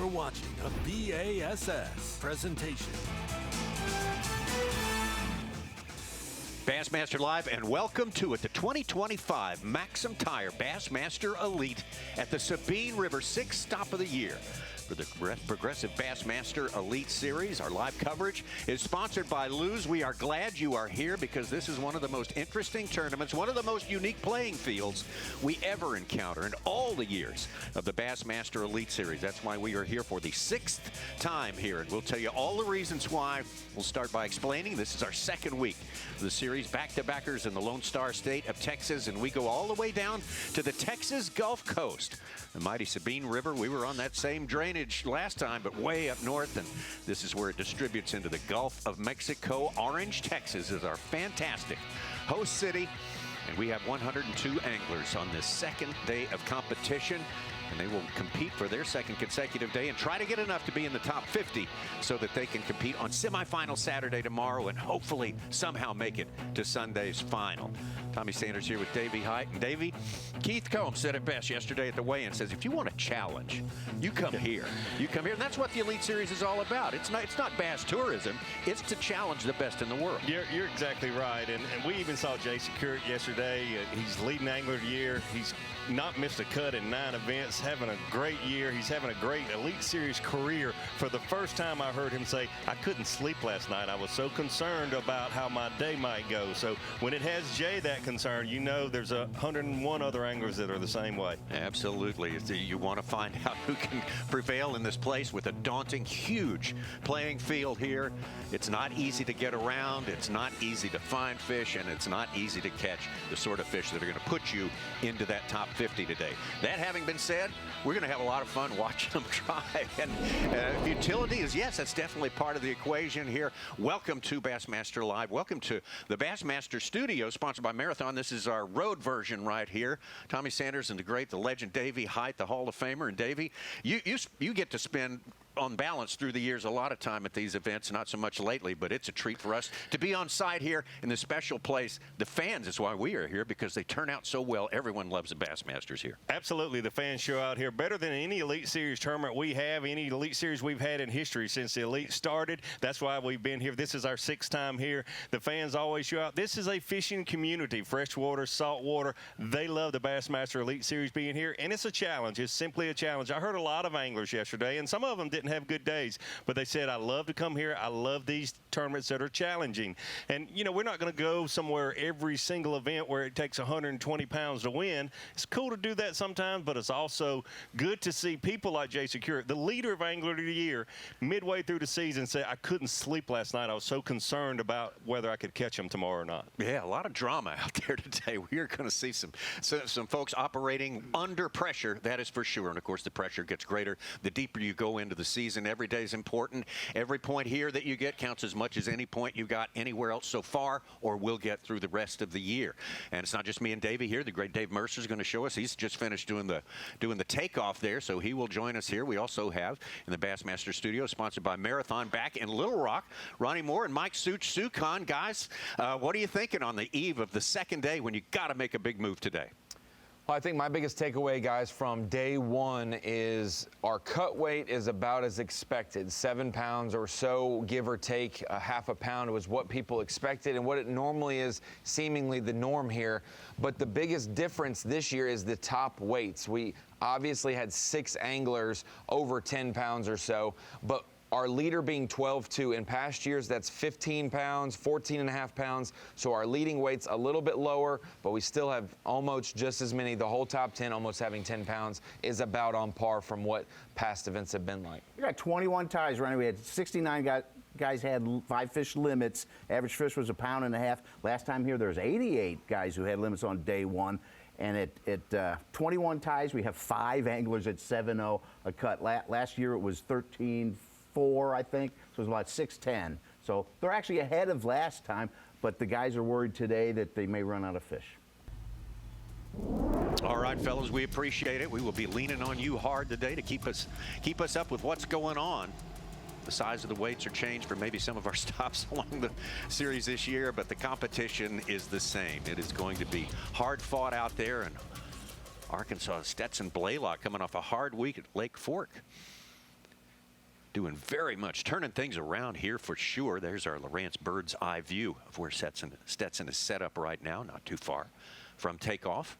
You're watching a B.A.S.S. presentation. Bassmaster Live, and welcome to it, the 2025 MAXAM Tire Bassmaster Elite at the Sabine River, 6th stop of the year. For the Progressive Bassmaster Elite Series, our live coverage is sponsored by Luz. We are glad you are here because this is one of the most interesting tournaments, one of the most unique playing fields we ever encounter in all the years of the Bassmaster Elite Series. That's why we are here for the 6th time here, and we'll tell you all the reasons why. We'll start by explaining this is our second week of the series, back-to-backers in the Lone Star State of Texas, and we go all the way down to the Texas Gulf Coast. The mighty Sabine River, we were on that same drainage last time, but way up north, and this is where it distributes into the Gulf of Mexico. Orange, Texas is our fantastic host city, and we have 102 anglers on this second day of competition, and they will compete for their second consecutive day and try to get enough to be in the top 50 so that they can compete on semifinal Saturday tomorrow and hopefully somehow make it to Sunday's final. Tommy Sanders here with Davey Height. And Davey, Keith Combs said it best yesterday at the weigh-in, says if you want a challenge, you come here. You come here, and that's what the Elite Series is all about. It's not bass tourism. It's to challenge the best in the world. You're exactly right, and we even saw Jason Curry yesterday. He's leading angler of the year. He's not missed a cut in 9 events, having a great year. He's having a great Elite Series career. For the first time I heard him say, I couldn't sleep last night. I was so concerned about how my day might go. So when it has Jay that concern, you know there's 101 other anglers that are the same way. Absolutely. You want to find out who can prevail in this place with a daunting, huge playing field here. It's not easy to get around. It's not easy to find fish, and it's not easy to catch the sort of fish that are going to put you into that top 50 today. That having been said, we're going to have a lot of fun watching them try. And utility is, yes, that's definitely part of the equation here. Welcome to Bassmaster Live. Welcome to the Bassmaster Studio, sponsored by Marathon. This is our road version right here. Tommy Sanders and the legend Davey Height, the Hall of Famer. And Davey, you get to spend, on balance through the years, a lot of time at these events, not so much lately, but it's a treat for us to be on site here in this special place. The fans is why we are here, because they turn out so well. Everyone loves the Bassmasters here. Absolutely. The fans show out here better than any Elite Series tournament we have, any Elite Series we've had in history since the Elite started. That's why we've been here. This is our 6th time here. The fans always show out. This is a fishing community, freshwater, saltwater. They love the Bassmaster Elite Series being here, and it's a challenge. It's simply a challenge. I heard a lot of anglers yesterday, and some of them didn't have good days, but they said, I love to come here. I love these tournaments that are challenging. And, you know, we're not going to go somewhere every single event where it takes 120 pounds to win. It's cool to do that sometimes, but it's also good to see people like Jason Curry, the leader of Angler of the Year, midway through the season say, I couldn't sleep last night. I was so concerned about whether I could catch him tomorrow or not. Yeah, a lot of drama out there today. We are going to see some folks operating under pressure, that is for sure. And, of course, the pressure gets greater the deeper you go into the season. Every day is important. Every point here that you get counts as much as any point you got anywhere else so far or will get through the rest of the year. And it's not just me and Davey here. The great Dave Mercer is going to show us. He's just finished doing the takeoff there, so he will join us here. We also have in the Bassmaster Studio, sponsored by Marathon, back in Little Rock, Ronnie Moore and Mike Sucon. Guys, what are you thinking on the eve of the second day when you got to make a big move today? Well, I think my biggest takeaway, guys, from day one is our cut weight is about as expected. 7 pounds or so, give or take a half a pound was what people expected and what it normally is seemingly the norm here. But the biggest difference this year is the top weights. We obviously had 6 anglers over 10 pounds or so, but our leader being 12.2. In past years, that's 15 pounds, 14.5 pounds. So our leading weight's a little bit lower, but we still have almost just as many. The whole top 10 almost having 10 pounds is about on par from what past events have been like. We got 21 ties running. We had 69 guys had 5 fish limits. Average fish was 1.5 pounds. Last time here, there was 88 guys who had limits on day one. And at 21 ties, we have 5 anglers at 7.0 a cut. Last year, it was 13.4, I think, so it was about 6.10. So they're actually ahead of last time, but the guys are worried today that they may run out of fish. All right, fellas, we appreciate it. We will be leaning on you hard today to keep us up with what's going on. The size of the weights are changed for maybe some of our stops along the series this year, but the competition is the same. It is going to be hard fought out there, and Arkansas Stetson Blaylock coming off a hard week at Lake Fork. doing very much, turning things around here for sure. There's our Lowrance bird's eye view of where Stetson is set up right now, not too far from takeoff.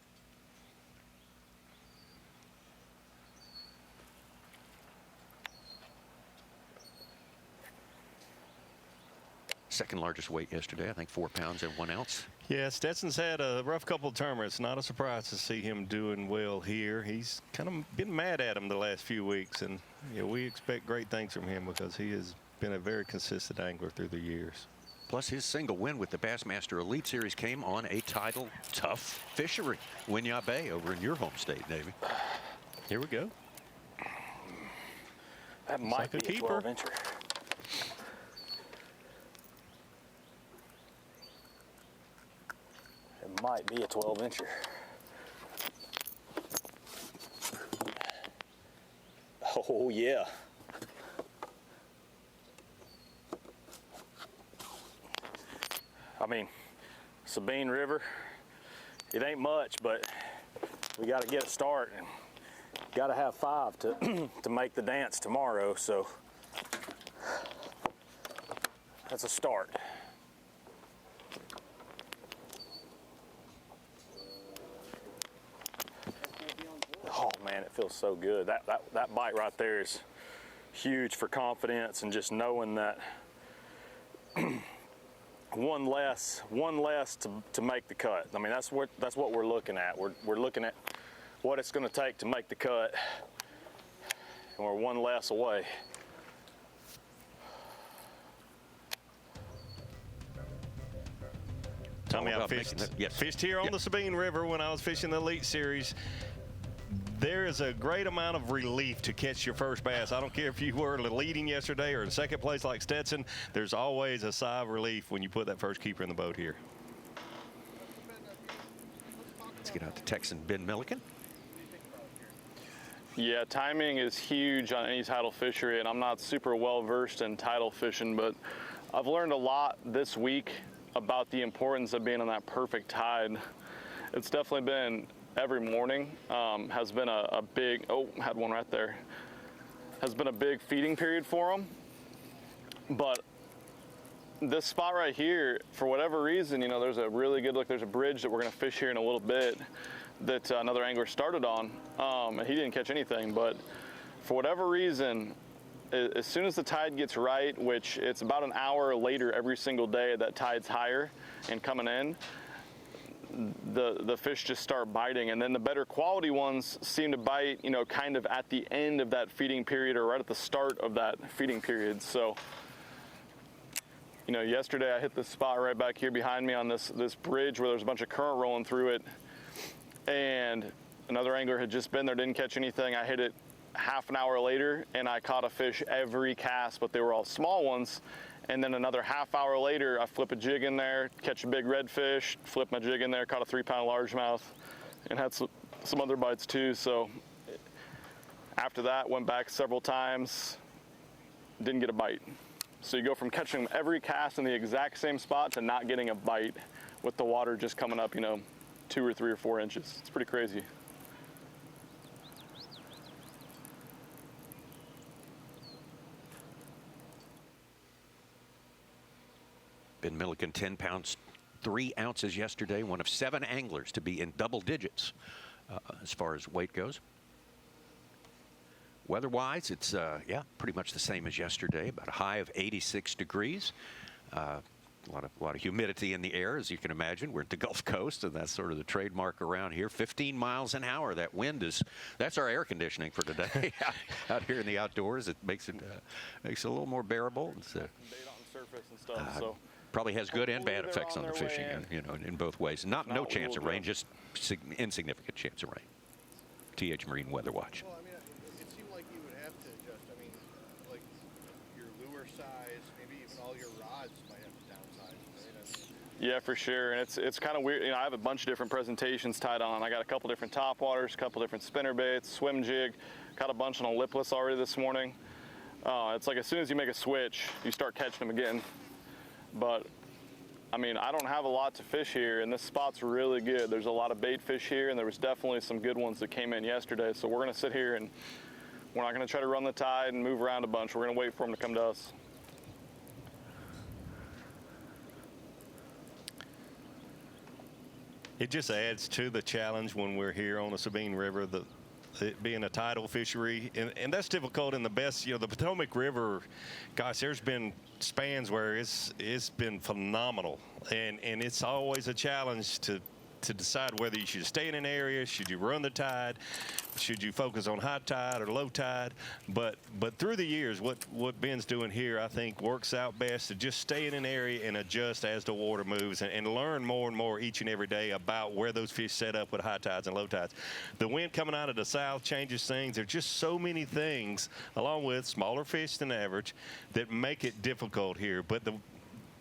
Second largest weight yesterday, I think 4 pounds and 1 ounce. Yeah, Stetson's had a rough couple of tournaments. Not a surprise to see him doing well here. He's kind of been mad at him the last few weeks, and yeah, we expect great things from him because he has been a very consistent angler through the years. Plus, his single win with the Bassmaster Elite Series came on a Tidal tough fishery, Winyah Bay, over in your home state, Navy. Here we go. That might be a 12-incher. It might be a 12-incher. Oh, yeah. I mean, Sabine River, it ain't much, but we got to get a start and got to have 5 to to make the dance tomorrow, so that's a start. Oh man, it feels so good. That bite right there is huge for confidence and just knowing that one less to make the cut. I mean, that's what we're looking at. We're looking at what it's going to take to make the cut, and we're one less away. Tommy, I fished here on the Sabine River when I was fishing the Elite Series. There is a great amount of relief to catch your first bass. I don't care if you were leading yesterday or in second place like Stetson. There's always a sigh of relief when you put that first keeper in the boat here. Let's get out to Texan Ben Milliken. Yeah, timing is huge on any tidal fishery, and I'm not super well versed in tidal fishing, but I've learned a lot this week about the importance of being on that perfect tide. It's definitely been every morning, has been a big, oh, had one right there, has been a big feeding period for them. But this spot right here, for whatever reason, you know, there's a really good look, there's a bridge that we're gonna fish here in a little bit that another angler started on, and he didn't catch anything, but for whatever reason, as soon as the tide gets right, which it's about an hour later every single day that tide's higher and coming in, the fish just start biting, and then the better quality ones seem to bite, you know, kind of at the end of that feeding period or right at the start of that feeding period. So, you know, yesterday I hit this spot right back here behind me on this bridge where there's a bunch of current rolling through it, and another angler had just been there, didn't catch anything. I hit it half an hour later and I caught a fish every cast, but they were all small ones. And then another half hour later, I flip a jig in there, catch a big redfish, flip my jig in there, caught a 3-pound largemouth, and had some other bites too. So after that, went back several times, didn't get a bite. So you go from catching them every cast in the exact same spot to not getting a bite with the water just coming up, you know, 2 or 3 or 4 inches. It's pretty crazy. Ben Milliken, 10 pounds, 3 ounces yesterday, one of 7 anglers to be in double digits as far as weight goes. Weather-wise, it's, yeah, pretty much the same as yesterday, about a high of 86 degrees. A lot of humidity in the air, as you can imagine. We're at the Gulf Coast, and that's sort of the trademark around here. 15 miles an hour. That wind is, that's our air conditioning for today. Out here in the outdoors, it makes it a little more bearable. It's, bait on the surface and stuff, so probably has good and bad effects on the fishing, you know, in both ways. No chance of rain, just insignificant chance of rain. TH Marine Weather Watch. Well, I mean, it seemed like you would have to adjust. I mean, like your lure size, maybe even all your rods might have to downsize, right? I mean, yeah, for sure. And it's kind of weird. You know, I have a bunch of different presentations tied on. I got a couple different top waters, a couple different spinner baits, swim jig. Caught a bunch on a lipless already this morning. It's like as soon as you make a switch, you start catching them again. But I mean, I don't have a lot to fish here, and this spot's really good. There's a lot of bait fish here, and there was definitely some good ones that came in yesterday. So we're gonna sit here and We're not going to try to run the tide and move around a bunch. We're going to wait for them to come to us. It just adds to the challenge when we're here on the Sabine River, it being a tidal fishery, and that's difficult in the best. You know, the Potomac River, gosh, there's been spans where it's been phenomenal, and it's always a challenge to decide whether you should stay in an area, should you run the tide, should you focus on high tide or low tide. But through the years, what Ben's doing here, I think, works out best to just stay in an area and adjust as the water moves and learn more and more each and every day about where those fish set up with high tides and low tides. The wind coming out of the south changes things. There's just so many things, along with smaller fish than average, that make it difficult here. But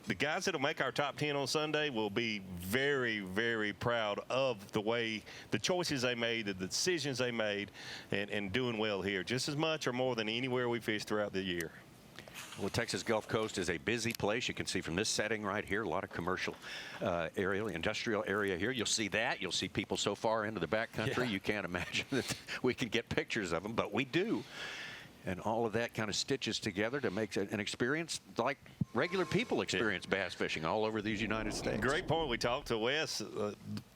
the guys that'll make our top 10 on Sunday will be very, very proud of the choices they made, the decisions they made, and doing well here, just as much or more than anywhere we fish throughout the year. Well, Texas Gulf Coast is a busy place. You can see from this setting right here, a lot of commercial area, industrial area here. You'll see that. You'll see people so far into the backcountry, you can't imagine that we can get pictures of them, but we do. And all of that kind of stitches together to make an experience like regular people experience bass fishing all over these United States. Great point. We talked to Wes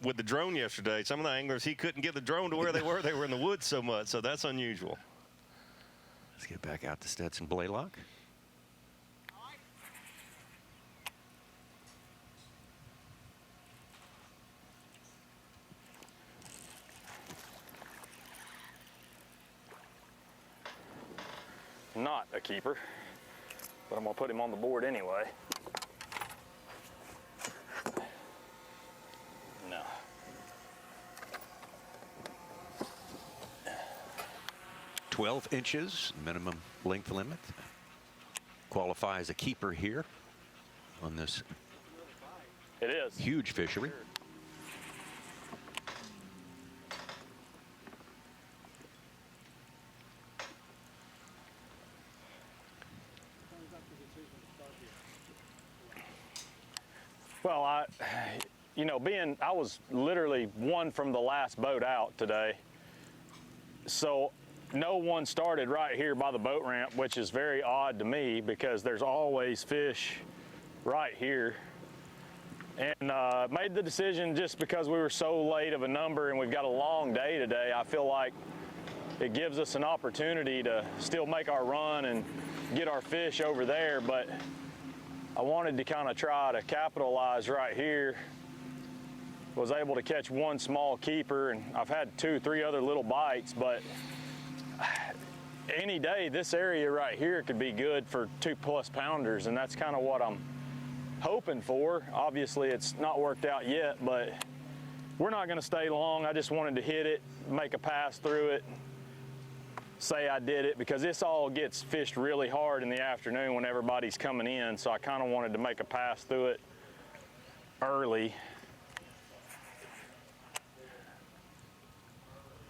with the drone yesterday. Some of the anglers, he couldn't get the drone to where they were. They were in the woods so much, so that's unusual. Let's get back out to Stetson Blaylock. Not a keeper, but I'm gonna put him on the board anyway. No. "12 inches minimum length limit. Qualify as a keeper here on this It is. huge fishery. Well, I was literally one from the last boat out today. So no one started right here by the boat ramp, which is very odd to me because there's always fish right here. And made the decision just because we were so late of a number and we've got a long day today. I feel like it gives us an opportunity to still make our run and get our fish over there, but I wanted to kind of try to capitalize right here. Was able to catch one small keeper, and I've had 2-3 other little bites, but any day this area right here could be good for 2+ pounders, and that's kind of what I'm hoping for. Obviously it's not worked out yet, but we're not going to stay long. I just wanted to hit it, make a pass through it, say I did it, because this all gets fished really hard in the afternoon when everybody's coming in, so I kind of wanted to make a pass through it early.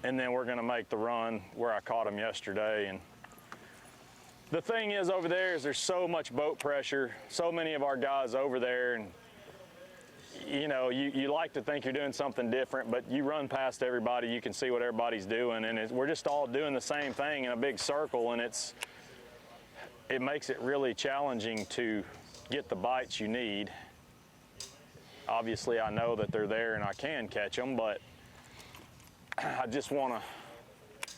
And then we're going to make the run where I caught him yesterday. And the thing is over there is there's so much boat pressure, so many of our guys over there, and you know, you like to think you're doing something different, but you run past everybody, you can see what everybody's doing, and we're just all doing the same thing in a big circle, and it makes it really challenging to get the bites you need. Obviously, I know that they're there and I can catch them, but I just want to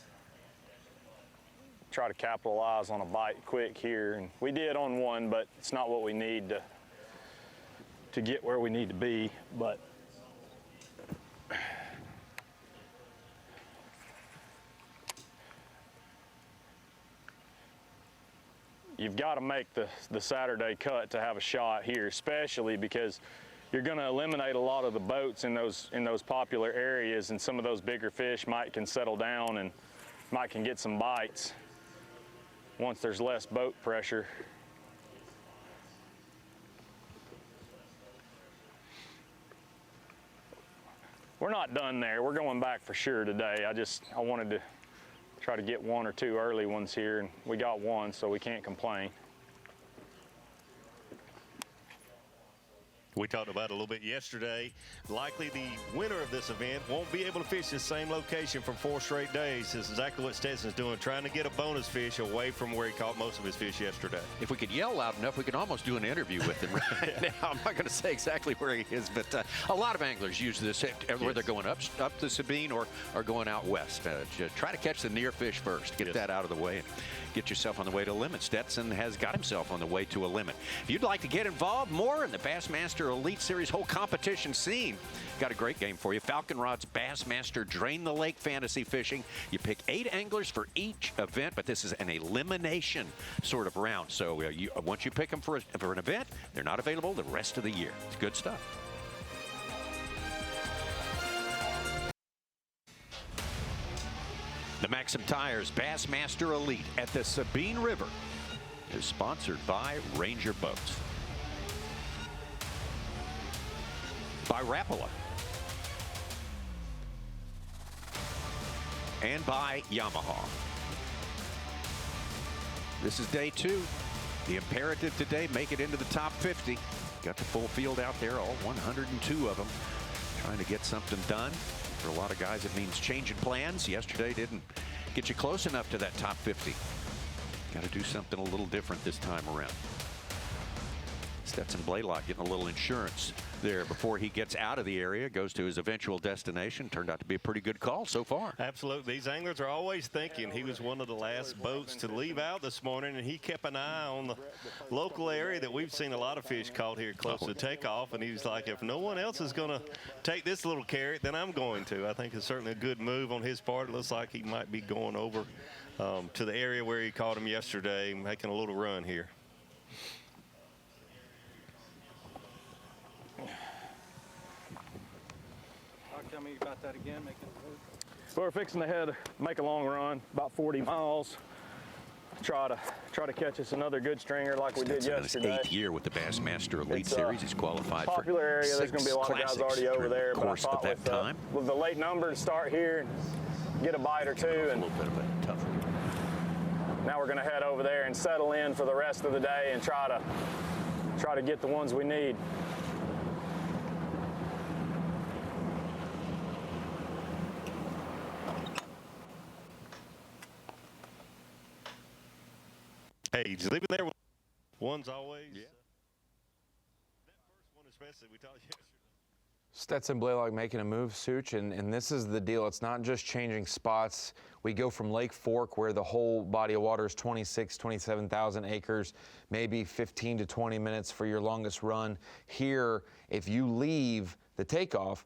try to capitalize on a bite quick here, and we did on one, but it's not what we need to get where we need to be. But you've got to make the Saturday cut to have a shot here, especially because you're going to eliminate a lot of the boats in those popular areas, and some of those bigger fish can settle down and can get some bites once there's less boat pressure. We're not done there. We're going back for sure today. I wanted to try to get 1 or 2 early ones here, and we got one, so we can't complain. We talked about it a little bit yesterday. Likely the winner of this event won't be able to fish the same location for 4 straight days. This is exactly what Stetson's doing, trying to get a bonus fish away from where he caught most of his fish yesterday. If we could yell loud enough, we could almost do an interview with him right now. I'm not going to say exactly where he is, but a lot of anglers use this where they're going up the Sabine or going out west. Try to catch the near fish first. Get that out of the way and get yourself on the way to a limit. Stetson has got himself on the way to a limit. If you'd like to get involved more in the Bassmaster Elite Series whole competition scene, got a great game for you. Falcon Rod's Bassmaster Drain the Lake Fantasy Fishing. You pick 8 anglers for each event, but this is an elimination sort of round. So once you pick them for an event, they're not available the rest of the year. It's good stuff. The MAXAM Tires Bassmaster Elite at the Sabine River is sponsored by Ranger Boats, by Rapala, and by Yamaha. This is day 2. The imperative today, make it into the top 50. Got the full field out there, all 102 of them, trying to get something done. For a lot of guys, it means changing plans. Yesterday didn't get you close enough to that top 50. Got to do something a little different this time around. Stetson Blaylock getting a little insurance there before he gets out of the area, goes to his eventual destination. Turned out to be a pretty good call so far. Absolutely. These anglers are always thinking. He was one of the last boats to leave out this morning, and he kept an eye on the local area that we've seen a lot of fish caught here close to takeoff, and he was like, if no one else is going to take this little carrot, then I'm going to. I think it's certainly a good move on his part. It looks like he might be going over to the area where he caught him yesterday, making a little run here. Tell me about that again. So we're fixing to make a long run, about 40 miles. Try to catch us another good stringer like we did yesterday. In his 8th year with the Bassmaster Elite Series, he's qualified for popular area. There's going to be a lot of guys already over there. But I thought with the late numbers, start here and get a bite or two. And a little bit of a tough one. Now we're going to head over there and settle in for the rest of the day and try to get the ones we need. Hey, just leave it there. One's always. Yeah. That first one especially, we talked yesterday. Stetson Blaylock making a move, Such, and this is the deal. It's not just changing spots. We go from Lake Fork, where the whole body of water is 27,000 acres, maybe 15 to 20 minutes for your longest run. Here, if you leave the takeoff,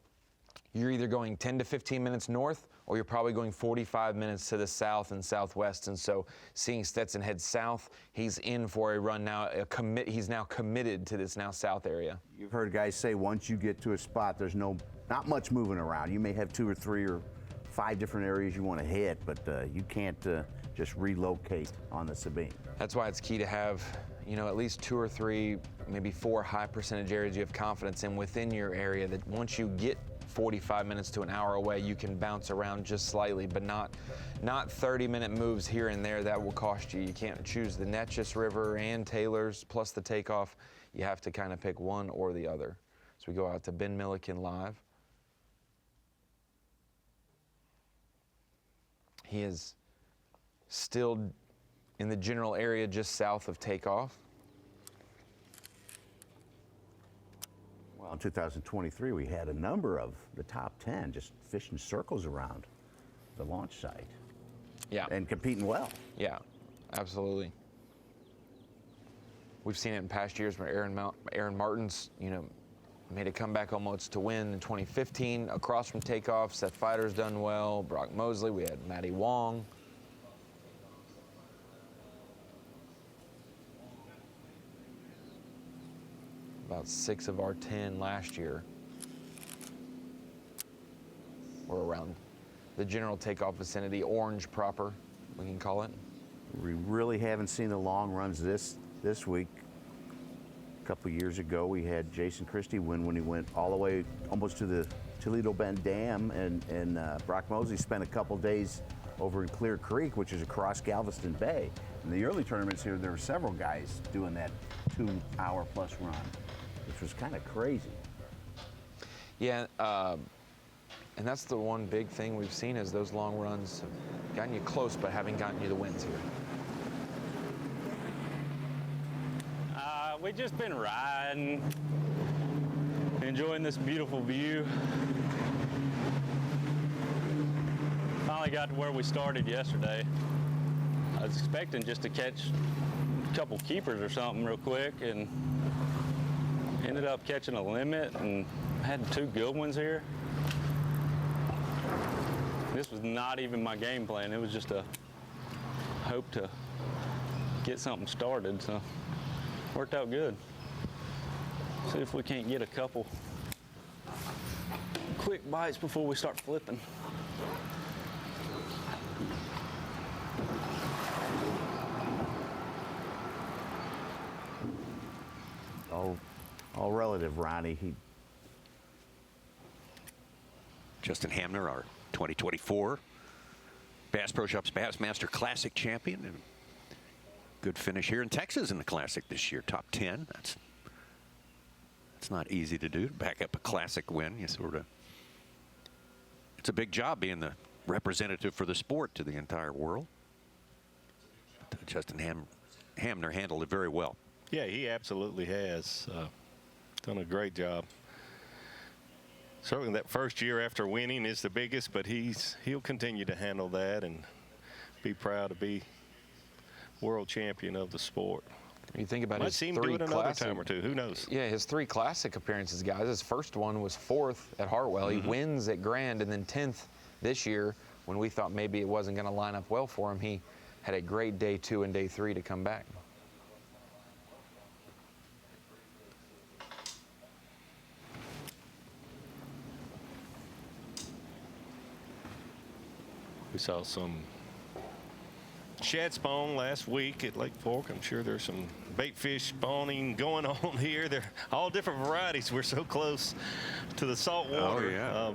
you're either going 10 to 15 minutes north, or you're probably going 45 minutes to the south and southwest. And so seeing Stetson head south, he's in for a run now. He's now committed to this now south area. You've heard guys say once you get to a spot, there's not much moving around. You may have 2 or 3 or 5 different areas you want to hit, but you can't just relocate on the Sabine. That's why it's key to have, at least 2 or 3, maybe 4 high percentage areas you have confidence in within your area, that once you get 45 minutes to an hour away, you can bounce around just slightly, but not 30-minute moves here and there. That will cost you. You can't choose the Neches River and Taylor's plus the takeoff. You have to kind of pick one or the other. So we go out to Ben Milliken live. He is still in the general area just south of takeoff. Well, in 2023, we had a number of the top 10 just fishing circles around the launch site. Yeah. And competing well. Yeah, absolutely. We've seen it in past years where Aaron Martin's, made a comeback almost to win in 2015 across from takeoff. Seth Feider's done well. Brock Mosley. We had Matty Wong. About 6 of our 10 last year were around the general takeoff vicinity, orange proper, we can call it. We really haven't seen the long runs this week. A couple years ago, we had Jason Christie win when he went all the way almost to the Toledo Bend Dam, and Brock Mosley spent a couple days over in Clear Creek, which is across Galveston Bay. In the early tournaments here, there were several guys doing that 2-hour plus run. which was kind of crazy. Yeah, and that's the one big thing we've seen is those long runs have gotten you close, but haven't gotten you the wins here. We've just been riding, enjoying this beautiful view. Finally got to where we started yesterday. I was expecting just to catch a couple keepers or something real quick, and ended up catching a limit and had 2 good ones here. This was not even my game plan. It was just a hope to get something started, so worked out good. See if we can't get a couple quick bites before we start flipping. All relative, Ronnie. Justin Hamner, our 2024 Bass Pro Shops Bassmaster Classic champion. And good finish here in Texas in the Classic this year. Top 10. That's not easy to do. Back up a Classic win. You sort of. It's a big job being the representative for the sport to the entire world. But, Justin Hamner handled it very well. Yeah, he absolutely has done a great job. Certainly that first year after winning is the biggest, but he'll continue to handle that and be proud to be world champion of the sport. You think about Might his see him 3 do it another classic, time or two. Who knows? Yeah, his 3 Classic appearances, guys. His first one was 4th at Hartwell. He wins at Grand, and then 10th this year when we thought maybe it wasn't going to line up well for him. He had a great day 2 and day 3 to come back. We saw some shad spawn last week at Lake Fork. I'm sure there's some bait fish spawning going on here. They're all different varieties. We're so close to the salt water. Oh, yeah.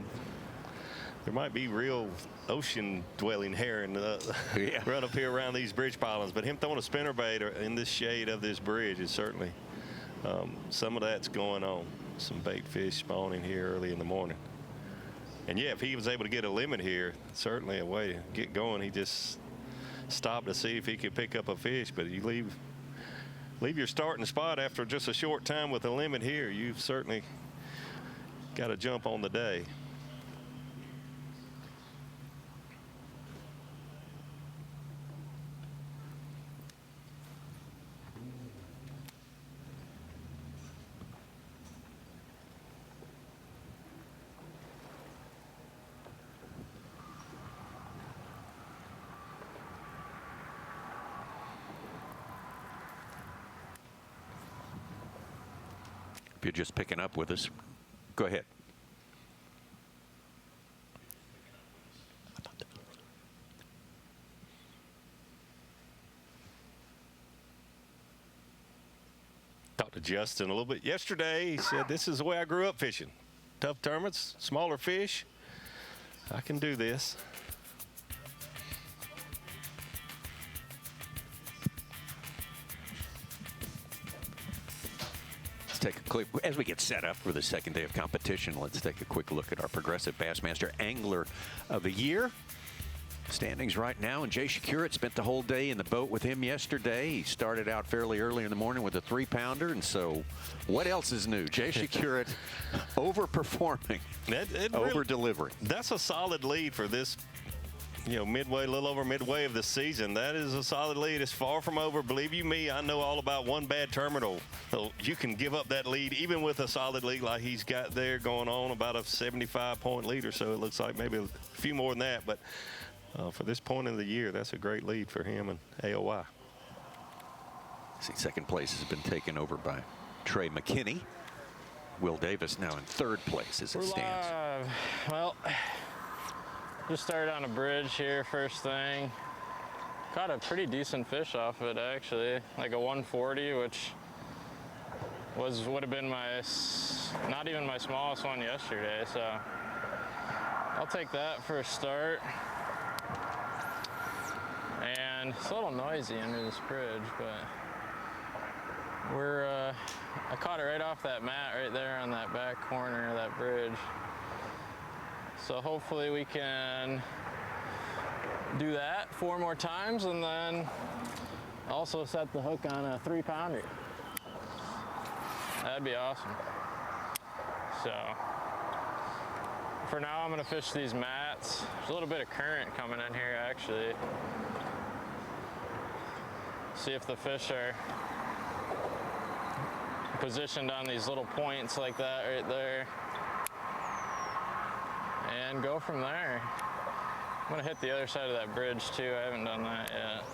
There might be real ocean dwelling herring run up here around these bridge pylons, but him throwing a spinnerbait in this shade of this bridge is certainly some of that's going on. Some bait fish spawning here early in the morning. And yeah, if he was able to get a limit here, certainly a way to get going. He just stopped to see if he could pick up a fish, but you leave your starting spot after just a short time with a limit here, you've certainly got a jump on the day. If you're just picking up with us, go ahead. Talked to Justin a little bit yesterday. He said, this is the way I grew up fishing. Tough tournaments, smaller fish. I can do this. Take a quick, as we get set up for the second day of competition, let's take a quick look at our Progressive Bassmaster Angler of the Year standings right now. And Jay Shakeup spent the whole day in the boat with him yesterday. He started out fairly early in the morning with a 3-pounder. And so what else is new? Jay Shakeup overperforming, over-delivering. That's a solid lead for this, midway, a little over midway of the season. That is a solid lead. It's far from over. Believe you me, I know all about one bad terminal. So you can give up that lead even with a solid lead like he's got there going on, about a 75-point lead or so. It looks like maybe a few more than that. But for this point in the year, that's a great lead for him and AOI. See, second place has been taken over by Trey McKinney. Will Davis now in 3rd place as it stands. Well, just started on a bridge here first thing. Caught a pretty decent fish off it actually, like a 140, which would have been not even my smallest one yesterday. So I'll take that for a start. And it's a little noisy under this bridge, but we're I caught it right off that mat right there on that back corner of that bridge. So hopefully we can do that 4 more times and then also set the hook on a 3-pounder. That'd be awesome. So for now I'm gonna fish these mats. There's a little bit of current coming in here actually. See if the fish are positioned on these little points like that right there. And go from there. I'm gonna hit the other side of that bridge too. I haven't done that yet.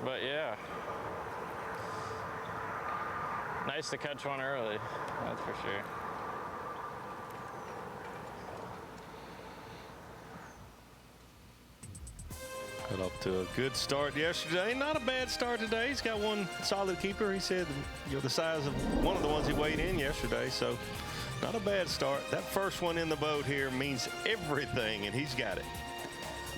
But yeah. Nice to catch one early, that's for sure. Got off to a good start yesterday. Not a bad start today. He's got one solid keeper. He said, you know, the size of one of the ones he weighed in yesterday. So not a bad start. That first one in the boat here means everything, and he's got it.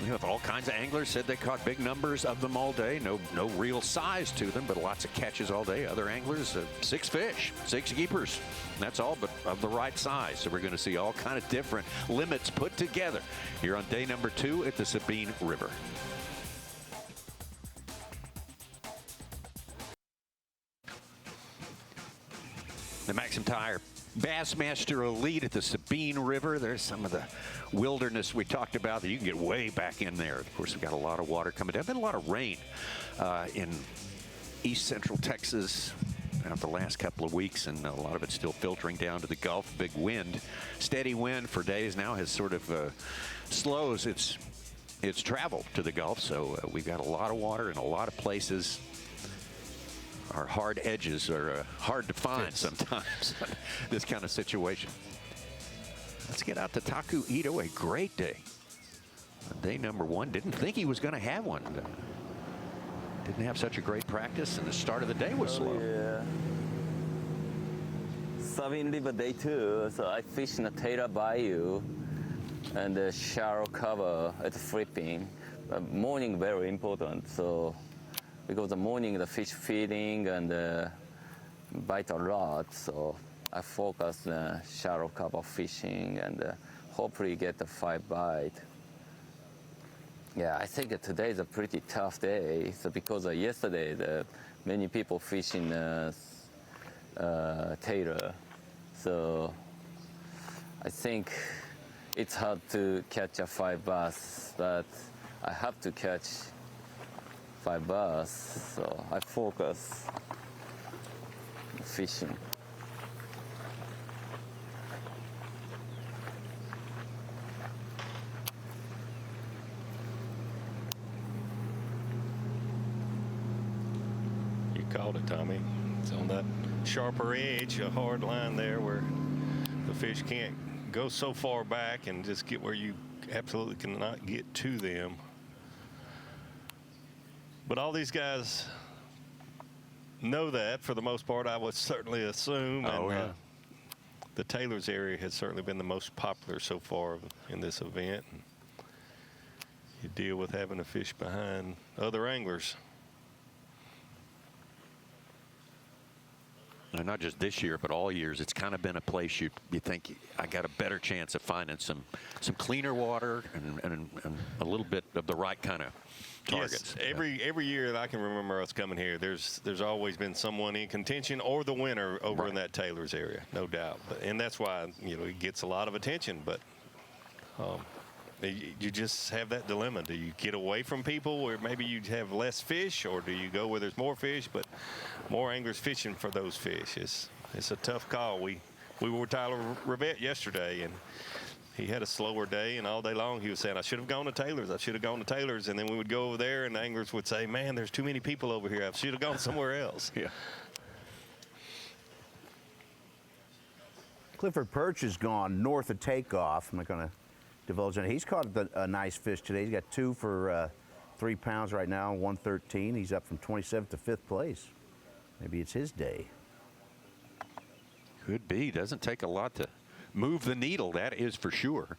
You have all kinds of anglers said they caught big numbers of them all day. No real size to them, but lots of catches all day. Other anglers, 6 fish, 6 keepers. That's all, but of the right size. So we're going to see all kind of different limits put together here on day number 2 at the Sabine River. The MAXAM Tire Bassmaster Elite at the Sabine River. There's some of the wilderness we talked about that you can get way back in there. Of course, we've got a lot of water coming down. Been a lot of rain in east central Texas out the last couple of weeks, and a lot of it's still filtering down to the Gulf. Big wind, steady wind for days now has sort of slows its travel to the Gulf. So we've got a lot of water in a lot of places. Our hard edges are hard to find sometimes, this kind of situation. Let's get out to Taku Ito, a great day. Day number 1, didn't think he was going to have one. Didn't have such a great practice, and the start of the day was slow. Yeah. Sabine River day 2, so I fish in the Tidal Bayou and the shallow cover at flipping. Morning very important, so because the morning the fish feeding and bite a lot, so I focus on shallow cover fishing and hopefully get the 5 bite. Yeah, I think today is a pretty tough day. So because yesterday many people fishing Taylor, so I think it's hard to catch a 5 bass, but I have to catch 5 bass, so I focus on fishing. You called it, Tommy. It's on that sharper edge, a hard line there where the fish can't go so far back and just get where you absolutely cannot get to them. But all these guys know that for the most part, I would certainly assume. Oh, and, yeah. The Taylor's area has certainly been the most popular so far in this event. You deal with having to fish behind other anglers. And not just this year, but all years, it's kind of been a place you think I got a better chance of finding some cleaner water and a little bit of the right kind of targets. Yes, every year that I can remember us coming here, there's always been someone in contention or the winner over in that Taylor's area, no doubt. And that's why, you know, it gets a lot of attention. But you just have that dilemma. Do you get away from people where maybe you have less fish, or do you go where there's more fish but more anglers fishing for those fish? It's a tough call. We were with Tyler Rivette yesterday, and he had a slower day, and all day long he was saying, I should have gone to Taylor's. I should have gone to Taylor's. And then we would go over there, and the anglers would say, man, there's too many people over here. I should have gone somewhere else. Yeah. Clifford Perch has gone north of takeoff. I'm not going to divulge on it. He's caught a nice fish today. He's got 2 for 3 pounds right now, 113. He's up from 27th to 5th place. Maybe it's his day. Could be. Doesn't take a lot to move the needle, that is for sure.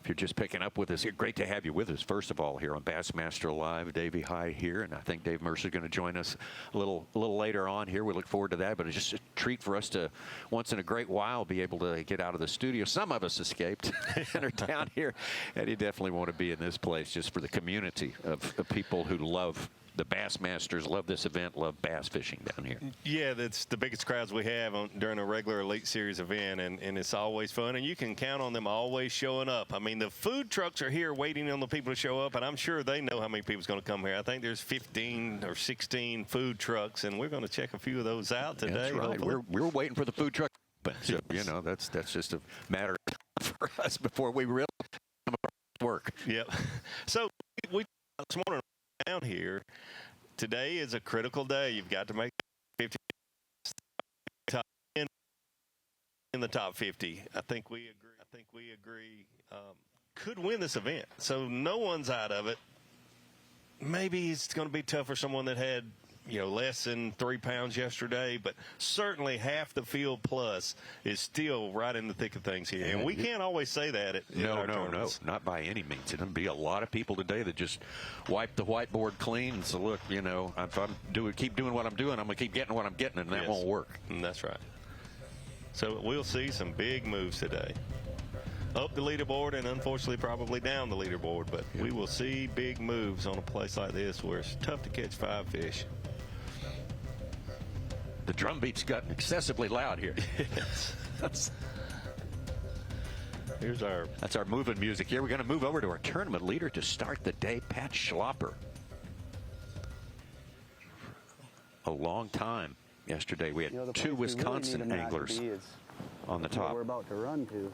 If you're just picking up with us here, great to have you with us, first of all, here on Bassmaster Live. Davey High here, and I think Dave Mercer is going to join us a little later on here. We look forward to that, but it's just a treat for us to, once in a great while, be able to get out of the studio. Some of us escaped and are down here, and you definitely want to be in this place just for the community of people who love the Bassmasters, love this event, love bass fishing down here. Yeah, that's the biggest crowds we have during a regular Elite Series event, and it's always fun, and you can count on them always showing up. I mean, the food trucks are here waiting on the people to show up, and I'm sure they know how many people's going to come here. I think there's 15 or 16 food trucks, and we're going to check a few of those out today. That's right. We're waiting for the food truck. So, you know, that's just a matter of time for us before we really work. Yep. So we this morning down here. Today is a critical day. You've got to make 50 top in the top 50. I think we agree. Could win this event. So no one's out of it. Maybe it's going to be tough for someone that had, you know, less than 3 pounds yesterday, but certainly half the field plus is still right in the thick of things here. And we can't always say that at No, not by any means. There's going to be a lot of people today that just wipe the whiteboard clean and say, look, you know, if I'm keep doing what I'm doing, I'm going to keep getting what I'm getting, and that won't work. And that's right. So we'll see some big moves today. Up the leaderboard and unfortunately probably down the leaderboard, but we will see big moves on a place like this where it's tough to catch 5 fish. The drum beat's gotten excessively loud here. Yes. That's our moving music here. We're going to move over to our tournament leader to start the day, Pat Schlapper. A long time yesterday. We had 2 Wisconsin anglers on the top. We're about to run to.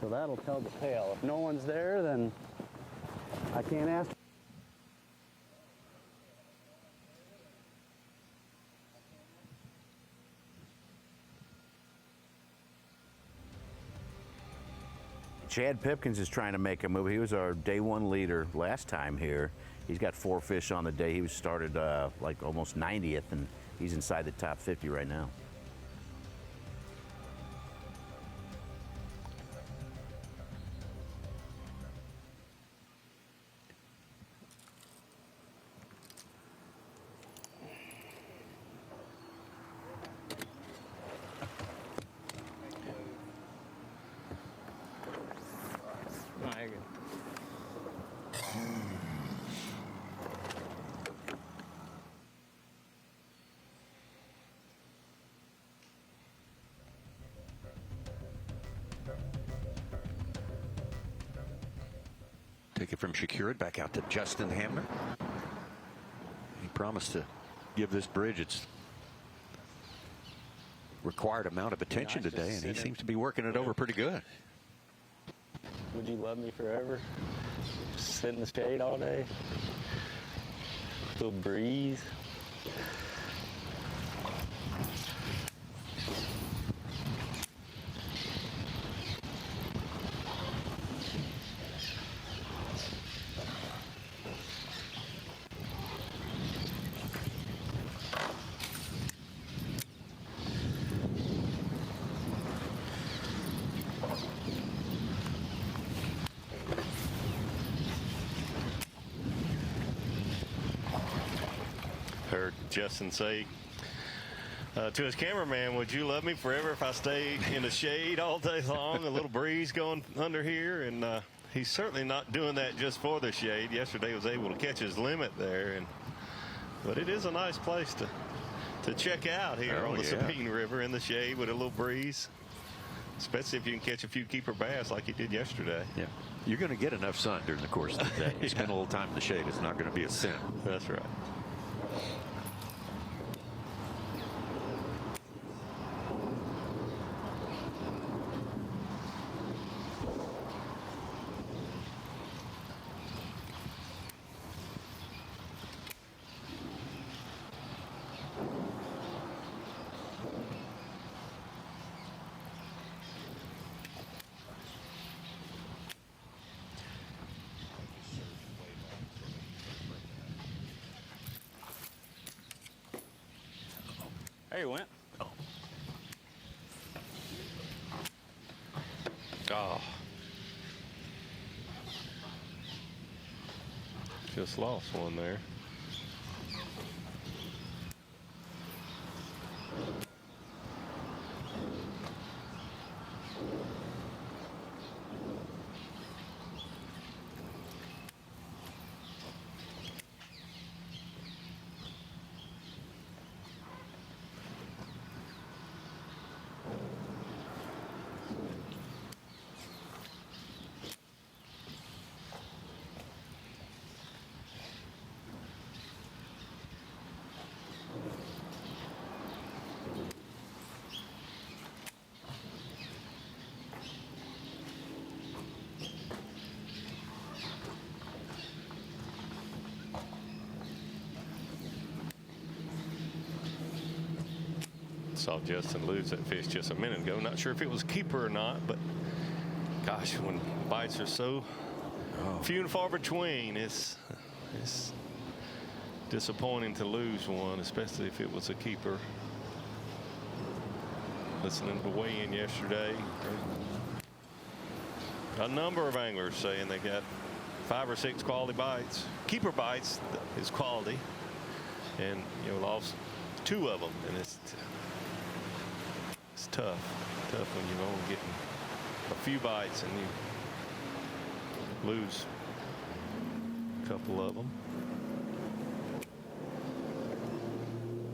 So that'll tell the tale. If no one's there, then I can't ask. Chad Pipkins is trying to make a move. He was our day 1 leader last time here. He's got 4 fish on the day. He was started like almost 90th, and he's inside the top 50 right now. Take it from Secured back out to Justin Hamner. He promised to give this bridge its required amount of attention today, and he seems to be working it over pretty good. Would you love me forever? Sit in the shade all day? Little breeze. Heard Justin say to his cameraman, would you love me forever if I stay in the shade all day long? A little breeze going under here, and he's certainly not doing that just for the shade. Yesterday he was able to catch his limit there, but it is a nice place to check out here on the Sabine River in the shade with a little breeze, especially if you can catch a few keeper bass like you did yesterday. Yeah, you're going to get enough sun during the course of the day. You spend a little time in the shade, it's not going to be a sin. That's right. There you went. Oh. Just lost one there. Saw Justin lose that fish just a minute ago. Not sure if it was a keeper or not, but gosh, when bites are so few and far between, it's disappointing to lose one, especially if it was a keeper. Listening to weigh-in yesterday, a number of anglers saying they got 5 or 6 quality bites. Keeper bites is quality, and lost 2 of them, and it's tough when you're only getting a few bites and you lose a couple of them.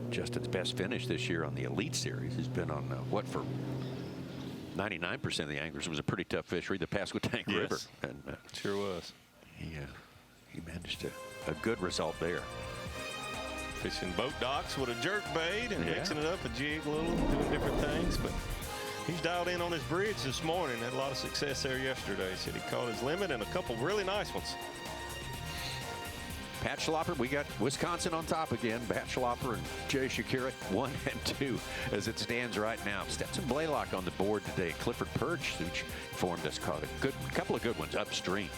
Justin's best finish this year on the Elite Series has been on what, for 99% of the anglers, it was a pretty tough fishery, the Pasquotank River. And sure was. He managed a good result there. Fishing boat docks with a jerk bait and mixing it up, a jig a little, doing different things. But he's dialed in on his bridge this morning. Had a lot of success there yesterday. Said he caught his limit and a couple really nice ones. Pat Schlapper, we got Wisconsin on top again. Pat Schlapper and Jay Shakira, 1 and 2 as it stands right now. Stetson Blaylock on the board today. Clifford Perch, which formed us, caught a couple of good ones upstream.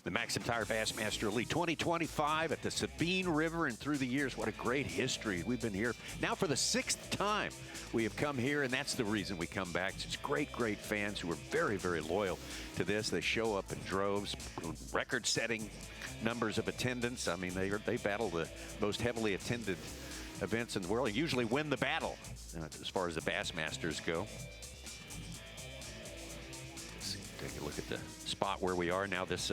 The MAXAM Tire Bassmaster Elite 2025 at the Sabine River, and through the years, what a great history. We've been here now for the 6th time we have come here, and that's the reason we come back. It's great fans who are very, very loyal to this. They show up in droves, record-setting numbers of attendance. I mean, they battle the most heavily attended events in the world and usually win the battle as far as the Bassmasters go. Let's take a look at the spot where we are now. This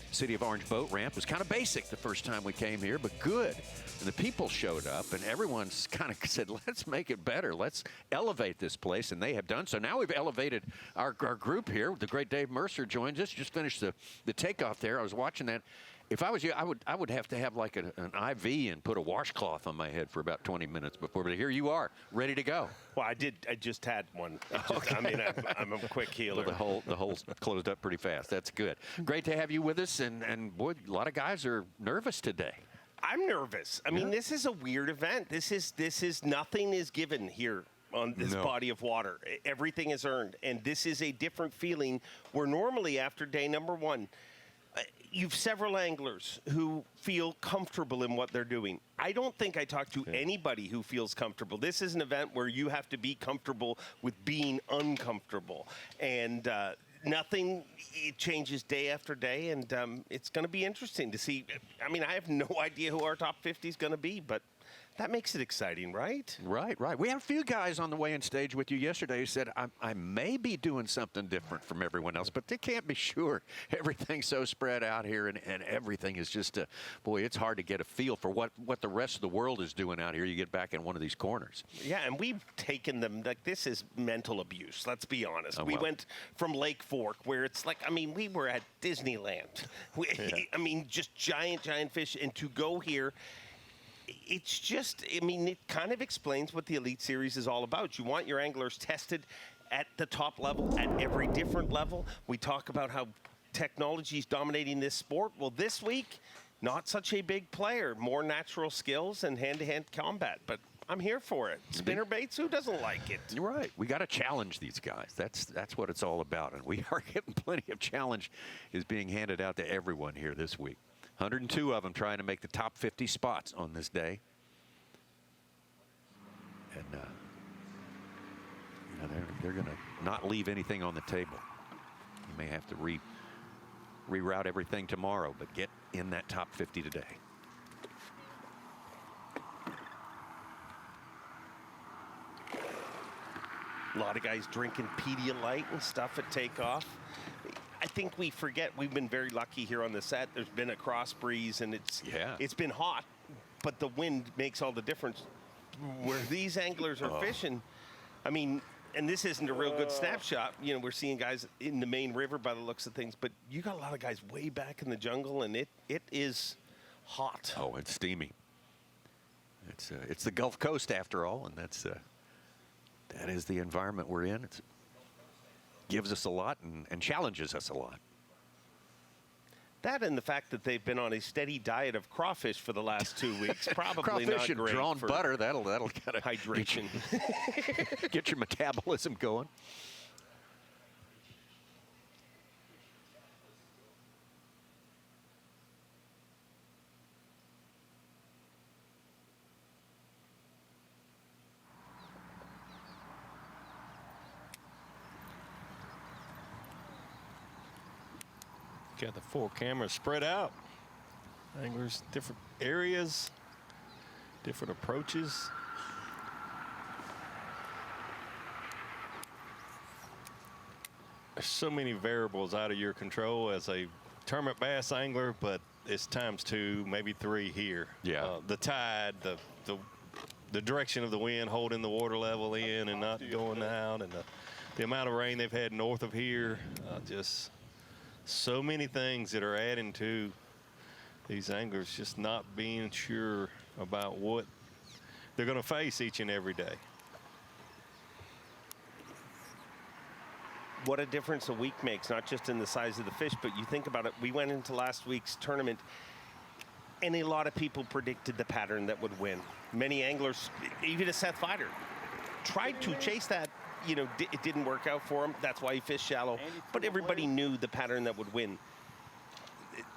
City of Orange boat ramp was kind of basic the first time we came here, but good. And the people showed up, and everyone's kind of said, let's make it better. Let's elevate this place, and they have done so. Now we've elevated our group here. The great Dave Mercer joins us. Just finished the takeoff there. I was watching that. If I was you, I would have to have like an IV and put a washcloth on my head for about 20 minutes before. But here you are, ready to go. Well, I just had one. I mean, I'm a quick healer. Well, the hole closed up pretty fast. That's good. Great to have you with us. And boy, a lot of guys are nervous today. I'm nervous. I mean, this is a weird event. This is nothing is given here on this body of water. Everything is earned, and this is a different feeling. Where normally after day number 1. You've several anglers who feel comfortable in what they're doing. I don't think I talked to anybody who feels comfortable. This is an event where you have to be comfortable with being uncomfortable. And nothing, it changes day after day, and it's going to be interesting to see. I mean, I have no idea who our top 50 is going to be, but that makes it exciting, right? Right. We had a few guys on the weigh-in stage with you yesterday who said, I may be doing something different from everyone else, but they can't be sure. Everything's so spread out here, and everything is just, boy, it's hard to get a feel for what the rest of the world is doing out here. You get back in one of these corners. Yeah, and we've taken them, like, this is mental abuse, let's be honest. We went from Lake Fork, where it's like, I mean, we were at Disneyland. I mean, just giant fish, and to go here, it's just, I mean, it kind of explains what the Elite Series is all about. You want your anglers tested at the top level, at every different level. We talk about how technology is dominating this sport. Well, this week, not such a big player. More natural skills and hand-to-hand combat. But I'm here for it. Spinner baits, who doesn't like it? You're right. We got to challenge these guys. That's what it's all about. And we are getting plenty of challenge is being handed out to everyone here this week. 102 of them trying to make the top 50 spots on this day. And they're going to not leave anything on the table. may have to reroute everything tomorrow, but get in that top 50 today. A lot of guys drinking Pedialyte and stuff at takeoff. I think we forget we've been very lucky here on the set. There's been a cross breeze and it's been hot, but the wind makes all the difference. Where these anglers are fishing, I mean, and this isn't a real good snapshot. You know, we're seeing guys in the main river by the looks of things, but you got a lot of guys way back in the jungle, and it is hot. Oh, it's steamy. It's the Gulf Coast after all, and that is the environment we're in. It gives us a lot and challenges us a lot. That and the fact that they've been on a steady diet of crawfish for the last 2 weeks, probably crawfish not and great drawn for butter. That'll kind of hydration. Get your metabolism going. Got the 4 cameras spread out. Anglers, different areas, different approaches. There's so many variables out of your control as a tournament bass angler, but it's ×2, maybe 3 here. Yeah. The tide, the direction of the wind, holding the water level in and not going out, and the amount of rain they've had north of here, just so many things that are adding to these anglers just not being sure about what they're going to face each and every day. What a difference a week makes, not just in the size of the fish, but you think about it. We went into last week's tournament, and a lot of people predicted the pattern that would win. Many anglers, even a Seth Fighter, tried to chase that. You know, it didn't work out for him. That's why he fished shallow. But everybody knew the pattern that would win.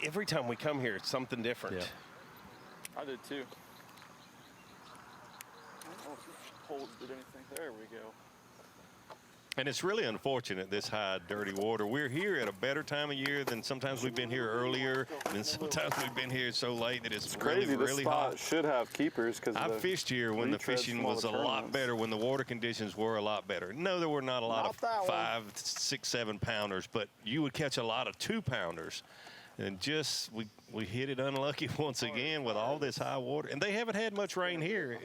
Every time we come here, it's something different. Yeah. I did too. I don't know if the poles did anything. There we go. And it's really unfortunate, this high, dirty water. We're here at a better time of year than sometimes we've been here earlier, and sometimes we've been here so late that it's crazy. really, This really spot hot. should have keepers because I fished here when the fishing was a lot better, when the water conditions were a lot better. No, there were not a lot of 5, 6, 7 pounders, but you would catch a lot of 2 pounders. And just, we hit it unlucky once again with all this high water. And they haven't had much rain here.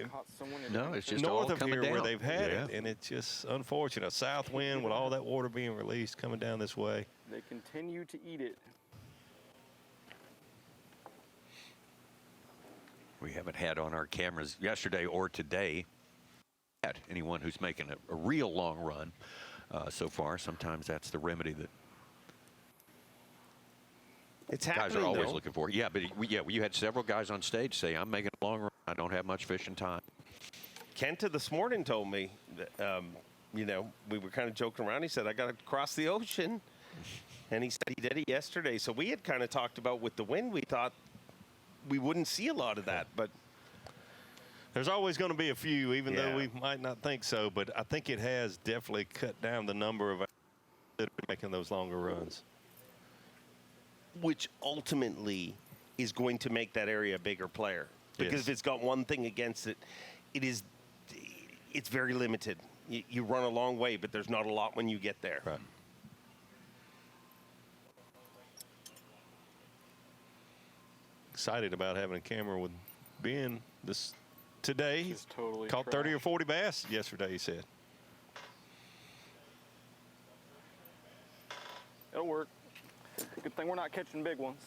No, it's just north all of coming here down. where they've had it. And it's just unfortunate. South wind with all that water being released coming down this way. They continue to eat it. We haven't had on our cameras yesterday or today anyone who's making a real long run so far. Sometimes that's the remedy that guys are always looking for. Yeah, but you had several guys on stage say, I'm making a long run. I don't have much fishing time. Kenta this morning told me that, you know, we were kind of joking around. He said, I got to cross the ocean. And he said he did it yesterday. So we had kind of talked about with the wind, we thought we wouldn't see a lot of that. But there's always going to be a few, even though we might not think so. But I think it has definitely cut down the number of that are making those longer runs. Which ultimately is going to make that area a bigger player. Because if it's got one thing against it, it's very limited. You run a long way, but there's not a lot when you get there. Right. Excited about having a camera with Ben today. Totally caught 30 or 40 bass yesterday, he said. It'll work. Good thing we're not catching big ones.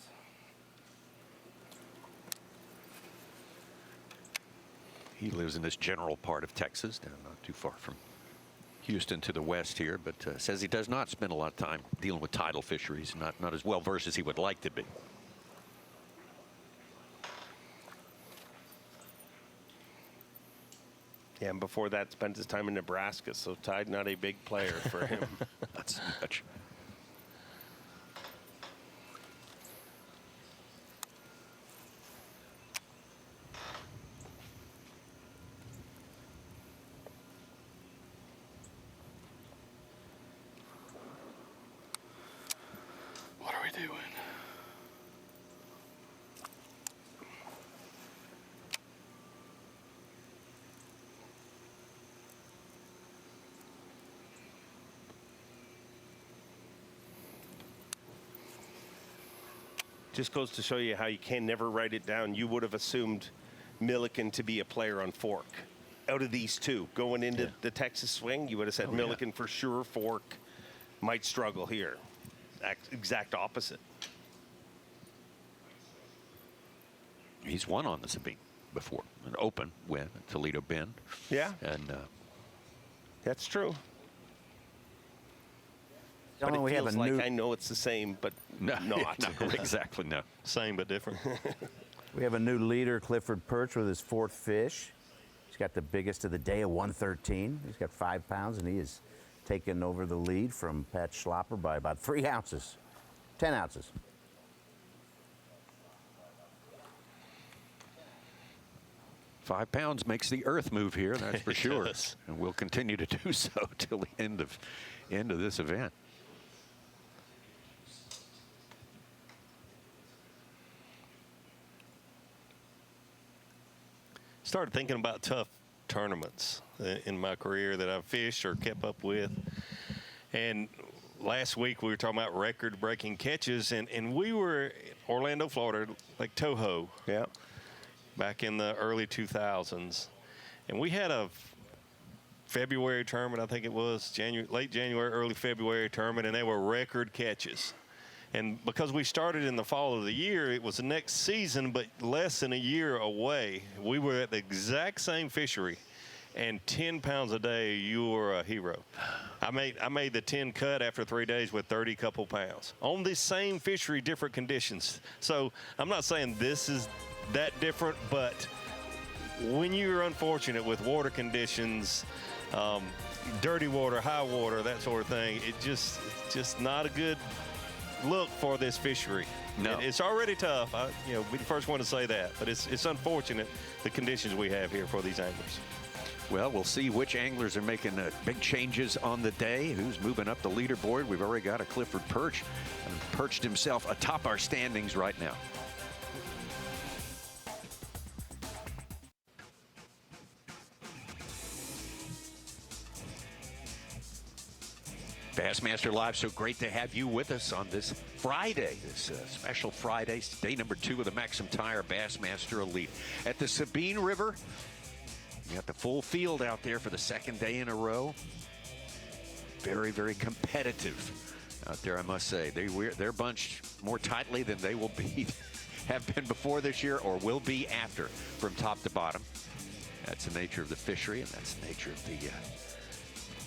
He lives in this general part of Texas, down not too far from Houston to the west here, but says he does not spend a lot of time dealing with tidal fisheries, not as well versed as he would like to be. Yeah, and before that, spent his time in Nebraska, so tide not a big player for him. Not so much. Just goes to show you how you can never write it down. You would have assumed Milliken to be a player on fork. Out of these two, going into the Texas swing, you would have said Milliken for sure, fork might struggle here. Exact opposite. He's won on the Sabine before, an open win at Toledo Bend. Yeah. And that's true. But But it we have feels a like new, I know it's the same, but not. no, exactly, no. Same but different. we have a new leader, Clifford Perch, with his 4th fish. He's got the biggest of the day, a 113. He's got 5 pounds, and he is taken over the lead from Pat Schlapper by about 3 ounces, 10 ounces. £5 pounds makes the earth move here, that's for sure. Does. And we'll continue to do so till the end of this event. Started thinking about tough tournaments in my career that I've fished or kept up with. And last week we were talking about record-breaking catches, and we were in Orlando, Florida, Lake Toho. Yeah. Back in the early 2000s. And we had a February tournament, I think it was, late January, early February tournament, and they were record catches. And because we started in the fall of the year, it was the next season, but less than a year away. We were at the exact same fishery, and 10 pounds a day, you were a hero. I made the 10 cut after 3 days with 30 couple pounds on this same fishery, different conditions. So I'm not saying this is that different, but when you're unfortunate with water conditions, dirty water, high water, that sort of thing, it's just not a good look for this fishery. No. It's already tough. Be the first one to say that, but it's unfortunate the conditions we have here for these anglers. Well, we'll see which anglers are making big changes on the day, who's moving up the leaderboard. We've already got a Clifford Perch, and perched himself atop our standings right now. Bassmaster Live, so great to have you with us on this Friday, this special Friday, day number 2 of the MAXAM Tire Bassmaster Elite. At the Sabine River, you got the full field out there for the 2nd day in a row. Very, very competitive out there, I must say. They're bunched more tightly than they will be, have been before this year or will be after, from top to bottom. That's the nature of the fishery, and that's the nature of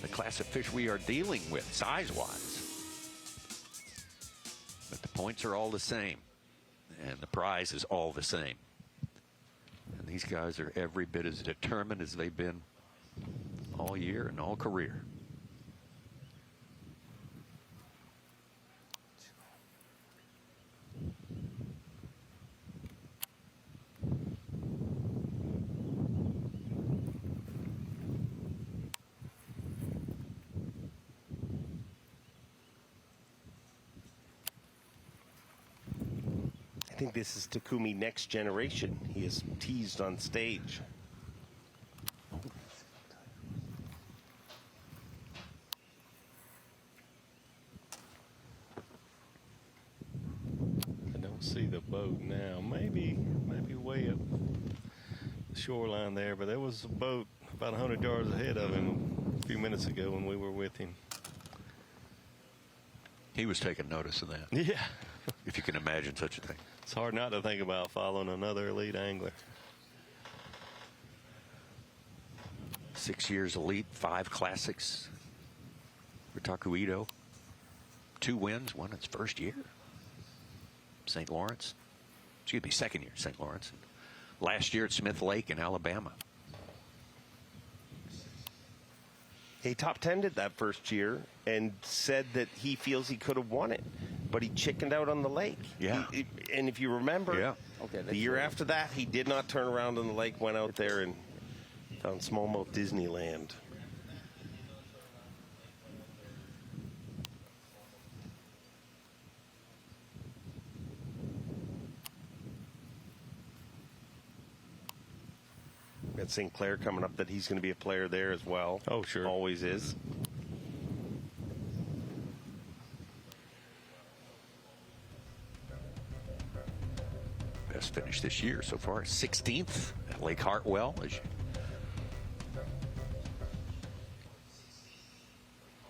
the class of fish we are dealing with, size-wise. But the points are all the same, and the prize is all the same. And these guys are every bit as determined as they've been all year and all career. I think this is Takumi next generation. He is teased on stage. I don't see the boat now. Maybe way up the shoreline there, but there was a boat about 100 yards ahead of him a few minutes ago when we were with him. He was taking notice of that. Yeah. If you can imagine such a thing. It's hard not to think about following another elite angler. 6 years elite, 5 classics for Taku Ito. 2 wins, one its first year. St. Lawrence. Excuse me, second year, St. Lawrence. Last year at Smith Lake in Alabama. He top 10'd that first year and said that he feels he could have won it, but he chickened out on the lake. Yeah. And if you remember, Okay, the year after that, he did not turn around on the lake, went out there and found smallmouth Disneyland. Got St. Clair coming up, that he's going to be a player there as well. Oh, sure. Always is. finish this year so far. 16th at Lake Hartwell. As you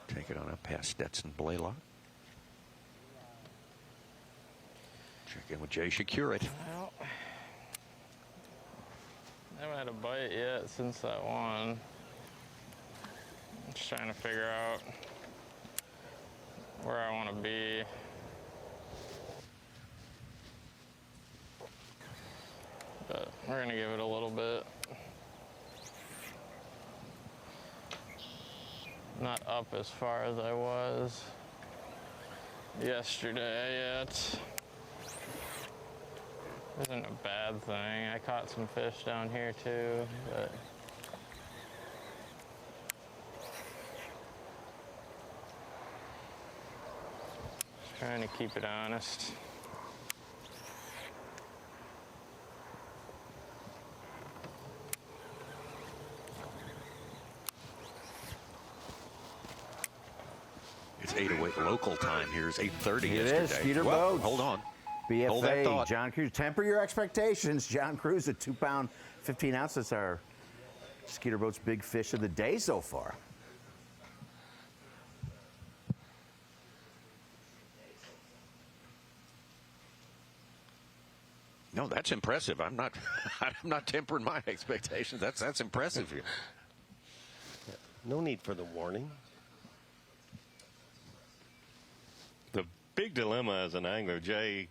take it on up past Stetson Blaylock. Check in with Jay Shakeup. Well, I haven't had a bite yet since that one. I'm just trying to figure out where I want to be. But we're going to give it a little bit. Not up as far as I was yesterday yet. Isn't a bad thing. I caught some fish down here too, but just trying to keep it honest. It's 8:08 local time here. It's 8:30 It yesterday. is. Skeeter Well, boats. hold on. Hold that BFA, thought. John Cruz. Temper your expectations. John Cruz, a 2 pound, 15 ounces, our Skeeter Boat's big fish of the day so far. No, that's impressive. I'm not tempering my expectations. That's impressive here. No need for the warning. The big dilemma as an angler, Jay,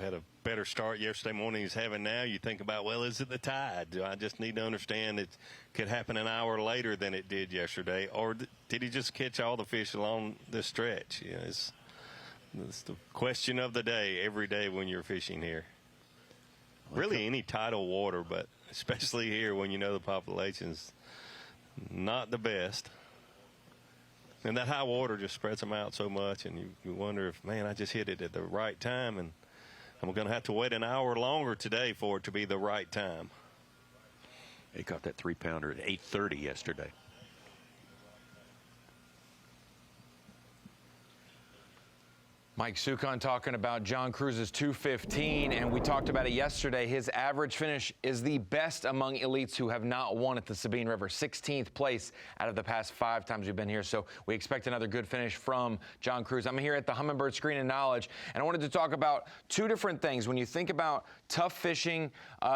had a better start yesterday morning he's having now. You think about, well, is it the tide? Do I just need to understand it could happen an hour later than it did yesterday? Or did he just catch all the fish along the stretch? It's the question of the day every day when you're fishing here. Really any tidal water, but especially here when you know the population's not the best. And that high water just spreads them out so much, and you wonder if, man, I just hit it at the right time, and I'm going to have to wait an hour longer today for it to be the right time. He caught that 3-pounder at 8:30 yesterday. Mike Sukon talking about John Cruz's 215, and we talked about it yesterday. His average finish is the best among elites who have not won at the Sabine River. 16th place out of the past 5 times we've been here, so we expect another good finish from John Cruz. I'm here at the Humminbird Screen of Knowledge, and I wanted to talk about 2 different things. When you think about tough fishing,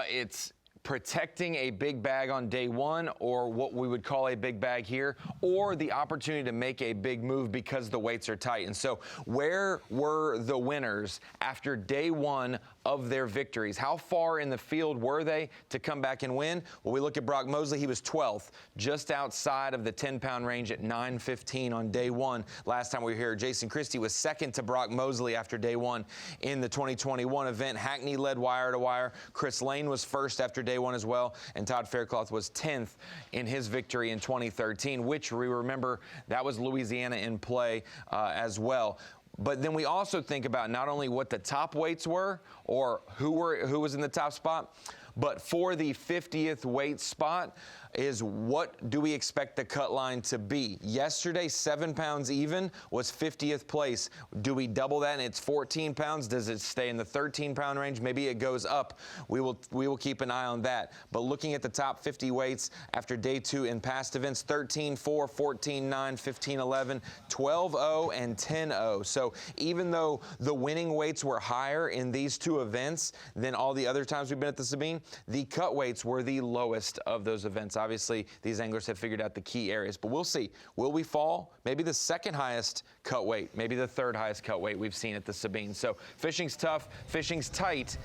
it's protecting a big bag on day 1, or what we would call a big bag here, or the opportunity to make a big move because the weights are tight. And so where were the winners after day 1 of their victories? How far in the field were they to come back and win? Well, we look at Brock Mosley. He was 12th, just outside of the 10-pound range at 9:15 on day 1. Last time we were here, Jason Christie was second to Brock Mosley after day 1 in the 2021 event. Hackney led wire to wire. Chris Lane was first after day 1 as well, and Todd Faircloth was 10th in his victory in 2013, which we remember that was Louisiana in play as well. But then we also think about not only what the top weights were or who was in the top spot, but for the 50th weight spot is what do we expect the cut line to be? Yesterday, 7 pounds even was 50th place. Do we double that and it's 14 pounds? Does it stay in the 13-pound range? Maybe it goes up. We will keep an eye on that. But looking at the top 50 weights after day 2 in past events, 13-4, 14-9, 15-11, 12-0, and 10-0. So even though the winning weights were higher in these 2 events than all the other times we've been at the Sabine, the cut weights were the lowest of those events. Obviously, these anglers have figured out the key areas, but we'll see. Will we fall? Maybe the 2nd highest cut weight, maybe the 3rd highest cut weight we've seen at the Sabine. So fishing's tough, fishing's tight.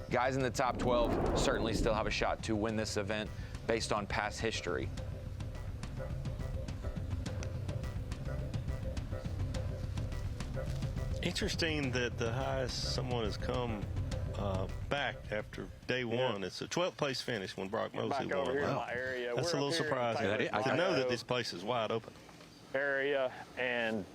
Guys in the top 12 certainly still have a shot to win this event based on past history. Interesting that the highest someone has come back after day 1. It's a 12th place finish when Brock Mosley back over won. here in Wow. my area. That's We're a little up here in surprising Taku to know that Ito this place is wide open. area, and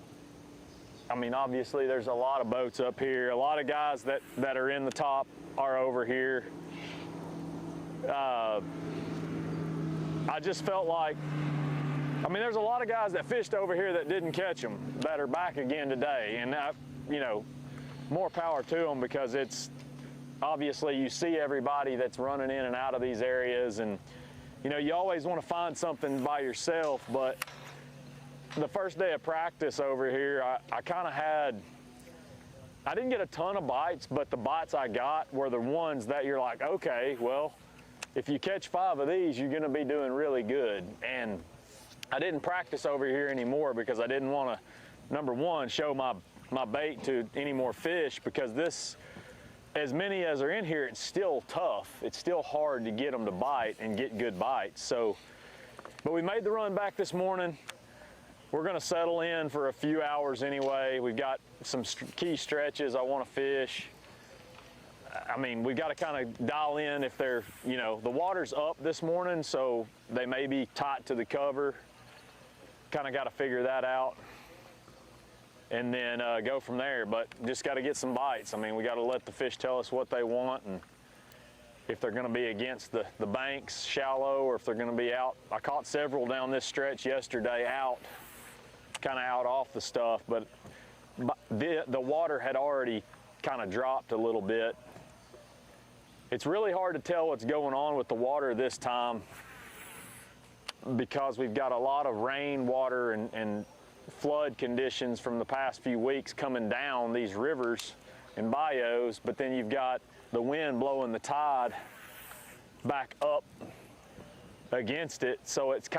I mean, obviously there's a lot of boats up here. A lot of guys that are in the top are over here. I just felt like, I mean, there's a lot of guys that fished over here that didn't catch them that are back again today, and more power to them, because it's obviously you see everybody that's running in and out of these areas, and you know, you always want to find something by yourself, but the first day of practice over here, I kind of I didn't get a ton of bites, but the bites I got were the ones that you're like, okay, well, if you catch 5 of these, you're going to be doing really good. And I didn't practice over here anymore because I didn't want to, number one, show my bait to any more fish, because this, as many as are in here, it's still tough. It's still hard to get them to bite and get good bites. So, but we made the run back this morning. We're going to settle in for a few hours anyway. We've got some key stretches I want to fish. I mean, we've got to kind of dial in if they're, you know, the water's up this morning, so they may be tight to the cover. Kind of got to figure that out and then go from there. But just got to get some bites. I mean, we got to let the fish tell us what they want, and if they're going to be against the banks shallow, or if they're going to be out. I caught several down this stretch yesterday out, kind of out off the stuff, but the water had already kind of dropped a little bit. It's really hard to tell what's going on with the water this time because we've got a lot of rain water and flood conditions from the past few weeks coming down these rivers and bayous, but then you've got the wind blowing the tide back up against it, so it's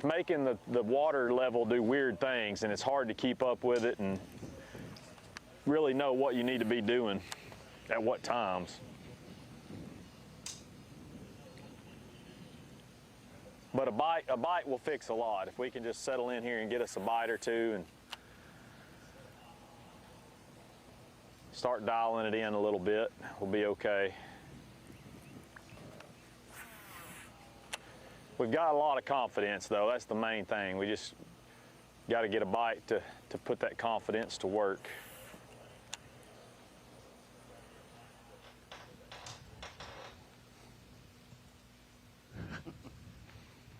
making the water level do weird things, and it's hard to keep up with it and really know what you need to be doing at what times. But a bite will fix a lot. If we can just settle in here and get us a bite or two and start dialing it in a little bit, we'll be okay. We've got a lot of confidence, though. That's the main thing. We just got to get a bite to put that confidence to work.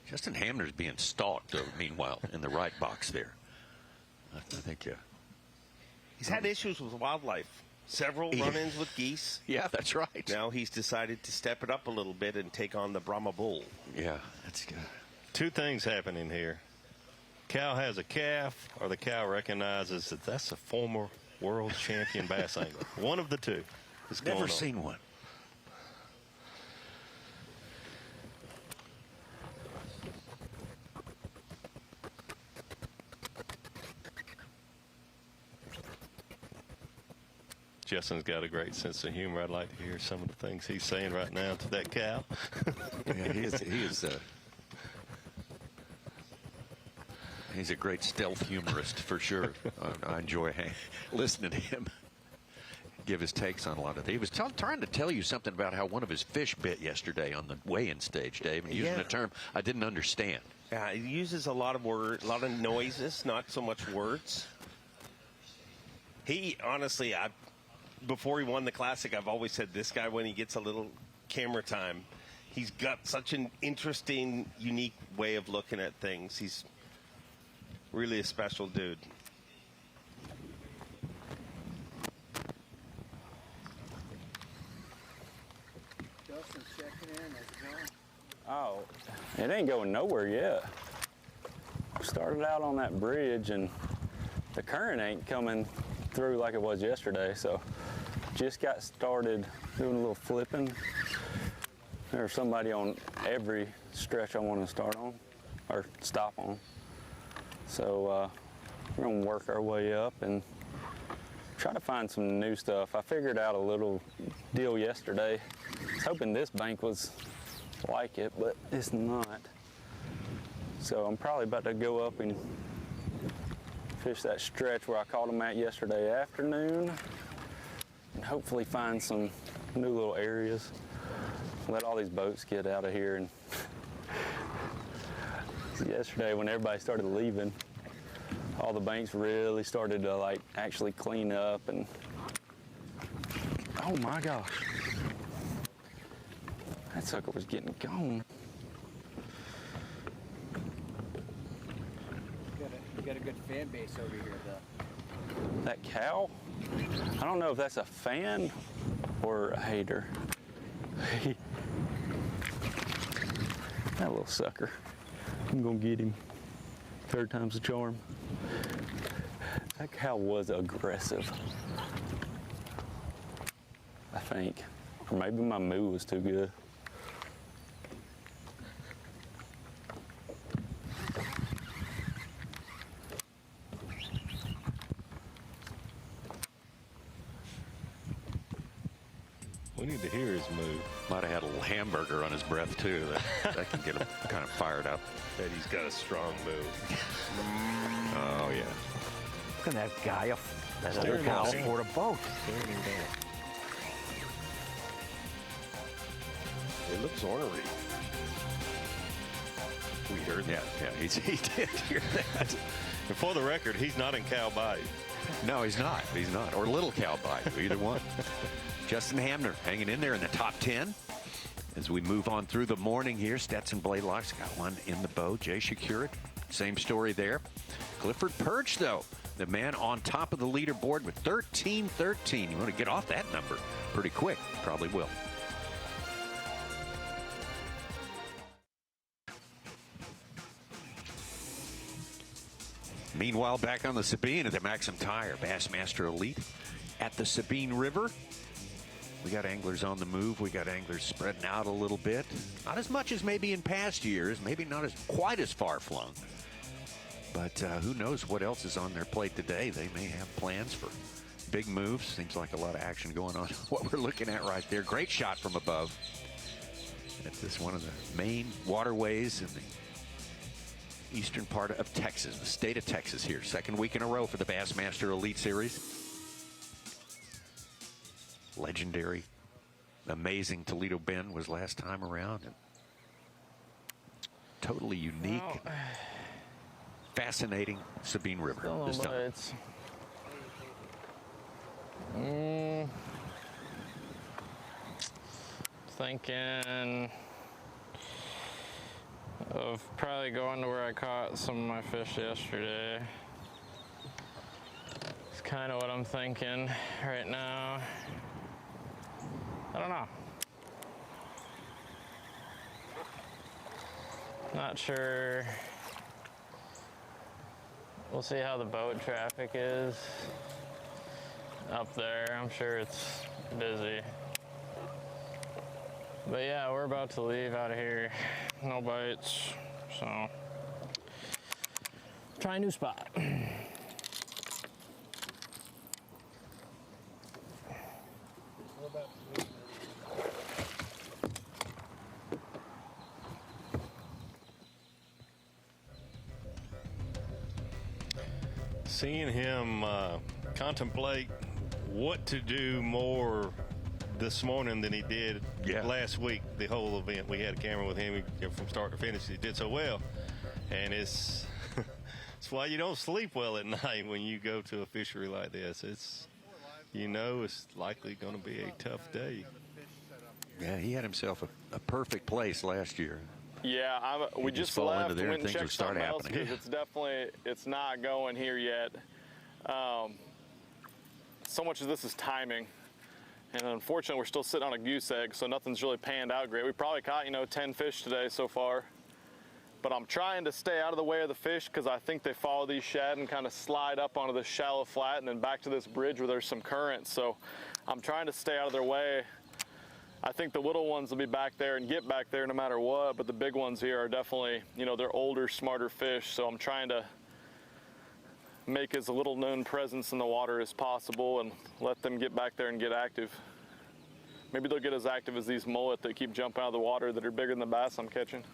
Justin Hamner's being stalked, though, meanwhile, in the right box there. I think, he's had issues with wildlife. Several run-ins with geese. Yeah, that's right. Now he's decided to step it up a little bit and take on the Brahma bull. Yeah, that's good. 2 things happening here. Cow has a calf, or the cow recognizes that that's a former world champion bass angler. One of the two is going on. Never seen one. Justin's got a great sense of humor. I'd like to hear some of the things he's saying right now to that cow. Yeah, he is he's a great stealth humorist for sure. I enjoy listening to him give his takes on a lot of things. He was trying to tell you something about how one of his fish bit yesterday on the weigh-in stage, Dave, and using a term I didn't understand. Yeah, he uses a lot of words, a lot of noises, not so much words. He, honestly, before he won the Classic, I've always said this guy, when he gets a little camera time, he's got such an interesting, unique way of looking at things. He's really a special dude. Justin checking in. How's it going? Oh, it ain't going nowhere yet. Started out on that bridge, and the current ain't coming through like it was yesterday, so just got started doing a little flipping. There's somebody on every stretch I want to start on or stop on, so we're gonna work our way up and try to find some new stuff. I figured out a little deal yesterday. I was hoping this bank was like it, but it's not, so I'm probably about to go up and fish that stretch where I caught them at yesterday afternoon and hopefully find some new little areas. Let all these boats get out of here. And yesterday when everybody started leaving, all the banks really started to like actually clean up, and oh my gosh, that sucker was getting gone. You got a good fan base over here, though. That cow, I don't know if that's a fan or a hater. That little sucker. I'm gonna get him. Third time's the charm. That cow was aggressive, I think. Or maybe my move was too good. We need to hear his move. Might have had a little hamburger on his breath, too. That can get him kind of fired up. Bet he's got a strong move. Oh, yeah. Look at that guy. That's a cow for the boat. It looks ornery. We heard that. Yeah, he did hear that. And for the record, he's not in Cow Bayou. No, he's not. He's not. Or Little Cow Bayou, either one. Justin Hamner hanging in there in the top 10. As we move on through the morning here, Stetson Blaylock's got one in the bow. Jay Shakeup, same story there. Clifford Perch, though, the man on top of the leaderboard with 13-13. You want to get off that number pretty quick. Probably will. Meanwhile, back on the Sabine at the MAXAM Tire Bassmaster Elite at the Sabine River. We got anglers on the move. We got anglers spreading out a little bit. Not as much as maybe in past years. Maybe not as quite as far flung. But who knows what else is on their plate today. They may have plans for big moves. Seems like a lot of action going on. What we're looking at right there. Great shot from above. At this one of the main waterways in the eastern part of Texas, the state of Texas here. Second week in a row for the Bassmaster Elite Series. Legendary, amazing Toledo Bend was last time around. And totally unique, fascinating Sabine River this time. Thinking of probably going to where I caught some of my fish yesterday. It's kind of what I'm thinking right now. I don't know. Not sure. We'll see how the boat traffic is up there. I'm sure it's busy. But yeah, we're about to leave out of here. No bites, so try a new spot. Seeing him contemplate what to do more this morning than he did last week, the whole event. We had a camera with him from start to finish. He did so well. And it's why you don't sleep well at night when you go to a fishery like this. It's, you know, it's likely going to be a tough day. Yeah, he had himself a perfect place last year. Yeah, we just fall left. into there and Went and things will checked start something else happening. because it's not going here yet. So much of this is timing. And unfortunately, we're still sitting on a goose egg, so nothing's really panned out great. We probably caught, 10 fish today so far. But I'm trying to stay out of the way of the fish because I think they follow these shad and kind of slide up onto this shallow flat and then back to this bridge where there's some current. So I'm trying to stay out of their way. I think the little ones will be back there and get back there no matter what, but the big ones here are definitely, they're older, smarter fish. So I'm trying to make as little known presence in the water as possible and let them get back there and get active. Maybe they'll get as active as these mullet that keep jumping out of the water that are bigger than the bass I'm catching.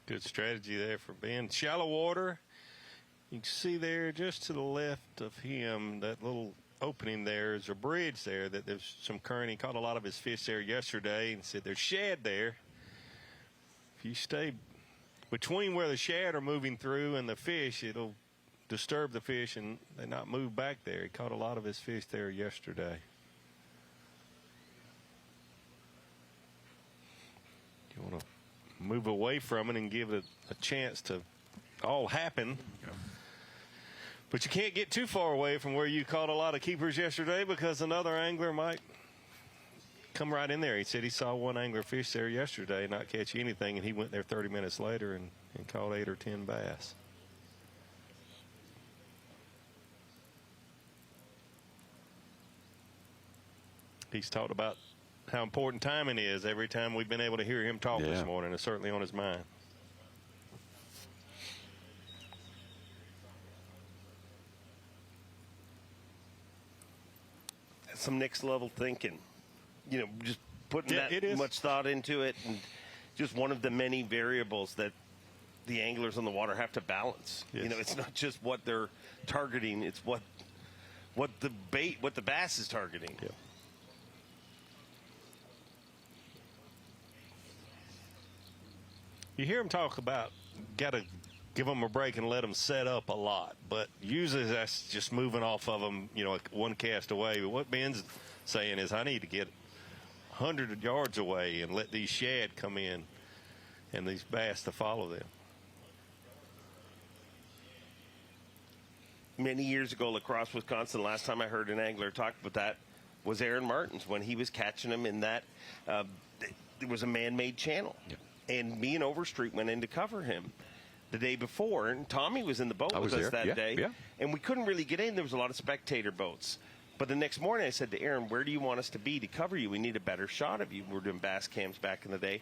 Good strategy there for Ben. Shallow water. You can see there just to the left of him, that little opening there is a bridge there that there's some current. He caught a lot of his fish there yesterday and said there's shad there. If you stay between where the shad are moving through and the fish, it'll disturb the fish and they not move back there. He caught a lot of his fish there yesterday. You want to move away from it and give it a chance to all happen. But you can't get too far away from where you caught a lot of keepers yesterday, because another angler might come right in there. He said he saw one angler fish there yesterday, not catch anything, and he went there 30 minutes later and caught 8 or 10 bass. He's talked about how important timing is every time we've been able to hear him talk this morning. It's certainly on his mind. Some next level thinking, you know, just putting that much thought into it, and just one of the many variables that the anglers on the water have to balance. You know, it's not just what they're targeting, it's what the bass is targeting. You hear him talk about got to give them a break and let them set up a lot, but usually that's just moving off of them, you know, one cast away. But what Ben's saying is, I need to get 100 yards away and let these shad come in and these bass to follow them. Many years ago, La Crosse, Wisconsin, last time I heard an angler talk about that was Aaron Martins, when he was catching them in that, it was a man-made channel. And me and Overstreet went in to cover him the day before, and Tommy was in the boat with us that day, and we couldn't really get in. There was a lot of spectator boats. But the next morning I said to Aaron, where do you want us to be to cover you? We need a better shot of you. We were doing bass cams back in the day.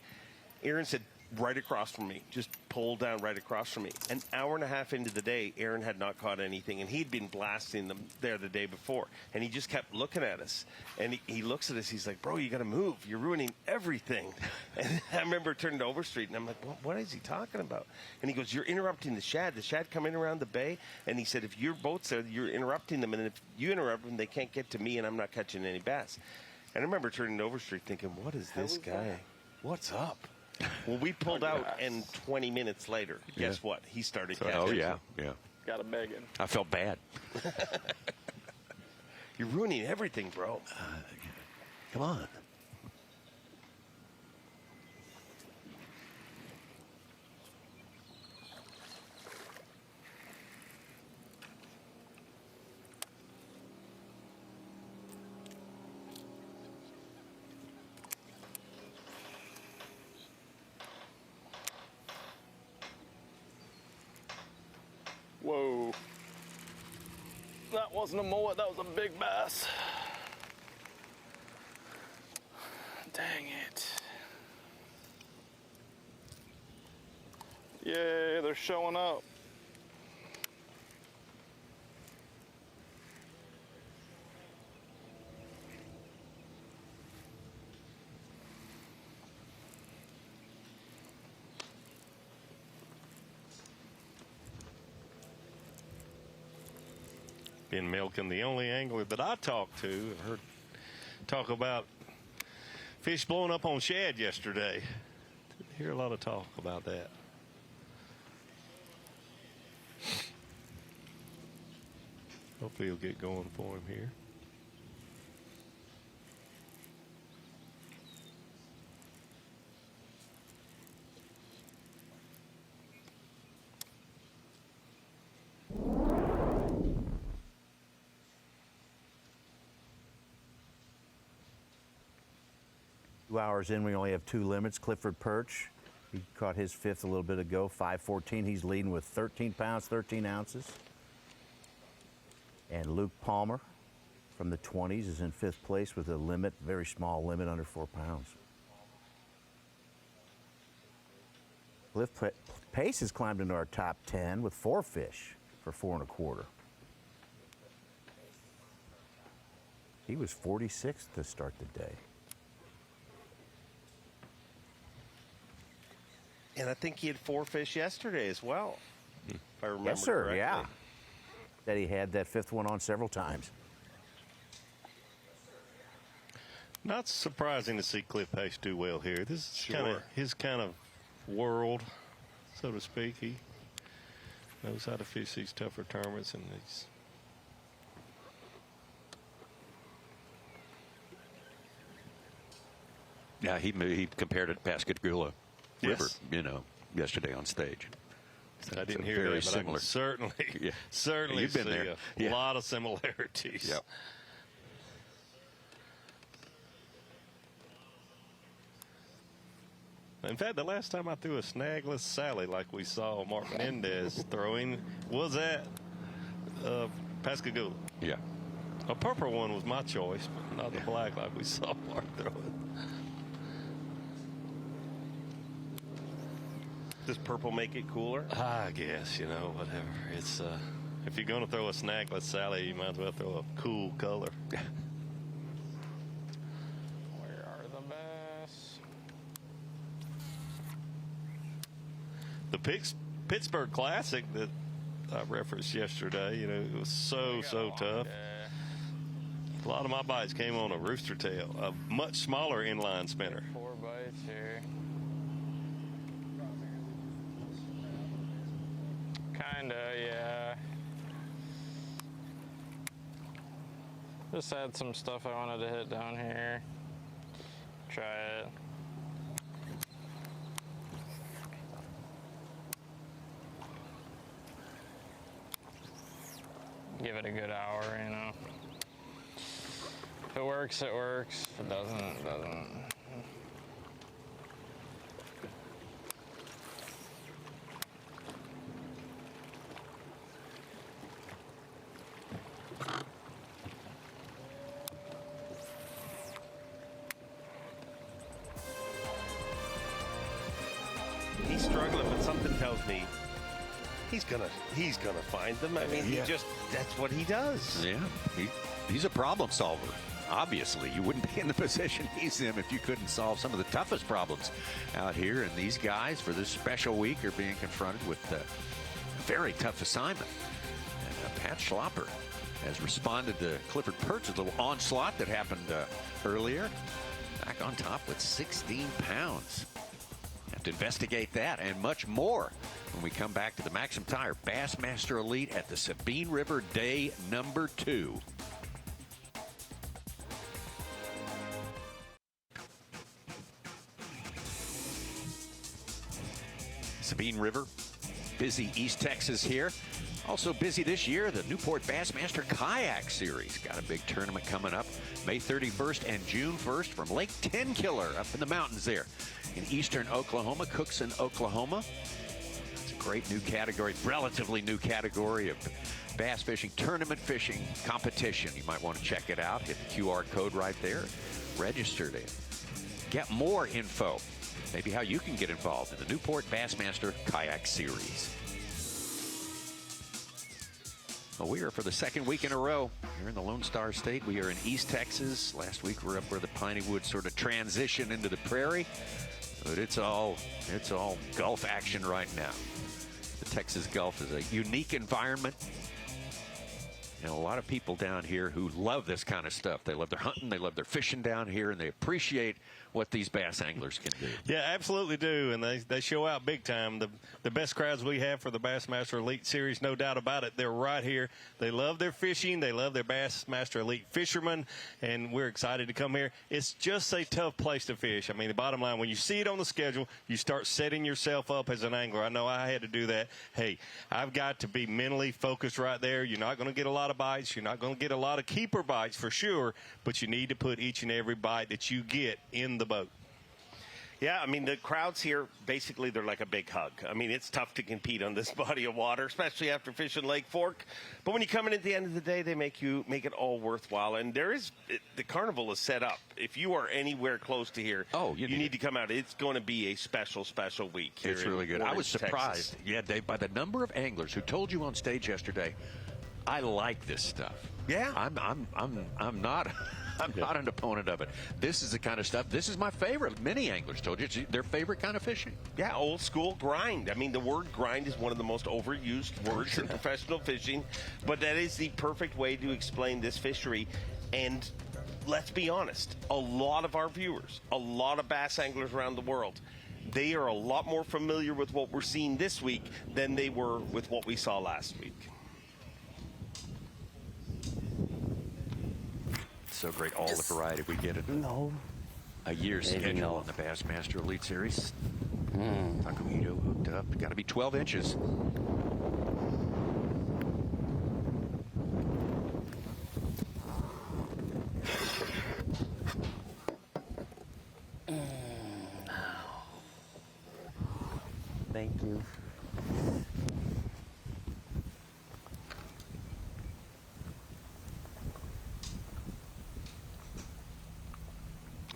Aaron said, right across from me, just pull down right across from me. An hour and a half into the day, Aaron had not caught anything, and he'd been blasting them there the day before. And he just kept looking at us. And he looks at us, he's like, bro, you got to move. You're ruining everything. And I remember turning to Overstreet, and I'm like, what is he talking about? And he goes, you're interrupting the shad. The shad come in around the bay. And he said, if your boat's there, you're interrupting them. And if you interrupt them, they can't get to me, and I'm not catching any bass. And I remember turning to Overstreet thinking, what is this guy? What's up? Well, we pulled out, and 20 minutes later, guess what? He started catching. Oh, yeah. Got a begging. I felt bad. You're ruining everything, bro. Come on. Whoa. That wasn't a mullet, that was a big bass. Dang it. Yay, they're showing up. Been milking the only angler that I talked to. I heard talk about fish blowing up on shad yesterday. Didn't hear a lot of talk about that. Hopefully he'll get going for him here. Hours in, we only have 2 limits. Clifford Perch, he caught his 5th a little bit ago, 5:14. He's leading with 13 pounds, 13 ounces. And Luke Palmer from the 20s is in 5th place with a limit, very small limit, under 4 pounds. Cliff Pace has climbed into our top 10 with 4 fish for 4 1/4. He was 46th to start the day. And I think he had 4 fish yesterday as well, if I remember Yes, sir, correctly. yeah. That he had that 5th one on several times. Not surprising to see Cliff Pace do well here. This is kind of his kind of world, so to speak. He knows how to fish these tougher tournaments, and he's Yeah, he compared it to Pascagoula. River, you know, yesterday on stage. I didn't hear very that, but similar. I can certainly, certainly You've been see there. a lot of similarities. Yep. In fact, the last time I threw a snagless Sally like we saw Mark Mendez throwing was at Pascagoula. Yeah. A purple one was my choice, but not the black like we saw Mark throw it. Does purple make it cooler? I guess, you know, whatever. It's if you're going to throw a snagless Sally, you might as well throw a cool color. Where are the bass? The Pittsburgh Classic that I referenced yesterday, you know, it was so tough. A lot of my bites came on a rooster tail, a much smaller inline spinner. 4 bites here. Kinda, yeah. Just had some stuff I wanted to hit down here. Try it. Give it a good hour, you know. If it works, it works. If it doesn't, it doesn't. He's struggling, but something tells me he's gonna find them. I mean, that's what he does. Yeah, he's a problem solver. Obviously, you wouldn't be in the position he's in if you couldn't solve some of the toughest problems out here. And these guys, for this special week, are being confronted with a very tough assignment. And Pat Schlapper has responded to Clifford Perch's little onslaught that happened earlier. Back on top with 16 pounds. Have to investigate that and much more when we come back to the MAXAM Tire Bassmaster Elite at the Sabine River Day number 2. Sabine River, busy East Texas here. Also busy this year, the Newport Bassmaster Kayak Series. Got a big tournament coming up May 31st and June 1st from Lake Tenkiller up in the mountains there in eastern Oklahoma, Cookson, Oklahoma. It's a great new category, relatively new category of bass fishing, tournament fishing competition. You might want to check it out. Hit the QR code right there. Register to get more info. Maybe how you can get involved in the Newport Bassmaster Kayak Series. Well, we are for the second week in a row here in the Lone Star State. We are in East Texas. Last week we were up where the Piney Woods sort of transition into the prairie. But it's all Gulf action right now. The Texas Gulf is a unique environment. And a lot of people down here who love this kind of stuff. They love their hunting, they love their fishing down here, and they appreciate what these bass anglers can do. Yeah, absolutely do, and they show out big time. The best crowds we have for the Bassmaster Elite Series, no doubt about it. They're right here. They love their fishing. They love their Bassmaster Elite fishermen, and we're excited to come here. It's just a tough place to fish. I mean, the bottom line, when you see it on the schedule, you start setting yourself up as an angler. I know I had to do that. Hey, I've got to be mentally focused right there. You're not going to get a lot of bites. You're not going to get a lot of keeper bites for sure, but you need to put each and every bite that you get in the boat. Yeah, I mean, the crowds here, basically, they're like a big hug. I mean, it's tough to compete on this body of water, especially after fishing Lake Fork. But when you come in at the end of the day, they make it all worthwhile. And the carnival is set up. If you are anywhere close to here, you need to come out. It's going to be a special, special week here. It's really good. I was surprised, Dave, by the number of anglers who told you on stage yesterday, I like this stuff. Yeah. I'm not an opponent of it. This is the kind of stuff. This is my favorite. Many anglers told you it's their favorite kind of fishing. Yeah, old school grind. I mean, the word grind is one of the most overused words in professional fishing, but that is the perfect way to explain this fishery. And let's be honest, a lot of our viewers, a lot of bass anglers around the world, they are a lot more familiar with what we're seeing this week than they were with what we saw last week. So great, all the variety we get in a year's schedule on the Bassmaster Elite Series. Taku Ito hooked up. Got to be 12 inches. Thank you.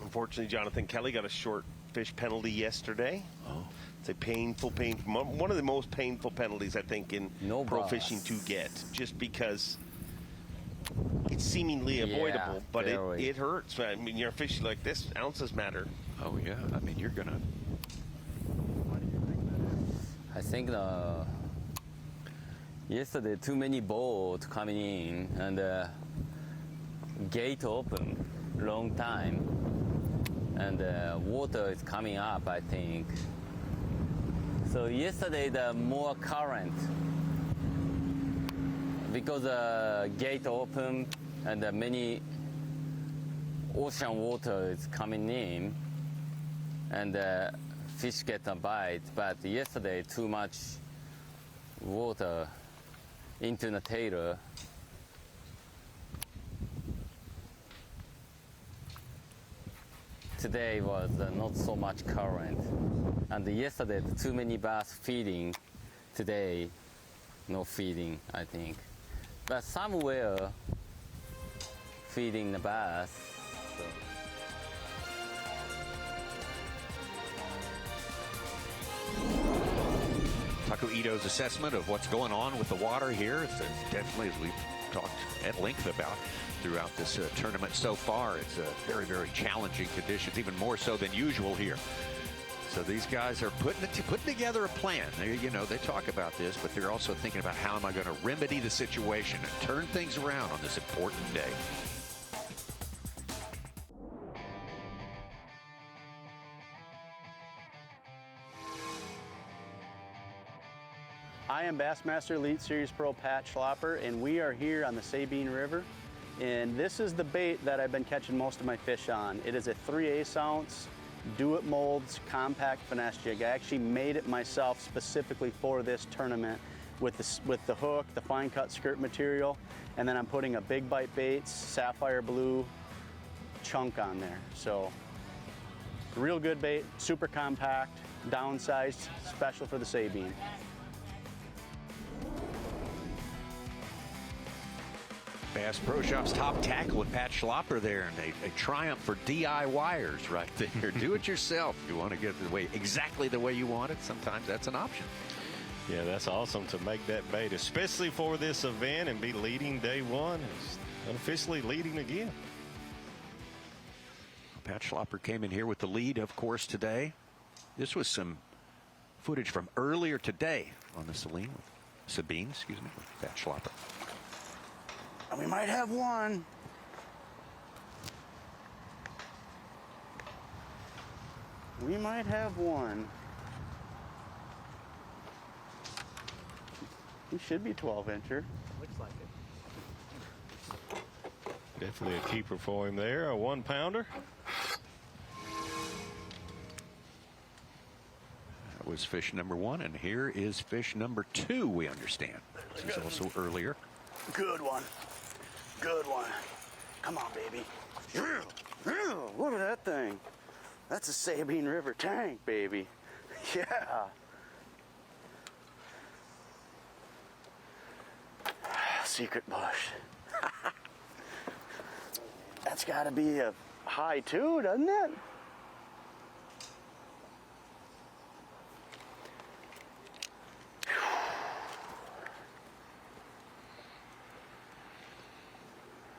Unfortunately, Jonathan Kelly got a short fish penalty yesterday. Oh. It's a painful, one of the most painful penalties, I think, in pro fishing to get, just because it's seemingly avoidable, but it hurts. I mean, you're fishing like this, ounces matter. Oh, yeah. I mean, you're going to... I think yesterday too many boats coming in and gate open long time and water is coming up, I think. So yesterday the more current because the gate open and many ocean water is coming in and fish get a bite, but yesterday too much water into the tailor. Today was not so much current, and yesterday too many bass feeding. Today, no feeding, I think, but somewhere feeding the bass. So. Taku Ito's assessment of what's going on with the water here is definitely, as we've talked at length about throughout this tournament so far, it's very, very challenging conditions, even more so than usual here. So these guys are putting together a plan. They talk about this, but they're also thinking about how am I going to remedy the situation and turn things around on this important day. I am Bassmaster Elite Series Pro Pat Schlapper, and we are here on the Sabine River. And this is the bait that I've been catching most of my fish on. It is a 3/8 ounce Do-It Molds compact finesse jig. I actually made it myself specifically for this tournament with the hook, the fine cut skirt material, and then I'm putting a Big Bite Baits sapphire blue chunk on there. So real good bait, super compact, downsized, special for the Sabine. Bass Pro Shop's top tackle with Pat Schlapper there, and a triumph for DIYers right there. Do it yourself. You want to get it exactly the way you want it. Sometimes that's an option. Yeah, that's awesome to make that bait, especially for this event, and be leading day one. It's unofficially leading again. Pat Schlapper came in here with the lead, of course, today. This was some footage from earlier today on the Sabine, with Pat Schlapper. And we might have one. We might have one. He should be 12-incher. Looks like it. Definitely a keeper for him there, a 1-pounder. That was fish number 1, and here is fish number 2, we understand. This is also earlier. Good one. Good one. Come on, baby. Look at that thing. That's a Sabine River tank, baby. Yeah. Secret bush. That's got to be a high too, doesn't it?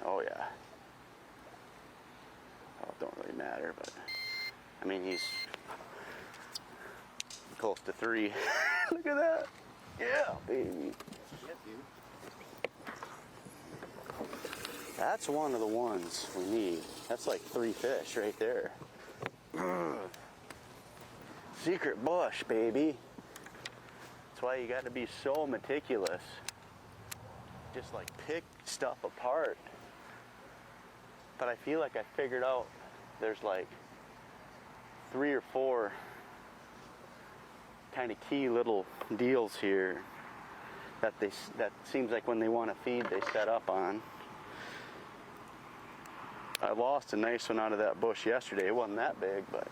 Oh yeah. Oh, it don't really matter, but I mean he's close to 3. Look at that. Yeah, baby. That's one of the ones we need. That's like 3 fish right there. Secret bush, baby. That's why you got to be so meticulous. Just like pick stuff apart. But I feel like I figured out there's like 3 or 4 kind of key little deals here that seems like when they want to feed, they set up on. I lost a nice one out of that bush yesterday. It wasn't that big, but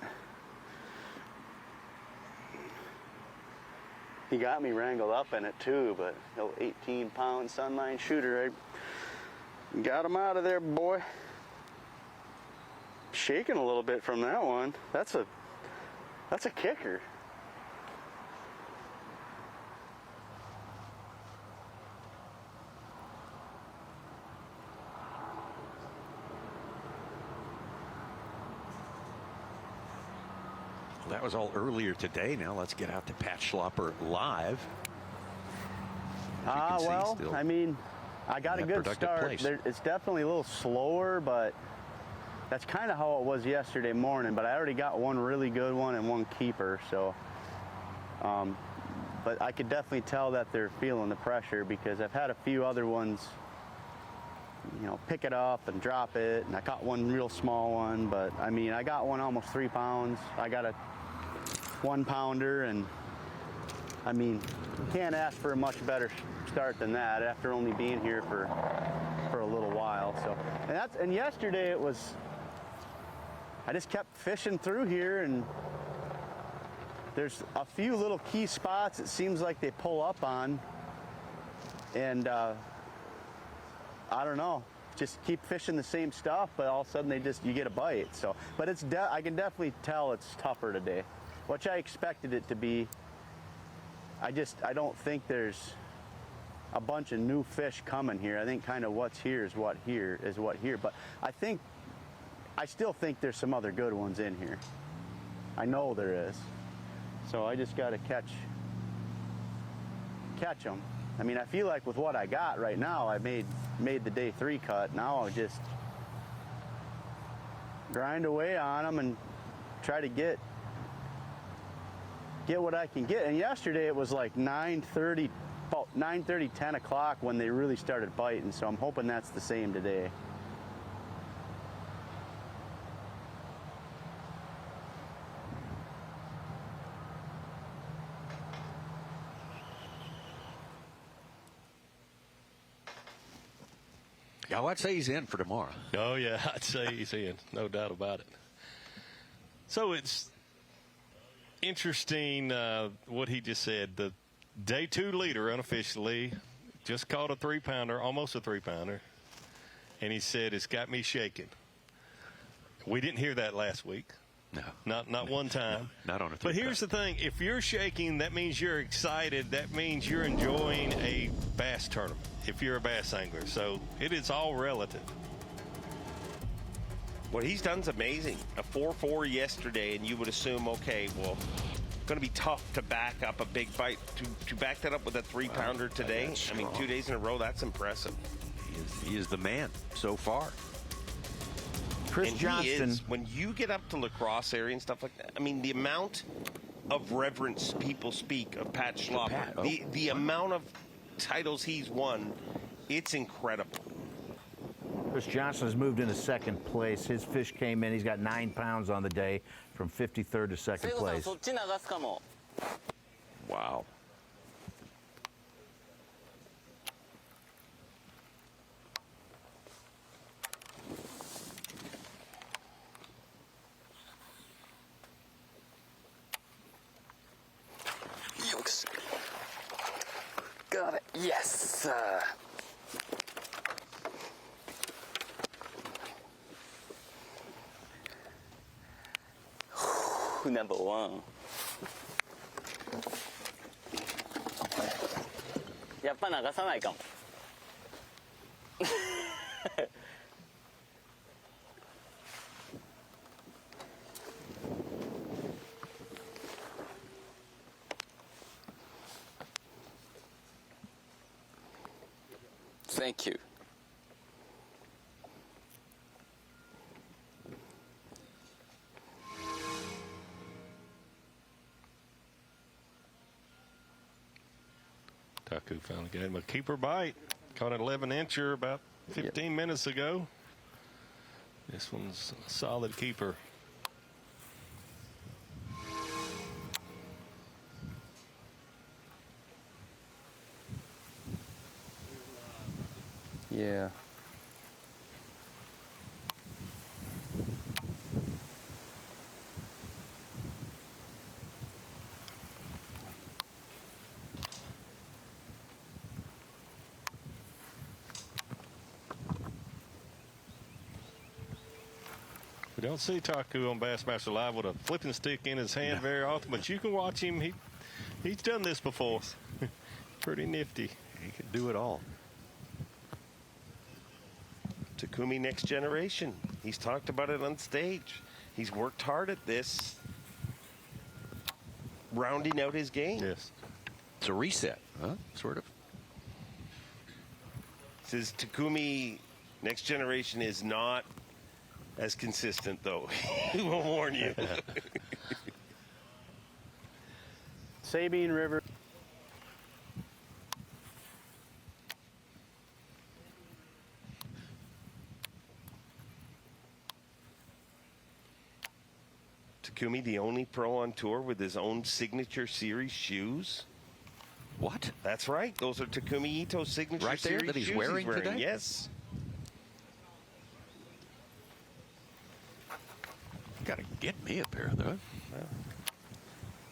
he got me wrangled up in it too, but no 18-pound sunline shooter, I got him out of there, boy. Shaking a little bit from that one. That's a kicker. That was all earlier today. Now let's get out to Pat Schlapper live. Well, I mean, I got a good start. It's definitely a little slower, but that's kind of how it was yesterday morning. But I already got one really good one and one keeper, so. But I could definitely tell that they're feeling the pressure because I've had a few other ones, you know, pick it up and drop it, and I caught one real small one. But I mean, I got one almost 3 pounds. I got a 1-pounder, and I mean, you can't ask for a much better start than that after only being here for a little while. So, and yesterday it was, I just kept fishing through here, and there's a few little key spots it seems like they pull up on, and I don't know, just keep fishing the same stuff, but all of a sudden you get a bite. So, but I can definitely tell it's tougher today, which I expected it to be. I don't think there's a bunch of new fish coming here. I think kind of what's here is what here. But I still think there's some other good ones in here. I know there is. So I just got to catch them. I mean, I feel like with what I got right now, I made the day 3 cut. Now I'll just grind away on them and try to get what I can get. And yesterday it was like 9:30, about 9:30, 10 o'clock when they really started biting. So I'm hoping that's the same today. Yeah, I'd say he's in for tomorrow. Oh, yeah, I'd say he's in. No doubt about it. So it's interesting what he just said. The day 2 leader unofficially just caught a 3-pounder, almost a 3-pounder, and he said, it's got me shaking. We didn't hear that last week. No. Not one time. Not on a 3-pounder. But here's the thing. If you're shaking, that means you're excited. That means you're enjoying a bass tournament if you're a bass angler. So it is all relative. What he's done is amazing. A 4.4 yesterday, and you would assume, okay, well, going to be tough to back up a big bite. To back that up with a 3-pounder today, I mean, 2 days in a row, that's impressive. He is the man so far. Chris and Johnston. He is, when you get up to La Crosse area and stuff like that, I mean, the amount of reverence people speak of Pat Schlapper, the amount of titles he's won, it's incredible. Chris Johnson has moved into 2nd place. His fish came in. He's got 9 pounds on the day from 53rd to 2nd place. Wow. Got it. Yes. Number 1. やっぱ流さないかも。Thank you. Taku finally got him a keeper bite. Caught an 11-incher about 15 minutes ago. This one's a solid keeper. We don't see Taku on Bassmaster Live with a flipping stick in his hand very often, but you can watch him. He's done this before. Pretty nifty. He can do it all. Takumi next generation. He's talked about it on stage. He's worked hard at this, rounding out his game. Yes. It's a reset, huh? Sort of. Says Takumi next generation is not as consistent, though. He will warn you. Sabine River. Takumi, the only pro on tour with his own signature series shoes. What? That's right. Those are Takumi Ito's signature right there series that he's shoes wearing today? Yes. Got to get me a pair of those.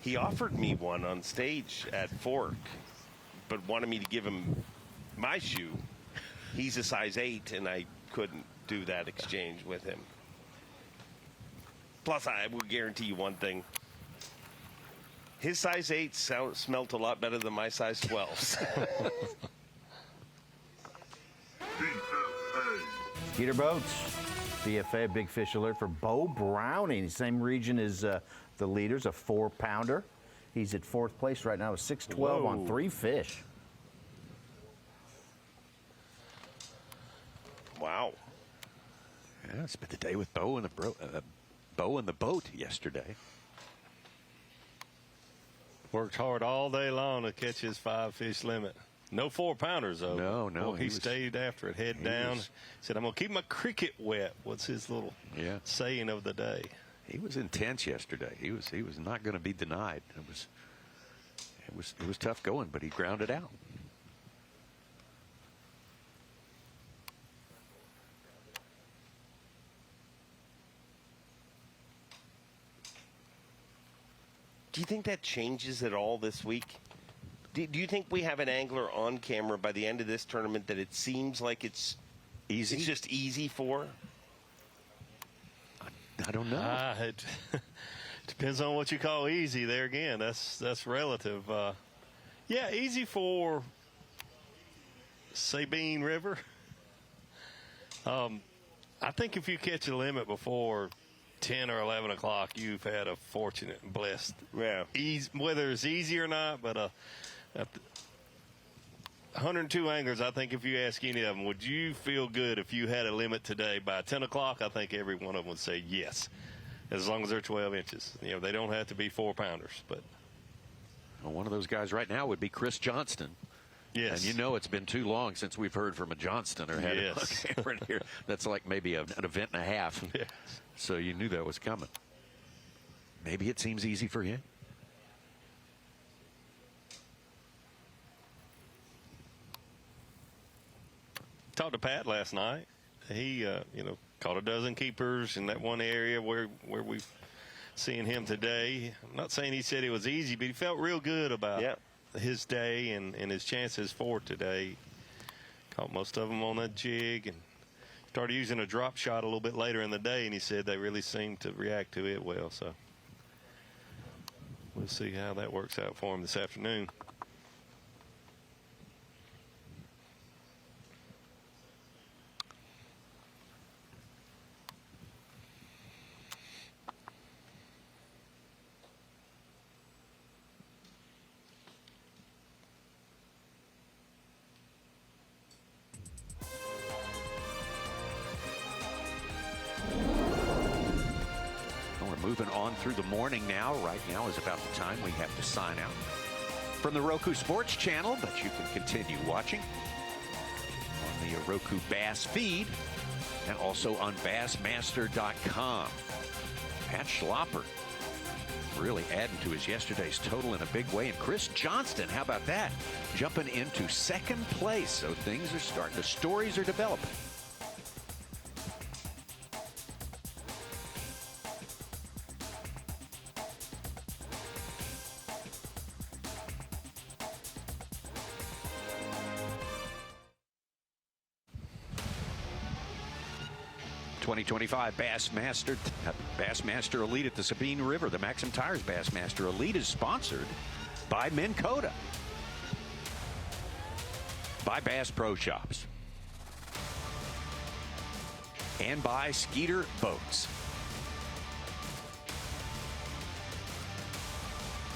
He offered me one on stage at Fork, but wanted me to give him my shoe. He's a size 8, and I couldn't do that exchange with him. Plus, I will guarantee you one thing. His size 8 smelt a lot better than my size 12s. Skeeter Boats, BFA, big fish alert for Bo Browning. Same region as the leaders, a 4-pounder. He's at 4th place right now with 612 on 3 fish. Wow. Yeah, I spent the day with Bo in the boat yesterday. Worked hard all day long to catch his 5-fish limit. No 4-pounders, though. No. Well, he stayed after it, head down. Said, I'm going to keep my cricket wet. What's his little saying of the day? He was intense yesterday. He was not going to be denied. It was tough going, but he grounded out. Do you think that changes at all this week? Do you think we have an angler on camera by the end of this tournament that it seems like it's easy? It's just easy for? I don't know. It depends on what you call easy. There again, that's relative. Yeah, easy for Sabine River. I think if you catch a limit before 10 or 11 o'clock, you've had a fortunate and blessed. Yeah. Whether it's easy or not, but 102 anglers, I think if you ask any of them, would you feel good if you had a limit today by 10 o'clock? I think every one of them would say yes, as long as they're 12 inches. You know, they don't have to be 4-pounders. But well, one of those guys right now would be Chris Johnston. Yes. And you know it's been too long since we've heard from a Johnston or had a camera in here. That's like maybe an event and a half. Yes. So you knew that was coming. Maybe it seems easy for him. Talked to Pat last night. He, caught a dozen keepers in that one area where we've seen him today. I'm not saying he said it was easy, but he felt real good about his day and his chances for today. Caught most of them on that jig and started using a drop shot a little bit later in the day, and he said they really seemed to react to it well. So we'll see how that works out for him this afternoon. Moving on through the morning now. Right now is about the time we have to sign out from the Roku Sports Channel, but you can continue watching on the Roku Bass feed and also on Bassmaster.com. Pat Schlapper really adding to his yesterday's total in a big way. And Chris Johnston, how about that? Jumping into 2nd place. So things are starting. The stories are developing. 2025 Bassmaster Elite at the Sabine River. The MAXAM Tires Bassmaster Elite is sponsored by Minn Kota, by Bass Pro Shops, and by Skeeter Boats.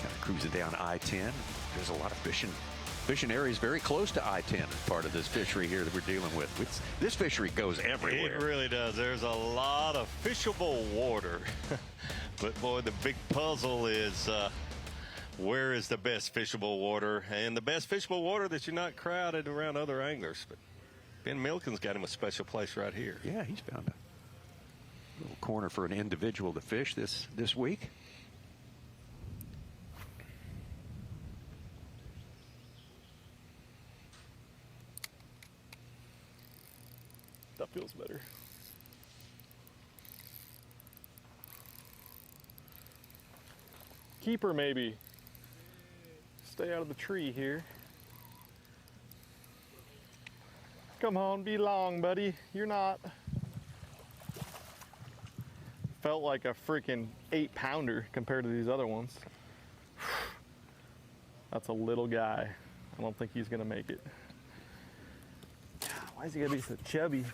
Kind of cruising down I-10. There's a lot of fishing areas very close to I-10 as part of this fishery here that we're dealing with. This fishery goes everywhere. It really does. There's a lot of fishable water. But boy, the big puzzle is where is the best fishable water? And the best fishable water that you're not crowded around other anglers. But Ben Milken's got him a special place right here. Yeah, he's found a little corner for an individual to fish this week. That feels better. Keeper maybe. Stay out of the tree here. Come on, be long, buddy. You're not. Felt like a freaking 8-pounder compared to these other ones. That's a little guy. I don't think he's gonna make it. Why is he gotta be so chubby?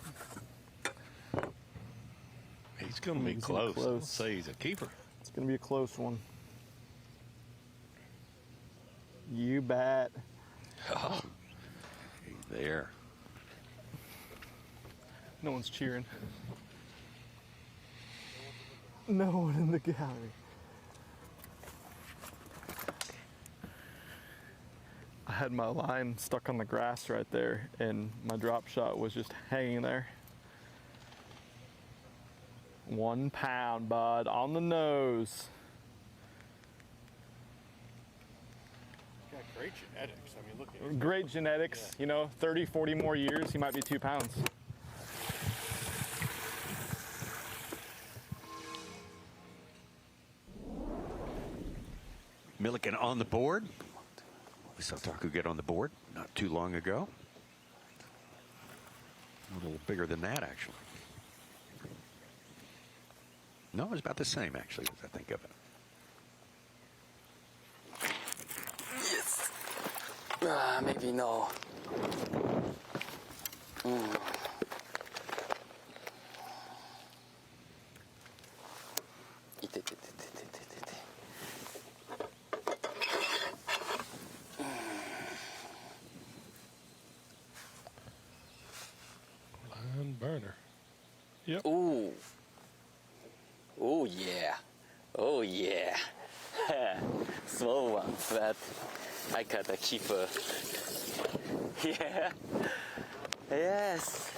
He's gonna be close. Let's say he's a keeper. It's gonna be a close one. You bet. Oh, he's there. No one's cheering. No one in the gallery. I had my line stuck on the grass right there, and my drop shot was just hanging there. 1 pound, bud, on the nose. Got great genetics. I mean, look at it. Great genetics, you know, 30, 40 more years, he might be 2 pounds. Milliken on the board. We saw Taku get on the board not too long ago. A little bigger than that, actually. No, it's about the same, actually, as I think of it. Yes. Maybe no. Line burner. Yep. Ooh. Oh yeah. Oh yeah. Small one, but I got a keeper. Yeah. Yes.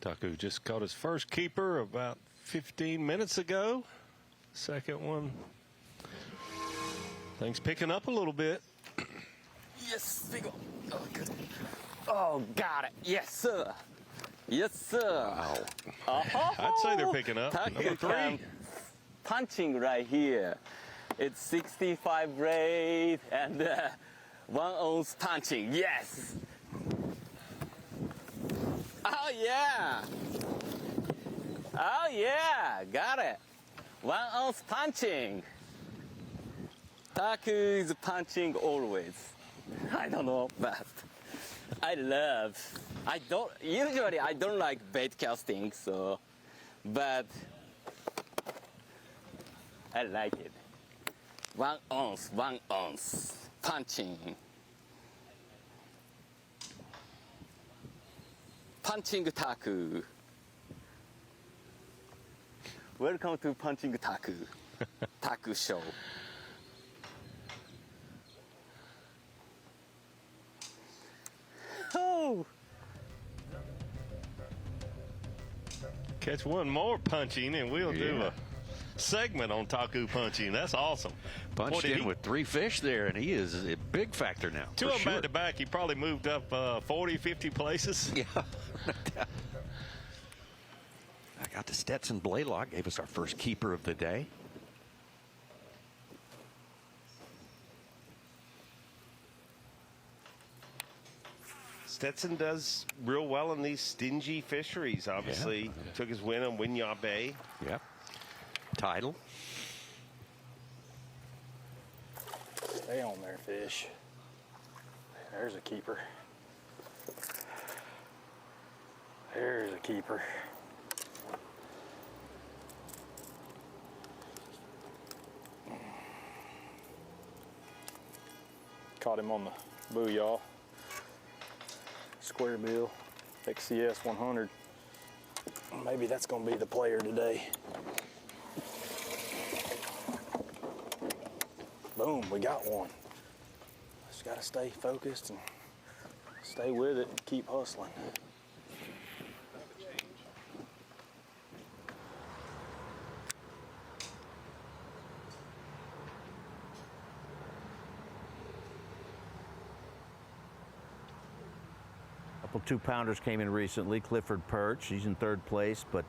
Taku just caught his first keeper about 15 minutes ago. Second one. Things picking up a little bit. Yes, big one. Oh, good. Oh, got it. Yes, sir. Yes, sir. Wow. I'd say they're picking up. Number 3. Punching right here. It's 65 braid and 1 ounce punching. Yes. Oh, yeah. Oh, yeah. Got it. 1 ounce punching. Taku is punching always. I don't know, but usually I don't like bait casting, so, but I like it. 1 ounce, 1 ounce, punching. Punching Taku. Welcome to Punching Taku. Taku show. Oh. Catch one more punching and we'll do a segment on Taku punching. That's awesome. Punched in with 3 fish there, and he is a big factor now. 2 of them back to back. He probably moved up 40, 50 places. Yeah. I got to Stetson Blaylock, gave us our first keeper of the day. Stetson does real well in these stingy fisheries, obviously. Took his win on Winyah Bay. Yep. Tidal. Stay on there, fish. There's a keeper. There's a keeper. Caught him on the booyah. Square bill, XCS 100. Maybe that's gonna be the player today. Boom, we got one. Just gotta stay focused and stay with it and keep hustling. Couple 2-pounders came in recently. Clifford Perch, he's in 3rd place, but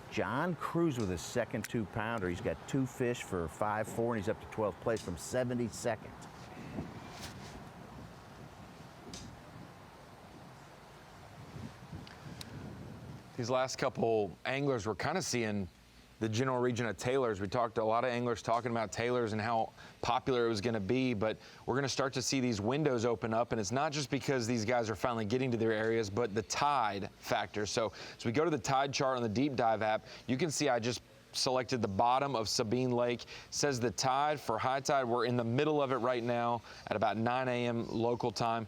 John Cruz with his second 2-pounder. He's got 2 fish for 5.4, and he's up to 12th place from 72nd. These last couple anglers, we're kind of seeing the general region of tailors. We talked to a lot of anglers talking about tailors and how popular it was going to be, but we're going to start to see these windows open up, and it's not just because these guys are finally getting to their areas, but the tide factor. So as we go to the tide chart on the Deep Dive app, you can see I just selected the bottom of Sabine Lake. It says the tide for high tide, we're in the middle of it right now at about 9 a.m. local time.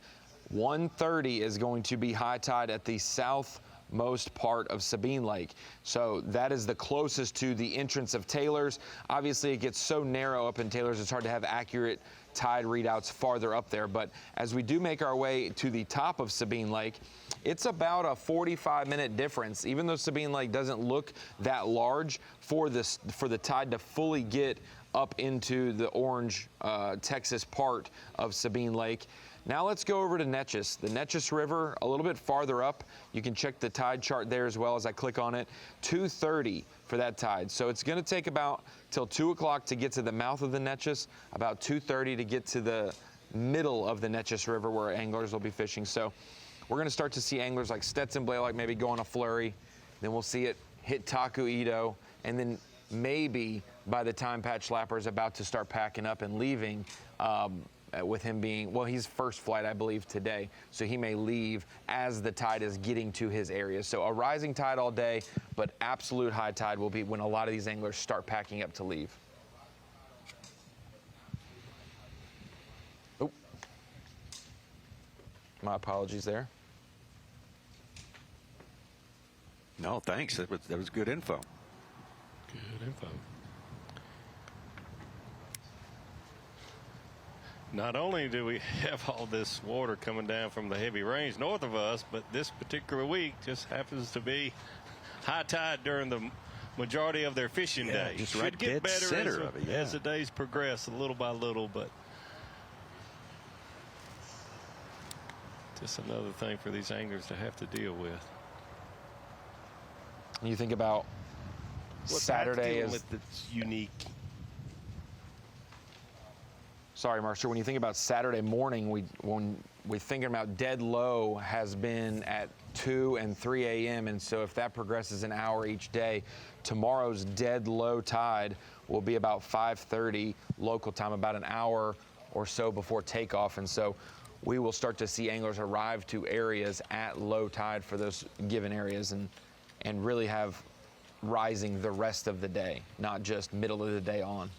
1:30 is going to be high tide at the southmost part of Sabine Lake. So that is the closest to the entrance of Taylor's. Obviously, it gets so narrow up in Taylor's, it's hard to have accurate tide readouts farther up there. But as we do make our way to the top of Sabine Lake, it's about a 45-minute difference. Even though Sabine Lake doesn't look that large, for the tide to fully get up into the orange Texas part of Sabine Lake. Now let's go over to Neches. The Neches River, a little bit farther up. You can check the tide chart there as well as I click on it. 2:30 for that tide. So it's going to take about till 2 o'clock to get to the mouth of the Neches, about 2:30 to get to the middle of the Neches River where anglers will be fishing. So we're going to start to see anglers like Stetson Blaylock maybe go on a flurry. Then we'll see it hit Taku Ito. And then maybe by the time Pat Schlapper is about to start packing up and leaving, with him being, well, he's first flight, I believe, today. So he may leave as the tide is getting to his area. So a rising tide all day, but absolute high tide will be when a lot of these anglers start packing up to leave. Oh, my apologies there. No, thanks. That was good info. Good info. Not only do we have all this water coming down from the heavy rains north of us, but this particular week just happens to be high tide during the majority of their fishing day. Just Should right get dead better center of it, as the days progress, little by little, but just another thing for these anglers to have to deal with. You think about Saturday as it's unique. Sorry, Marshall. When you think about Saturday morning, when we're thinking about dead low has been at 2 and 3 a.m. And so if that progresses an hour each day, tomorrow's dead low tide will be about 5:30 local time, about an hour or so before takeoff. And so we will start to see anglers arrive to areas at low tide for those given areas and really have rising the rest of the day, not just middle of the day on.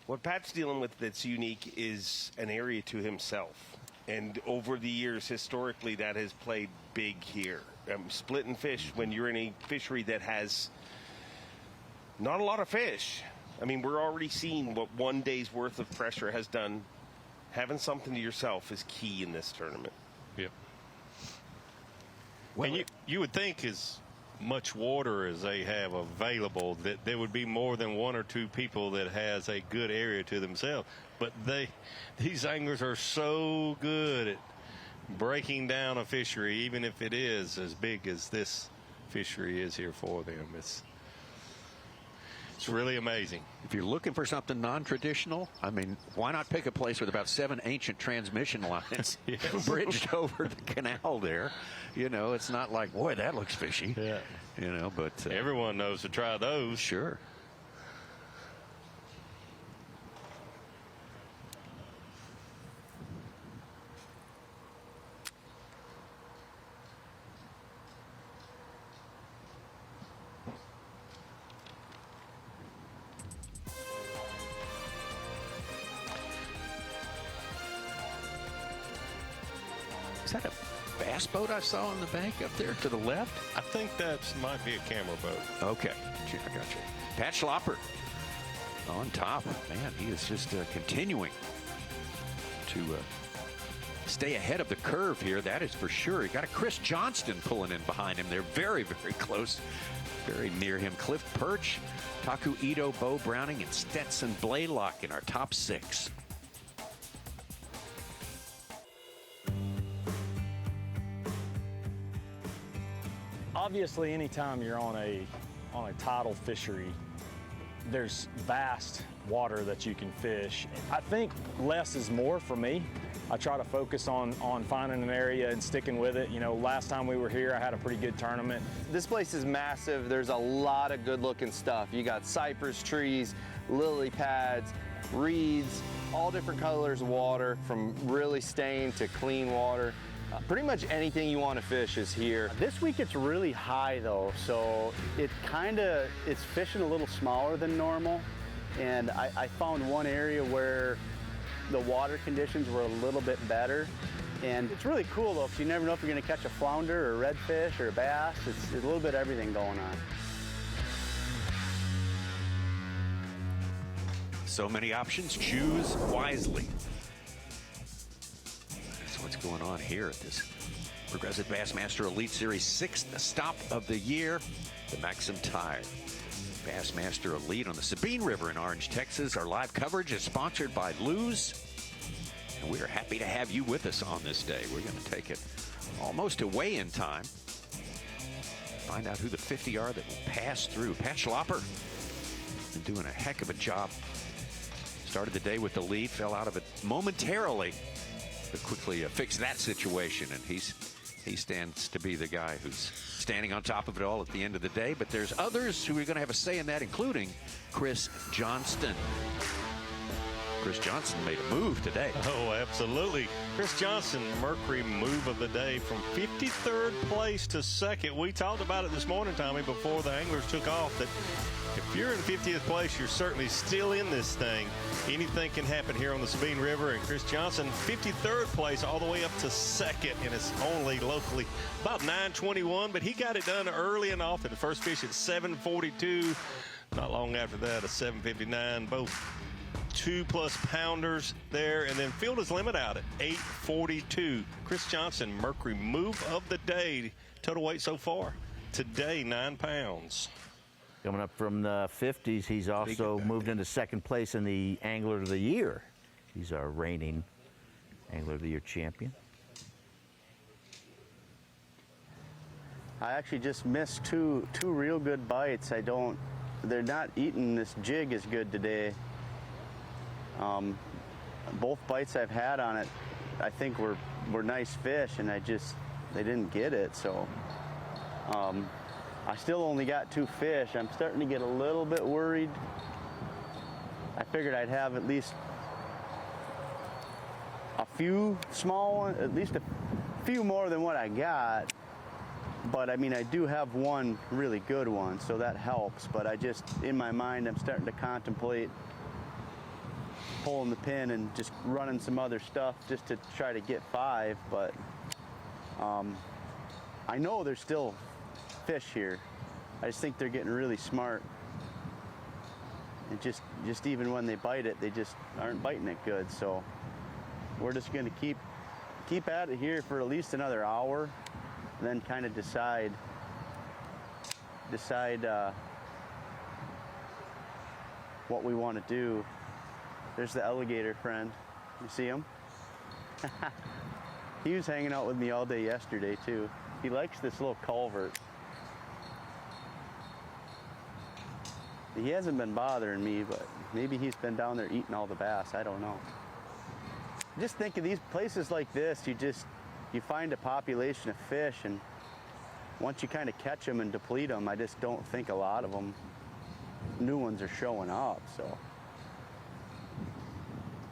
What Pat's dealing with that's unique is an area to himself. And over the years, historically, that has played big here. Splitting fish when you're in a fishery that has not a lot of fish. I mean, we're already seeing what one day's worth of pressure has done. Having something to yourself is key in this tournament. Yep. Well, and you would think as much water as they have available that there would be more than 1 or 2 people that has a good area to themselves, but these anglers are so good at breaking down a fishery, even if it is as big as this fishery is here for them. It's really amazing. If you're looking for something non-traditional, I mean, why not pick a place with about 7 ancient transmission lines bridged over the canal there? You know, it's not like, boy, that looks fishy. Yeah. You know, but everyone knows to try those. Sure. Is that a bass boat I saw on the bank up there to the left? I think that might be a camera boat. Okay, I got you. Pat Schlapper on top. Man, he is just continuing to stay ahead of the curve here. That is for sure. You got a Chris Johnston pulling in behind him. They're very, very close, very near him. Cliff Perch, Taku Ito, Bo Browning, and Stetson Blaylock in our top 6. Obviously, anytime you're on a tidal fishery, there's vast water that you can fish. I think less is more for me. I try to focus on finding an area and sticking with it. You know, last time we were here, I had a pretty good tournament. This place is massive. There's a lot of good looking stuff. You got cypress trees, lily pads, reeds, all different colors of water, from really stained to clean water. Pretty much anything you want to fish is here. This week it's really high though, so it's fishing a little smaller than normal. And I found one area where the water conditions were a little bit better. And it's really cool though, because you never know if you're going to catch a flounder or a redfish or a bass. It's a little bit of everything going on. So many options, choose wisely. That's what's going on here at this Progressive Bassmaster Elite Series 6th stop of the year, the MAXAM Tire. Bassmaster Elite on the Sabine River in Orange, Texas. Our live coverage is sponsored by Lew's, and we are happy to have you with us on this day. We're going to take it almost to weigh-in time. Find out who the 50 are that will pass through. Pat Schlapper been doing a heck of a job. Started the day with the lead, fell out of it momentarily, but quickly fixed that situation, and he stands to be the guy who's standing on top of it all at the end of the day. But there's others who are going to have a say in that, including Chris Johnston. Chris Johnston made a move today. Oh, absolutely. Chris Johnston, Mercury move of the day from 53rd place to 2nd. We talked about it this morning, Tommy, before the anglers took off, that if you're in 50th place, you're certainly still in this thing. Anything can happen here on the Sabine River. And Chris Johnston, 53rd place all the way up to 2nd, and it's only locally about 9:21, but he got it done early and often. The first fish at 7:42. Not long after that, a 7:59. Both 2+ pounders there, and then field his limit out at 8:42. Chris Johnston, Mercury move of the day. Total weight so far today, 9 pounds. Coming up from the 50s, he's also moved into 2nd place in the Angler of the Year. He's our reigning Angler of the Year champion. I actually just missed two real good bites. They're not eating this jig as good today. Both bites I've had on it, I think were nice fish, and they didn't get it. So I still only got 2 fish. I'm starting to get a little bit worried. I figured I'd have at least a few small ones, at least a few more than what I got. But I mean, I do have one really good one, so that helps. But in my mind, I'm starting to contemplate pulling the pin and just running some other stuff just to try to get 5. But I know there's still fish here. I just think they're getting really smart. And just even when they bite it, they just aren't biting it good. So we're just going to keep at it here for at least another hour, and then kind of decide what we want to do. There's the alligator friend. You see him? He was hanging out with me all day yesterday too. He likes this little culvert. He hasn't been bothering me, but maybe he's been down there eating all the bass. I don't know. Just think of these places like this, you find a population of fish, and once you kind of catch them and deplete them, I just don't think a lot of them, new ones are showing up, so.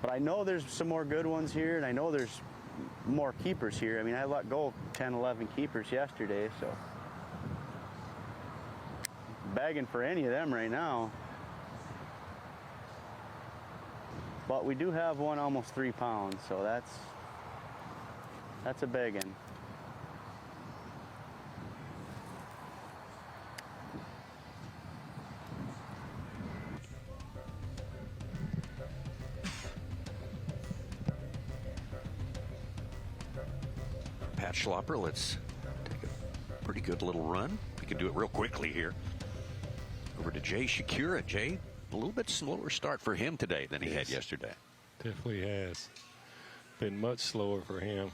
But I know there's some more good ones here, and I know there's more keepers here. I mean, I let go 10, 11 keepers yesterday, so. Bagging for any of them right now. But we do have one almost 3 pounds, so that's a big one. Pat Schlapper, let's take a pretty good little run. We can do it real quickly here. Over to Jay Shakura. Jay, a little bit slower start for him today than he had yesterday. Definitely has. Been much slower for him.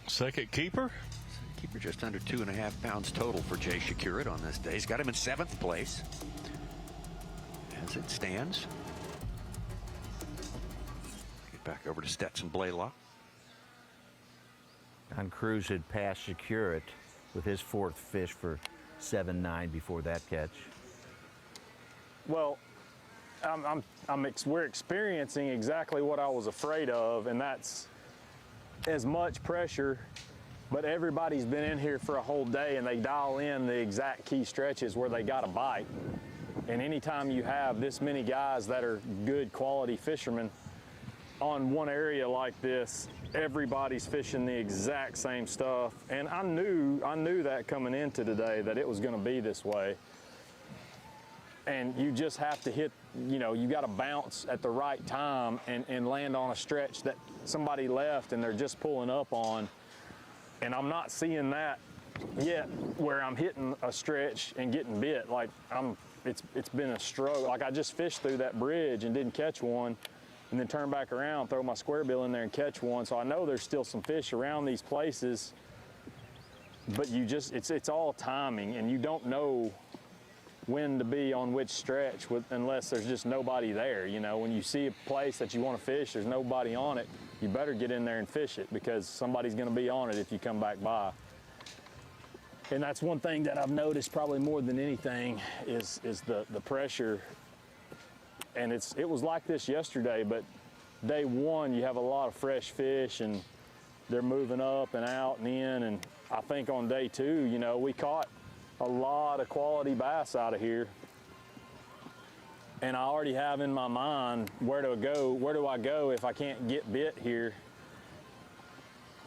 Second keeper? Keeper just under 2.5 pounds total for Jay Shakura on this day. He's got him in 7th place as it stands. Get back over to Stetson Blaylock. On Cruz had passed Shakura with his 4th fish for 7.9 before that catch. Well, we're experiencing exactly what I was afraid of, and that's as much pressure, but everybody's been in here for a whole day and they dial in the exact key stretches where they got a bite. And anytime you have this many guys that are good quality fishermen on one area like this, everybody's fishing the exact same stuff. And I knew that coming into today that it was going to be this way. And you just have to hit, you got to bounce at the right time and land on a stretch that somebody left and they're just pulling up on. And I'm not seeing that yet where I'm hitting a stretch and getting bit. Like it's been a struggle. Like I just fished through that bridge and didn't catch one, and then turn back around, throw my square bill in there and catch one. So I know there's still some fish around these places, but it's all timing, and you don't know when to be on which stretch unless there's just nobody there. When you see a place that you want to fish, there's nobody on it, you better get in there and fish it, because somebody's going to be on it if you come back by. And that's one thing that I've noticed probably more than anything is the pressure. And it was like this yesterday, but day one you have a lot of fresh fish and they're moving up and out and in. And I think on day two, we caught a lot of quality bass out of here, and I already have in my mind where do I go if I can't get bit here.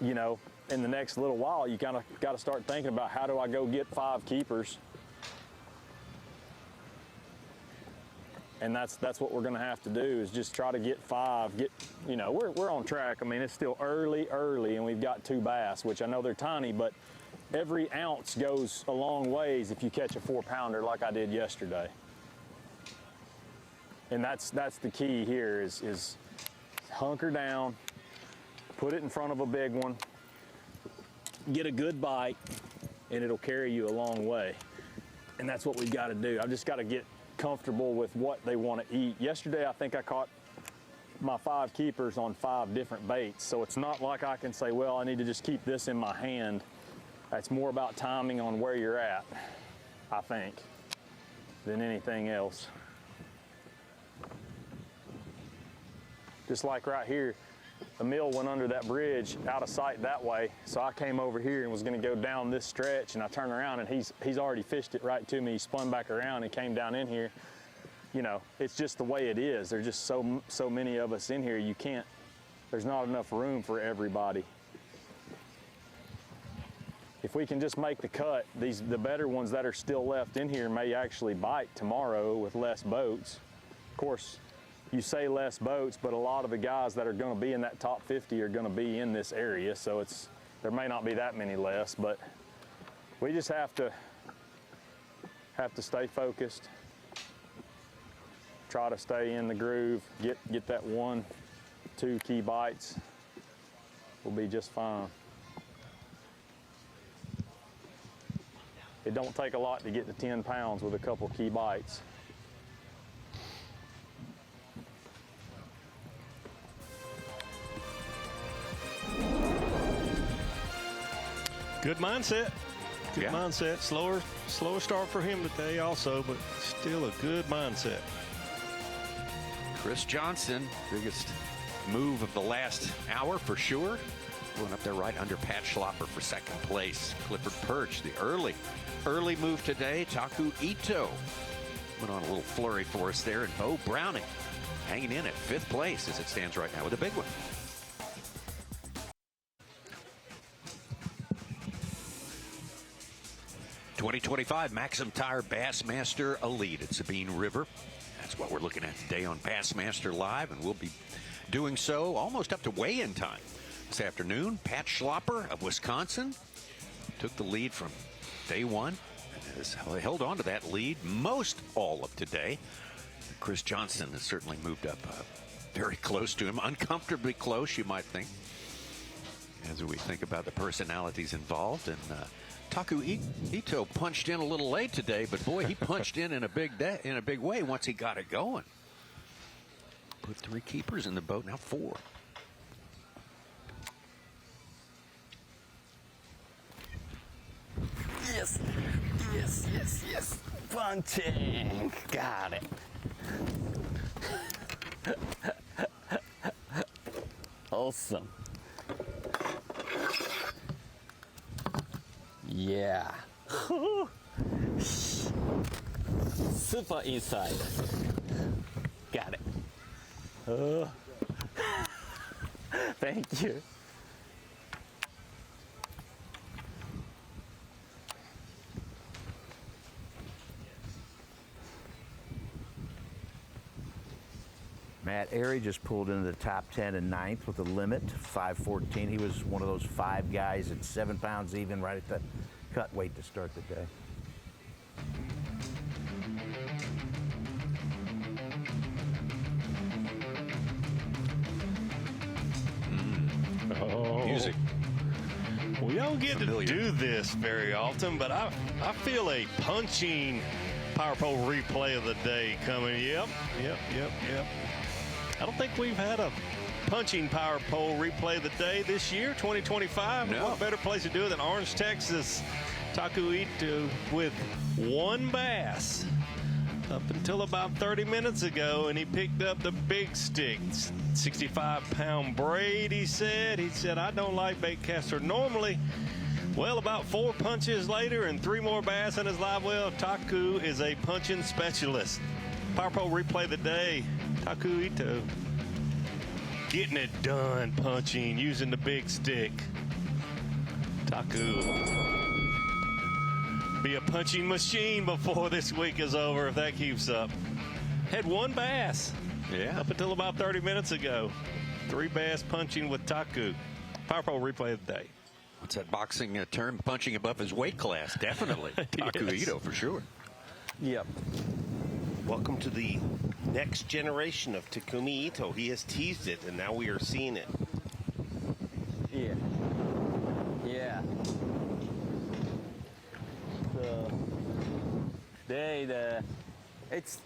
In the next little while, you kind of got to start thinking about how do I go get 5 keepers, and that's what we're going to have to do, is just try to get 5. We're on track. I mean, it's still early, and we've got 2 bass, which I know they're tiny, but every ounce goes a long ways if you catch a 4-pounder like I did yesterday. And that's the key here is hunker down, put it in front of a big one, get a good bite, and it'll carry you a long way. And that's what we've got to do. I've just got to get comfortable with what they want to eat. Yesterday, I think I caught my 5 keepers on 5 different baits. So it's not like I can say, well, I need to just keep this in my hand. That's more about timing on where you're at. I think, than anything else. Just like right here, the mill went under that bridge out of sight that way, so I came over here and was going to go down this stretch, and I turned around and he's already fished it right to me. He spun back around and came down in here. You know, it's just the way it is. There's just so many of us in here, there's not enough room for everybody. If we can just make the cut, the better ones that are still left in here may actually bite tomorrow with less boats. Of course, you say less boats, but a lot of the guys that are going to be in that top 50 are going to be in this area, so there may not be that many less, but we just have to stay focused, try to stay in the groove, get that 1-2 key bites. We'll be just fine. It don't take a lot to get to 10 pounds with a couple key bites. Good mindset. Good mindset. Slower start for him today also, but still a good mindset. Chris Johnson, biggest move of the last hour for sure. Going up there right under Pat Schlapper for second place. Clifford Perch, the early move today. Taku Ito went on a little flurry for us there, and Bo Browning hanging in at 5th place as it stands right now with a big one. '25 MAXAM Tire Bassmaster Elite at Sabine River. That's what we're looking at today on Bassmaster Live, and we'll be doing so almost up to weigh-in time this afternoon. Pat Schlapper of Wisconsin took the lead from day one and has held on to that lead most all of today. Chris Johnson has certainly moved up very close to him, uncomfortably close, you might think, as we think about the personalities involved. And Taku Ito punched in a little late today, but boy, he punched in a big way once he got it going. Put 3 keepers in the boat, now 4. Yes, yes, yes, yes. Punching. Got it. Awesome. Yeah. Super inside. Got it. Thank you. Matt Airy just pulled into the top 10 and 9th with a limit, 5:14. He was one of those 5 guys at 7 pounds even, right at the cut weight to start the day. Music. We don't get to do this very often, but I feel a punching power pole replay of the day coming. Yep. I don't think we've had a punching power pole replay of the day this year, 2025. No. What better place to do it than Orange, Texas? Taku Ito with 1 bass up until about 30 minutes ago, and he picked up the big stick, 65-pound braid, he said. He said, I don't like bait caster normally. Well, about 4 punches later and 3 more bass in his live well, Taku is a punching specialist. Power pole replay of the day, Taku Ito. Getting it done punching, using the big stick. Taku. Be a punching machine before this week is over if that keeps up. Had 1 bass. Yeah. Up until about 30 minutes ago. 3 bass punching with Taku. Power pole replay of the day. What's that boxing term? Punching above his weight class. Definitely. Taku Ito for sure. Yep. Welcome to the next generation of Takumi Ito. He has teased it, and now we are seeing it. Yeah. Yeah. So today it's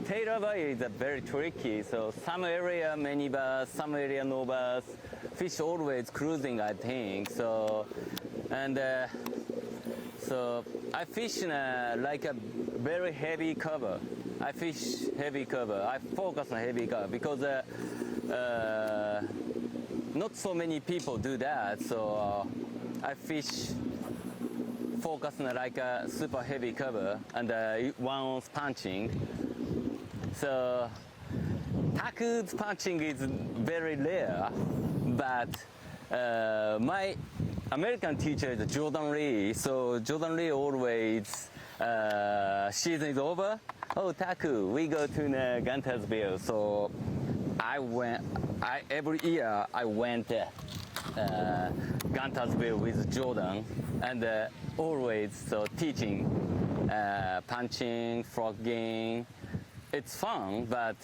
Tidal Bayou is very tricky. So some area many bass, some area no bass. Fish always cruising, I think. So and so I fish in like a very heavy cover. I fish heavy cover. I focus on heavy cover because not so many people do that. So I fish focus on like a super heavy cover and 1 ounce punching. So Taku's punching is very rare, but my American teacher is Jordan Lee. So Jordan Lee always, season is over. Oh, Taku, we go to the Guntersville. So every year I went Guntersville with Jordan, and always so teaching, punching, frogging. It's fun, but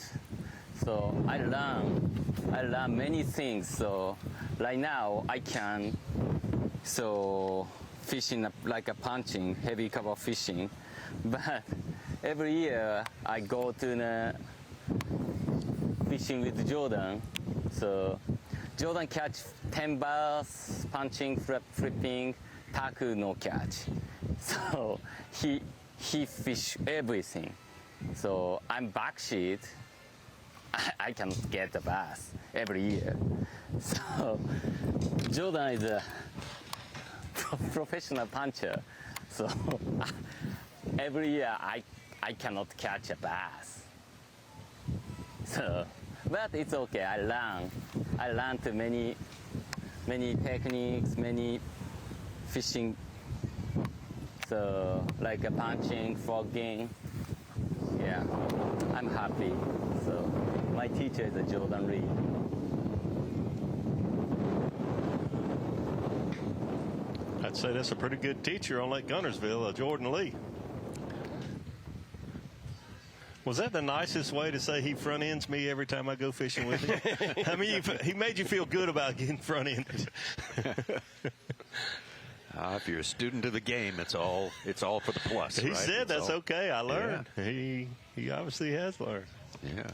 so I learn many things. So right now I can so fishing like a punching, heavy cover fishing, but every year I go to the fishing with Jordan. So Jordan catch 10 bass, punching, flipping, Taku no catch. So he fish everything. So I'm backsheet. I can get the bass every year. So Jordan is a professional puncher. So every year I cannot catch a bass. So, but it's okay. I learned many techniques, many fishing. So like a punching, frogging. Yeah, I'm happy. So my teacher is Jordan Lee. I'd say that's a pretty good teacher on Lake Guntersville, Jordan Lee. Was that the nicest way to say he front ends me every time I go fishing with him? I mean, he made you feel good about getting front ended. If you're a student of the game, it's all for the plus. He right? said that's okay. I learned. Yeah. He obviously has learned. Yeah.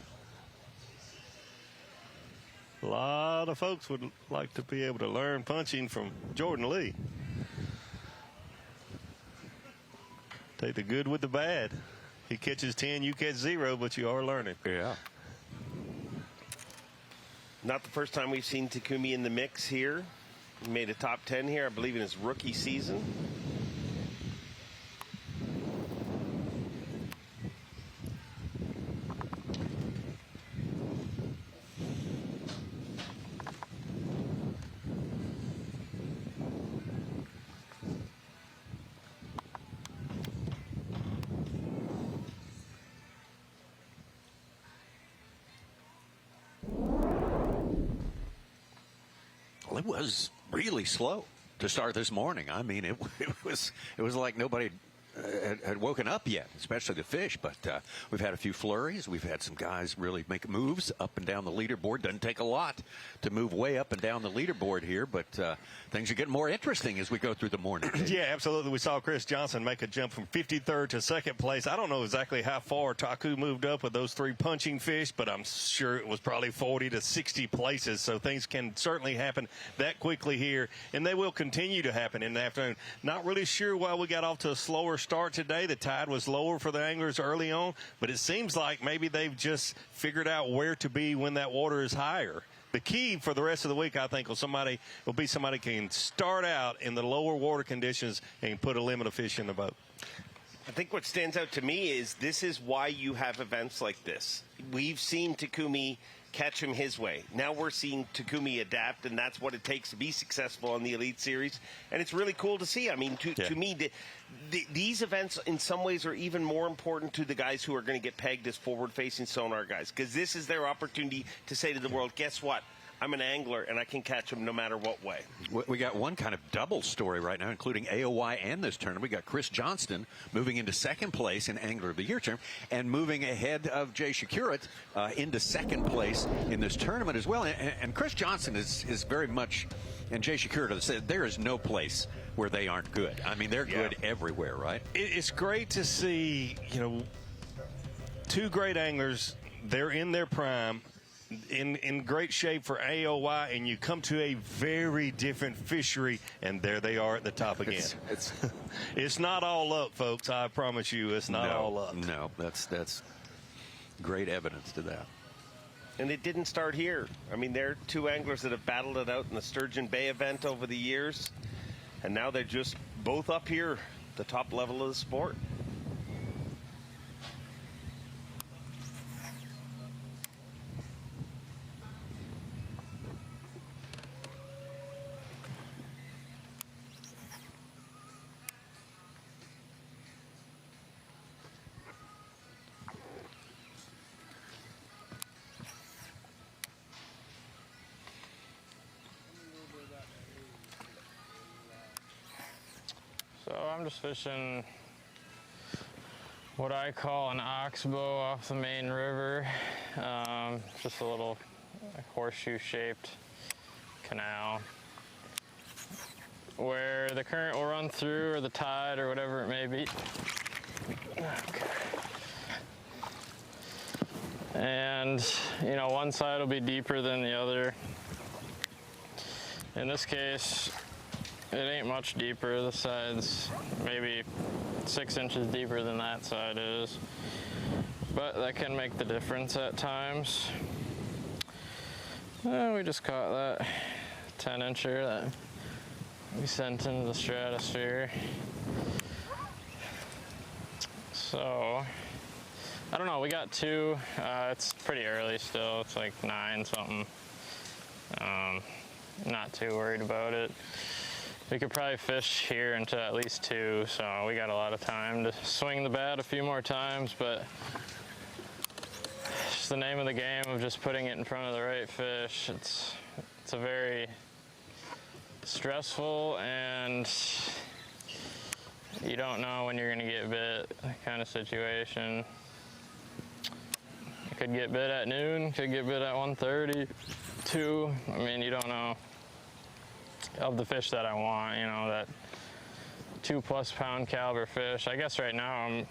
A lot of folks would like to be able to learn punching from Jordan Lee. Take the good with the bad. He catches 10, you catch 0, but you are learning. Yeah. Not the first time we've seen Takumi in the mix here. He made a top 10 here, I believe, in his rookie season. Well, it was really slow to start this morning. I mean, it was like nobody had woken up yet, especially the fish. But we've had a few flurries. We've had some guys really make moves up and down the leaderboard. Doesn't take a lot to move way up and down the leaderboard here, but things are getting more interesting as we go through the morning. Yeah, absolutely. We saw Chris Johnson make a jump from 53rd to 2nd place. I don't know exactly how far Taku moved up with those 3 punching fish, but I'm sure it was probably 40 to 60 places. So things can certainly happen that quickly here, and they will continue to happen in the afternoon. Not really sure why we got off to a slower start today. The tide was lower for the anglers early on, but it seems like maybe they've just figured out where to be when that water is higher. The key for the rest of the week, I think, will be somebody can start out in the lower water conditions and put a limit of fish in the boat. I think what stands out to me is this is why you have events like this. We've seen Takumi catch him his way. Now we're seeing Takumi adapt, and that's what it takes to be successful on the Elite Series. And it's really cool to see. I mean, to me, these events in some ways are even more important to the guys who are going to get pegged as forward-facing sonar guys, because this is their opportunity to say to the world, guess what? I'm an angler, and I can catch them no matter what way. We got one kind of double story right now, including AOY and this tournament. We got Chris Johnston moving into 2nd place in Angler of the Year term and moving ahead of Jay Shakurat into 2nd place in this tournament as well. And Chris Johnston is very much, and Jay Shakurat said, there is no place where they aren't good. I mean, they're good everywhere, right? It's great to see, 2 great anglers. They're in their prime. in great shape for AOY, and you come to a very different fishery, and there they are at the top again. It's not all up, folks. I promise you, it's not all up. No, that's great evidence to that. And it didn't start here. I mean, there are two anglers that have battled it out in the Sturgeon Bay event over the years, and now they're just both up here, the top level of the sport. So I'm just fishing what I call an oxbow off the main river. Just a little horseshoe-shaped canal where the current will run through, or the tide, or whatever it may be. Okay. And, you know, one side will be deeper than the other. In this case, it ain't much deeper. This side's maybe 6 inches deeper than that side is. But that can make the difference at times. We just caught that 10-incher that we sent into the stratosphere. So, I don't know, we got two. It's pretty early still. It's like 9 something. Not too worried about it. We could probably fish here into at least 2, so we got a lot of time to swing the bat a few more times, but it's just the name of the game of just putting it in front of the right fish. It's a very stressful, and you don't know when you're gonna get bit kind of situation. I could get bit at noon, could get bit at 1:30, 2. I mean, you don't know. Of the fish that I want, you know, that 2+ pound caliber fish. I guess right now I'm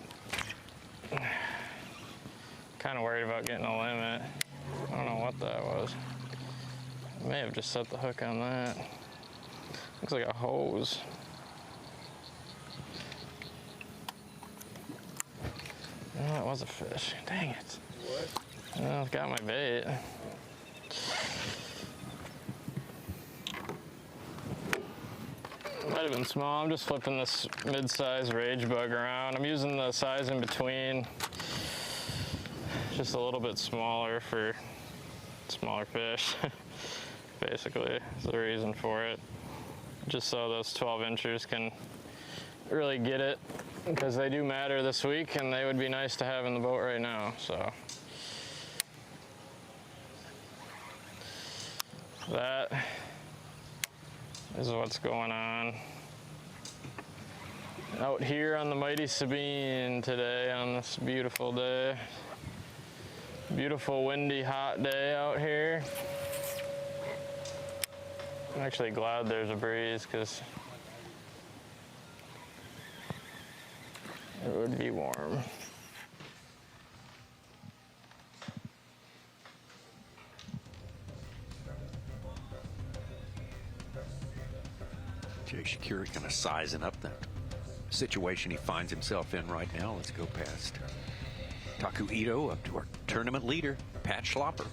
kind of worried about getting a limit. I don't know what that was. I may have just set the hook on that. Looks like a hose. Oh, that was a fish. Dang it. Well, I've got my bait. Might have been small. I'm just flipping this mid-size rage bug around. I'm using the size in between, just a little bit smaller for smaller fish. Basically, is the reason for it. Just so those 12-inchers can really get it, because they do matter this week, and they would be nice to have in the boat right now. So that is what's going on out here on the mighty Sabine today, on this beautiful day. Beautiful, windy, hot day out here. I'm actually glad there's a breeze, because it would be warm. Jay Shakir is kind of sizing up that situation he finds himself in right now. Let's go past Taku Ito up to our tournament leader, Pat Schlapper.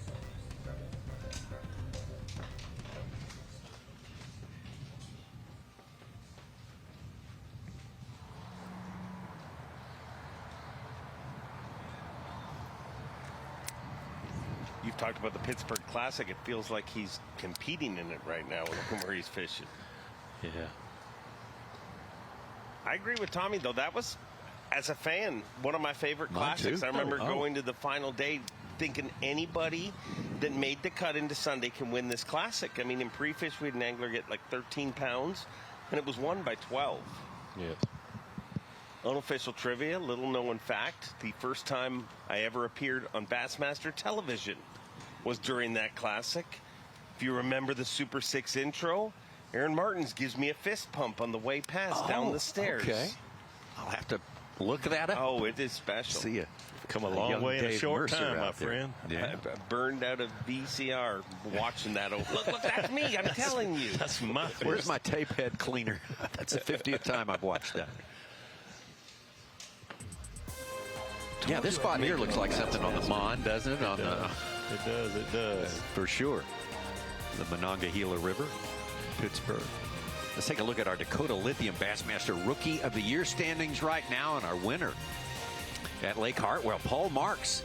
You've talked about the Pittsburgh Classic. It feels like he's competing in it right now. Look at where he's fishing. Yeah. I agree with Tommy, though. That was, as a fan, one of my favorite classics. too. I remember going to the final day thinking anybody that made the cut into Sunday can win this classic. I mean, in pre-fish, we had an angler get like 13 pounds, and it was won by 12. Yes. Unofficial trivia, little known fact, the first time I ever appeared on Bassmaster television was during that classic. If you remember the Super 6 intro, Aaron Martins gives me a fist pump on the way past down the stairs. Okay. I'll have to look at that. Oh, it is special. See ya. Come a long way in a short time, my friend. Yeah. I burned out of VCR watching that. Look, that's me. I'm telling you. That's my fist. Where's my tape head cleaner? That's the 50th time I've watched that. Yeah, this spot here looks like something on the Mon, doesn't it? It does. For sure. The Monongahela River, Pittsburgh. Let's take a look at our Dakota Lithium Bassmaster Rookie of the Year standings right now, and our winner at Lake Hartwell, Paul Marks,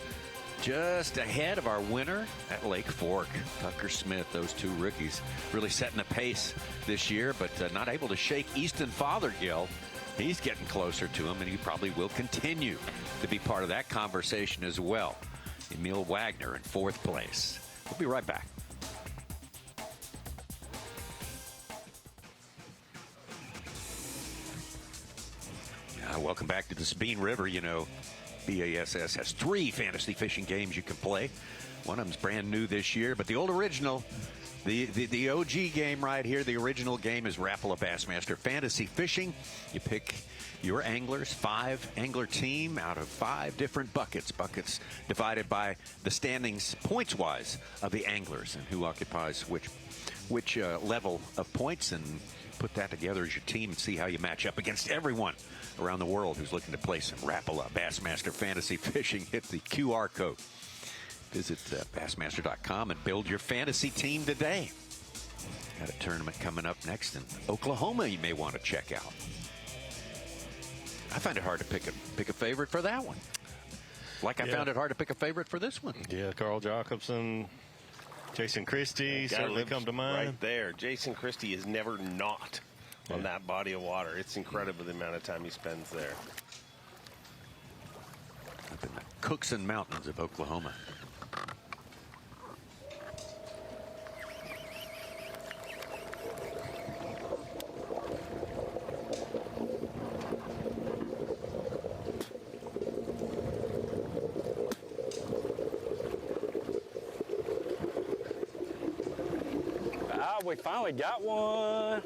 just ahead of our winner at Lake Fork, Tucker Smith. Those two rookies really setting the pace this year, but not able to shake Easton Fothergill. He's getting closer to him, and he probably will continue to be part of that conversation as well. Emil Wagner in 4th place. We'll be right back. Welcome back to the Sabine River. You know, B.A.S.S. has 3 fantasy fishing games you can play. One of them's brand new this year, but the old original, the OG game right here, the original game is Rapala Bassmaster Fantasy Fishing. You pick your anglers, 5 angler team out of 5 different buckets. Buckets divided by the standings points-wise of the anglers and who occupies which level of points, and put that together as your team and see how you match up against everyone around the world who's looking to play some Rapala Bassmaster Fantasy Fishing. Hit the QR code. Visit Bassmaster.com and build your fantasy team today. Got a tournament coming up next in Oklahoma you may want to check out. I find it hard to pick a favorite for that one. Like I found it hard to pick a favorite for this one. Yeah, Carl Jacobson, Jason Christie certainly come to mind. Right there. Jason Christie is never not on that body of water. It's incredible the amount of time he spends there. Up in the Cookson Mountains of Oklahoma. We finally got one.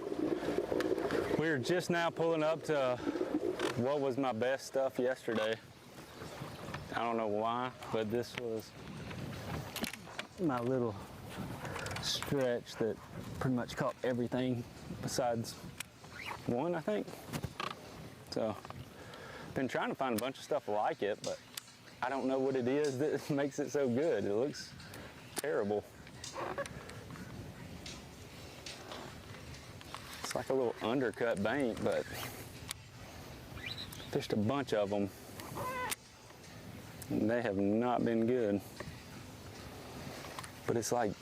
We were just now pulling up to what was my best stuff yesterday. I don't know why, but this was my little stretch that pretty much caught everything besides one, I think. So, been trying to find a bunch of stuff like it, but I don't know what it is that makes it so good. It looks terrible. It's like a little undercut bank, but fished a bunch of them, and they have not been good. But it's like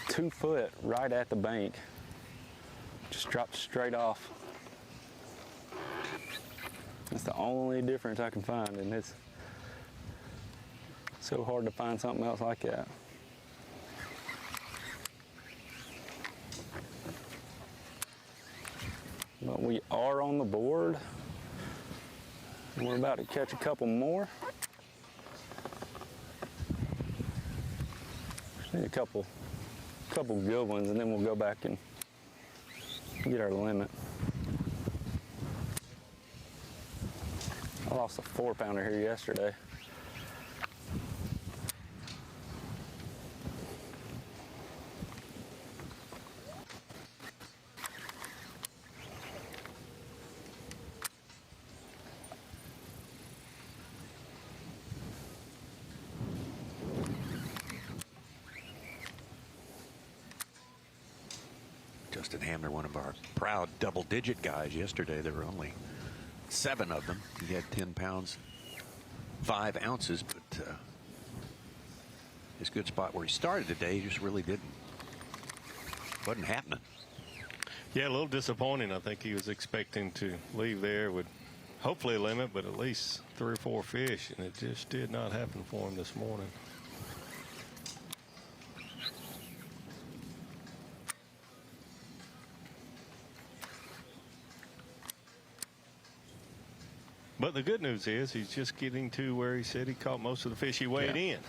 2 foot right at the bank. Just dropped straight off. That's the only difference I can find, and it's so hard to find something else like that. But we are on the board. We're about to catch a couple more. Just need a couple good ones, and then we'll go back and get our limit. I lost a 4-pounder here yesterday. Justin Hamner, one of our proud double-digit guys yesterday. There were only 7 of them. He had 10 pounds, 5 ounces, but his good spot where he started today just really wasn't happening. Yeah, a little disappointing. I think he was expecting to leave there with hopefully a limit, but at least 3 or 4 fish, and it just did not happen for him this morning. But the good news is he's just getting to where he said he caught most of the fish he weighed in.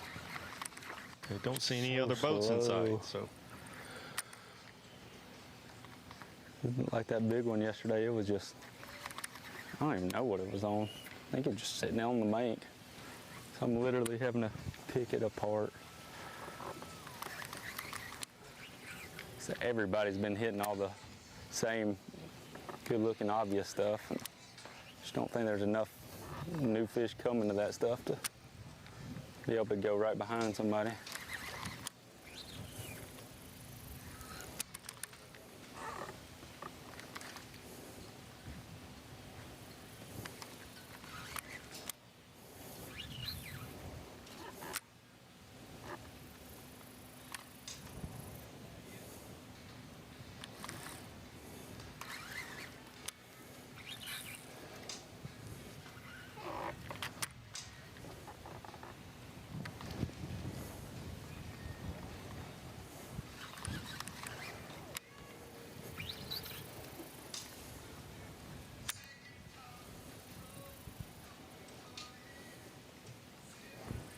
I don't see any other boats in sight. So Like that big one yesterday, it was just, I don't even know what it was on. I think it's just sitting on the bank. So I'm literally having to pick it apart. So everybody's been hitting all the same good-looking, obvious stuff. And just don't think there's enough new fish coming to that stuff to be able to go right behind somebody.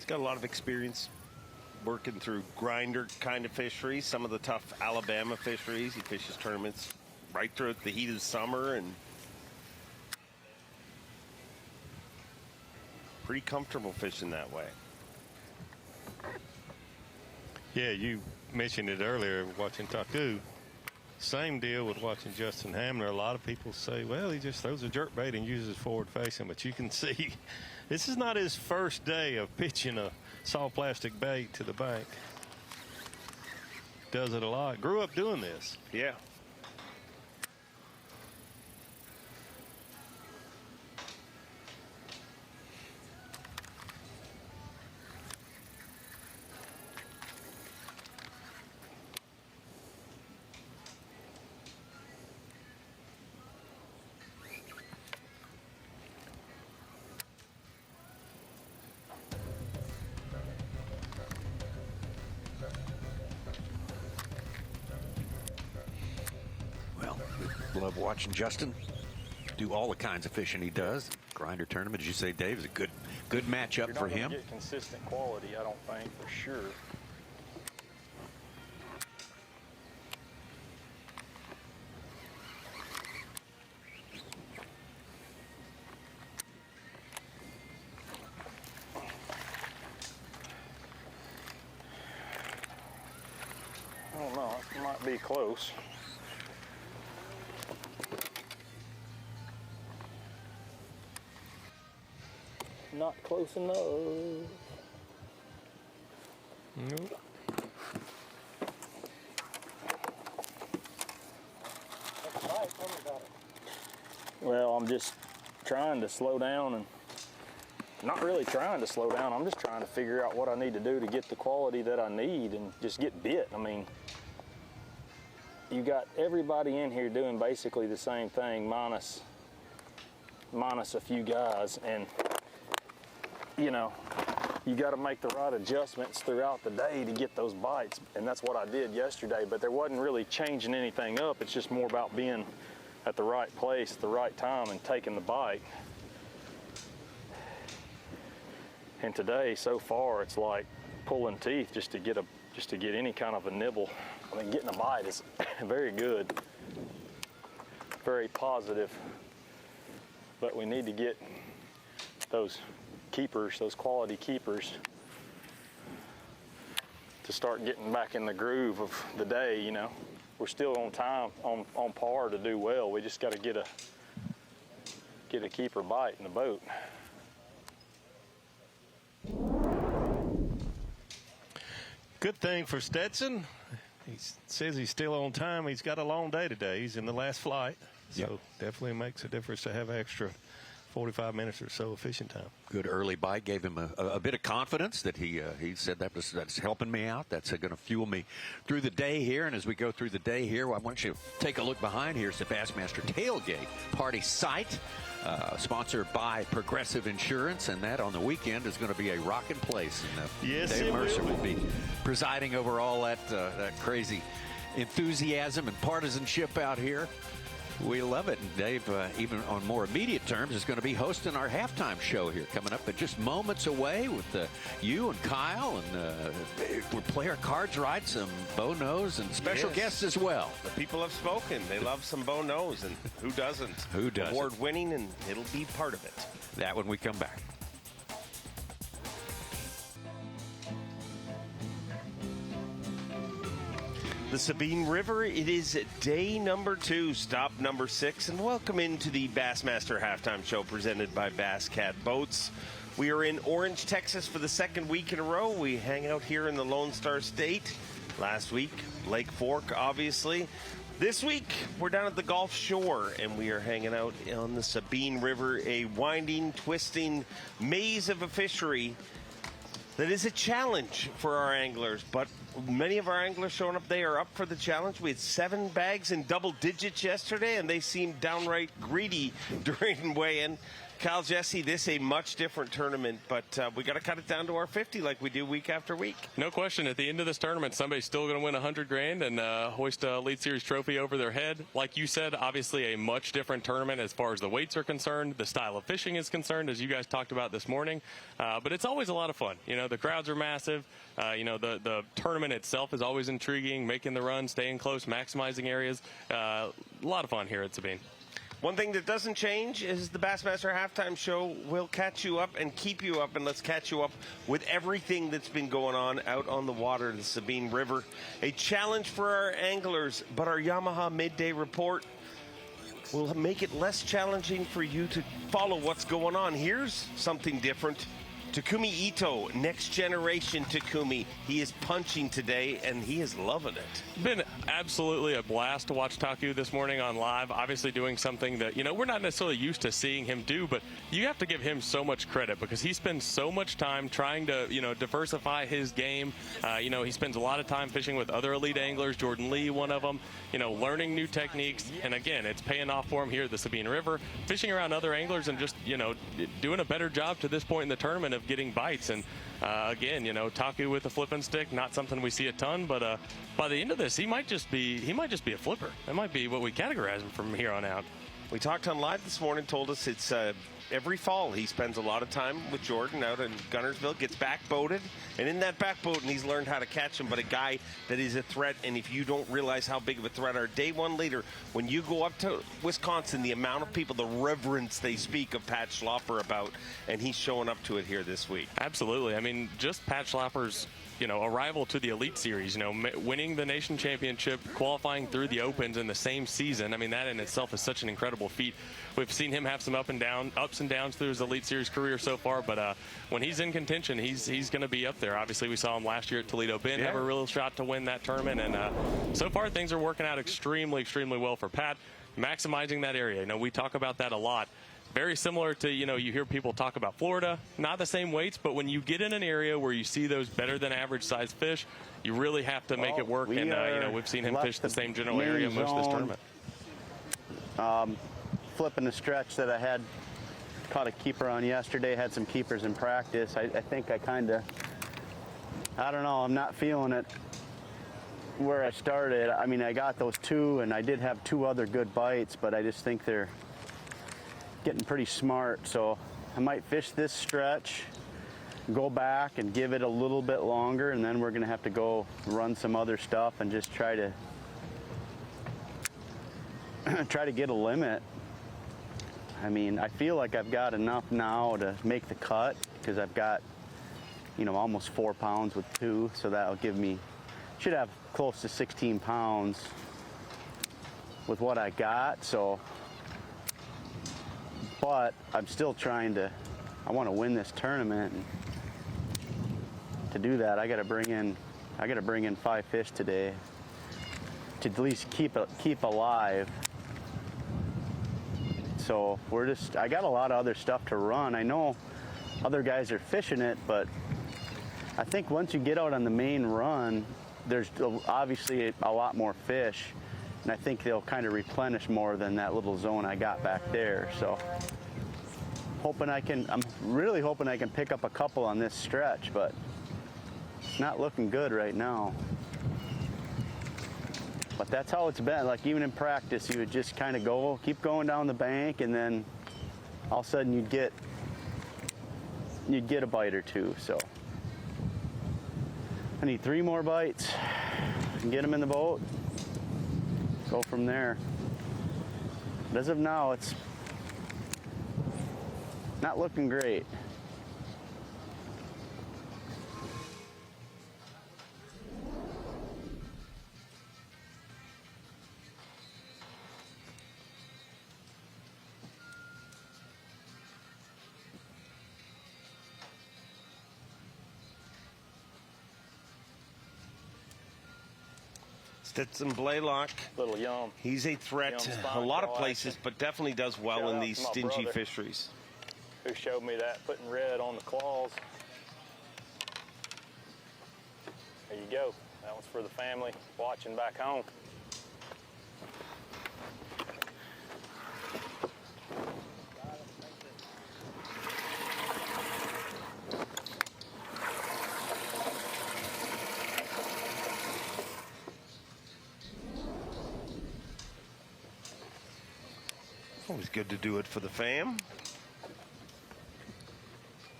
Got a lot of experience working through grinder kind of fisheries, some of the tough Alabama fisheries. He fishes tournaments right through the heat of the summer and pretty comfortable fishing that way. Yeah, you mentioned it earlier watching Taku. Same deal with watching Justin Hamner. A lot of people say, well, he just throws a jerkbait and uses forward facing, but you can see this is not his first day of pitching a soft plastic bait to the bank. Does it a lot. Grew up doing this. Yeah. Love watching Justin do all the kinds of fishing he does. Grinder tournament, as you say, Dave, is a good matchup for him. You're not gonna get consistent quality, I don't think, for sure. I don't know, it might be close. Not close enough. Nope. Well, I'm just trying to slow down and not really trying to slow down. I'm just trying to figure out what I need to do to get the quality that I need and just get bit. I mean, you got everybody in here doing basically the same thing minus a few guys, and you know, you got to make the right adjustments throughout the day to get those bites, and that's what I did yesterday. But there wasn't really changing anything up. It's just more about being at the right place at the right time and taking the bite. And today, so far, it's like pulling teeth just to get any kind of a nibble. I mean, getting a bite is very good, very positive. But we need to get those keepers, those quality keepers, to start getting back in the groove of the day. You know, we're still on time, on par to do well. We just got to get a keeper bite in the boat. Good thing for Stetson. He says he's still on time. He's got a long day today. He's in the last flight, so definitely makes a difference to have extra 45 minutes or so of fishing time. Good early bite gave him a bit of confidence that he said that's helping me out. That's going to fuel me through the day here. And as we go through the day here, I want you to take a look behind. Here's the Bassmaster Tailgate Party Site, sponsored by Progressive Insurance, and that on the weekend is going to be a rocking place. And yes, Dave Mercer will be presiding over all that crazy enthusiasm and partisanship out here. We love it. And Dave, even on more immediate terms, is going to be hosting our halftime show here coming up, but just moments away with you and Kyle, and we'll play our cards right, some Bo Knows, and special guests as well. The people have spoken. They love some Bo Knows, and who doesn't? Who doesn't? Award winning, and it'll be part of it. That when we come back. The Sabine River, it is day number 2, stop number 6, and welcome into the Bassmaster Halftime Show presented by Bass Cat Boats. We are in Orange, Texas for the second week in a row. We hang out here in the Lone Star State. Last week, Lake Fork, obviously. This week, we're down at the Gulf Shore, and we are hanging out on the Sabine River, a winding, twisting maze of a fishery that is a challenge for our anglers, but many of our anglers showing up, they are up for the challenge. We had 7 bags in double digits yesterday, and they seemed downright greedy during weigh-in. Kyle, Jesse, this is a much different tournament, but we got to cut it down to our 50 like we do week after week. No question. At the end of this tournament, somebody's still going to win $100,000 and hoist a Elite Series trophy over their head. Like you said, obviously a much different tournament as far as the weights are concerned, the style of fishing is concerned, as you guys talked about this morning. But it's always a lot of fun. You know, the crowds are massive. You know, the tournament itself is always intriguing, making the run, staying close, maximizing areas. A lot of fun here at Sabine. One thing that doesn't change is the Bassmaster Halftime Show will catch you up and keep you up, and let's catch you up with everything that's been going on out on the water of the Sabine River. A challenge for our anglers, but our Yamaha Midday Report will make it less challenging for you to follow what's going on. Here's something different. Taku Ito, next generation Takumi. He is punching today, and he is loving it. Been absolutely a blast to watch Taku this morning on live. Obviously doing something that, you know, we're not necessarily used to seeing him do, but you have to give him so much credit because he spends so much time trying to, you know, diversify his game. You know, he spends a lot of time fishing with other elite anglers, Jordan Lee, one of them, you know, learning new techniques. And again, it's paying off for him here at the Sabine River, fishing around other anglers and just, you know, doing a better job to this point in the tournament of getting bites. And again, you know, Taku with a flipping stick, not something we see a ton, but by the end of this, he might just be a flipper. That might be what we categorize him from here on out. We talked on live this morning, told us it's every fall he spends a lot of time with Jordan out in Gunnersville, gets back boated, and in that back boat, and he's learned how to catch him. But a guy that is a threat, and if you don't realize how big of a threat, our day one leader, when you go up to Wisconsin, the amount of people, the reverence they speak of Pat Schlapper about, and he's showing up to it here this week. Absolutely. I mean, just Pat Schlapper's, you know, arrival to the Elite Series, you know, winning the nation championship, qualifying through the Opens in the same season. I mean, that in itself is such an incredible feat. We've seen him have some ups and downs through his Elite Series career so far, but when he's in contention, he's going to be up there. Obviously, we saw him last year at Toledo Bend have a real shot to win that tournament, and so far things are working out extremely, extremely well for Pat, maximizing that area. You know, we talk about that a lot. Very similar to, you know, you hear people talk about Florida, not the same weights, but when you get in an area where you see those better than average size fish, you really have to make it work. And, you know, we've seen him fish the same general area most of this tournament. Flipping the stretch that I had caught a keeper on yesterday, had some keepers in practice. I think I kind of, I don't know, I'm not feeling it where I started. I mean, I got those 2, and I did have 2 other good bites, but I just think they're getting pretty smart. So I might fish this stretch, go back and give it a little bit longer, and then we're gonna have to go run some other stuff and just try to get a limit. I mean, I feel like I've got enough now to make the cut because I've got, you know, almost 4 pounds with 2, so that'll give me, should have close to 16 pounds with what I got. So, but I'm still trying to, I want to win this tournament. And to do that, I got to bring in 5 fish today to at least keep alive. So I got a lot of other stuff to run. I know other guys are fishing it, but I think once you get out on the main run, there's obviously a lot more fish, and I think they'll kind of replenish more than that little zone I got back there. So I'm really hoping I can pick up a couple on this stretch, but it's not looking good right now. But that's how it's been. Like even in practice, you would just kind of keep going down the bank, and then all of a sudden you'd get a bite or two. So I need 3 more bites and get them in the boat. Go from there. But as of now, it's not looking great. Stetson Blaylock. Little young. He's a threat a lot of places, but definitely does well in these stingy fisheries. Who showed me that, putting red on the claws. There you go. That one's for the family watching back home. Always good to do it for the fam.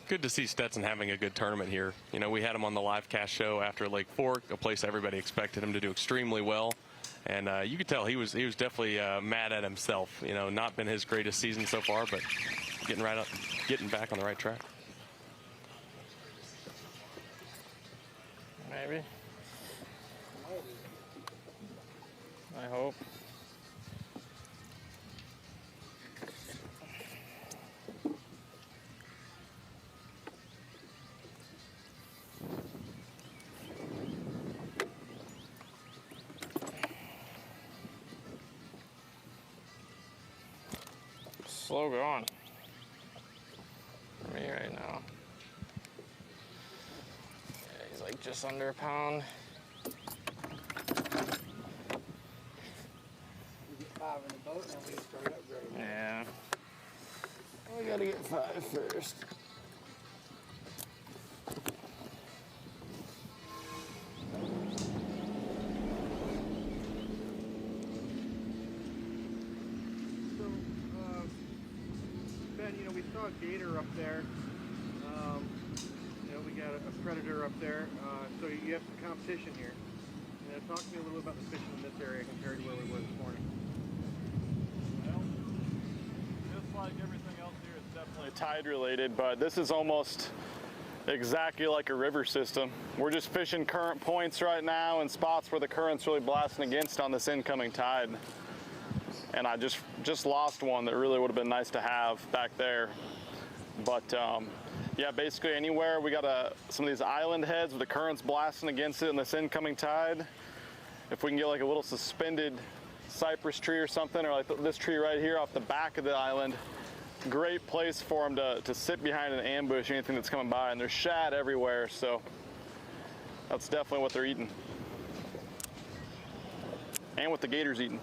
Good to see Stetson having a good tournament here. You know, we had him on the live cast show after Lake Fork, a place everybody expected him to do extremely well. And you could tell he was definitely mad at himself. You know, not been his greatest season so far, but getting back on the right track. Maybe. I hope. Slow going for me right now. Yeah, he's like just under a pound. We get 5 in the boat and then we start upgrading. Yeah. We gotta get 5 first. Gator up there. You know, we got a predator up there. So you have some competition here. Talk to me a little bit about the fishing in this area compared to where we were this morning. Well, just like everything else here, it's definitely tide related, but this is almost exactly like a river system. We're just fishing current points right now in spots where the current's really blasting against on this incoming tide. And I just lost one that really would have been nice to have back there. But yeah, basically anywhere we got some of these island heads with the currents blasting against it in this incoming tide. If we can get like a little suspended cypress tree or something, or like this tree right here off the back of the island, great place for them to sit behind and ambush anything that's coming by. And there's shad everywhere, so that's definitely what they're eating. And what the gator's eating.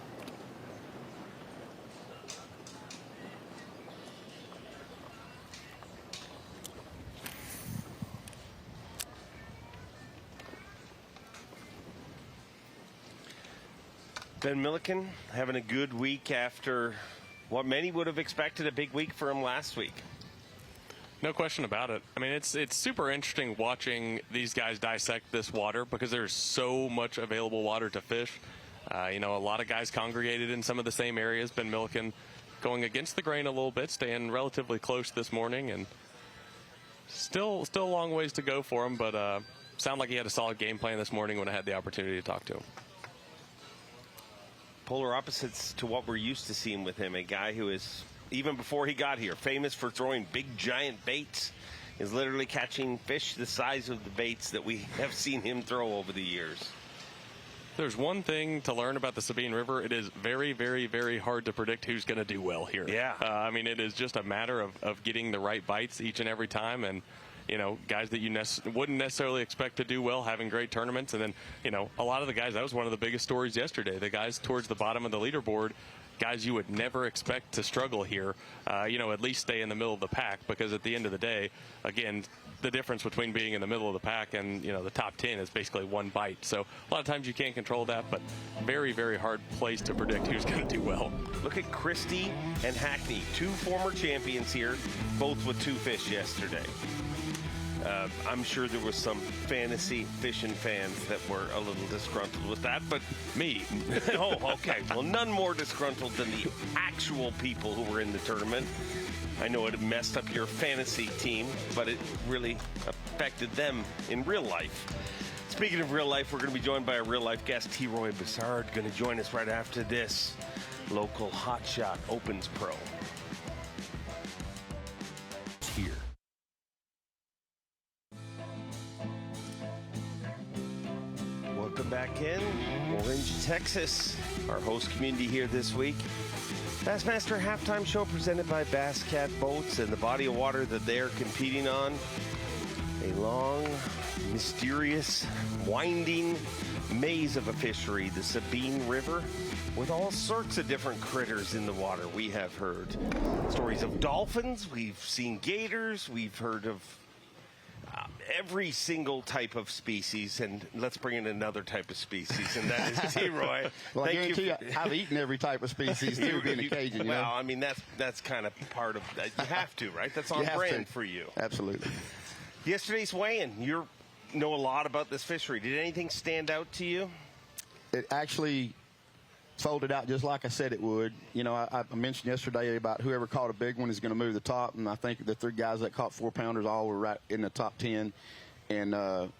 Ben Milliken having a good week after what many would have expected a big week for him last week. No question about it. I mean, it's super interesting watching these guys dissect this water because there's so much available water to fish. You know, a lot of guys congregated in some of the same areas. Ben Milliken going against the grain a little bit, staying relatively close this morning, and still a long ways to go for him, but sounded like he had a solid game plan this morning when I had the opportunity to talk to him. Polar opposites to what we're used to seeing with him. A guy who is, even before he got here, famous for throwing big giant baits, is literally catching fish the size of the baits that we have seen him throw over the years. There's one thing to learn about the Sabine River. It is very, very, very hard to predict who's going to do well here. Yeah. I mean, it is just a matter of getting the right bites each and every time. And, you know, guys that you wouldn't necessarily expect to do well, having great tournaments. And then, you know, a lot of the guys, that was one of the biggest stories yesterday. The guys towards the bottom of the leaderboard, guys you would never expect to struggle here, you know, at least stay in the middle of the pack, because at the end of the day, again, the difference between being in the middle of the pack and the top 10 is basically one bite. So a lot of times you can't control that, but very, very hard place to predict who's going to do well. Look at Christie and Hackney, 2 former champions here, both with 2 fish yesterday. I'm sure there was some fantasy fishing fans that were a little disgruntled with that, but me. Oh, okay. Well, none more disgruntled than the actual people who were in the tournament. I know it messed up your fantasy team, but it really affected them in real life. Speaking of real life, we're going to be joined by a real life guest, T-Roy Bassard, going to join us right after this. Local hotshot Opens Pro. Here. Welcome back in Orange, Texas. Our host community here this week. Bassmaster halftime show presented by Bass Cat Boats and the body of water that they're competing on. A long, mysterious, winding maze of a fishery, the Sabine River, with all sorts of different critters in the water. We have heard stories of dolphins, we've seen gators, we've heard of every single type of species, and let's bring in another type of species, and that is T-Roy. Well, I guarantee you, I've eaten every type of species too, being a Cajun. Well, I mean, that's kind of part of that. You have to, right? That's on brand for you. Absolutely. Yesterday's weigh-in, you know a lot about this fishery. Did anything stand out to you? It actually folded out just like I said it would. I mentioned yesterday about whoever caught a big one is going to move the top, and I think the 3 guys that caught 4-pounders all were right in the top 10. And a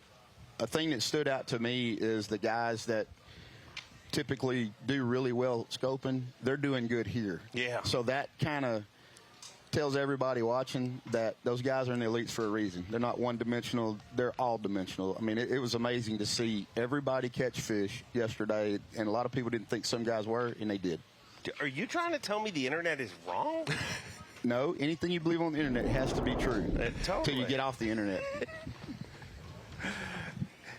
thing that stood out to me is the guys that typically do really well scoping, they're doing good here. Yeah. So that kind of tells everybody watching that those guys are in the elites for a reason. They're not one-dimensional. They're all-dimensional. I mean, it was amazing to see everybody catch fish yesterday, and a lot of people didn't think some guys were, and they did. Are you trying to tell me the internet is wrong? No, anything you believe on the internet has to be true until you get off the internet.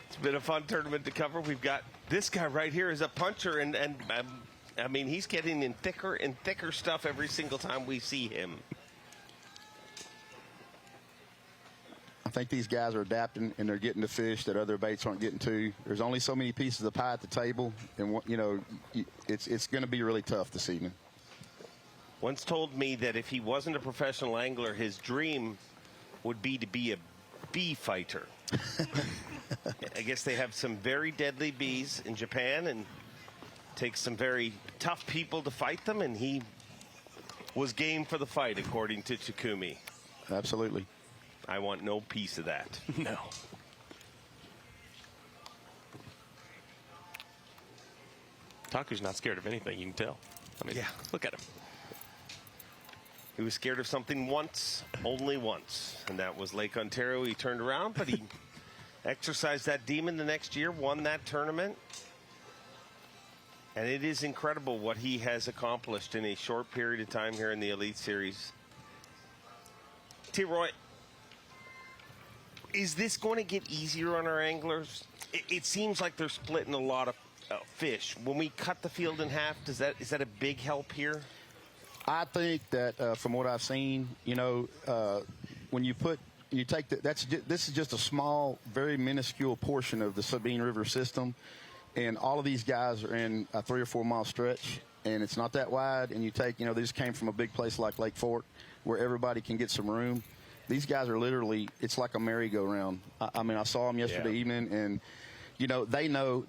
It's been a fun tournament to cover. We've got this guy right here is a puncher, and I mean, he's getting in thicker and thicker stuff every single time we see him. I think these guys are adapting, and they're getting the fish that other baits aren't getting to. There's only so many pieces of pie at the table, and it's going to be really tough this evening. Once told me that if he wasn't a professional angler, his dream would be to be a bee fighter. I guess they have some very deadly bees in Japan, and takes some very tough people to fight them, and he was game for the fight, according to Takumi. Absolutely. I want no piece of that. No. Taku's not scared of anything, you can tell. I mean, yeah. Look at him. He was scared of something once, only once, and that was Lake Ontario. He turned around, but he exercised that demon the next year, won that tournament. And it is incredible what he has accomplished in a short period of time here in the Elite Series. T-Roy, is this going to get easier on our anglers? It seems like they're splitting a lot of fish. When we cut the field in half, is that a big help here? I think that from what I've seen, when you take this is just a small, very minuscule portion of the Sabine River system, and all of these guys are in a 3 or 4 mile stretch, and it's not that wide. And you take, they just came from a big place like Lake Fork, where everybody can get some room. These guys are literally, it's like a merry-go-round. I mean, I saw them yesterday evening, and they know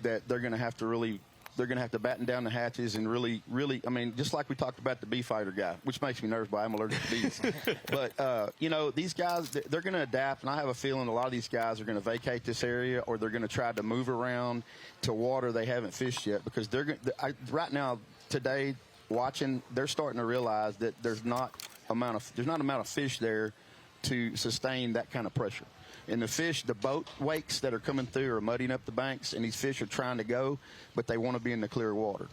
that they're going to have to batten down the hatches and really, I mean, just like we talked about the bee fighter guy, which makes me nervous, but I'm allergic to bees. But, these guys, they're going to adapt, and I have a feeling a lot of these guys are going to vacate this area, or they're going to try to move around to water they haven't fished yet, because right now, today, watching, they're starting to realize that there's not amount of fish there to sustain that kind of pressure. And the boat wakes that are coming through are mudding up the banks, and these fish are trying to go, but they want to be in the clear water.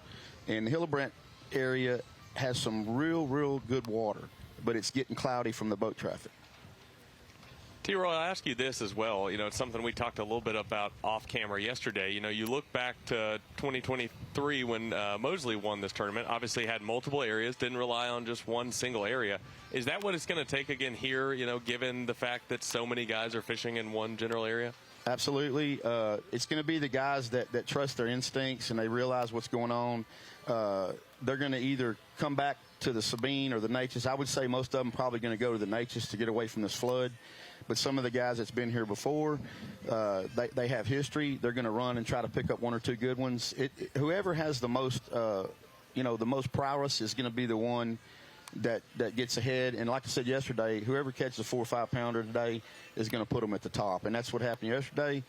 And the Hillebrand area has some real good water, but it's getting cloudy from the boat traffic. T-Roy, I'll ask you this as well. You know, it's something we talked a little bit about off camera yesterday. You know, you look back to 2023 when Mosley won this tournament, obviously had multiple areas, didn't rely on just one single area. Is that what it's going to take again here, you know, given the fact that so many guys are fishing in one general area? Absolutely. It's going to be the guys that trust their instincts and they realize what's going on. They're going to either come back to the Sabine or the Natchez. I would say most of them probably going to go to the Natchez to get away from this flood. But some of the guys that's been here before, they have history. They're going to run and try to pick up one or two good ones. Whoever has the most, the most prowess is going to be the one that gets ahead. And like I said yesterday, whoever catches a 4 or 5 pounder today is going to put them at the top. And that's what happened yesterday.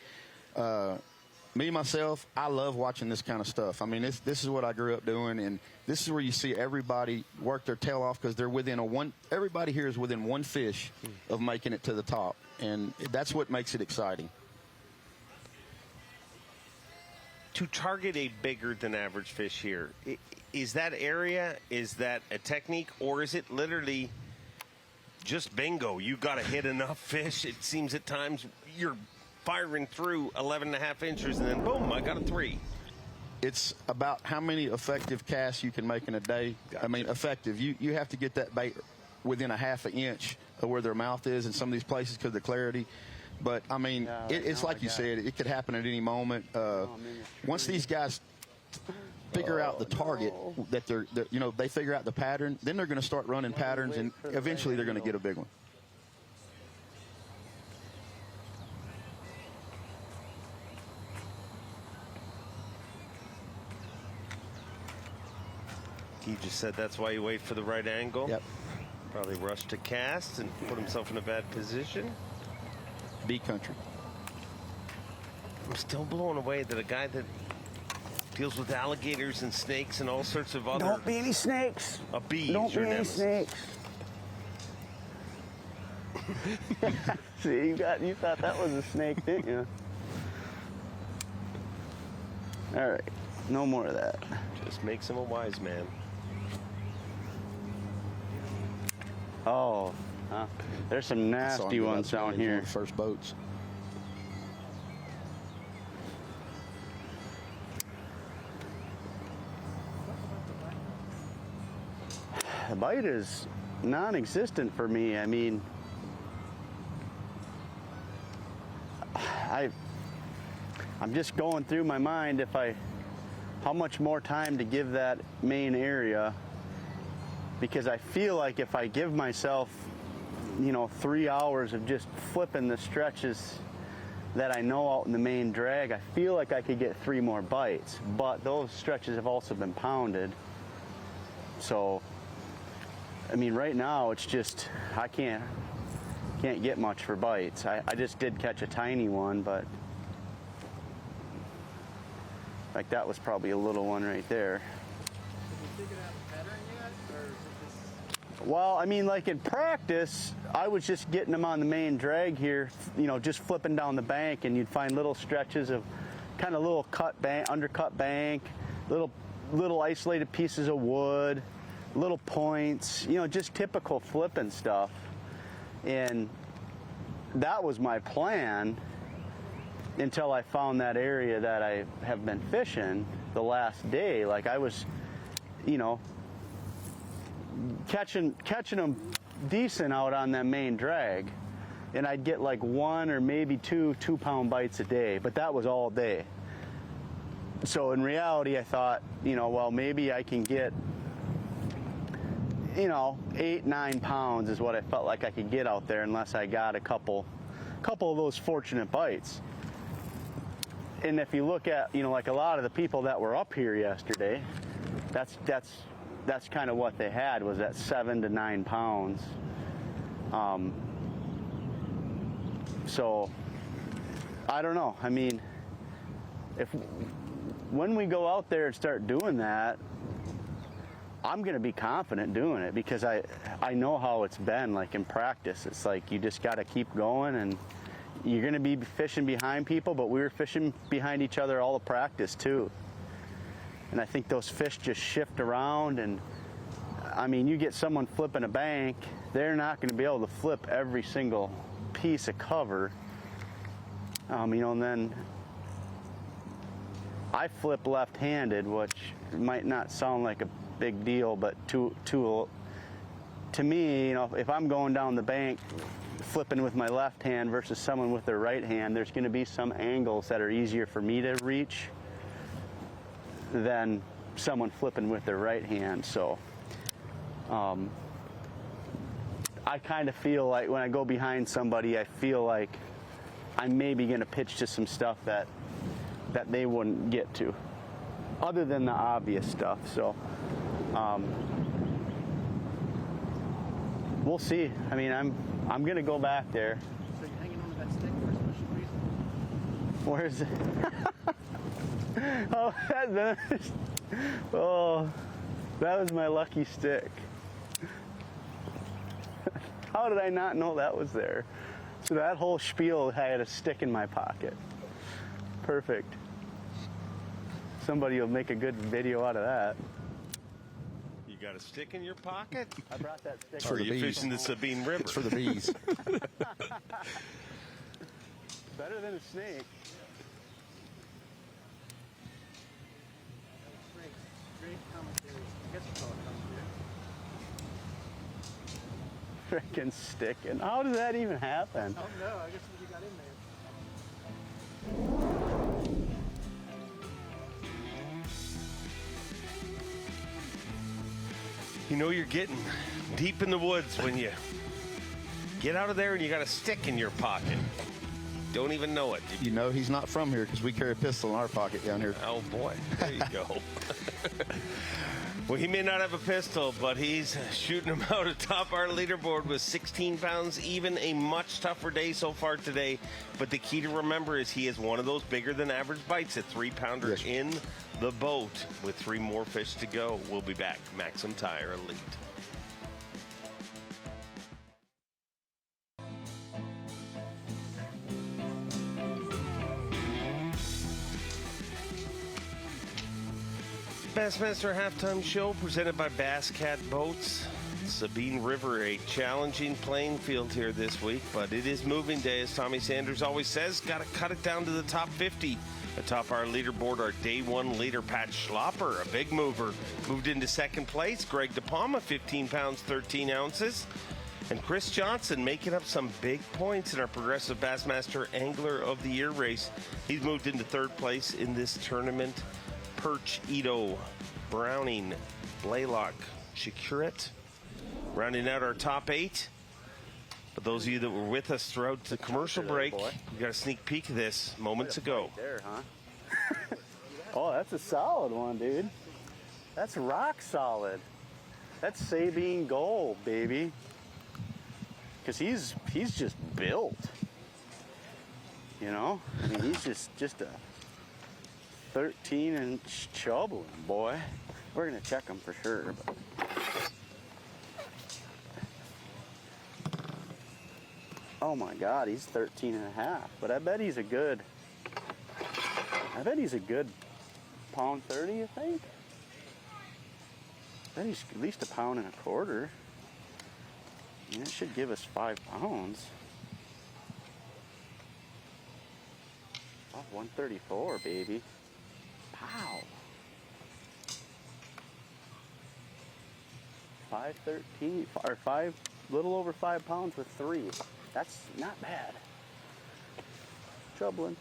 Me, myself, I love watching this kind of stuff. I mean, this is what I grew up doing, and this is where you see everybody work their tail off because they're within everybody here is within one fish of making it to the top, and that's what makes it exciting. To target a bigger than average fish here, is that area, is that a technique, or is it literally just bingo? You got to hit enough fish. It seems at times you're firing through 11.5 inches, and then boom, I got a 3. It's about how many effective casts you can make in a day. I mean, effective. You have to get that bait within a half an inch of where their mouth is in some of these places because of the clarity. But, I mean, it's like you said, it could happen at any moment. Once these guys figure out the target that they figure out the pattern, then they're going to start running patterns, and eventually they're going to get a big one. He just said that's why you wait for the right angle. Yep. Probably rushed to cast and put himself in a bad position. B country. I'm still blown away that a guy that deals with alligators and snakes and all sorts of other... Don't be any snakes. A bee Don't is your be any nemesis. snakes. See, you thought that was a snake, didn't you? All right, no more of that. Just makes him a wise man. Oh, there's some nasty ones down here. First boats. The bite is non-existent for me. I mean, I'm just going through my mind how much more time to give that main area, because I feel like if I give myself, 3 hours of just flipping the stretches that I know out in the main drag, I feel like I could get 3 more bites, but those stretches have also been pounded. So, I mean, right now it's just, I can't get much for bites. I just did catch a tiny one, but like that was probably a little one right there. Did you figure out the pattern yet, or is it just... Well, I mean, like in practice, I was just getting them on the main drag here, just flipping down the bank, and you'd find little stretches of kind of little undercut bank, little isolated pieces of wood, little points, just typical flipping stuff. And that was my plan until I found that area that I have been fishing the last day. Like I was, catching them decent out on that main drag, and I'd get like 1 or maybe 2 2-pound bites a day, but that was all day. So in reality, I thought, well, maybe I can get 8-9 pounds is what I felt like I could get out there, unless I got a couple of those fortunate bites. And if you look at, like a lot of the people that were up here yesterday, that's kind of what they had, was that 7 to 9 pounds. So I don't know. I mean, when we go out there and start doing that, I'm going to be confident doing it, because I know how it's been like in practice. It's like you just got to keep going, and you're going to be fishing behind people, but we were fishing behind each other all the practice too. And I think those fish just shift around, and I mean, you get someone flipping a bank, they're not going to be able to flip every single piece of cover. You know, and then I flip left-handed, which might not sound like a big deal, but to me, you know, if I'm going down the bank flipping with my left hand versus someone with their right hand, there's going to be some angles that are easier for me to reach than someone flipping with their right hand. So I kind of feel like when I go behind somebody, I feel like I'm maybe going to pitch to some stuff that they wouldn't get to, other than the obvious stuff. So we'll see. I mean, I'm going to go back there. So you're hanging on to that stick for a special reason? Where is it? Oh, that was my lucky stick. How did I not know that was there? So that whole spiel had a stick in my pocket. Perfect. Somebody will make a good video out of that. You got a stick in your pocket? I brought that stick. For you fishing the Sabine River. It's for the bees. Better than a snake. Great commentary. I guess it's called commentary. Freaking sticking. How did that even happen? Oh no, I guess you got in there. You know you're getting deep in the woods when you get out of there and you got a stick in your pocket. Don't even know it. You know he's not from here because we carry a pistol in our pocket down here. Oh boy, there you go. Well, he may not have a pistol, but he's shooting them out atop our leaderboard with 16 pounds even. A much tougher day so far today. But the key to remember is he is one of those bigger than average bites, a 3-pounder in the boat with 3 more fish to go. We'll be back. MAXAM Tire Elite. Bassmaster Halftime Show presented by Bass Cat Boats. Sabine River, a challenging playing field here this week, but it is moving day, as Tommy Sanders always says. Got to cut it down to the top 50. Atop our leaderboard, our day 1 leader, Pat Schlapper, a big mover, moved into second place. Greg DePalma, 15 pounds, 13 ounces. And Chris Johnson making up some big points in our Progressive Bassmaster Angler of the Year race. He's moved into third place in this tournament. Perch, Ito, Browning, Blaylock, Shakeup, rounding out our top 8. But those of you that were with us throughout the commercial break, you got a sneak peek of this moments ago. There, huh? Oh, that's a solid one, dude. That's rock solid. That's Sabine gold, baby. Because he's just built. You know? I mean, he's just a 13-inch chubbling, boy. We're going to check him for sure. But oh my God, he's 13 and a half. But I bet he's a good pound 30, I think. I bet he's at least a pound and a quarter. And it should give us 5 pounds. Oh, 134, baby. Pow. 513, or 5, little over 5 pounds with 3. That's not bad. Troubling.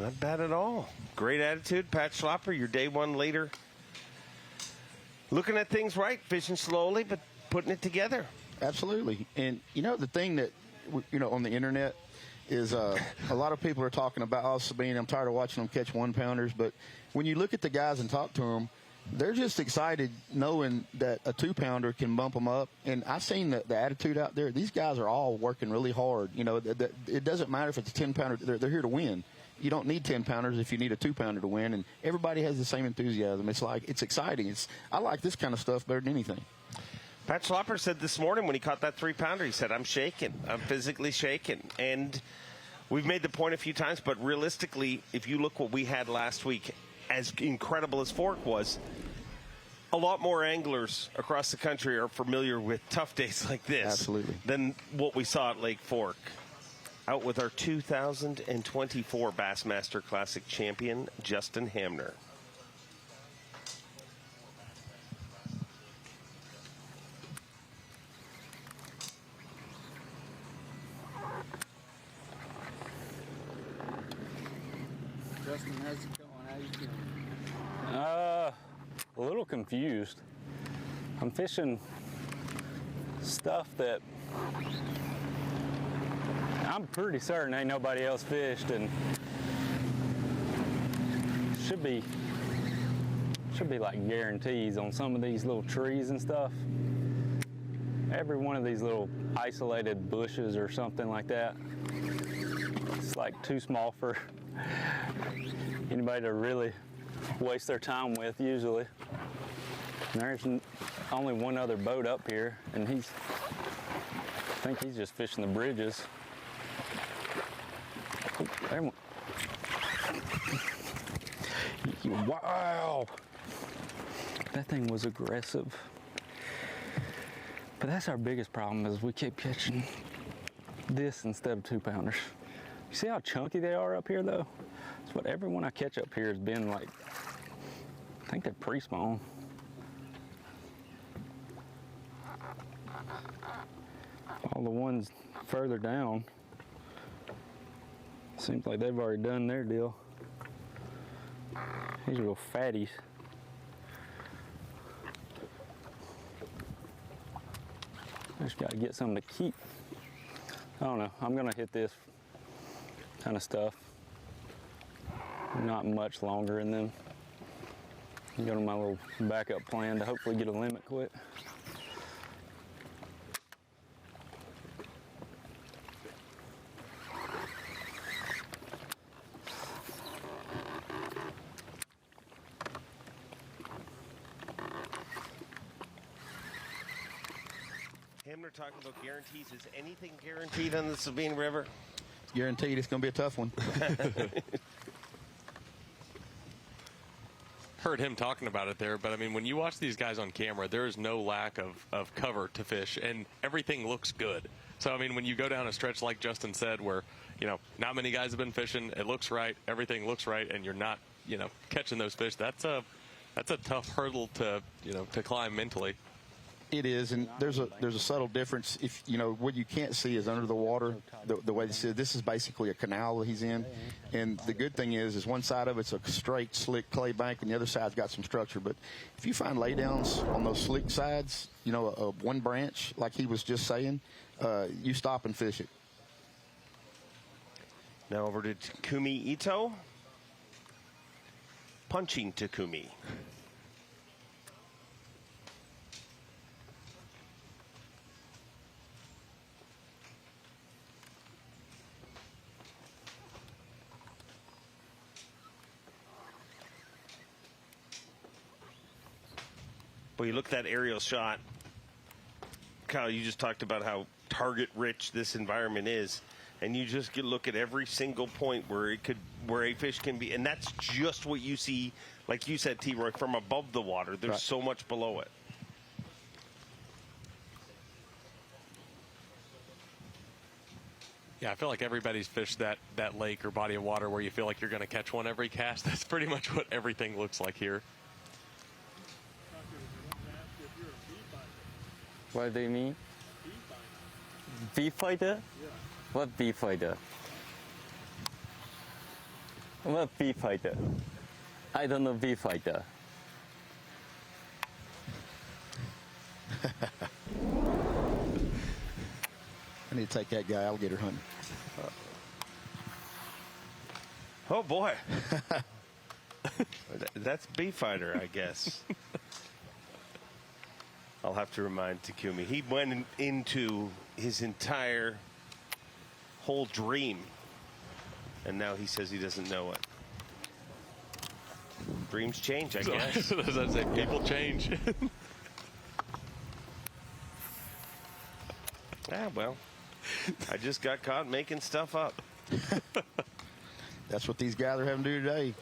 Not bad at all. Great attitude, Pat Schlapper, your day 1 leader. Looking at things right, fishing slowly, but putting it together. Absolutely. And, you know, the thing that, you know, on the internet is a lot of people are talking about, oh, Sabine, I'm tired of watching them catch 1-pounders. But when you look at the guys and talk to them, they're just excited knowing that a 2-pounder can bump them up. And I've seen the attitude out there. These guys are all working really hard. You know, it doesn't matter if it's a 10-pounder. They're here to win. You don't need 10-pounders if you need a 2-pounder to win. And everybody has the same enthusiasm. It's exciting. I like this kind of stuff better than anything. Pat Schlapper said this morning when he caught that 3-pounder, he said, I'm shaking. I'm physically shaking. And we've made the point a few times, but realistically, if you look what we had last week, as incredible as Fork was, a lot more anglers across the country are familiar with tough days like this Absolutely. than what we saw at Lake Fork. Out with our 2024 Bassmaster Classic champion, Justin Hamner. Justin, how's it going? How you feeling? A little confused. I'm fishing stuff that I'm pretty certain ain't nobody else fished, and should be like guarantees on some of these little trees and stuff. Every one of these little isolated bushes or something like that, it's like too small for anybody to really waste their time with usually. And there's only one other boat up here, and I think he's just fishing the bridges. Oh, there one. Wow! That thing was aggressive. But that's our biggest problem, is we keep catching this instead of 2-pounders. You see how chunky they are up here, though? That's what every one I catch up here has been like. I think they're pre-spawn. All the ones further down, seems like they've already done their deal. These are little fatties. I just got to get something to keep. I don't know. I'm going to hit this kind of stuff. Not much longer, and then go to my little backup plan to hopefully get a limit quick. Hamner talking about guarantees. Is anything guaranteed on the Sabine River? Guaranteed it's going to be a tough one. Heard him talking about it there, but I mean, when you watch these guys on camera, there is no lack of cover to fish, and everything looks good. So I mean, when you go down a stretch like Justin said, where not many guys have been fishing, it looks right, everything looks right, and you're not catching those fish. That's a tough hurdle to to climb mentally. It is, and there's a subtle difference. If what you can't see is under the water. The way they said, this is basically a canal that he's in, and the good thing is one side of it's a straight, slick clay bank, and the other side's got some structure. But if you find laydowns on those slick sides, one branch like he was just saying, you stop and fish it. Now over to Takumi Ito. Punching Takumi. Well, you look at that aerial shot. Kyle, you just talked about how target-rich this environment is, and you just look at every single point where a fish can be, and that's just what you see, like you said, T-Roy, from above the water. There's right. So much below it. Yeah, I feel like everybody's fished that lake or body of water where you feel like you're going to catch one every cast. That's pretty much what everything looks like here. What do you mean? Bee fighter? Yeah. What bee fighter? What bee fighter? I don't know bee fighter. I need to take that guy alligator hunting. Oh, boy. That's bee fighter, I guess. I'll have to remind Takumi. He went into his entire whole dream, and now he says he doesn't know it. Dreams change, I guess. As I say, people change. Well, I just got caught making stuff up. That's what these guys are having to do today.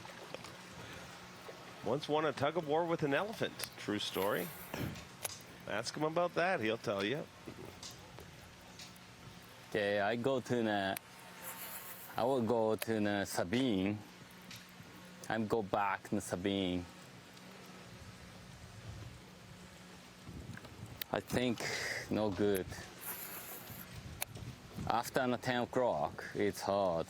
Once won a tug of war with an elephant. True story. Ask him about that. He'll tell you. Okay, I will go to the Sabine. I go back to Sabine. I think no good. After 10 o'clock, it's hard.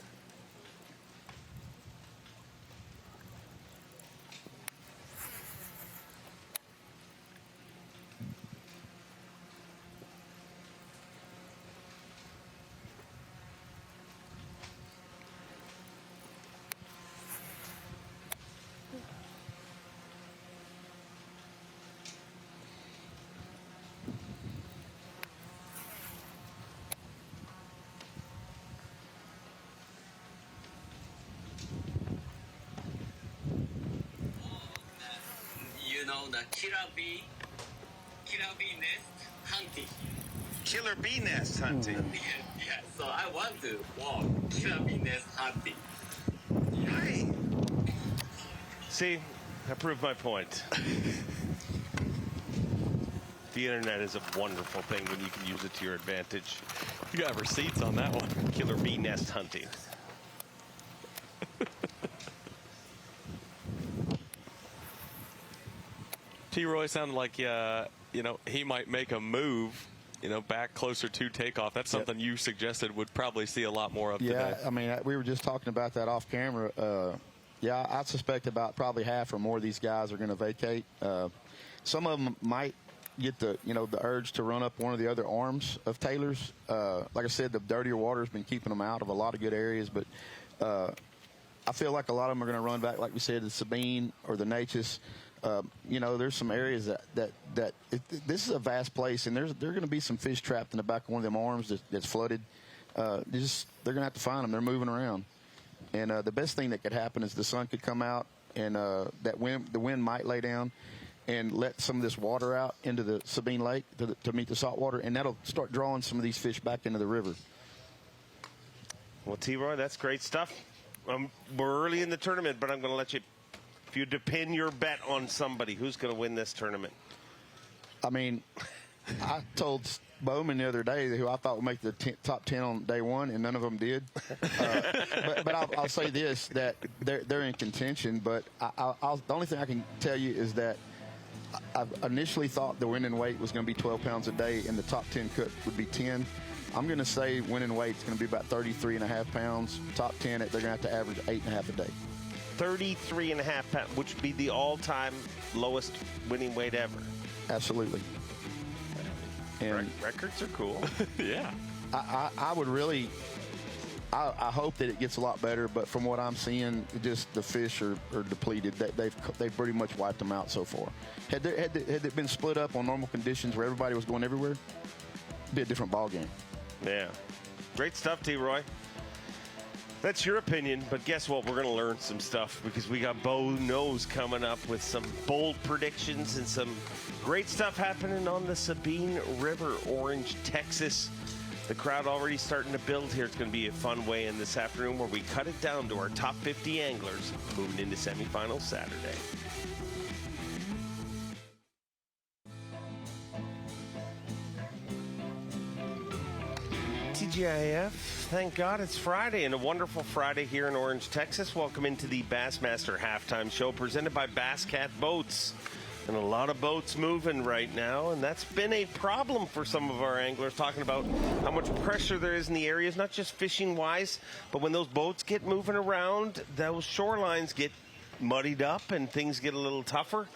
You know the killer bee nest hunting. Killer bee nest hunting. Yeah, so I want to walk killer bee nest hunting. Right. See, I proved my point. The internet is a wonderful thing when you can use it to your advantage. You got receipts on that one. Killer bee nest hunting. T-Roy sounded like, you know, he might make a move, you know, back closer to takeoff. That's something you suggested would probably see a lot more of today. Yeah, I mean, we were just talking about that off camera. Yeah, I suspect about probably half or more of these guys are going to vacate. Some of them might get the urge to run up one of the other arms of Taylor's. Like I said, the dirtier water has been keeping them out of a lot of good areas, but I feel like a lot of them are going to run back, like we said, the Sabine or the Natchez. You know, there's some areas that this is a vast place, and there are going to be some fish trapped in the back of one of them arms that's flooded. They're going to have to find them. They're moving around. And the best thing that could happen is the sun could come out, and the wind might lay down and let some of this water out into the Sabine Lake to meet the salt water, and that'll start drawing some of these fish back into the river. Well, T-Roy, that's great stuff. We're early in the tournament, but I'm going to let you, if you pin your bet on somebody, who's going to win this tournament? I mean, I told Bowman the other day who I thought would make the top 10 on day one, and none of them did. But I'll say this, that they're in contention, but the only thing I can tell you is that I initially thought the winning weight was going to be 12 pounds a day, and the top 10 cut would be 10. I'm going to say winning weight is going to be about 33.5 pounds. Top 10, they're going to have to average 8.5 a day. 33.5 pounds, which would be the all-time lowest winning weight ever. Absolutely. And records are cool. Yeah. I would really, I hope that it gets a lot better, but from what I'm seeing, just the fish are depleted. They've pretty much wiped them out so far. Had it been split up on normal conditions where everybody was going everywhere, it'd be a different ball game. Yeah. Great stuff, T-Roy. That's your opinion, but guess what? We're going to learn some stuff because we got Bo Knows coming up with some bold predictions and some great stuff happening on the Sabine River, Orange, Texas. The crowd already starting to build here. It's going to be a fun weigh-in this afternoon where we cut it down to our top 50 anglers moving into semifinals Saturday. TGIF, thank God it's Friday, and a wonderful Friday here in Orange, Texas. Welcome into the Bassmaster halftime show presented by Bass Cat Boats. And a lot of boats moving right now, and that's been a problem for some of our anglers, talking about how much pressure there is in the areas, not just fishing-wise, but when those boats get moving around, those shorelines get muddied up and things get a little tougher.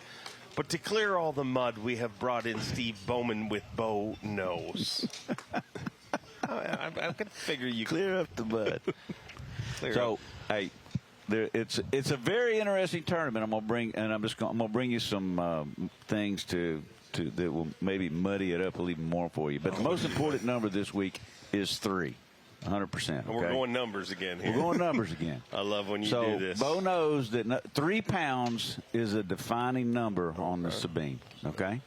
But to clear all the mud, we have brought in Steve Bowman with Bo Knows. I could figure you clear up the mud. Hey, it's a very interesting tournament. I'm gonna bring you some things to that will maybe muddy it up a little more for you. But the most important number this week is 3. 100%. Okay? We're going numbers again here. We're going numbers again. I love when you do this. Bo knows that 3 pounds is a defining number on the Sabine. Okay.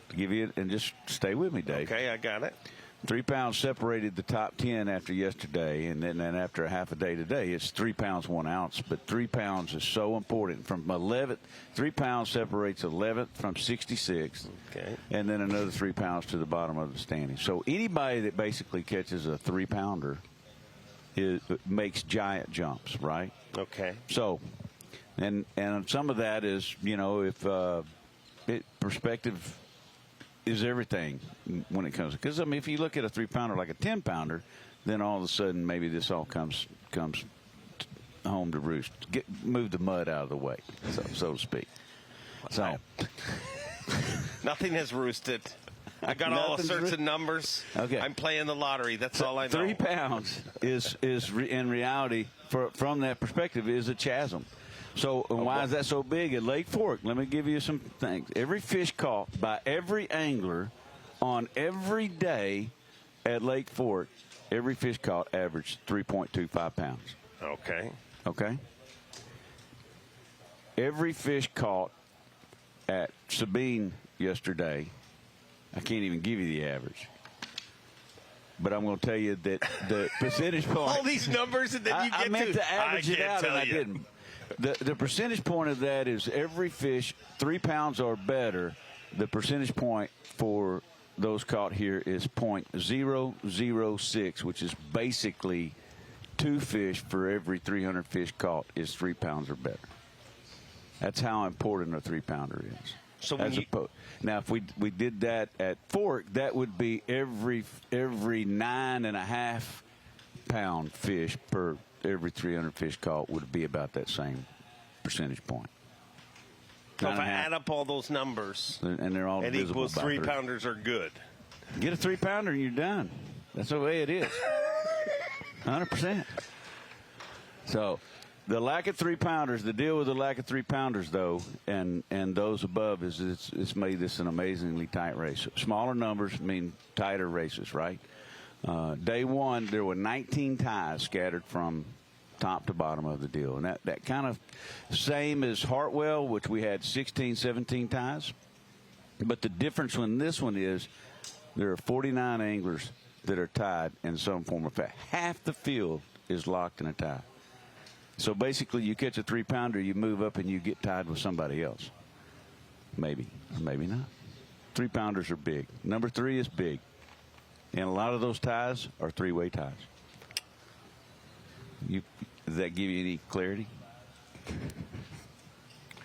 To give you, and just stay with me, Dave. Okay, I got it. 3 pounds separated the top 10 after yesterday, and then after a half a day today, it's 3 pounds 1 ounce. But 3 pounds is so important. From 11th, 3 pounds separates 11th from 66th, and then another 3 pounds to the bottom of the standing. So anybody that basically catches a 3-pounder makes giant jumps, right? Okay. So, and some of that is, you know, if perspective is everything when it comes, because I mean, if you look at a 3-pounder like a 10-pounder, then all of a sudden maybe this all comes home to roost. Move the mud out of the way, so to speak. So nothing has roosted. I got all the certain numbers. Okay. I'm playing the lottery. That's all I know. 3 pounds is in reality, from that perspective, is a chasm. So why is that so big at Lake Fork? Let me give you some things. Every fish caught by every angler on every day at Lake Fork, every fish caught averaged 3.25 pounds. Okay. Okay? Every fish caught at Sabine yesterday, I can't even give you the average. But I'm going to tell you that the percentage point. All these numbers, and then you get I meant to average it out, and I didn't. The percentage point of that is every fish 3 pounds or better. The percentage point for those caught here is .006, which is basically 2 fish for every 300 fish caught is 3 pounds or better. That's how important a 3-pounder is. So when now, if we did that at Fork, that would be every 9.5 pound fish per every 300 fish caught would be about that same percentage point. So if I add up all those numbers, and they're all it divisible equals by 3 pounders are good. Get a 3-pounder and you're done. That's the way it is. 100%. So the lack of 3-pounders, the deal with the lack of 3-pounders, though, and those above is it's made this an amazingly tight race. Smaller numbers mean tighter races, right? Day one, there were 19 ties scattered from top to bottom of the deal. And that kind of same as Hartwell, which we had 16, 17 ties. But the difference in this one is there are 49 anglers that are tied in some form or fashion. Half the field is locked in a tie. So basically, you catch a 3-pounder, you move up and you get tied with somebody else. Maybe, or maybe not. 3-pounders are big. Number 3 is big. And a lot of those ties are 3-way ties. Does that give you any clarity?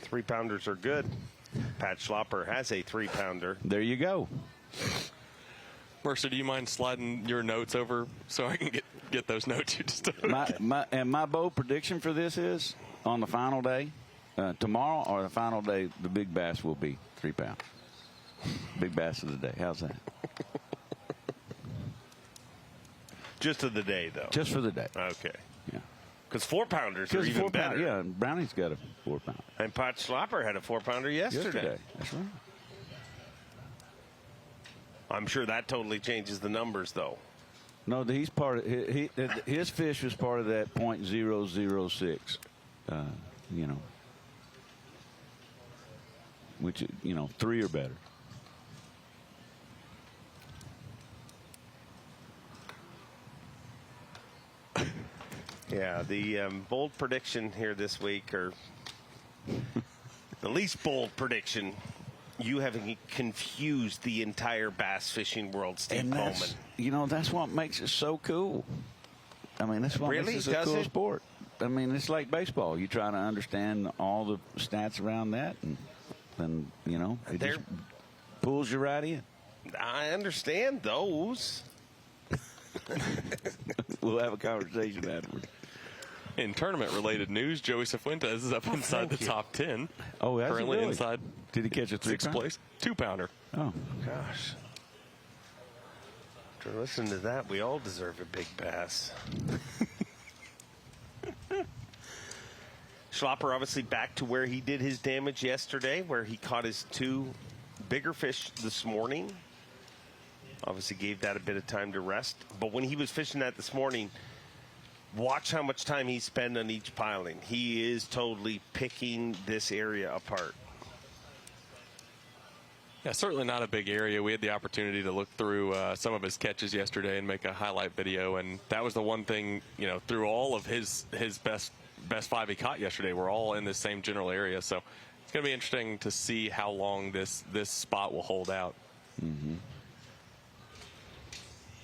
3-pounders are good. Pat Schlapper has a 3-pounder. There you go. Mercer, do you mind sliding your notes over so I can get those notes you just took? My bold prediction for this is on the final day, tomorrow or the final day, the big bass will be 3 pounds. Big bass of the day. How's that? Just of the day, though. Just for the day. Okay. Yeah. Because 4-pounders are even better. Yeah, Brownie's got a 4-pounder. And Pat Schlapper had a 4-pounder yesterday. That's right. I'm sure that totally changes the numbers, though. No, he's part of his fish was part of that .006. You know, which 3 or better. Yeah, the bold prediction here this week, or the least bold prediction, you having confused the entire bass fishing world, Steve Coleman. That's what makes it so cool. I mean, that's what makes it a cool sport. I mean, it's like baseball. You try to understand all the stats around that, and it just pulls you right in. I understand those. We'll have a conversation afterwards. In tournament-related news, Joey Cifuentes is up inside the top 10. Oh, that's currently really? Inside. Did he catch a 6th place? 2-pounder. Oh, gosh. After listening to that, we all deserve a big bass. Schlapper obviously back to where he did his damage yesterday, where he caught his 2 bigger fish this morning. Obviously gave that a bit of time to rest. But when he was fishing that this morning, watch how much time he spent on each piling. He is totally picking this area apart. Yeah, certainly not a big area. We had the opportunity to look through some of his catches yesterday and make a highlight video, and that was the one thing, you know, through all of his best 5 he caught yesterday, we're all in the same general area. So it's going to be interesting to see how long this spot will hold out. Mm-hmm.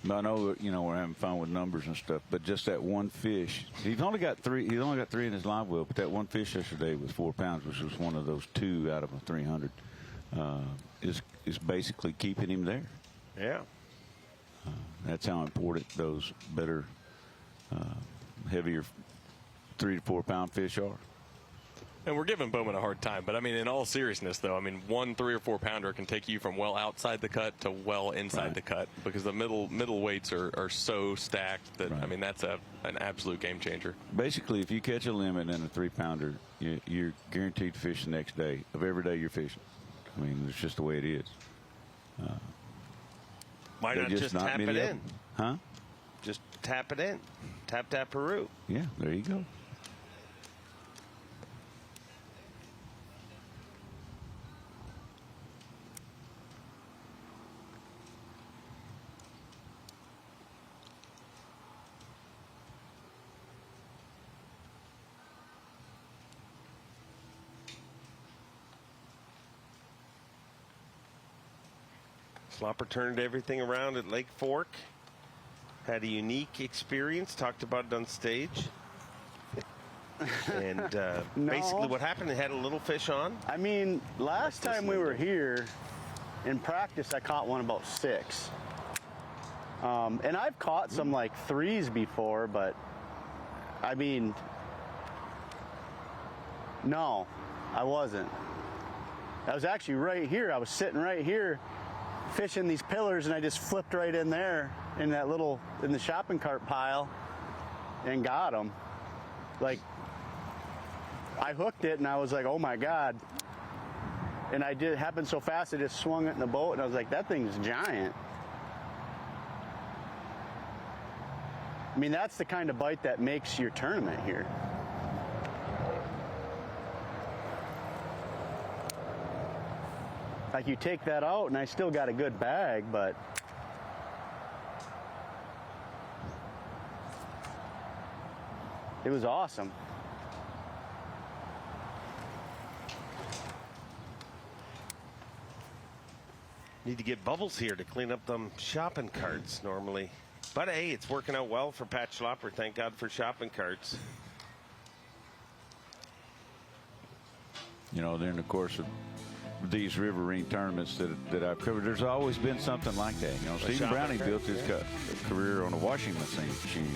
I know, you know, we're having fun with numbers and stuff, but just that one fish. He's only got 3. He's only got 3 in his live well, but that one fish yesterday was 4 pounds, which was one of those 2 out of a 300. Is basically keeping him there. Yeah. That's how important those better, heavier 3 to 4 pound fish are. And we're giving Bowman a hard time, but I mean, in all seriousness, though, I mean, 1 3 or 4 pounder can take you from well outside the cut to well inside the cut, because the middle weights are so stacked that I mean, that's an absolute game changer. Basically, if you catch a limit in a 3 pounder, you're guaranteed to fish the next day of every day you're fishing. I mean, it's just the way it is. Why not just tap it in? Huh? Just tap it in. Tap Peru. Yeah, there you go. Schlapper turned everything around at Lake Fork. Had a unique experience. Talked about it on stage. And basically what happened, they had a little fish on. I mean, last time we were here, in practice, I caught one about 6. And I've caught some like 3s before, but I mean, no, I wasn't. I was actually right here. I was sitting right here fishing these pillars, and I just flipped right in there in the shopping cart pile and got them. Like, I hooked it and I was like, oh my God. And it happened so fast, I just swung it in the boat and I was like, that thing's giant. I mean, that's the kind of bite that makes your tournament here. Like, you take that out and I still got a good bag, but it was awesome. Need to get Bubbles here to clean up them shopping carts normally. But hey, it's working out well for Pat Schlapper. Thank God for shopping carts. You know, during the course of these riverine tournaments that I've covered, there's always been something like that. You know, Stephen Browning built his career on a washing machine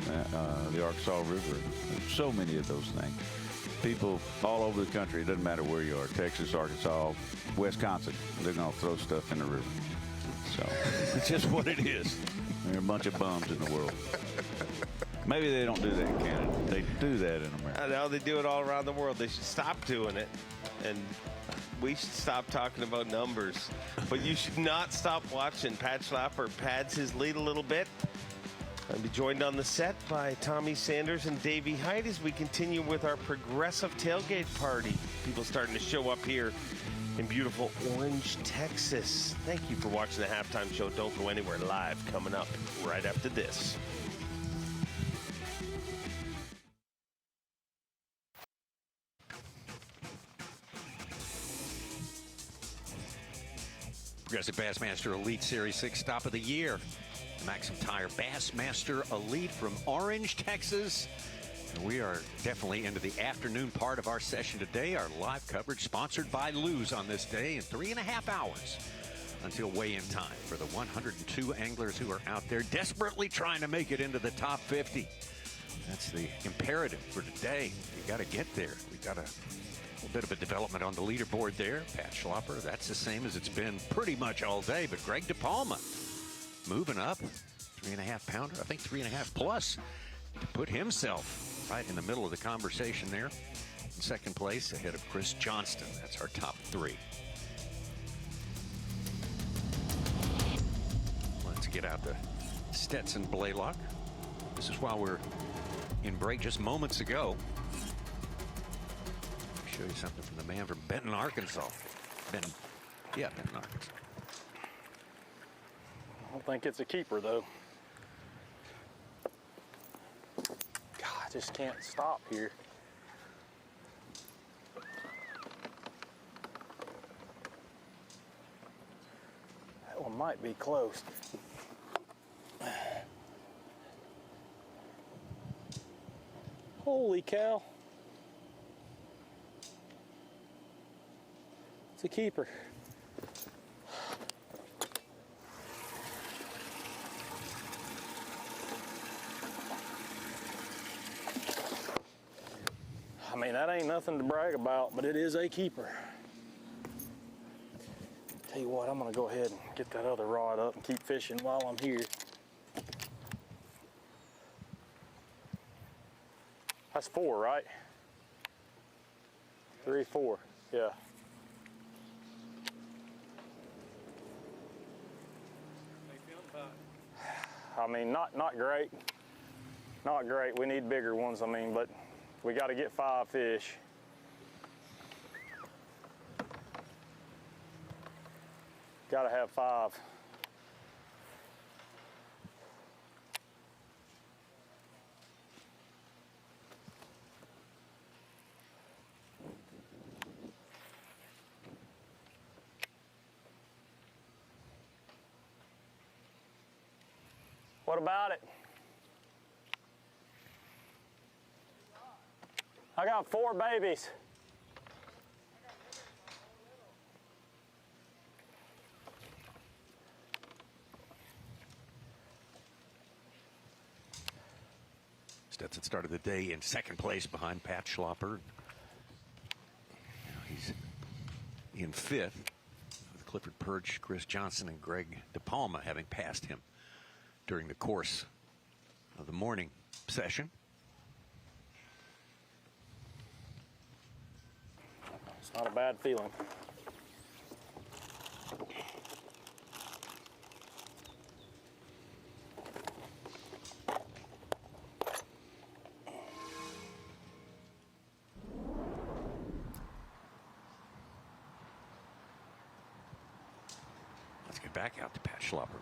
in the Arkansas River. There's so many of those things. People all over the country, it doesn't matter where you are, Texas, Arkansas, Wisconsin, they're going to throw stuff in the river. So it's just what it is. There are a bunch of bums in the world. Maybe they don't do that in Canada. They do that in America. I know they do it all around the world. They should stop doing it. And we should stop talking about numbers. But you should not stop watching. Pat Schlapper pads his lead a little bit. I'll be joined on the set by Tommy Sanders and Davey Height as we continue with our progressive tailgate party. People starting to show up here in beautiful Orange, Texas. Thank you for watching the halftime show. Don't go anywhere. Live coming up right after this. Progressive Bassmaster Elite Series 6 Stop of the Year. MAXAM Tire Bassmaster Elite from Orange, Texas. And we are definitely into the afternoon part of our session today. Our live coverage sponsored by Luz on this day in 3.5 hours until weigh-in time for the 102 anglers who are out there desperately trying to make it into the top 50. That's the imperative for today. You got to get there. We got a bit of a development on the leaderboard there. Pat Schlapper, that's the same as it's been pretty much all day. But Greg DePalma moving up, 3.5 pounder, I think 3.5 plus, to put himself right in the middle of the conversation there. In second place, ahead of Chris Johnston. That's our top 3. Let's get out to Stetson Blaylock. This is while we're in break just moments ago. Show you something from the man from Benton, Arkansas. Been Yeah, that knocks. I don't think it's a keeper, though. God, I just can't stop here. That one might be close. Holy cow. It's a keeper. I mean, that ain't nothing to brag about, but it is a keeper. Tell you what, I'm gonna go ahead and get that other rod up and keep fishing while I'm here. That's 4, right? 3, 4, yeah. I mean, not great. Not great. We need bigger ones, I mean, but we got to get 5 fish. Got to have 5. What about it? I got 4 babies. Stetson started the day in second place behind Pat Schlapper. He's in 5th with Clifford Perch, Chris Johnson, and Greg DePalma having passed him during the course of the morning session. It's not a bad feeling. Let's get back out to Pat Schlapper.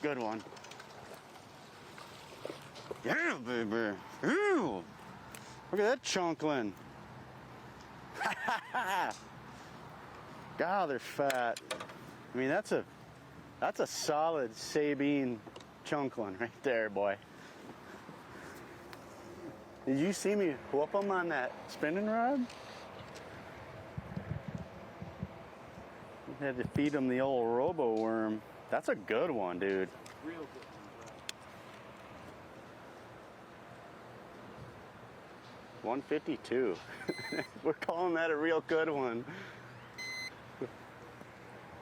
Good one. Yeah, baby. Ew. Look at that chunkling. God, they're fat. I mean, that's a solid Sabine chunkling right there, boy. Did you see me whoop them on that spinning rod? Had to feed them the old robo worm. That's a good one, dude. Real good one, 152. We're calling that a real good one.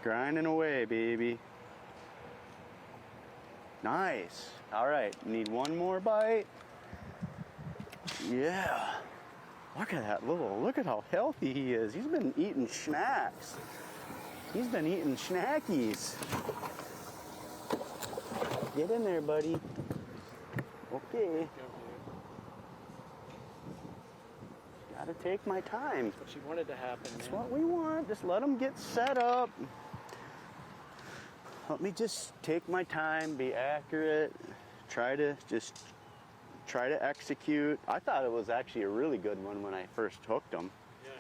Grinding away, baby. Nice. All right, need one more bite. Yeah. Look at that look at how healthy he is. He's been eating snacks. He's been eating snackies. Get in there, buddy. Okay. Gotta take my time. That's what you wanted to happen, That's man. what we want. Just let them get set up. Let me just take my time, be accurate, try to execute. I thought it was actually a really good one when I first hooked them. Yeah,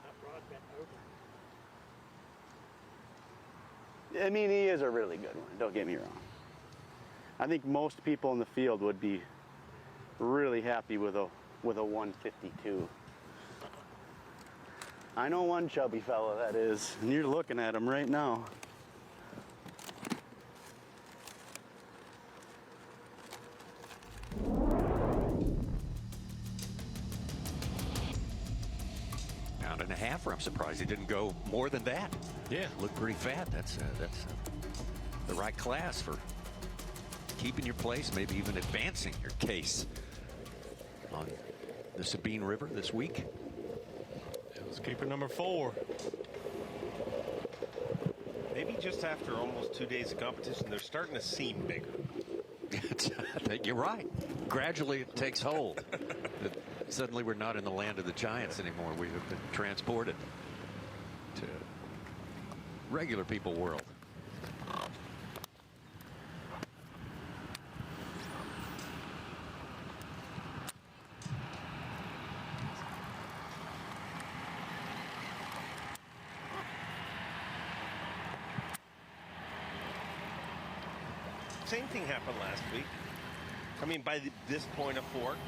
that rod bent over. I mean, he is a really good one, don't get me wrong. I think most people in the field would be really happy with a 152. I know one chubby fella that is, and you're looking at him right now. Pound and a half. I'm surprised he didn't go more than that. Yeah, looked pretty fat. That's the right class for keeping your place, maybe even advancing your case on the Sabine River this week. Let's keep it number 4. Maybe just after almost 2 days of competition, they're starting to seem bigger. I think you're right. Gradually it takes hold. Suddenly we're not in the land of the giants anymore. We have been transported to regular people world. Same thing happened last week. I mean, by this point of fork,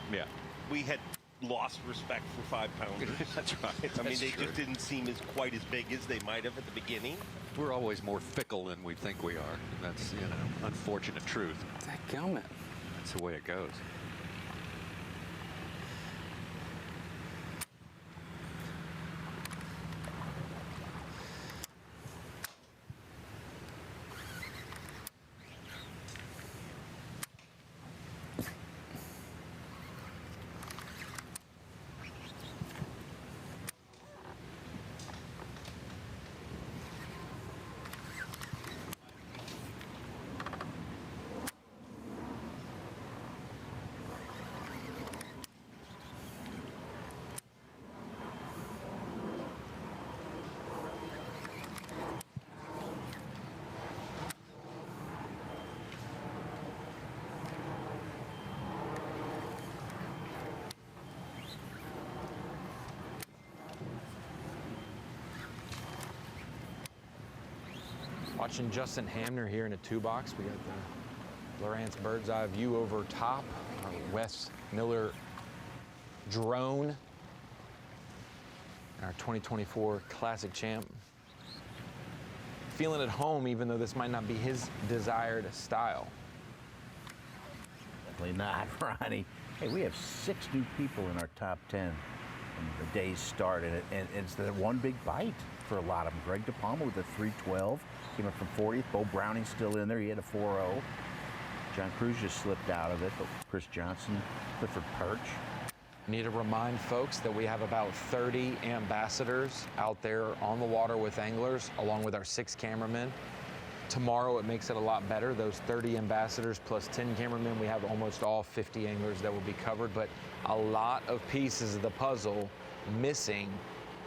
yeah, we had lost respect for 5-pounders. That's right. I mean, That's they true. just didn't seem as quite as big as they might have at the beginning. We're always more fickle than we think we are. That's, you know, unfortunate truth. Dadgummit. That's the way it goes. Watching Justin Hamner here in a 2-box. We got the Lowrance bird's eye view over top. Our Wes Miller drone. Our 2024 Classic champ. Feeling at home, even though this might not be his desired style. Definitely not, Ronnie. Hey, we have 6 new people in our top 10 from the day's start, and it's the one big bite for a lot of them. Greg DePalma with a 312, came up from 40th. Bo Browning's still in there. He had a 4.0. John Cruz just slipped out of it, but Chris Johnson, Clifford Perch. Need to remind folks that we have about 30 ambassadors out there on the water with anglers, along with our 6 cameramen. Tomorrow it makes it a lot better. Those 30 ambassadors plus 10 cameramen, we have almost all 50 anglers that will be covered, but a lot of pieces of the puzzle missing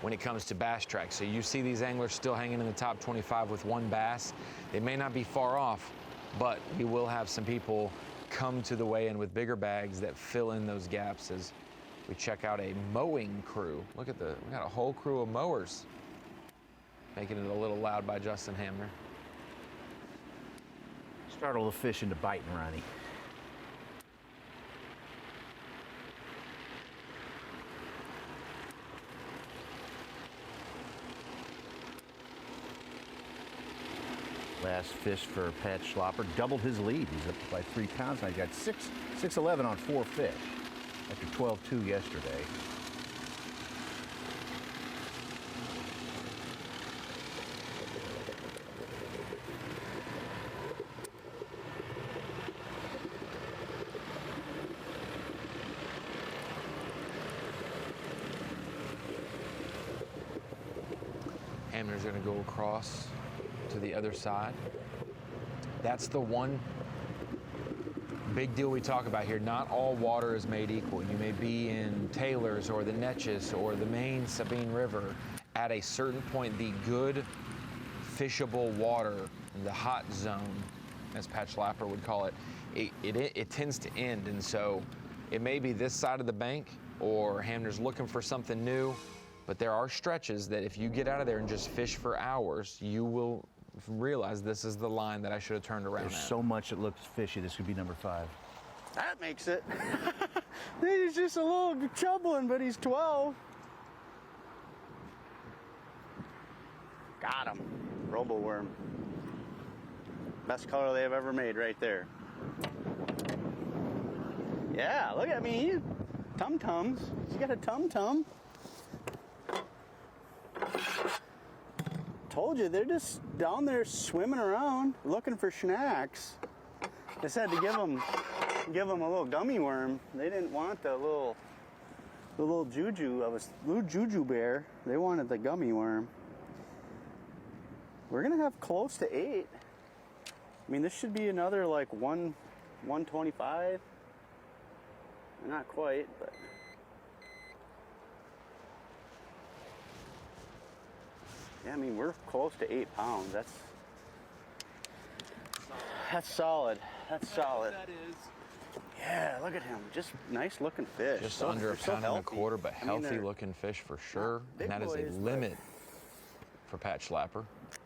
when it comes to bass track. So you see these anglers still hanging in the top 25 with 1 bass. They may not be far off, but we will have some people come to the weigh-in with bigger bags that fill in those gaps as we check out a mowing crew. Look at we got a whole crew of mowers. Making it a little loud by Justin Hamner. Startle the fish into biting, Ronnie. Last fish for Pat Schlapper, doubled his lead. He's up by 3 pounds now. He got 6'11" on 4 fish after 12-2 yesterday. Hamner's gonna go across to the other side. That's the one big deal we talk about here. Not all water is made equal. You may be in Taylor's or the Neches or the main Sabine River. At a certain point, the good fishable water, the hot zone, as Pat Schlapper would call it, it tends to end. And so it may be this side of the bank or Hamner's looking for something new, but there are stretches that if you get out of there and just fish for hours, you will realize this is the line that I should have turned around There's at. so much that looks fishy. This could be number 5. That makes it. He's just a little troubling, but he's 12. Got him. Robo worm. Best color they have ever made right there. Yeah, look at me. Tum-tums. He's got a tum-tum. Told you, they're just down there swimming around looking for snacks. Just had to give them give them a little gummy worm. They didn't want the little juju bear. They wanted the gummy worm. We're gonna have close to 8. I mean, this should be another like 125. Not quite, but. Yeah, I mean, we're close to 8 pounds. That's solid. That's solid. That is. Yeah, look at him. Just nice looking fish. Just under a pound and a quarter, but I mean, healthy looking fish for sure. big And that is a boys, but- limit for Pat Schlapper.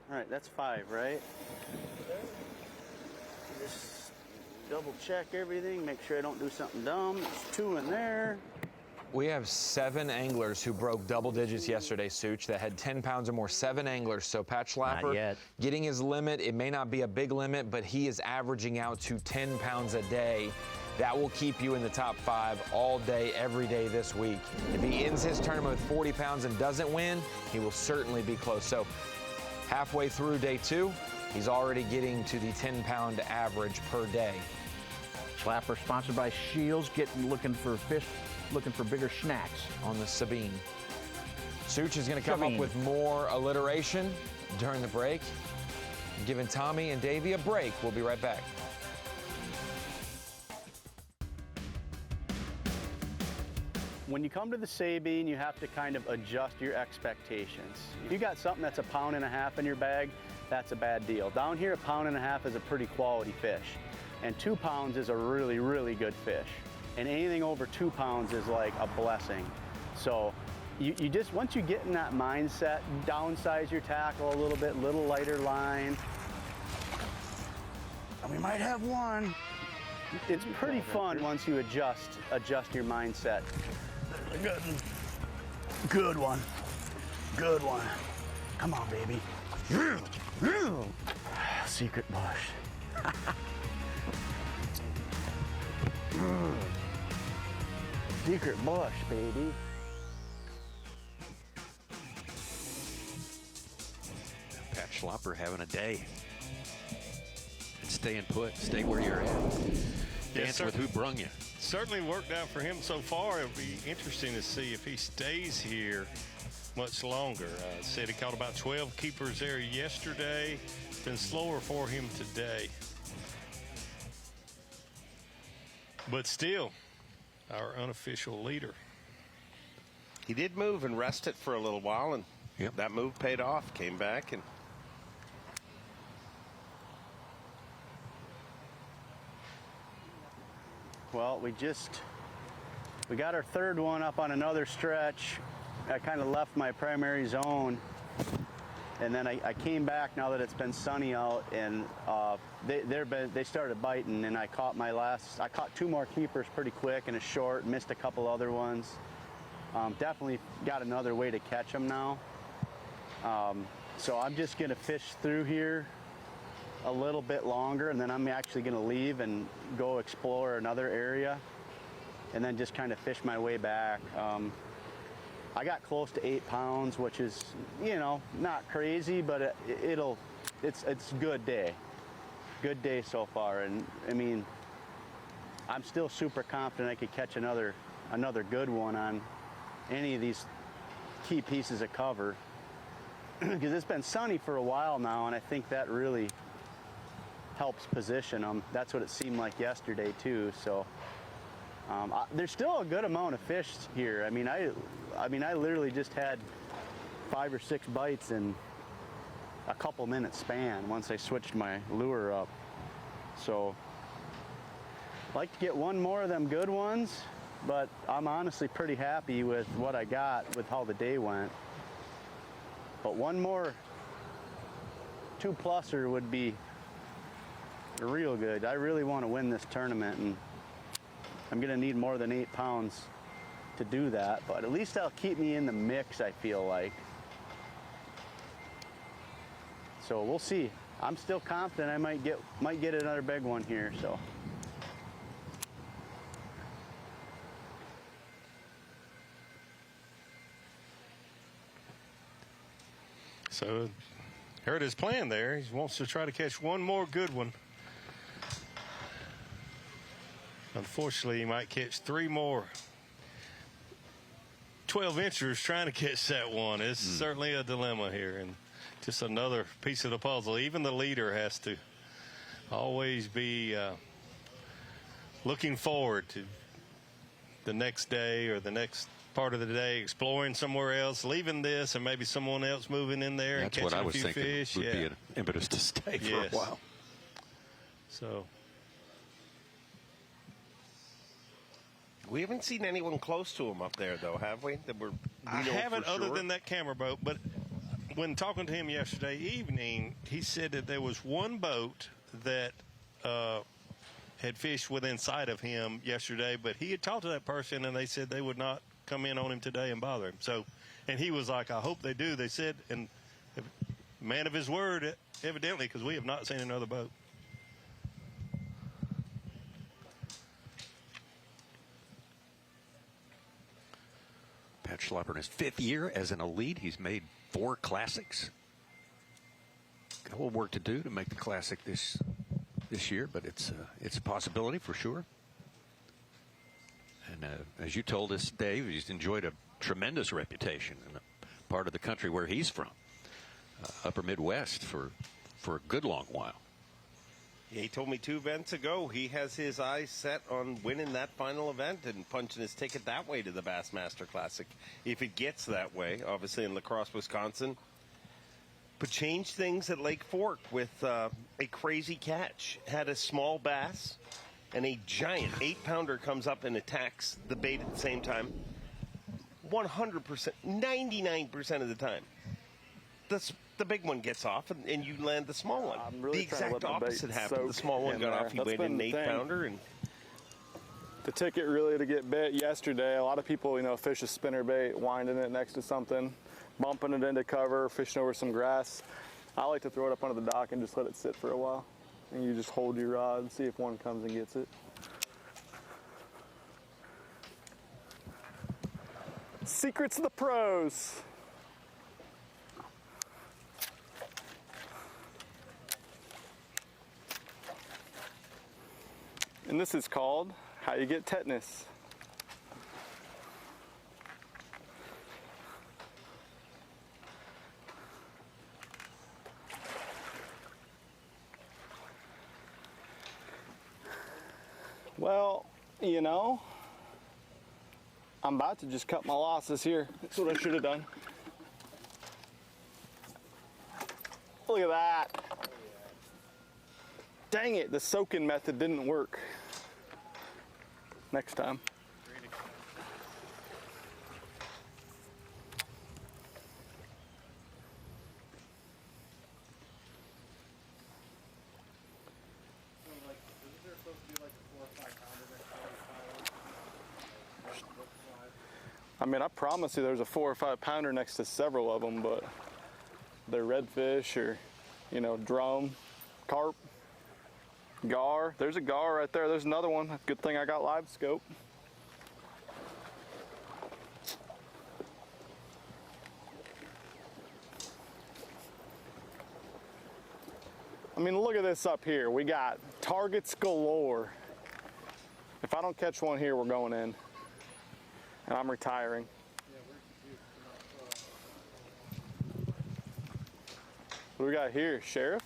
All right, that's 5, right? Just double check everything, make sure I don't do something dumb. There's 2 in there. We have 7 anglers who broke double digits yesterday, Such, that had 10 pounds or more. 7 anglers. So Pat Schlapper getting his limit. It may not be a big limit, but he is averaging out to 10 pounds a day. That will keep you in the top 5 all day, every day this week. If he ends his tournament with 40 pounds and doesn't win, he will certainly be close. So halfway through day 2, he's already getting to the 10-pound average per day. Schlapper sponsored by Shields, looking for fish, looking for bigger snacks. On the Sabine. Such is going to come up with more alliteration during the break. Giving Tommy and Davey a break. We'll be right back. When you come to the Sabine, you have to kind of adjust your expectations. If you got something that's 1.5 pounds in your bag, that's a bad deal. Down here, 1.5 pounds is a pretty quality fish. And 2 pounds is a really, really good fish. And anything over 2 pounds is like a blessing. So you just, once you get in that mindset, downsize your tackle a little bit, little lighter line. And we might have one. It's pretty fun once you adjust your mindset. Good one. Good one. Come on, baby. Secret bush. Secret bush, baby. Pat Schlapper having a day. And staying put, stay where you're at. Dance with who brung you. Certainly worked out for him so far. It'll be interesting to see if he stays here much longer. Said he caught about 12 keepers there yesterday. Been slower for him today. But still, our unofficial leader. He did move and rest it for a little while, and that move paid off. Came back and. Well, we got our 3rd one up on another stretch. I kind of left my primary zone, and then I came back now that it's been sunny out, and they started biting, and I caught 2 more keepers pretty quick and a short, missed a couple other ones. Definitely got another way to catch them now. So I'm just gonna fish through here a little bit longer, and then I'm actually going to leave and go explore another area and then just kind of fish my way back. I got close to 8 pounds, which is, you know, not crazy, but it's a good day. Good day so far. And I mean, I'm still super confident I could catch another good one on any of these key pieces of cover because it's been sunny for a while now, and I think that really helps position them. That's what it seemed like yesterday too. So there's still a good amount of fish here. I mean, I literally just had 5 or 6 bites in a couple minutes span once I switched my lure up. So I'd like to get one more of them good ones, but I'm honestly pretty happy with what I got with how the day went. But one more 2-pluser would be real good. I really want to win this tournament, and I'm going to need more than 8 pounds to do that, but at least that'll keep me in the mix, I feel like. So we'll see. I'm still confident I might get another big one here, so. So, heard his plan there. He wants to try to catch one more good one. Unfortunately, he might catch 3 more 12-inchers trying to catch that one. It's certainly a dilemma here, and just another piece of the puzzle. Even the leader has to always be looking forward to the next day or the next part of the day, exploring somewhere else, leaving this, and maybe someone else moving in there and catching a few fish. Would be an impetus to stay for a while. So we haven't seen anyone close to him up there, though, have we? I haven't, other than that camera boat. But when talking to him yesterday evening, he said that there was one boat that had fished within sight of him yesterday, but he had talked to that person, and they said they would not come in on him today and bother him. So, and he was like, I hope they do. They said, and man of his word, evidently, because we have not seen another boat. Pat Schlapper in his 5th year as an elite. He's made 4 classics. Got a little work to do to make the classic this year, but it's a possibility for sure. And as you told us, Dave, he's enjoyed a tremendous reputation in the part of the country where he's from, upper Midwest, for a good long while. Yeah, he told me 2 events ago he has his eyes set on winning that final event and punching his ticket that way to the Bassmaster Classic, if it gets that way, obviously in La Crosse, Wisconsin. But changed things at Lake Fork with a crazy catch. Had a small bass, and a giant 8-pounder comes up and attacks the bait at the same time. 100%, 99% of the time, the big one gets off, and you land the small one. Really the exact opposite happened. The small one got off, he That's went in an 8-pounder. And the ticket really to get bit yesterday, a lot of people, fish a spinner bait, winding it next to something, bumping it into cover, fishing over some grass. I like to throw it up under the dock and just let it sit for a while. And you just hold your rod and see if one comes and gets it. Secrets of the pros. And this is called How You Get Tetanus. Well, I'm about to just cut my losses here. That's what I should have done. Look at that. Dang it, the soaking method didn't work. Next time. I mean, I promise you there's a 4 or 5 pounder next to several of them, but they're redfish or, drum, carp, gar. There's a gar right there. There's another one. Good thing I got live scope. I mean, look at this up here. We got targets galore. If I don't catch one here, we're going in. And I'm retiring. What do we got here, Sheriff?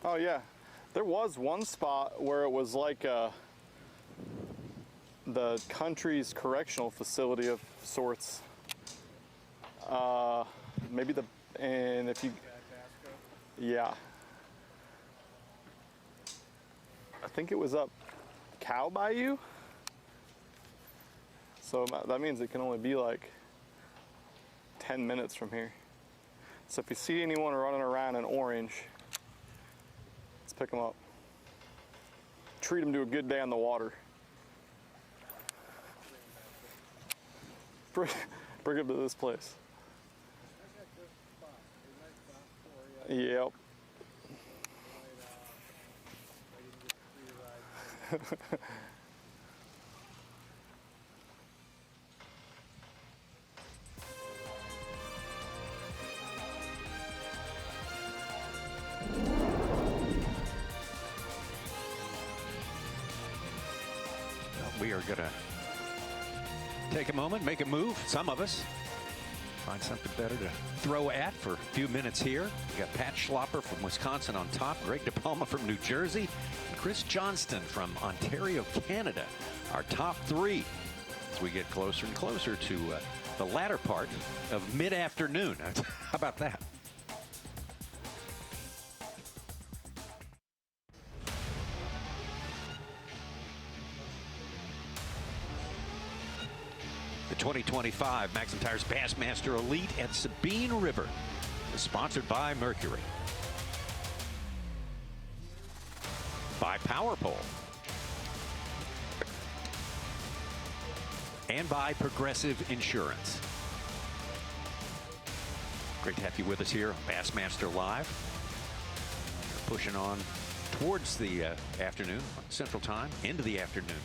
Oh yeah, there was one spot where it was like the country's correctional facility of sorts. Maybe yeah. I think it was up Bayou. So that means it can only be like 10 minutes from here. So if you see anyone running around in orange, let's pick them up. Treat them to a good day on the water. Bring them to this place. Yep. We are going to take a moment, make a move, some of us. Find something better to throw at for a few minutes here. We got Pat Schlapper from Wisconsin on top, Greg DePalma from New Jersey, and Chris Johnston from Ontario, Canada. Our top three as we get closer and closer to the latter part of mid-afternoon. How about that? The 2025 MAXAM Tires Bassmaster Elite at Sabine River is sponsored by Mercury, by PowerPole, and by Progressive Insurance. Great to have you with us here on Bassmaster Live. We're pushing on towards the afternoon, Central Time, into the afternoon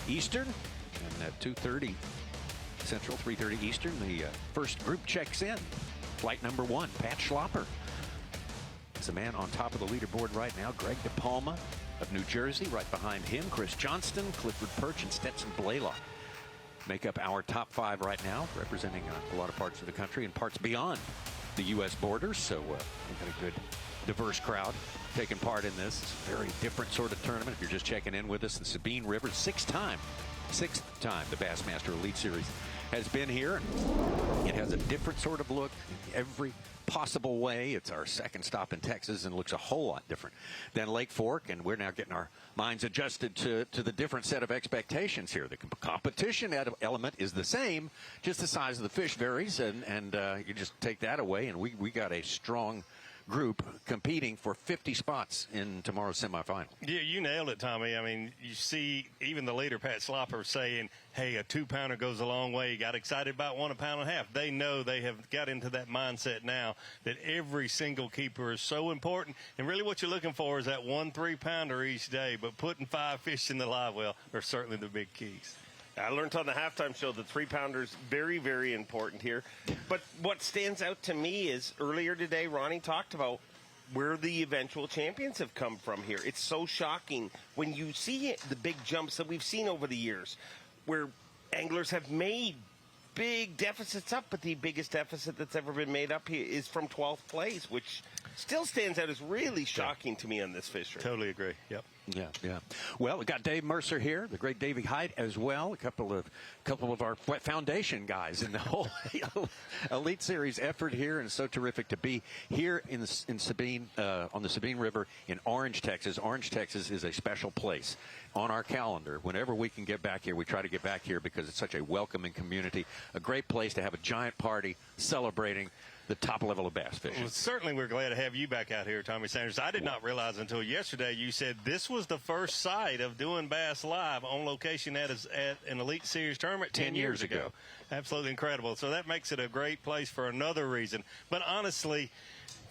Eastern, and at 2:30 Central, 3:30 Eastern, the first group checks in. Flight number 1, Pat Schlapper. It's the man on top of the leaderboard right now, Greg DePalma of New Jersey. Right behind him, Chris Johnston, Clifford Perch, and Stetson Blaylock make up our top 5 right now, representing a lot of parts of the country and parts beyond the U.S. borders. So we've got a good, diverse crowd taking part in this. It's a very different sort of tournament. If you're just checking in with us, the Sabine River, sixth time the Bassmaster Elite Series has been here. It has a different sort of look in every possible way. It's our second stop in Texas and looks a whole lot different than Lake Fork, and we're now getting our minds adjusted to the different set of expectations here. The competition element is the same, just the size of the fish varies, and you just take that away, and we got a strong group competing for 50 spots in tomorrow's semifinal. Yeah, you nailed it, Tommy. I mean, you see even the leader, Pat Schlapper, saying, hey, a 2-pounder goes a long way. You got excited about 1 1/2 pounds. They know they have got into that mindset now that every single keeper is so important. And really what you're looking for is that 1 3-pounder each day. But putting 5 fish in the live well are certainly the big keys. I learned on the halftime show that 3-pounders very, very important here. But what stands out to me is earlier today, Ronnie talked about where the eventual champions have come from here. It's so shocking when you see the big jumps that we've seen over the years where anglers have made big deficits up, but the biggest deficit that's ever been made up here is from 12th place, which still stands out as really shocking to me on this fishery. Totally agree. Yep. Yeah. Well, we got Dave Mercer here, the great Davey Height as well. A couple of our foundation guys in the whole Elite Series effort here, and so terrific to be here in Sabine, on the Sabine River in Orange, Texas. Orange, Texas is a special place on our calendar. Whenever we can get back here, we try to get back here because it's such a welcoming community, a great place to have a giant party celebrating the top level of bass fishing. Well, certainly we're glad to have you back out here, Tommy Sanders. I did not realize until yesterday you said this was the first site of doing Bass Live on location at an Elite Series tournament 10 years ago. Absolutely incredible. So that makes it a great place for another reason. But honestly,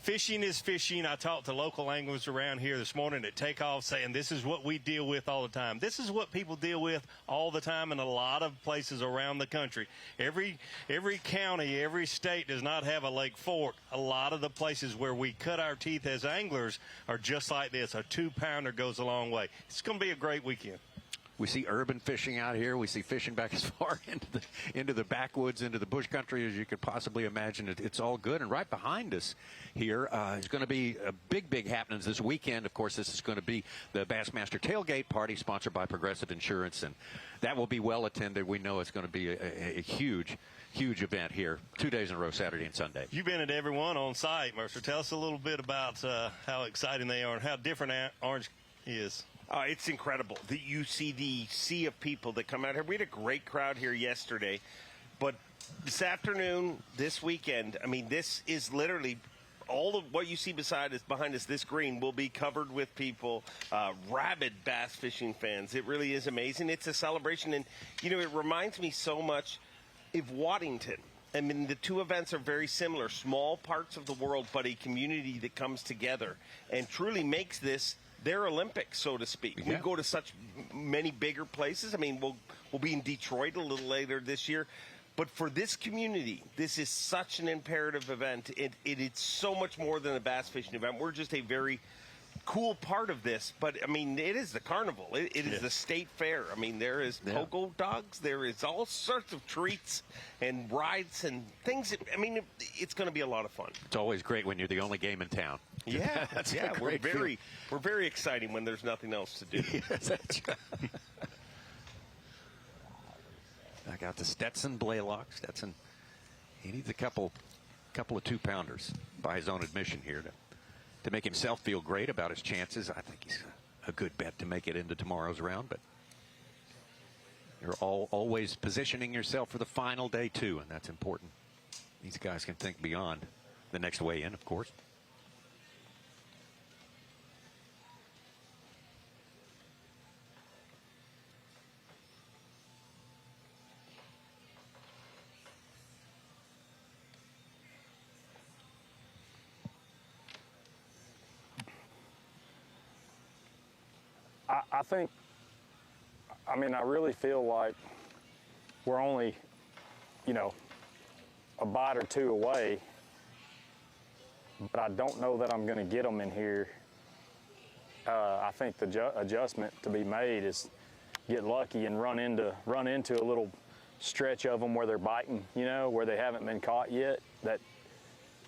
fishing is fishing. I talked to local anglers around here this morning at takeoff saying this is what we deal with all the time. This is what people deal with all the time in a lot of places around the country. Every county, every state does not have a Lake Fork. A lot of the places where we cut our teeth as anglers are just like this. A 2-pounder goes a long way. It's going to be a great weekend. We see urban fishing out here. We see fishing back as far into the backwoods, into the bush country as you could possibly imagine. It's all good. And right behind us here is going to be a big happenings this weekend. Of course, this is going to be the Bassmaster Tailgate Party sponsored by Progressive Insurance, and that will be well attended. We know it's going to be a huge event here 2 days in a row, Saturday and Sunday. You've been at every one on site, Mercer. Tell us a little bit about how exciting they are and how different Orange is. It's incredible that you see the sea of people that come out here. We had a great crowd here yesterday, but this afternoon, this weekend, I mean, this is literally all of what you see behind us, this green will be covered with people, rabid bass fishing fans. It really is amazing. It's a celebration, and, it reminds me so much of Waddington. I mean, the two events are very similar, small parts of the world, but a community that comes together and truly makes this their Olympics, so to speak. Yeah. We go to such many bigger places. I mean, we'll be in Detroit a little later this year. But for this community, this is such an imperative event. It's so much more than a bass fishing event. We're just a very cool part of this, but I mean, it is the carnival. It is the state fair. I mean, there is pogo dogs. There is all sorts of treats and rides and things. I mean, it's going to be a lot of fun. It's always great when you're the only game in town. Yeah, That's yeah. a We're great very exciting when there's nothing else to do. Yes, that's right. I got the Stetson Blaylock. Stetson, he needs a couple of 2-pounders by his own admission here to make himself feel great about his chances. I think he's a good bet to make it into tomorrow's round, but you're always positioning yourself for the final day too, and that's important. These guys can think beyond the next weigh in, of course. I think, I mean, I really feel like we're only, you know, a bite or two away, but I don't know that I'm going to get them in here. I think the adjustment to be made is get lucky and run into a little stretch of them where they're biting, you know, where they haven't been caught yet. That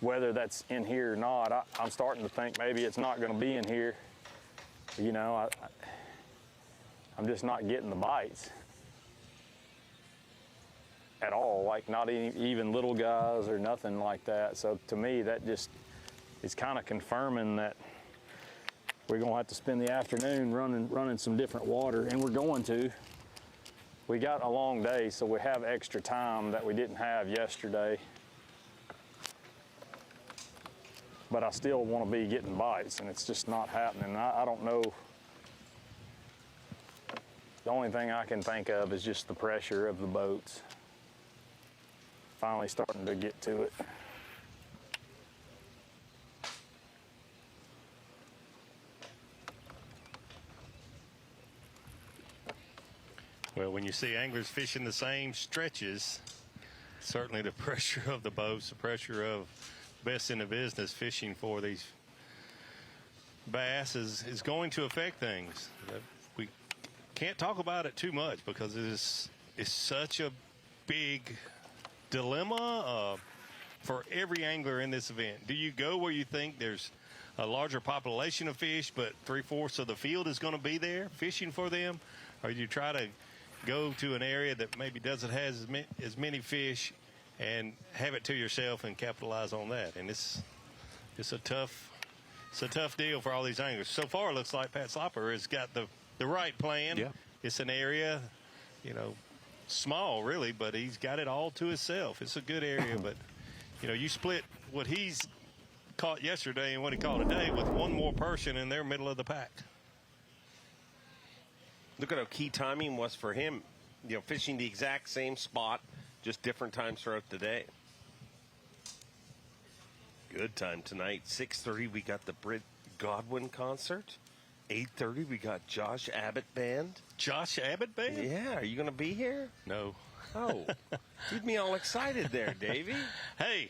whether that's in here or not, I'm starting to think maybe it's not going to be in here. You know, I'm just not getting the bites at all, like not even little guys or nothing like that. So to me, that just is kind of confirming that we're going to have to spend the afternoon running some different water, and we're going to. We got a long day, so we have extra time that we didn't have yesterday. But I still want to be getting bites, and it's just not happening. I don't know. The only thing I can think of is just the pressure of the boats. Finally starting to get to it. Well, when you see anglers fishing the same stretches, certainly the pressure of the boats, the pressure of best in the business fishing for these bass is going to affect things. We can't talk about it too much because it's such a big dilemma for every angler in this event. Do you go where you think there's a larger population of fish, but 3/4 of the field is going to be there fishing for them? Or do you try to go to an area that maybe doesn't have as many fish and have it to yourself and capitalize on that? And it's a tough deal for all these anglers. So far, it looks like Pat Schlapper has got the right plan. Yeah. It's an area, you know, small really, but he's got it all to himself. It's a good area, but you know, you split what he's caught yesterday and what he caught today with one more person in their middle of the pack. Look at how key timing was for him. You know, fishing the exact same spot, just different times throughout the day. Good time tonight. 6:30 we got the Britt Godwin concert. 8:30 we got Josh Abbott Band. Josh Abbott Band? Yeah, are you going to be here? No. Oh, keep me all excited there, Davey. Hey,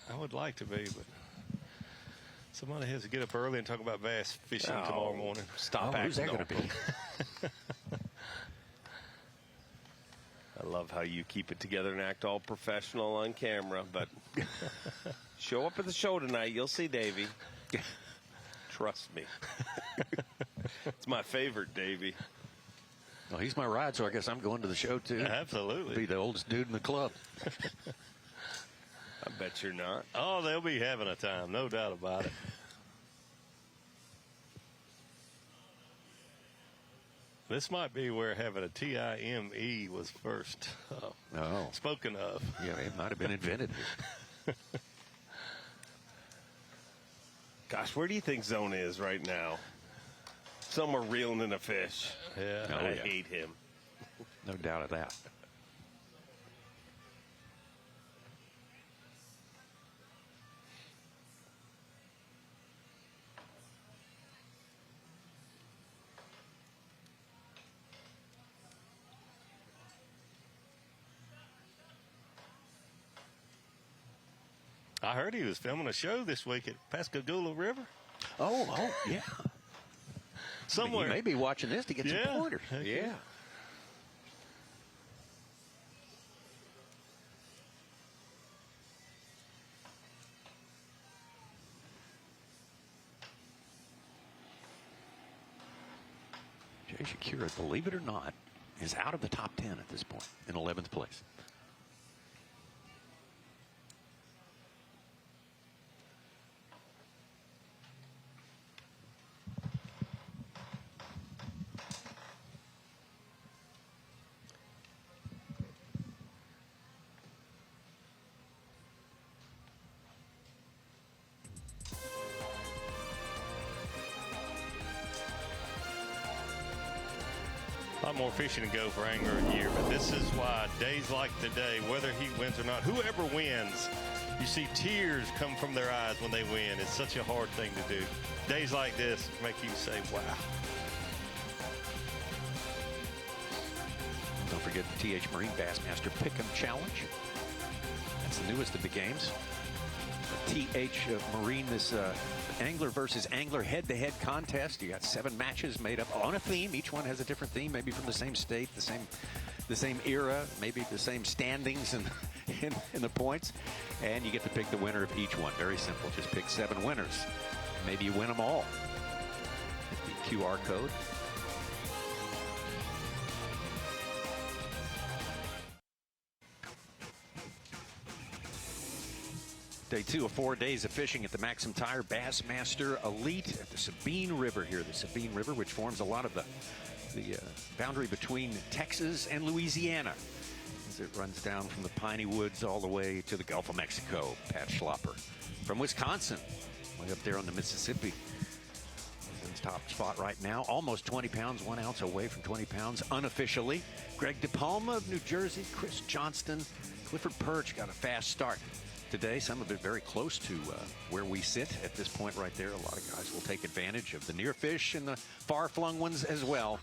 I would like to be, but somebody has to get up early and talk about bass fishing tomorrow morning. Stop acting. Who's that going to be? I love how you keep it together and act all professional on camera, but show up at the show tonight. You'll see Davey. Trust me. It's my favorite, Davey. Well, he's my ride, so I guess I'm going to the show, too. Absolutely. Be the oldest dude in the club. I bet you're not. Oh, they'll be having a time, no doubt about it. This might be where having a TIME was first spoken of. Yeah, it might have been invented here. Gosh, where do you think Zone is right now? Somewhere reeling in a fish. Yeah. I hate him. No doubt of that. I heard he was filming a show this week at Pascagoula River. Oh, yeah. somewhere. You may be watching this to get some pointers. Yeah. Jay Shakira, believe it or not, is out of the top 10 at this point, in 11th place. A lot more fishing to go for Angler of the Year, but this is why days like today, whether he wins or not, whoever wins, you see tears come from their eyes when they win. It's such a hard thing to do. Days like this make you say, wow. Don't forget the TH Marine Bassmaster Pick'em Challenge. That's the newest of the games. The TH Marine, this angler versus angler head-to-head contest. You got 7 matches made up on a theme. Each one has a different theme, maybe from the same state, the same era, maybe the same standings in the points. And you get to pick the winner of each one. Very simple. Just pick 7 winners. Maybe you win them all. Hit the QR code. Day 2 of 4 days of fishing at the MAXAM Tire Bassmaster Elite at the Sabine River here. The Sabine River, which forms a lot of the boundary between Texas and Louisiana as it runs down from the piney woods all the way to the Gulf of Mexico. Pat Schlapper from Wisconsin, way up there on the Mississippi. He's in the top spot right now, almost 20 pounds, 1 ounce away from 20 pounds unofficially. Greg DePalma of New Jersey, Chris Johnston, Clifford Perch got a fast start today. Some of it very close to where we sit at this point right there. A lot of guys will take advantage of the near fish and the far-flung ones as well.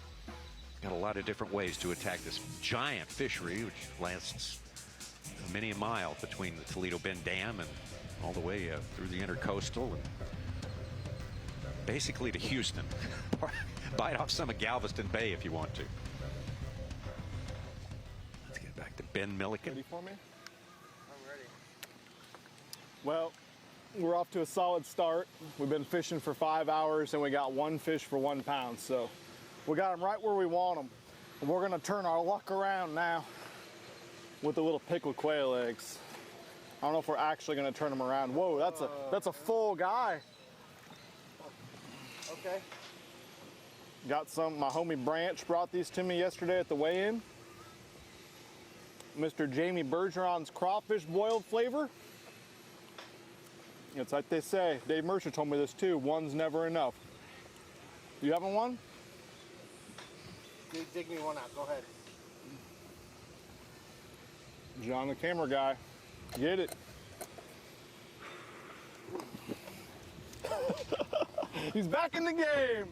Got a lot of different ways to attack this giant fishery, which lasts many a mile between the Toledo Bend Dam and all the way through the intercoastal and basically to Houston. Bite off some of Galveston Bay if you want to. Let's get back to Ben Milliken. Ready for me? Well, we're off to a solid start. We've been fishing for 5 hours and we got 1 fish for 1 pound. So we got them right where we want them. And we're gonna turn our luck around now with the little pickled quail eggs. I don't know if we're actually gonna turn them around. Whoa, that's a full guy. Okay. Got some, my homie Branch brought these to me yesterday at the weigh-in. Mr. Jamie Bergeron's crawfish boiled flavor. It's like they say. Dave Mercer told me this too. One's never enough. You having one? Dig me one out. Go ahead. John, the camera guy. Get it. He's back in the game.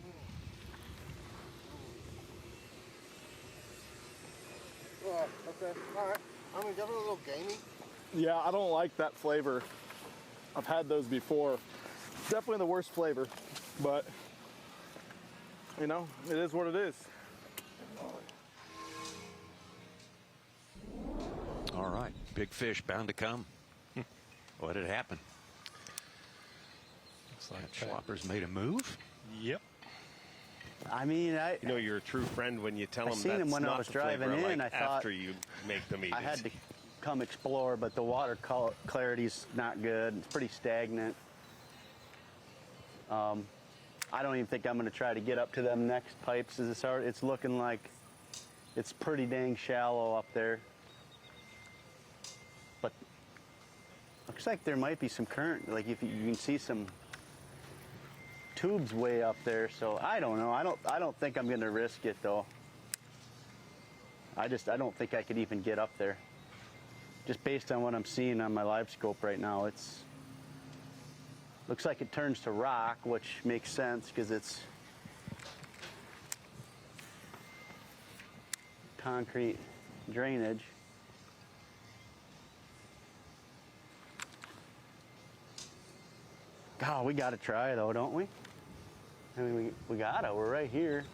Okay. All right. I mean, definitely a little gamey. Yeah, I don't like that flavor. I've had those before. Definitely the worst flavor, but you know, it is what it is. All right, big fish bound to come. What had happened? Looks like Schlapper's made a move. Yep. I mean, you know, you're a true friend when you tell I them seen that's him when not I was the driving flavor I in. like I thought after you make them eat I it. had to come explore, but the water clarity's not good. It's pretty stagnant. I don't even think I'm going to try to get up to them next pipes as it starts. It's looking like it's pretty dang shallow up there. But looks like there might be some current. Like if you can see some tubes way up there. So I don't know. I don't think I'm going to risk it though. I don't think I could even get up there. Just based on what I'm seeing on my live scope right now, it's looks like it turns to rock, which makes sense because it's concrete drainage. God, we got to try though, don't we? I mean, we got it. We're right here.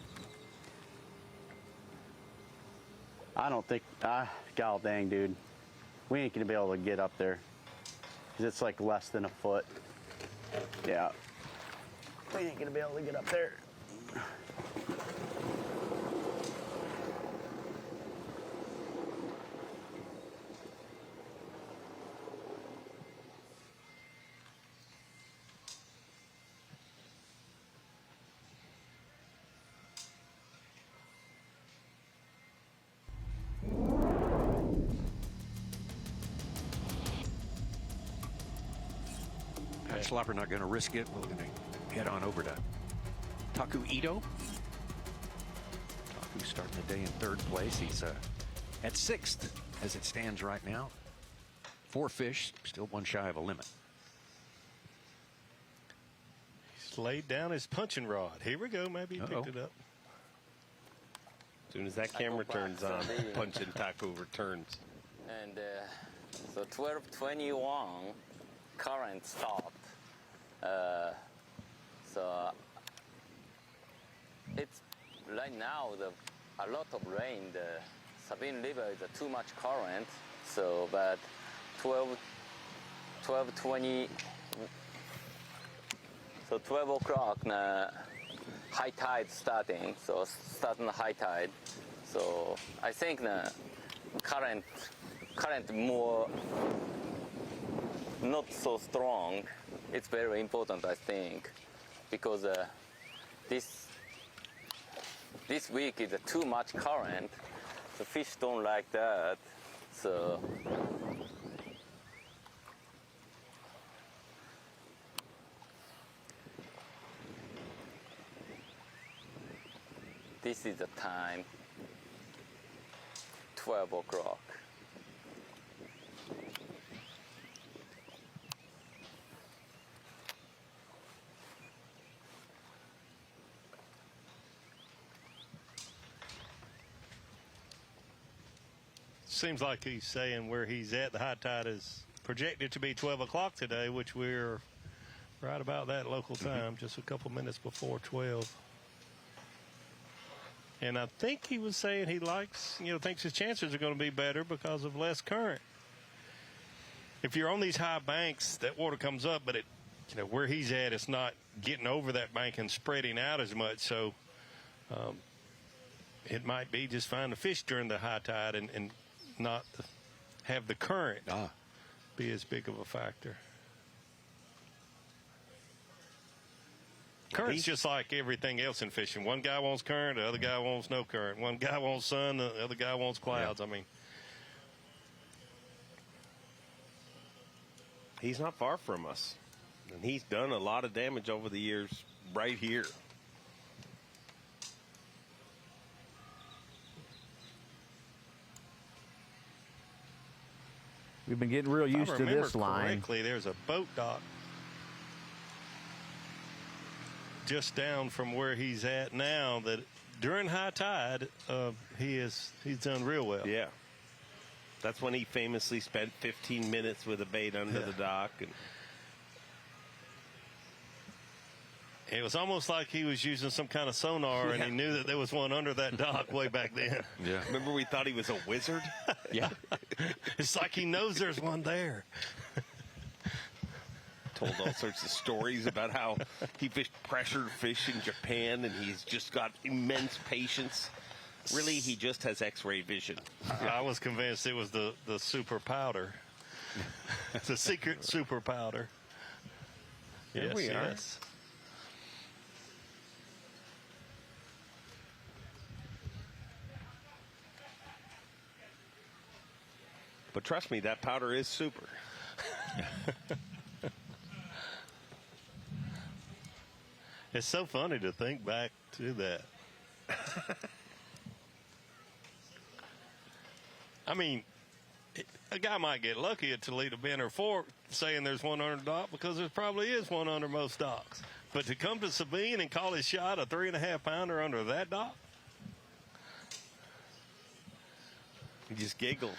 I don't think, god dang, dude. We ain't gonna be able to get up there. 'Cause it's like less than a foot. Yeah. We ain't gonna be able to get up there. Schlapper not going to risk it. We're going to head on over to Taku Ito. Taku starting the day in 3rd place. He's at 6th as it stands right now. 4 fish, still 1 shy of a limit. He's laid down his punching rod. Here we go. Maybe he picked it up. As soon as that camera turns on, punching Taku returns. And so 12:21 current stopped. So it's right now a lot of rain. The Sabine River is too much current. So, but 12:20. So 12 o'clock, high tide starting. So starting the high tide. So I think the current more not so strong. It's very important, I think, because this week is too much current. The fish don't like that. So this is the time, 12 o'clock. Seems like he's saying where he's at. The high tide is projected to be 12 o'clock today, which we're right about that local time, just a couple minutes before 12. And I think he was saying he thinks his chances are going to be better because of less current. If you're on these high banks, that water comes up, but where he's at, it's not getting over that bank and spreading out as much. So it might be just fine to fish during the high tide and not have the current be as big of a factor. Current's just like everything else in fishing. One guy wants current, the other guy wants no current. One guy wants sun, the other guy wants clouds. I mean, he's not far from us, and he's done a lot of damage over the years right here. We've been getting real used to this line. Correctly, there's a boat dock just down from where he's at now that during high tide, he's done real well. Yeah. That's when he famously spent 15 minutes with a bait under the dock. And it was almost like he was using some kind of sonar, and he knew that there was one under that dock way back then. Yeah. Remember we thought he was a wizard? Yeah. It's like he knows there's one there. Told all sorts of stories about how he fished pressured fish in Japan, and he's just got immense patience. Really, he just has X-ray vision. I was convinced it was the super powder. The secret super powder. Here we are. Yes. But trust me, that powder is super. It's so funny to think back to that. I mean, a guy might get lucky at Toledo Bend or Fork saying there's one under dock because there probably is one under most docks. But to come to Sabine and call his shot a 3.5 pounder under that dock? He just giggled.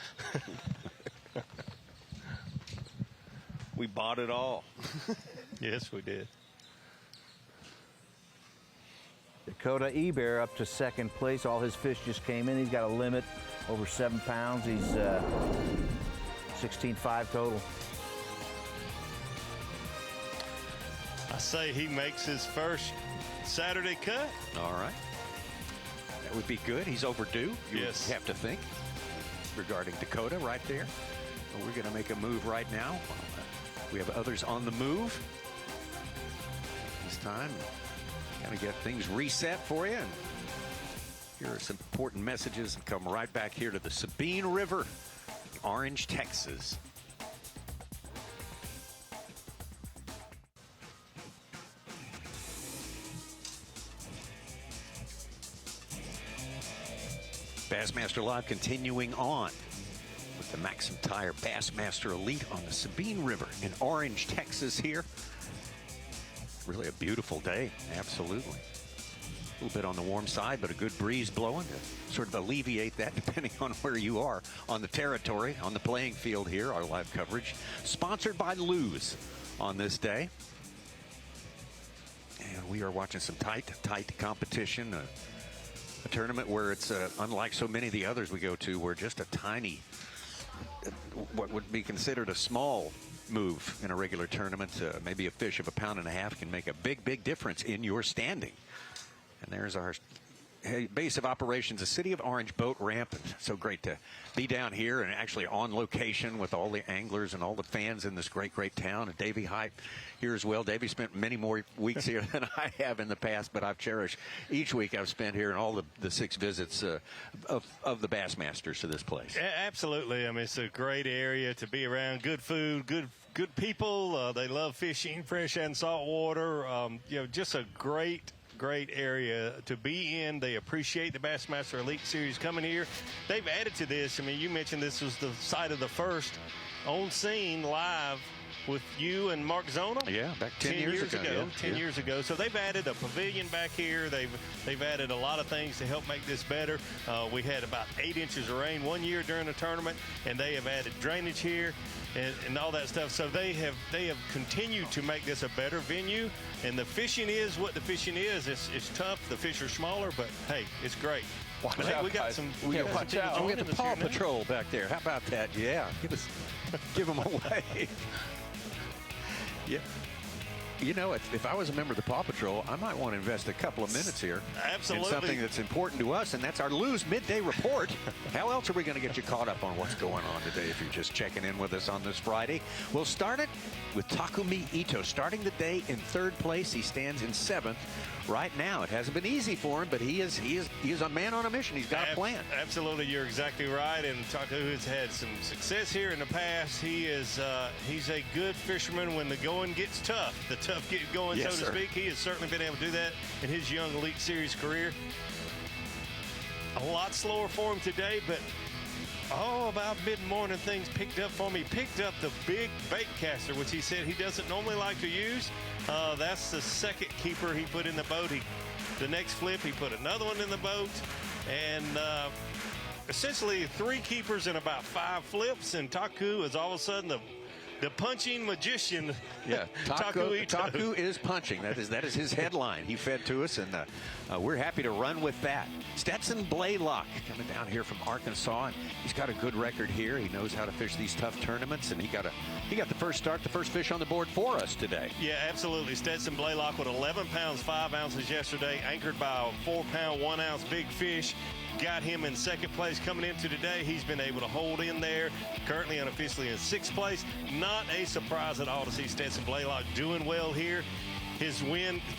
We bought it all. Yes, we did. Dakota Eber up to second place. All his fish just came in. He's got a limit over 7 pounds. He's 16.5 total. I say he makes his first Saturday cut. All right. That would be good. He's overdue. You Yes. have to think regarding Dakota right there. But we're going to make a move right now. We have others on the move. This time, kind of get things reset for you. And here are some important messages and come right back here to the Sabine River, Orange, Texas. Bassmaster Live continuing on with the MAXAM Tire Bassmaster Elite on the Sabine River in Orange, Texas here. Really a beautiful day, absolutely. A little bit on the warm side, but a good breeze blowing to sort of alleviate that depending on where you are on the territory, on the playing field here, our live coverage. Sponsored by Lose on this day. And we are watching some tight competition. A tournament where it's unlike so many of the others we go to, where just a tiny, what would be considered a small move in a regular tournament, maybe a fish of 1.5 pounds can make a big difference in your standing. And there's our base of operations, the City of Orange boat ramp. And so great to be down here and actually on location with all the anglers and all the fans in this great town. And Davey Hype here as well. Davey spent many more weeks here than I have in the past, but I've cherished each week I've spent here and all the 6 visits of the Bassmasters to this place. Absolutely. I mean, it's a great area to be around. Good food, good people. They love fishing, fresh and salt water. You know, just a great area to be in. They appreciate the Bassmaster Elite Series coming here. They've added to this. I mean, you mentioned this was the site of the first on scene live with you and Mark Zona. Yeah, back 10 years ago. Yeah. 10 years ago. So they've added a pavilion back here. They've added a lot of things to help make this better. We had about 8 inches of rain one year during the tournament, and they have added drainage here and all that stuff. So they have continued to make this a better venue. And the fishing is what the fishing is. It's tough. The fish are smaller, but hey, it's great. Watch But hey, out, we got guys. some. We got some watch people out. We got joining the us Paw here now. Patrol back there. How about that? Yeah, give them away. Yeah. You know, if I was a member of the Paw Patrol, I might want to invest a couple of minutes here Absolutely. in something that's important to us, and that's our Lose Midday Report. How else are we going to get you caught up on what's going on today if you're just checking in with us on this Friday? We'll start it with Taku Ito starting the day in 3rd place. He stands in 7th right now. It hasn't been easy for him, but he is a man on a mission. He's got a plan. Absolutely, you're exactly right. And Taku has had some success here in the past. He's a good fisherman when the going gets tough. The tough get going, Yes, so to sir. speak. He has certainly been able to do that in his young Elite Series career. A lot slower for him today, but about mid-morning things picked up for him. He picked up the big bait caster, which he said he doesn't normally like to use. That's the second keeper he put in the boat. The next flip, he put another one in the boat. And essentially 3 keepers and about 5 flips. And Taku is all of a sudden the punching magician. Yeah, Taku Ito. Taku is punching. That is his headline. He fed to us, and we're happy to run with that. Stetson Blaylock coming down here from Arkansas, and he's got a good record here. He knows how to fish these tough tournaments, and he got the first start, the first fish on the board for us today. Yeah, absolutely. Stetson Blaylock with 11 pounds, 5 ounces yesterday, anchored by a 4-pound, 1-ounce big fish. Got him in 2nd place coming into today. He's been able to hold in there. Currently unofficially in 6th place. Not a surprise at all to see Stetson Blaylock doing well here. His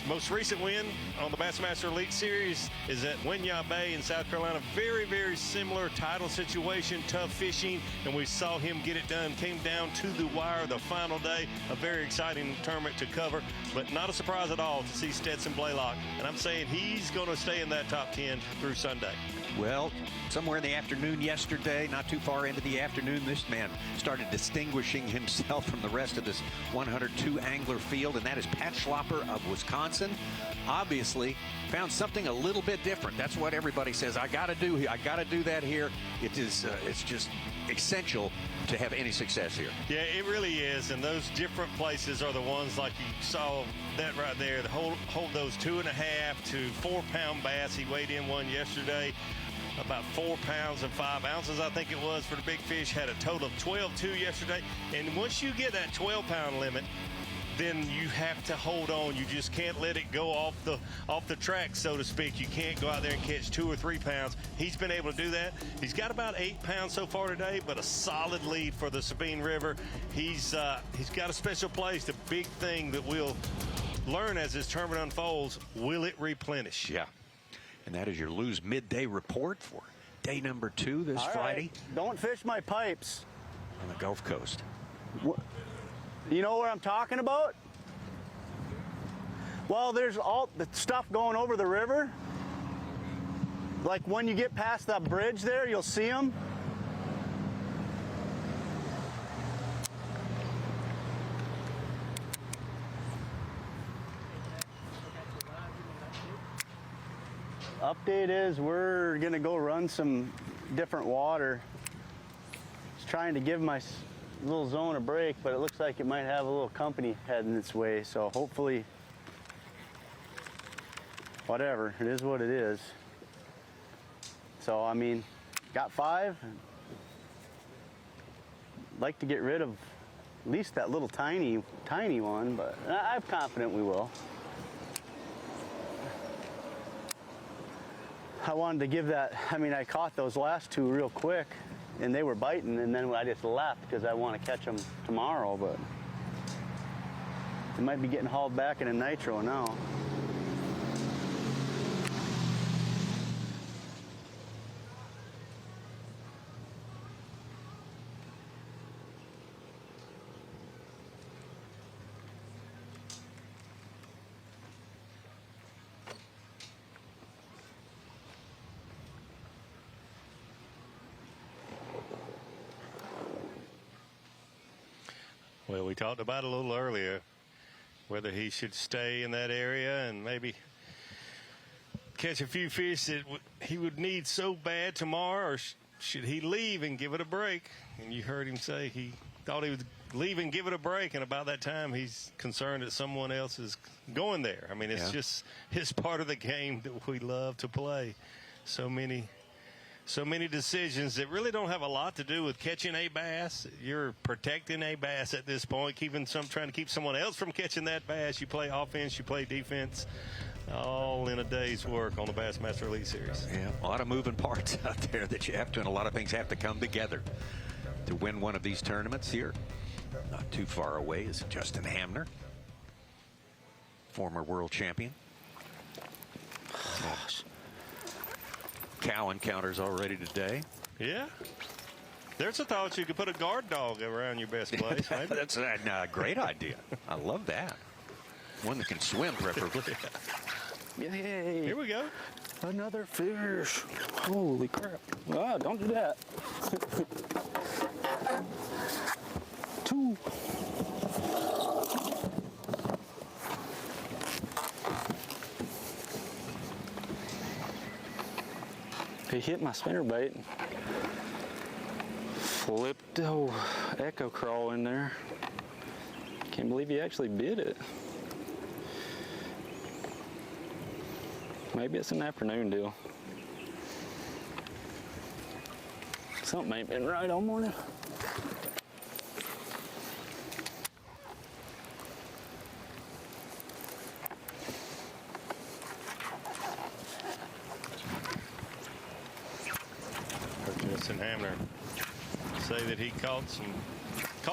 most recent win on the Bassmaster Elite Series is at Winyah Bay in South Carolina. Very similar Tidal situation, tough fishing, and we saw him get it done. Came down to the wire the final day. A very exciting tournament to cover, but not a surprise at all to see Stetson Blaylock. And I'm saying he's going to stay in that top 10 through Sunday. Well, somewhere in the afternoon yesterday, not too far into the afternoon, this man started distinguishing himself from the rest of this 102 angler field, and that is Pat Schlapper of Wisconsin. Obviously, found something a little bit different. That's what everybody says. I got to do that here. It is. It's just essential to have any success here. Yeah, it really is. And those different places are the ones like you saw that right there. To hold those 2.5 to 4 pound bass. He weighed in one yesterday, about 4 pounds and 5 ounces, I think it was, for the big fish. Had a total of 12.2 yesterday. And once you get that 12-pound limit, then you have to hold on. You just can't let it go off the track, so to speak. You can't go out there and catch 2 or 3 pounds. He's been able to do that. He's got about 8 pounds so far today, but a solid lead for the Sabine River. He's got a special place. The big thing that we'll learn as this tournament unfolds, will it replenish? Yeah. And that is your Lose Midday report for day number 2 this All Friday. Right. Don't fish my pipes. On the Gulf Coast. What? You know what I'm talking about? Well, there's all the stuff going over the river. Like when you get past that bridge there, you'll see them. Update is we're gonna go run some different water. Just trying to give my little zone a break, but it looks like it might have a little company heading its way, so hopefully, whatever, it is what it is. So, I mean, got 5. Like to get rid of at least that little tiny one, but I'm confident we will. I wanted to give that, I mean, I caught those last 2 real quick, and they were biting, and then I just left because I want to catch them tomorrow, but they might be getting hauled back in a nitro now. Well, we talked about it a little earlier, whether he should stay in that area and maybe catch a few fish that he would need so bad tomorrow, or should he leave and give it a break? And you heard him say he thought he would leave and give it a break, and about that time he's concerned that someone else is going there. I mean, it's just it's part of the game that we love to play. So many decisions that really don't have a lot to do with catching a bass. You're protecting a bass at this point, trying to keep someone else from catching that bass. You play offense, you play defense, all in a day's work on the Bassmaster Elite Series. Yeah, a lot of moving parts out there that you have to, and a lot of things have to come together to win one of these tournaments here. Not too far away is Justin Hamner, former world champion. Gosh. Cow encounters already today. Yeah. There's a thought you could put a guard dog around your best place. Maybe. That's a great idea. I love that. One that can swim, preferably. Yay. Here we go. Another fish. Holy crap. Ah, don't do that. 2. He hit my spinnerbait. Flipped the echo crawl in there. Can't believe he actually bit it. Maybe it's an afternoon deal. Something ain't been right all morning. Justin Hamner say that he caught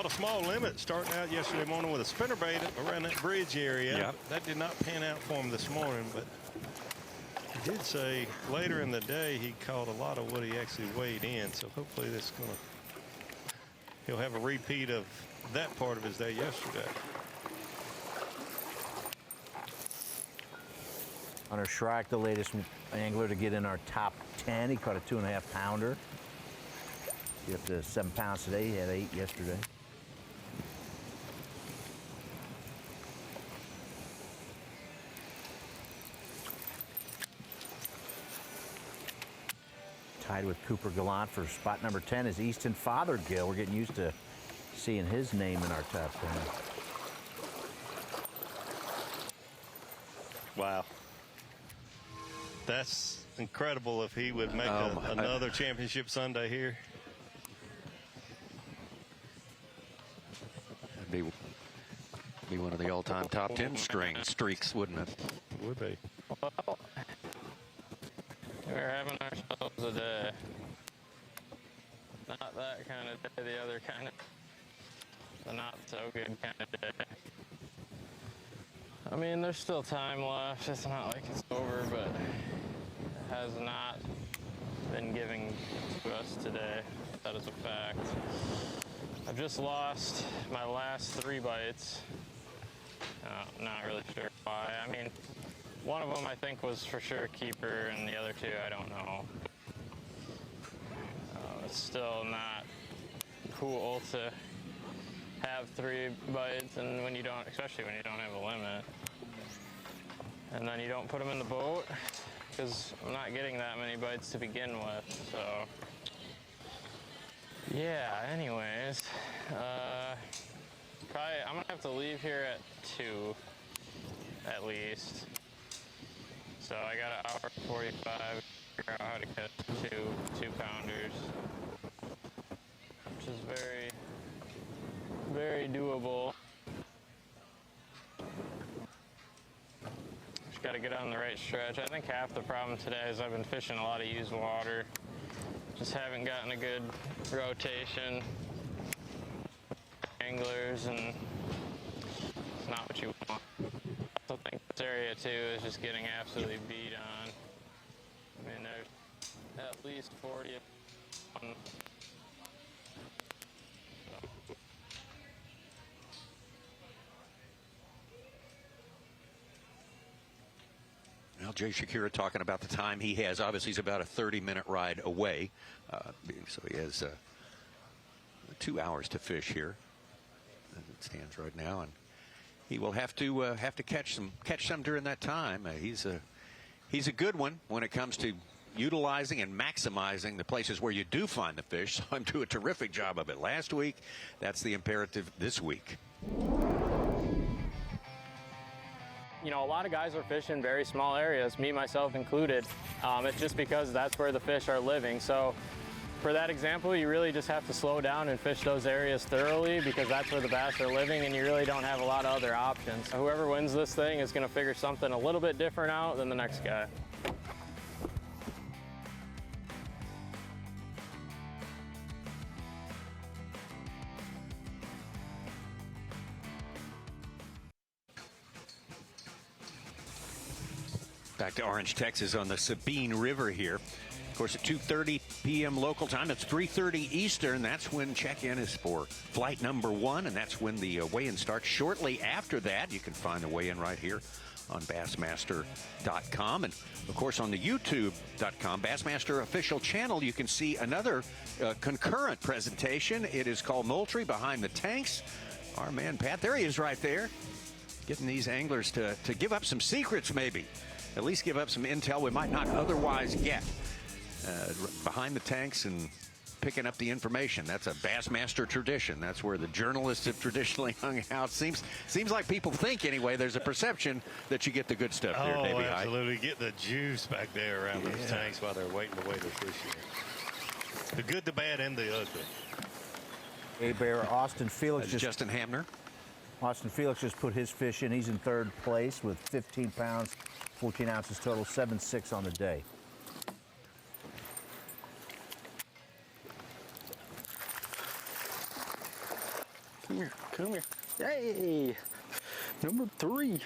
a small limit starting out yesterday morning with a spinnerbait around that bridge area. Yep. That did not pan out for him this morning, but he did say later in the day he caught a lot of what he actually weighed in. So hopefully he'll have a repeat of that part of his day yesterday. Hunter Shrike, the latest angler to get in our top 10. He caught a 2.5 pounder. He's up to 7 pounds today. He had 8 yesterday. Tied with Cooper Gallant for spot number 10 is Easton Fothergill. We're getting used to seeing his name in our top 10. Wow. That's incredible if he would make another championship Sunday here. That'd be one of the all-time top 10 streaks, wouldn't it? Would be. Well, we're having ourselves a day. Not that kind of day, the other kind of, the not so good kind of day. I mean, there's still time left. It's not like it's over, but it has not been giving to us today. That is a fact. I've just lost my last 3 bites. Not really sure why. I mean, one of them I think was for sure a keeper, and the other 2 I don't know. It's still not cool to have 3 bites, and when you don't, especially when you don't have a limit, and then you don't put them in the boat, because I'm not getting that many bites to begin with. So yeah, anyways, probably I'm gonna have to leave here at 2 at least. So I got an hour 45 to figure out how to catch 2 pounders, which is very, very doable. Just got to get on the right stretch. I think half the problem today is I've been fishing a lot of used water. Just haven't gotten a good rotation. Anglers, and it's not what you want. I also think this area too is just getting absolutely beat on. I mean, there's at least 40 of them. Well, Jay Shakira talking about the time he has. Obviously, he's about a 30-minute ride away, so he has 2 hours to fish here, as it stands right now, and he will have to catch some during that time. He's a good one when it comes to utilizing and maximizing the places where you do find the fish. So I'm doing a terrific job of it last week. That's the imperative this week. You know, a lot of guys are fishing very small areas, me, myself included. It's just because that's where the fish are living. So for that example, you really just have to slow down and fish those areas thoroughly, because that's where the bass are living, and you really don't have a lot of other options. Whoever wins this thing is going to figure something a little bit different out than the next guy. Back to Orange, Texas on the Sabine River here. Of course, at 2:30 p.m. local time, it's 3:30 Eastern. That's when check-in is for flight number 1, and that's when the weigh-in starts. Shortly after that, you can find the weigh-in right here on Bassmaster.com. And, of course, on the YouTube.com, Bassmaster official channel, you can see another concurrent presentation. It is called Moultrie Behind the Tanks. Our man, Pat, there he is right there, getting these anglers to give up some secrets maybe. At least give up some intel we might not otherwise get. Behind the tanks and picking up the information. That's a Bassmaster tradition. That's where the journalists have traditionally hung out. Seems like people think anyway. There's a perception that you get the good stuff there, Davey. Absolutely. Get the juice back there around those tanks while they're waiting to weigh their fish in. The good, the bad, and the ugly. Hey, Bear, Austin Felix Justin Hamner. Austin Felix just put his fish in. He's in 3rd place with 15 pounds, 14 ounces total, 7.6 on the day. Come here, come here. Hey, number 3.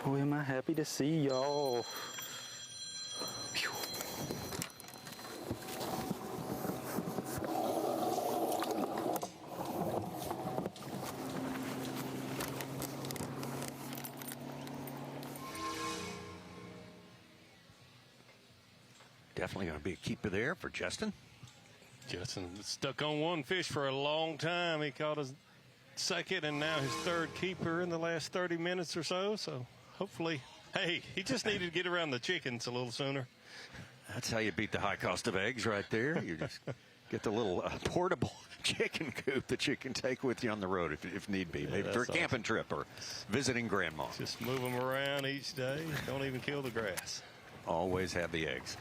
Boy, am I happy to see y'all. definitely going to be a keeper there for Justin. Justin stuck on one fish for a long time. He caught his second and now his third keeper in the last 30 minutes or so. So hopefully, hey, he just needed to get around the chickens a little sooner. That's how you beat the high cost of eggs right there. You just get the little portable chicken coop that you can take with you on the road if need be, maybe for a camping trip or visiting grandma. Just move them around each day. Don't even kill the grass. Always have the eggs.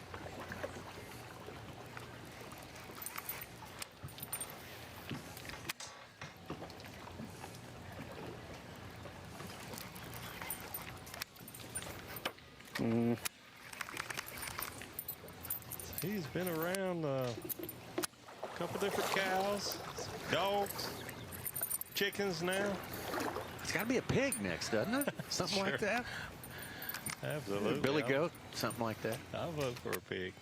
He's been around a couple different cows, dogs, chickens now. It's got to be a pig next, doesn't it? Something Sure. like that. Absolutely. Billy goat, something like that. I'll vote for a pig.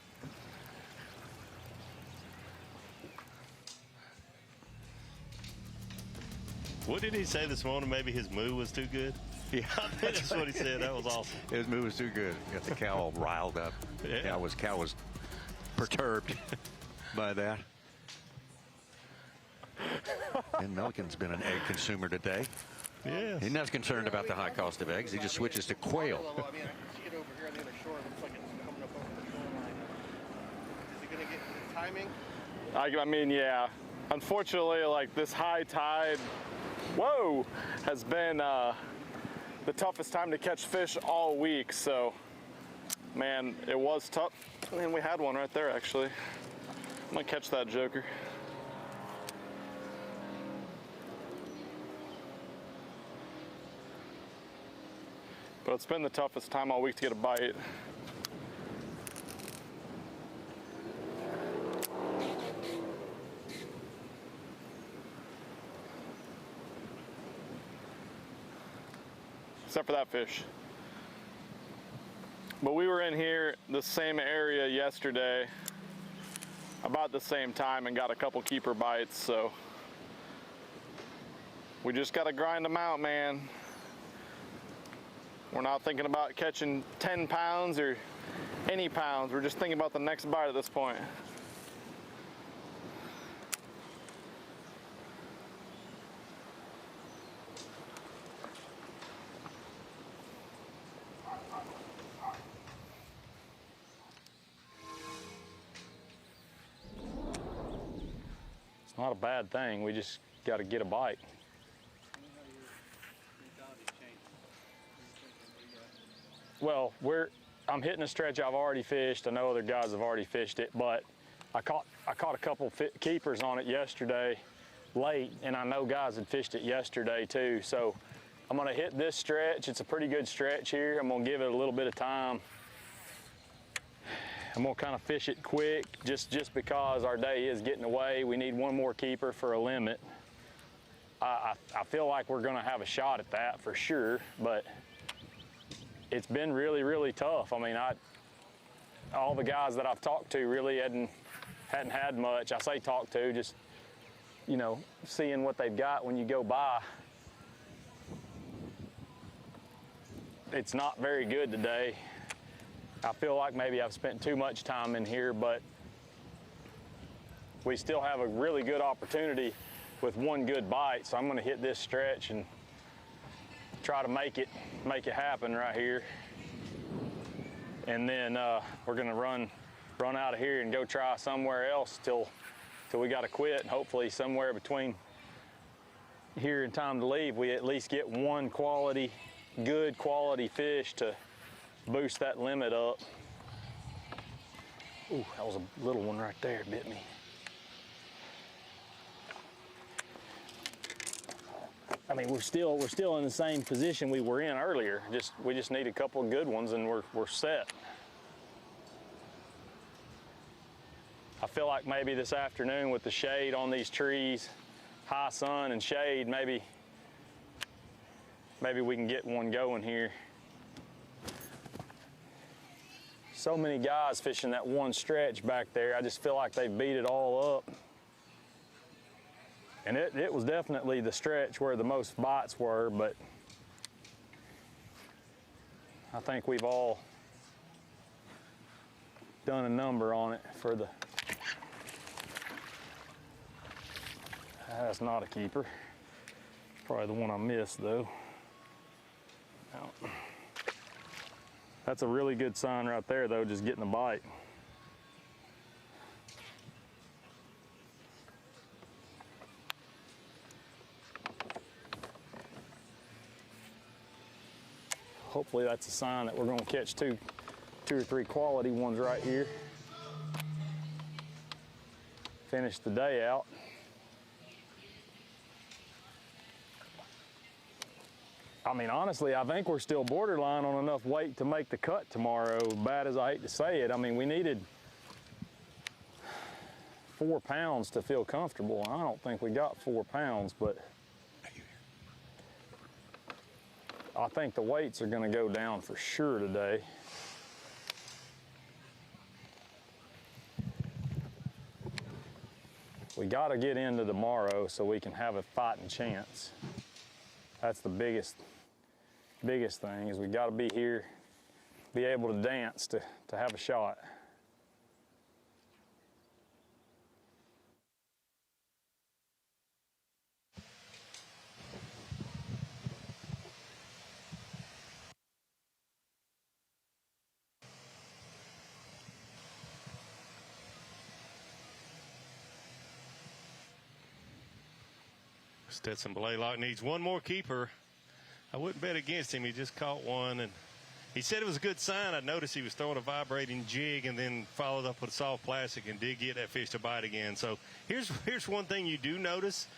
What did he say this morning? Maybe his moo was too good? Yeah, that's what he said. That was awesome. His moo was too good. Got the cow all riled up. Yeah. Cow was perturbed by that. And Milliken's been an egg consumer today. Yes. He's not concerned about the high cost of eggs. He just switches to quail. Well, I mean, I can see it over here on the other shore. It looks like it's coming up over the shoreline. Is it going to get the timing? I mean, yeah. Unfortunately, like this high tide, whoa, has been the toughest time to catch fish all week. So, man, it was tough. And we had one right there, actually. I'm gonna catch that joker. But it's been the toughest time all week to get a bite. Except for that fish. But we were in here, the same area yesterday, about the same time, and got a couple keeper bites, so we just gotta grind them out, man. We're not thinking about catching 10 pounds or any pounds. We're just thinking about the next bite at this point. It's not a bad thing. We just got to get a bite. Well, I'm hitting a stretch I've already fished. I know other guys have already fished it, but I caught a couple keepers on it yesterday late, and I know guys had fished it yesterday too. So I'm gonna hit this stretch. It's a pretty good stretch here. I'm gonna give it a little bit of time. I'm gonna kind of fish it quick, just because our day is getting away. We need one more keeper for a limit. I feel like we're gonna have a shot at that for sure, but it's been really, really tough. I mean, all the guys that I've talked to really hadn't had much. I say talk to, just, you know, seeing what they've got when you go by. It's not very good today. I feel like maybe I've spent too much time in here, but we still have a really good opportunity with one good bite. So I'm gonna hit this stretch and try to make it happen right here. And then we're gonna run out of here and go try somewhere else till we gotta quit. And hopefully somewhere between here and time to leave, we at least get one good quality fish to boost that limit up. Ooh, that was a little one right there, bit me. I mean, we're still in the same position we were in earlier. We just need a couple of good ones and we're set. I feel like maybe this afternoon with the shade on these trees, high sun and shade, maybe we can get one going here. So many guys fishing that one stretch back there. I just feel like they beat it all up. And it was definitely the stretch where the most bites were, but I think we've all done a number on it for the. That's not a keeper. Probably the one I missed though. Now, that's a really good sign right there though, just getting a bite. Hopefully that's a sign that we're going to catch two or three quality ones right here. Finish the day out. I mean, honestly, I think we're still borderline on enough weight to make the cut tomorrow, bad as I hate to say it. I mean, we needed 4 pounds to feel comfortable. I don't think we got 4 pounds, but I think the weights are going to go down for sure today. We got to get into tomorrow so we can have a fighting chance. That's the biggest thing, is we got to be here, be able to dance to have a shot. Stetson Blaylock needs one more keeper. I wouldn't bet against him. He just caught one, and he said it was a good sign. I noticed he was throwing a vibrating jig and then followed up with soft plastic and did get that fish to bite again. So here's one thing you do notice.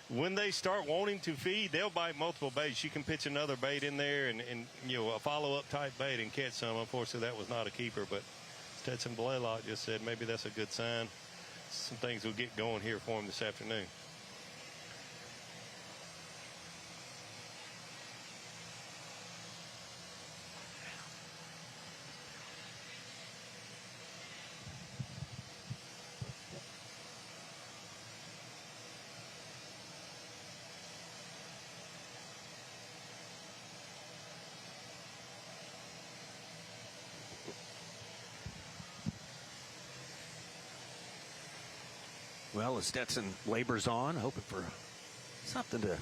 When they start wanting to feed, they'll bite multiple baits. You can pitch another bait in there and you know, a follow-up type bait and catch some. Unfortunately, that was not a keeper, but Stetson Blaylock just said maybe that's a good sign. Some things will get going here for him this afternoon. Well, as Stetson labors on, hoping for something to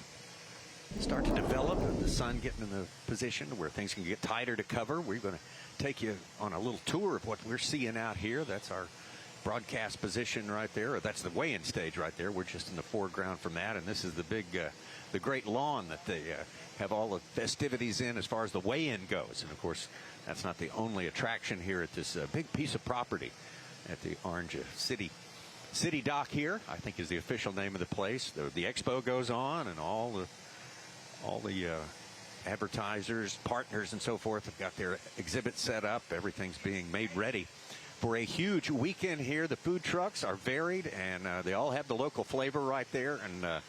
start to develop, and the sun getting in the position where things can get tighter to cover. We're going to take you on a little tour of what we're seeing out here. That's our broadcast position right there. Or that's the weigh-in stage right there. We're just in the foreground from that, and this is the big, the great lawn that they have all the festivities in as far as the weigh-in goes. And of course, that's not the only attraction here at this big piece of property at the Orange City Dock here, I think, is the official name of the place. The expo goes on, and all the advertisers, partners, and so forth have got their exhibits set up. Everything's being made ready for a huge weekend here. The food trucks are varied, and they all have the local flavor right there. And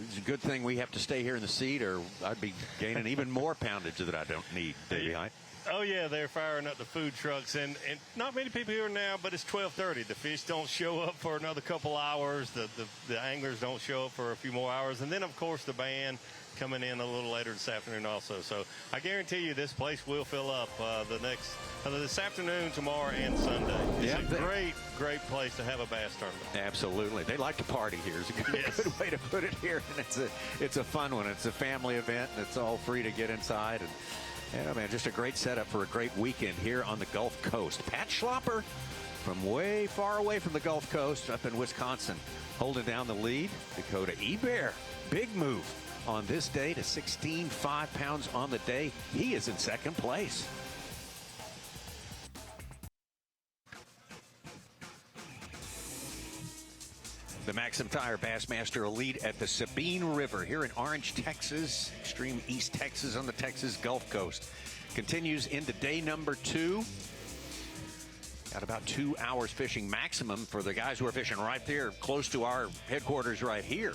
it's a good thing we have to stay here in the seat, or I'd be gaining even more poundage that I don't need, Davey. Oh, yeah, they're firing up the food trucks, and not many people here now, but it's 12:30. The fish don't show up for another couple hours. The anglers don't show up for a few more hours. And then, of course, the band coming in a little later this afternoon also. So I guarantee you this place will fill up this afternoon, tomorrow, and Sunday. It's a great place to have a bass tournament. Absolutely. They like to party here. It's a good way to put it here. And it's a fun one. It's a family event, and it's all free to get inside. And yeah, man, just a great setup for a great weekend here on the Gulf Coast. Pat Schlapper from way far away from the Gulf Coast up in Wisconsin holding down the lead. Dakota Ebear, big move on this day to 16, 5 pounds on the day. He is in second place. The MAXAM Tire Bassmaster Elite at the Sabine River here in Orange, Texas, extreme East Texas on the Texas Gulf Coast. Continues into day number 2. Got about 2 hours fishing maximum for the guys who are fishing right there close to our headquarters right here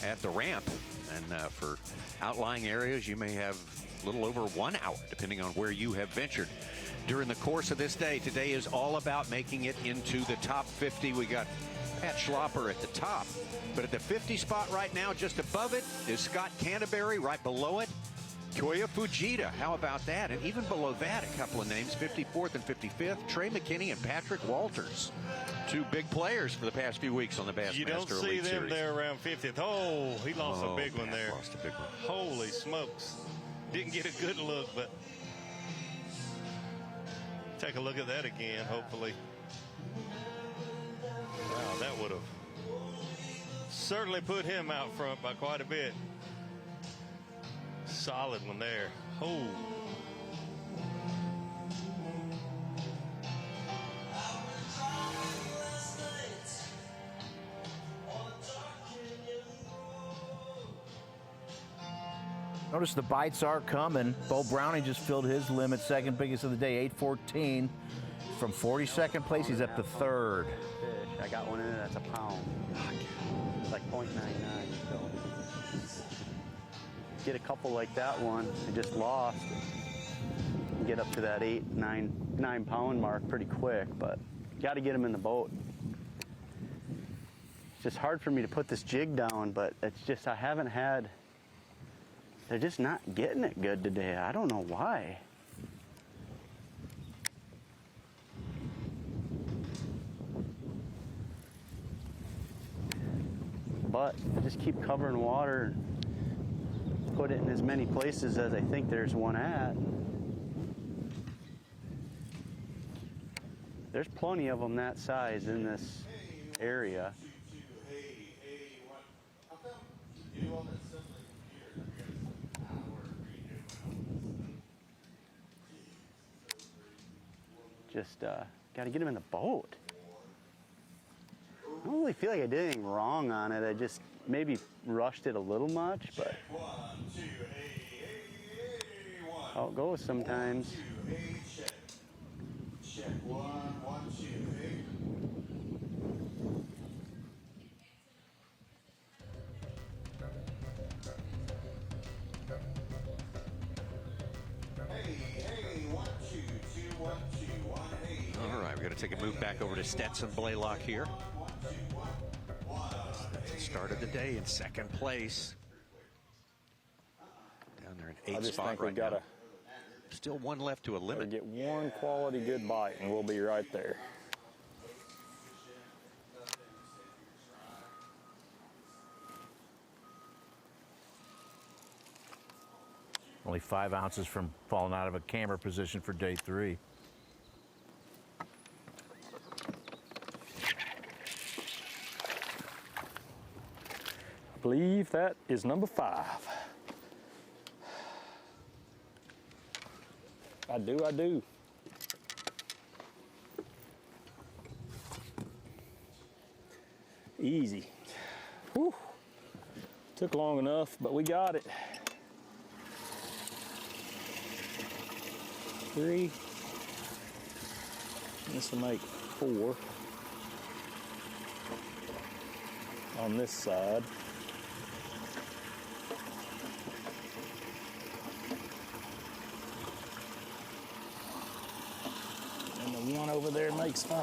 at the ramp. And for outlying areas, you may have a little over 1 hour, depending on where you have ventured during the course of this day. Today is all about making it into the top 50. We got Pat Schlapper at the top, but at the 50 spot right now, just above it is Scott Canterbury. Right below it, Kyoya Fujita, how about that? And even below that, a couple of names, 54th and 55th, Trey McKinney and Patrick Walters. Two big players for the past few weeks on the Bassmaster You don't see Elite them Series. there around 50th. Oh, he lost a big one there. Lost a big one. Holy smokes. Didn't get a good look, but take a look at that again, hopefully. Wow, that would have certainly put him out front by quite a bit. Solid one there. Oh. Notice the bites are coming. Bo Browning just filled his limit, second biggest of the day, 814. From 42nd place, he's up to third. Fish. I got one in there that's a pound. It's like 0.99. So get a couple like that one. I just lost. Get up to that 9 pound mark pretty quick, but got to get them in the boat. It's just hard for me to put this jig down, but it's just I haven't had. They're just not getting it good today. I don't know why. But I just keep covering water and put it in as many places as I think there's one at. There's plenty of them that size in this area. Just got to get them in the boat. I don't really feel like I did anything wrong on it. I just maybe rushed it a little much, but how it goes sometimes. Check 1, 1, 2, 8. All right, we're going to take a move back over to Stetson Blaylock here. Stetson started the day in second place. Down there in eighth spot right now. Still one left to a limit. Get one quality good bite, and we'll be right there. Only 5 ounces from falling out of a camera position for day 3. I believe that is number 5. I do. Easy. Whew. Took long enough, but we got it. 3. This will make 4 on this side. And the one over there makes 5.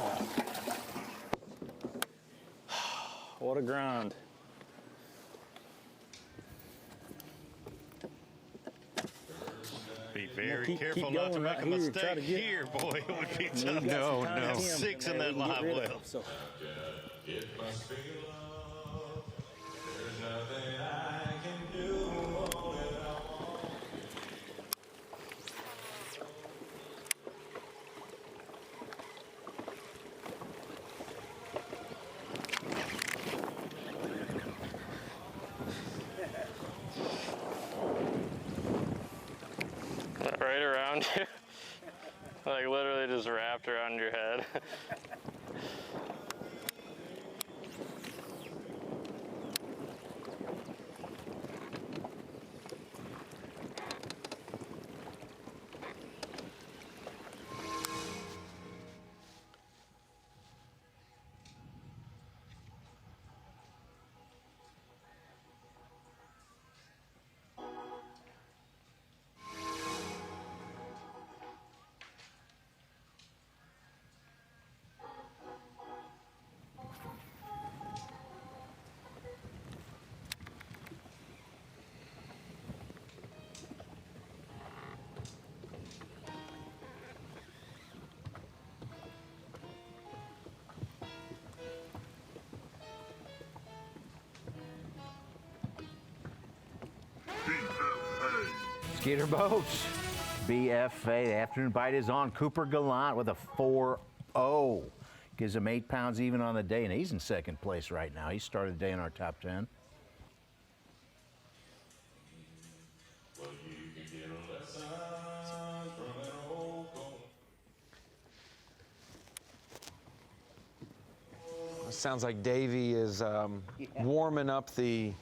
What a grind. Be very careful not to make a mistake here, boy. It would be tough. No. 6 in that live well. Right around you. Like literally just wrapped around your head. Skeeter Boats, BFA. The afternoon bite is on. Cooper Gallant with a 4-0. Gives him 8 pounds even on the day, and he's in second place right now. He started the day in our top 10. Sounds like Davey is warming up the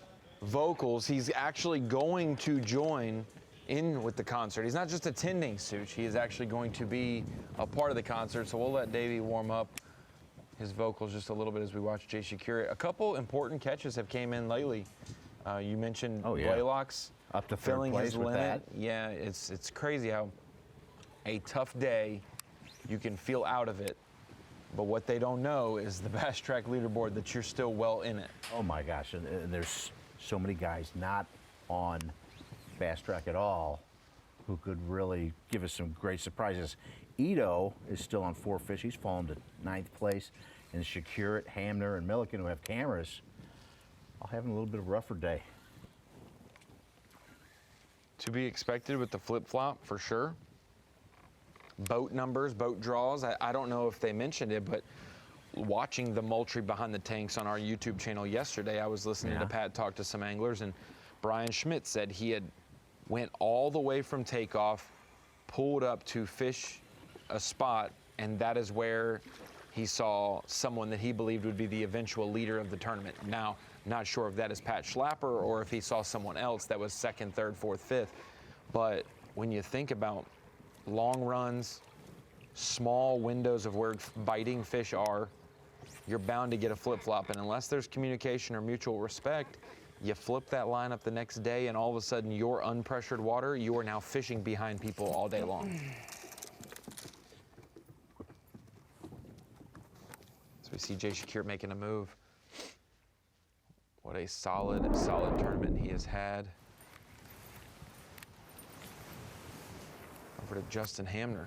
vocals. He's actually going to join in with the concert. He's not just attending, Such. He is actually going to be a part of the concert. So we'll let Davey warm up his vocals just a little bit as we watch Jay Shakura. A couple important catches have came in lately. You mentioned Blaylock's up to third filling place his with limit. that. Yeah, it's crazy how a tough day you can feel out of it. But what they don't know is the Bass Track leaderboard that you're still well in it. Oh my gosh, and there's so many guys not on Bass Track at all who could really give us some great surprises. Ito is still on 4 fish. He's fallen to 9th place. And Shakura, Hamner, and Milliken, who have cameras, all having a little bit of a rougher day. To be expected with the flip-flop, for sure. Boat numbers, boat draws. I don't know if they mentioned it, but watching the Moultrie Behind the Tanks on our YouTube channel yesterday, I was listening to Pat talk to some anglers, and Brian Schmidt said he had went all the way from takeoff, pulled up to fish a spot, and that is where he saw someone that he believed would be the eventual leader of the tournament. Now, not sure if that is Pat Schlapper or if he saw someone else that was 2nd, 3rd, 4th, 5th. But when you think about long runs, small windows of where biting fish are, you're bound to get a flip-flop. And unless there's communication or mutual respect, you flip that line up the next day, and all of a sudden you're unpressured water. You are now fishing behind people all day long. So we see Jay Shakura making a move. What a solid tournament he has had. Over to Justin Hamner.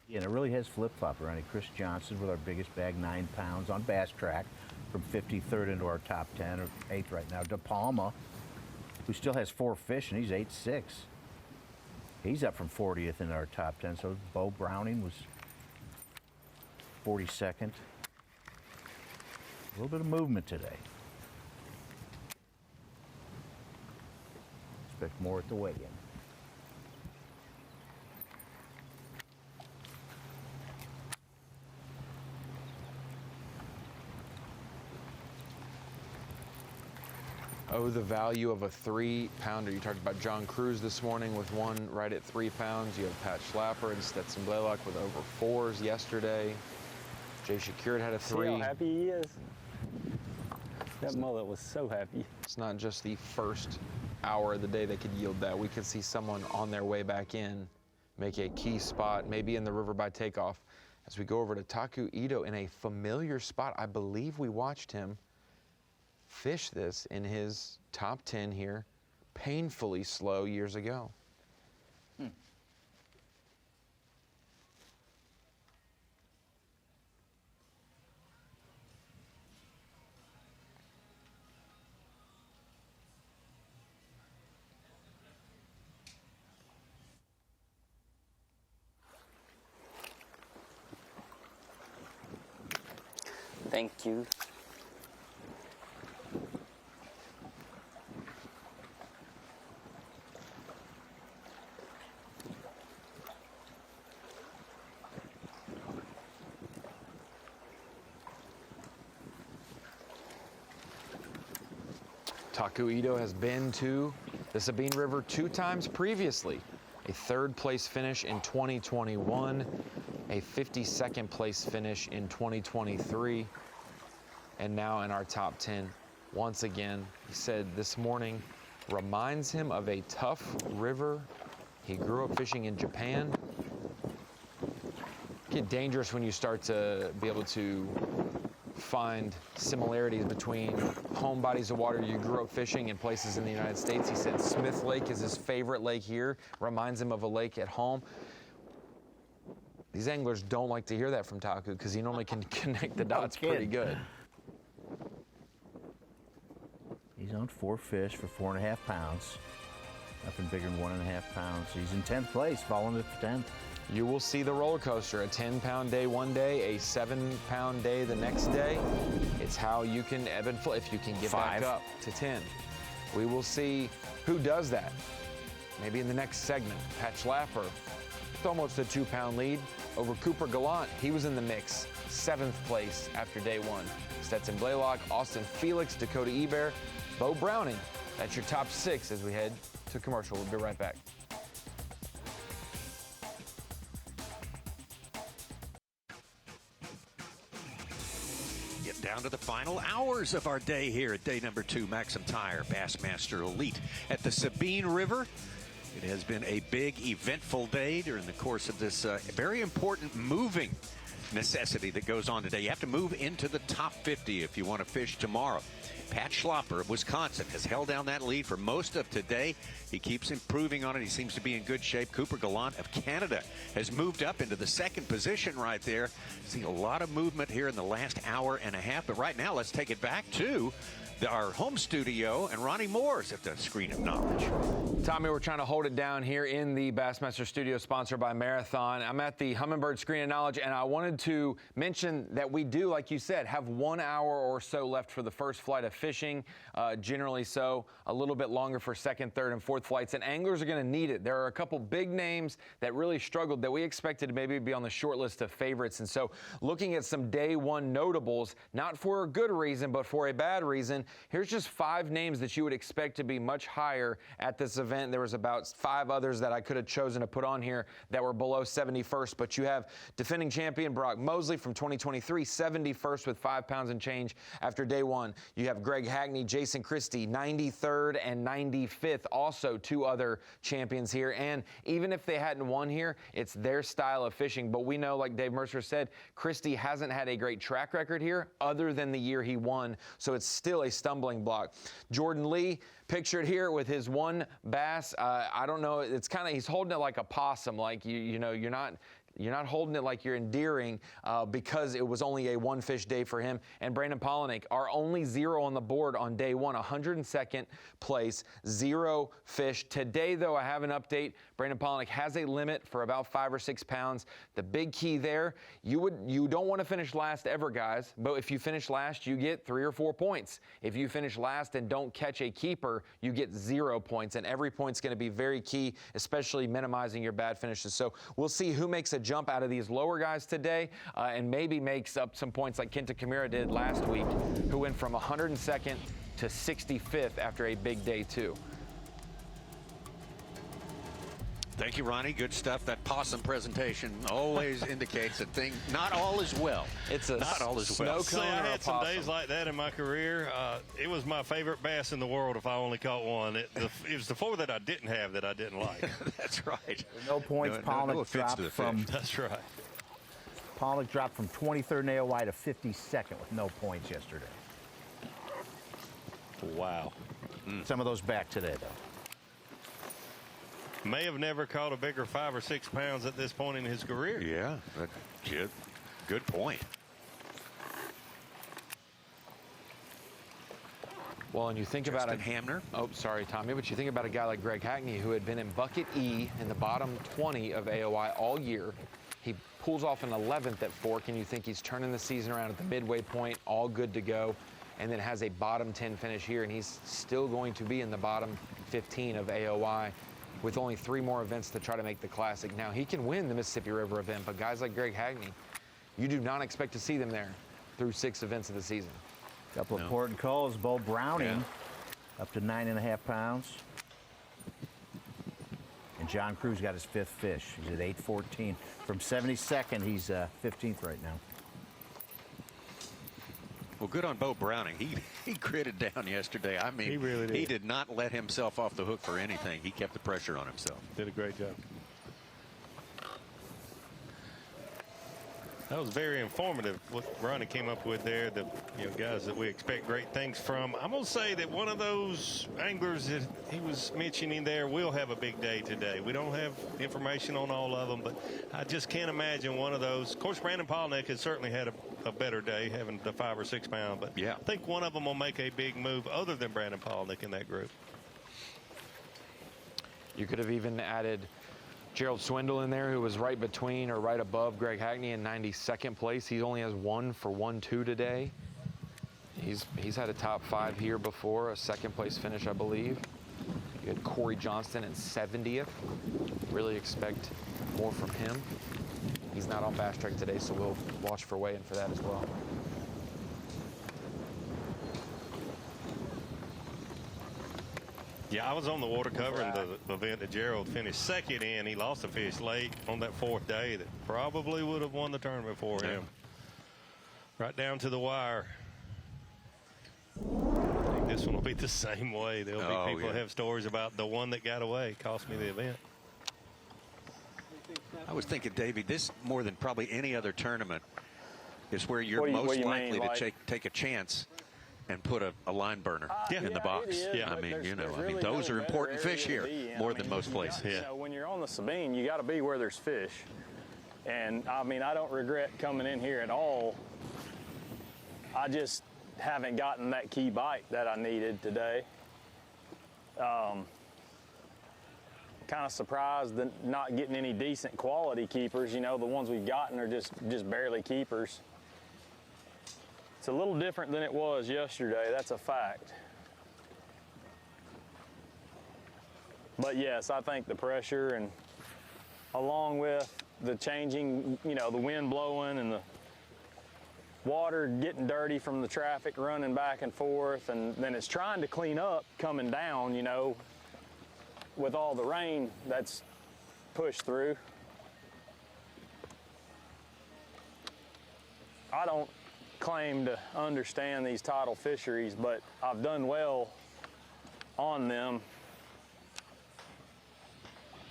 Yeah, and it really has flip-flopped around. Chris Johnson with our biggest bag, 9 pounds on Bass Track, from 53rd into our top 10, or 8th right now. De Palma, who still has 4 fish, and he's 8-6. He's up from 40th in our top 10. So Bo Browning was 42nd. A little bit of movement today. Expect more at the weigh-in. Oh, the value of a 3-pounder. You talked about John Cruz this morning with one right at 3 pounds. You have Pat Schlapper and Stetson Blaylock with over 4s yesterday. Jay Shakura had a 3. See how happy he is? That mullet was so happy. It's not just the first hour of the day that could yield that. We could see someone on their way back in make a key spot, maybe in the river by takeoff. As we go over to Taku Ito in a familiar spot, I believe we watched him fish this in his top 10 here, painfully slow years ago. Thank you. Taku Ito has been to the Sabine River 2 times previously. A 3rd place finish in 2021, a 52nd place finish in 2023, and now in our top 10 once again. He said this morning reminds him of a tough river. He grew up fishing in Japan. Get dangerous when you start to be able to find similarities between home bodies of water you grew up fishing in places in the United States. He said Smith Lake is his favorite lake here, reminds him of a lake at home. These anglers don't like to hear that from Taku because he normally can connect the dots pretty good. Down 4 fish for 4.5 pounds. Nothing bigger than 1.5 pounds. He's in 10th place, following it for 10th. You will see the roller coaster, a 10-pound day one day, a 7-pound day the next day. It's how you can ebb and flow, if you can get back up to 10. We will see who does that. Maybe in the next segment. Pat Schlapper, with almost a 2-pound lead over Cooper Gallant. He was in the mix, 7th place after day one. Stetson Blaylock, Austin Felix, Dakota Eber, Bo Browning. That's your top 6 as we head to commercial. We'll be right back. Get down to the final hours of our day here at day number 2, MAXAM Tire Bassmaster Elite at the Sabine River. It has been a big, eventful day during the course of this very important moving necessity that goes on today. You have to move into the top 50 if you want to fish tomorrow. Pat Schlapper of Wisconsin has held down that lead for most of today. He keeps improving on it. He seems to be in good shape. Cooper Gallant of Canada has moved up into the 2nd position right there. Seen a lot of movement here in the last hour and a half. But right now, let's take it back to our home studio, and Ronnie Moore's at the Screen of Knowledge. Tommy, we're trying to hold it down here in the Bassmaster studio, sponsored by Marathon. I'm at the Humminbird Screen of Knowledge, and I wanted to mention that we do, like you said, have 1 hour or so left for the first flight of fishing, generally so, a little bit longer for 2nd, 3rd, and 4th flights, and anglers are going to need it. There are a couple big names that really struggled that we expected to maybe be on the short list of favorites, and so looking at some day one notables, not for a good reason, but for a bad reason, here's just 5 names that you would expect to be much higher at this event. There was about 5 others that I could have chosen to put on here that were below 71st, but you have defending champion Brock Mosley from 2023, 71st with 5 pounds and change after day one. You have Greg Hackney, Jason Christie, 93rd and 95th, also 2 other champions here. And even if they hadn't won here, it's their style of fishing. But we know, like Dave Mercer said, Christie hasn't had a great track record here other than the year he won, so it's still a stumbling block. Jordan Lee, pictured here with his 1 bass. I don't know, it's kind of, he's holding it like a possum, like you know, you're not holding it like you're endearing because it was only a 1 fish day for him. And Brandon Polinick, our only 0 on the board on day one, 102nd place, 0 fish. Today, though, I have an update. Brandon Polinick has a limit for about 5 or 6 pounds. The big key there, you don't want to finish last ever, guys, but if you finish last, you get 3 or 4 points. If you finish last and don't catch a keeper, you get 0 points, and every point's going to be very key, especially minimizing your bad finishes. So we'll see who makes a jump out of these lower guys today and maybe makes up some points like Kenta Kimura did last week, who went from 102nd to 65th after a big day 2. Thank you, Ronnie. Good stuff. That possum presentation always indicates that not all is well. It's a not all is See, well. I had some days like that in my career. It was my favorite bass in the world if I only caught one. It was the 4 that I didn't have that I didn't like. That's right. No points. Polinick dropped from. That's right. Polinick dropped from 23rd in AOY to 52nd with no points yesterday. Wow. Some of those back today, though. May have never caught a bigger 5 or 6 pounds at this point in his career. Yeah, good point. Well, and you think about it, Hamner. Oh, sorry, Tommy, but you think about a guy like Greg Hackney, who had been in bucket E in the bottom 20 of AOI all year. He pulls off an 11th at Fork, and you think he's turning the season around at the midway point, all good to go, and then has a bottom 10 finish here, and he's still going to be in the bottom 15 of AOI with only 3 more events to try to make the Classic. Now, he can win the Mississippi River event, but guys like Greg Hackney, you do not expect to see them there through 6 events of the season. Couple of important calls. Bo Browning up to 9.5 pounds. And John Cruz got his 5th fish. He's at 8.14. From 72nd, he's 15th right now. Well, good on Bo Browning. He gritted down yesterday. I mean, he really did. He did not let himself off the hook for anything. He kept the pressure on himself. Did a great job. That was very informative, what Ronnie came up with there, the guys that we expect great things from. I'm going to say that one of those anglers that he was mentioning there will have a big day today. We don't have information on all of them, but I just can't imagine one of those. Of course, Brandon Polinick has certainly had a better day, having the 5 or 6 pound. But yeah, I think one of them will make a big move other than Brandon Polnick in that group. You could have even added Gerald Swindle in there, who was right between or right above Greg Hackney in 92nd place. He only has 1 for 1-2 today. He's had a top 5 here before, a second place finish, I believe. You had Corey Johnston in 70th. Really expect more from him. He's not on Bass Track today, so we'll watch for weigh-in for that as well. Yeah, I was on the water covering the event that Gerald finished second in. He lost a fish late on that 4th day that probably would have won the tournament for him. Right down to the wire. I think this one will be the same way. There'll be people that have stories about the one that got away, cost me the event. I was thinking, Davey, this more than probably any other tournament is where you're most likely to take a chance and put a line burner in the box. I mean, you know, those are important fish here more than most places. You know, when you're on the Sabine, you got to be where there's fish. And I mean, I don't regret coming in here at all. I just haven't gotten that key bite that I needed today. Kind of surprised that not getting any decent quality keepers. You know, the ones we've gotten are just barely keepers. It's a little different than it was yesterday, that's a fact. But yes, I think the pressure, and along with the changing, you know, the wind blowing and the water getting dirty from the traffic running back and forth, and then it's trying to clean up coming down, you know, with all the rain that's pushed through. I don't claim to understand these tidal fisheries, but I've done well on them.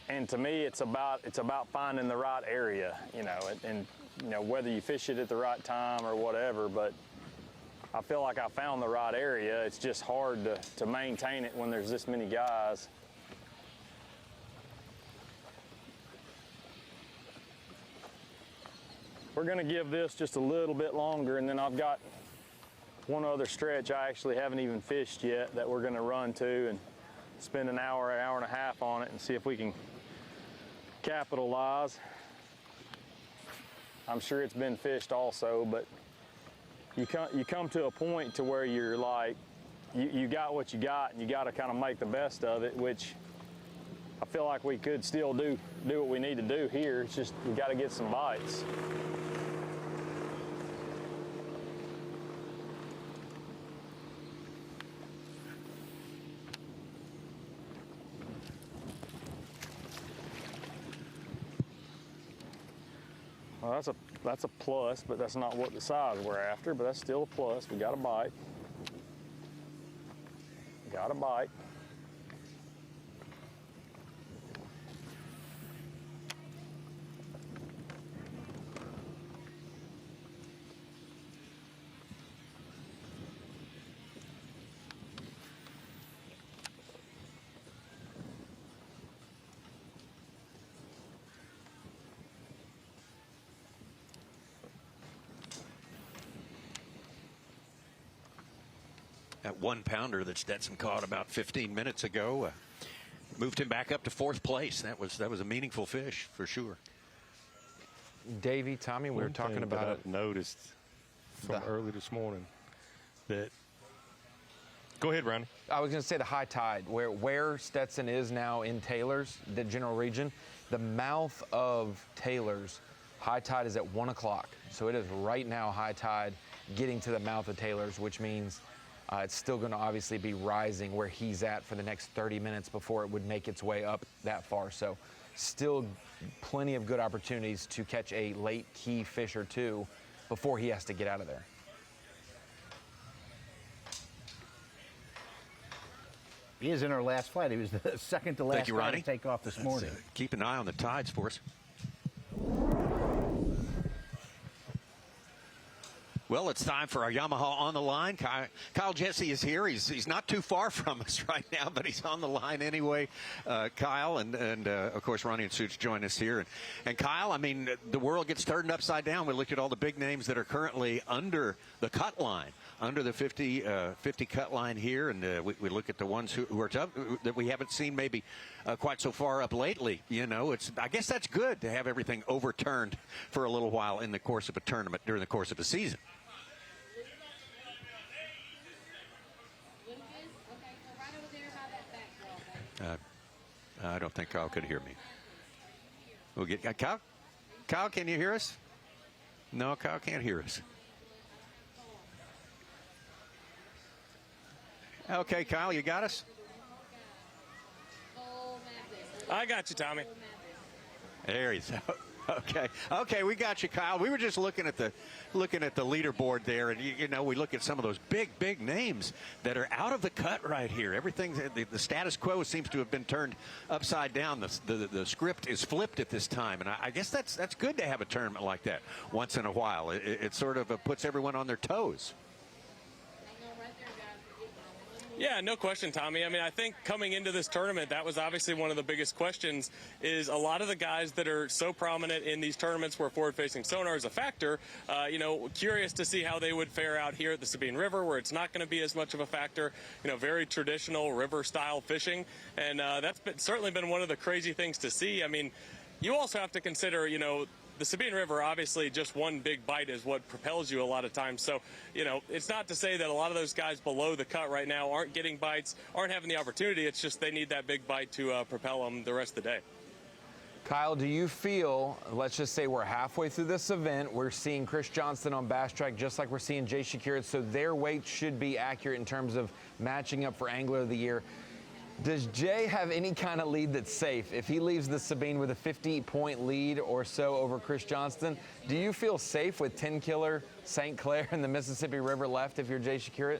And to me, it's about finding the right area, you know, and you know, whether you fish it at the right time or whatever, but I feel like I found the right area. It's just hard to maintain it when there's this many guys. We're gonna give this just a little bit longer, and then I've got one other stretch I actually haven't even fished yet that we're gonna run to and spend an hour and a half on it and see if we can capitalize. I'm sure it's been fished also, but you come to a point to where you're like, you got what you got, and you got to kind of make the best of it, which I feel like we could still do what we need to do here. It's just we got to get some bites. Well, that's a plus, but that's not what the size we're after, but that's still a plus. We got a bite. Got a bite. That 1-pounder that Stetson caught about 15 minutes ago moved him back up to 4th place. That was a meaningful fish for sure. Davey, Tommy, we were talking about it. I've noticed from early this morning that. Go ahead, Ronnie. I was going to say the high tide, where Stetson is now in Taylor's, the general region, the mouth of Taylor's high tide is at 1 o'clock. So it is right now high tide getting to the mouth of Taylor's, which means it's still going to obviously be rising where he's at for the next 30 minutes before it would make its way up that far. So still plenty of good opportunities to catch a late key fish or two before he has to get out of there. He is in our last flight. He was the second to last flight to take off this morning. Keep an eye on the tides for us. Well, it's time for our Yamaha on the line. Kyle Jesse is here. He's not too far from us right now, but he's on the line anyway. Kyle and of course Ronnie and Suits join us here. And Kyle, I mean, the world gets turned upside down. We looked at all the big names that are currently under the cut line, under the 50 cut line here, and we look at the ones who are tough that we haven't seen maybe quite so far up lately. You know, I guess that's good to have everything overturned for a little while in the course of a tournament during the course of a season. I don't think Kyle could hear me. We'll get Kyle. Kyle, can you hear us? No, Kyle can't hear us. Okay, Kyle, you got us? I got you, Tommy. There he's. Okay, we got you, Kyle. We were just looking at the leaderboard there, and you know, we look at some of those big names that are out of the cut right here. Everything, the status quo seems to have been turned upside down. The script is flipped at this time, and I guess that's good to have a tournament like that once in a while. It sort of puts everyone on their toes. Yeah, no question, Tommy. I mean, I think coming into this tournament, that was obviously one of the biggest questions, is a lot of the guys that are so prominent in these tournaments where forward-facing sonar is a factor, you know, curious to see how they would fare out here at the Sabine River, where it's not going to be as much of a factor, you know, very traditional river-style fishing. And that's certainly been one of the crazy things to see. I mean, you also have to consider, you know, the Sabine River, obviously, just one big bite is what propels you a lot of times. So, you know, it's not to say that a lot of those guys below the cut right now aren't getting bites, aren't having the opportunity. It's just they need that big bite to propel them the rest of the day. Kyle, do you feel, let's just say we're halfway through this event, we're seeing Chris Johnston on Bass Track just like we're seeing Jay Shakeup, so their weight should be accurate in terms of matching up for Angler of the Year. Does Jay have any kind of lead that's safe? If he leaves the Sabine with a 50-point lead or so over Chris Johnston, do you feel safe with 10 Killer, St. Clair, and the Mississippi River left if you're Jay Shakeup?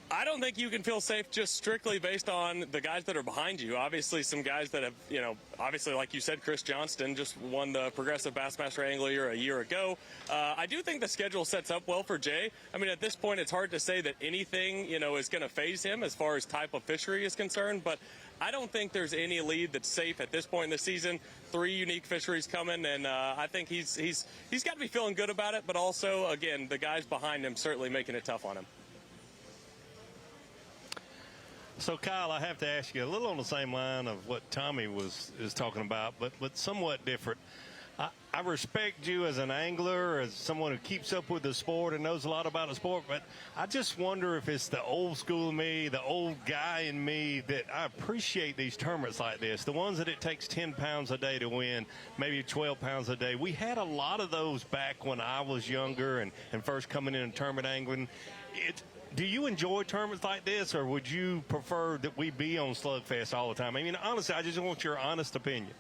I don't think you can feel safe just strictly based on the guys that are behind you. Obviously, some guys that have, you know, obviously, like you said, Chris Johnston just won the Progressive Bassmaster Angler a year ago. I do think the schedule sets up well for Jay. I mean, at this point, it's hard to say that anything, you know, is going to phase him as far as type of fishery is concerned, but I don't think there's any lead that's safe at this point in the season. 3 unique fisheries coming, and I think he's got to be feeling good about it, but also, again, the guys behind him certainly making it tough on him. So, Kyle, I have to ask you a little on the same line of what Tommy is talking about, but somewhat different. I respect you as an angler, as someone who keeps up with the sport and knows a lot about the sport, but I just wonder if it's the old school of me, the old guy in me, that I appreciate these tournaments like this, the ones that it takes 10 pounds a day to win, maybe 12 pounds a day. We had a lot of those back when I was younger and first coming in tournament angling. Do you enjoy tournaments like this, or would you prefer that we be on Slugfest all the time? I mean, honestly, I just want your honest opinion.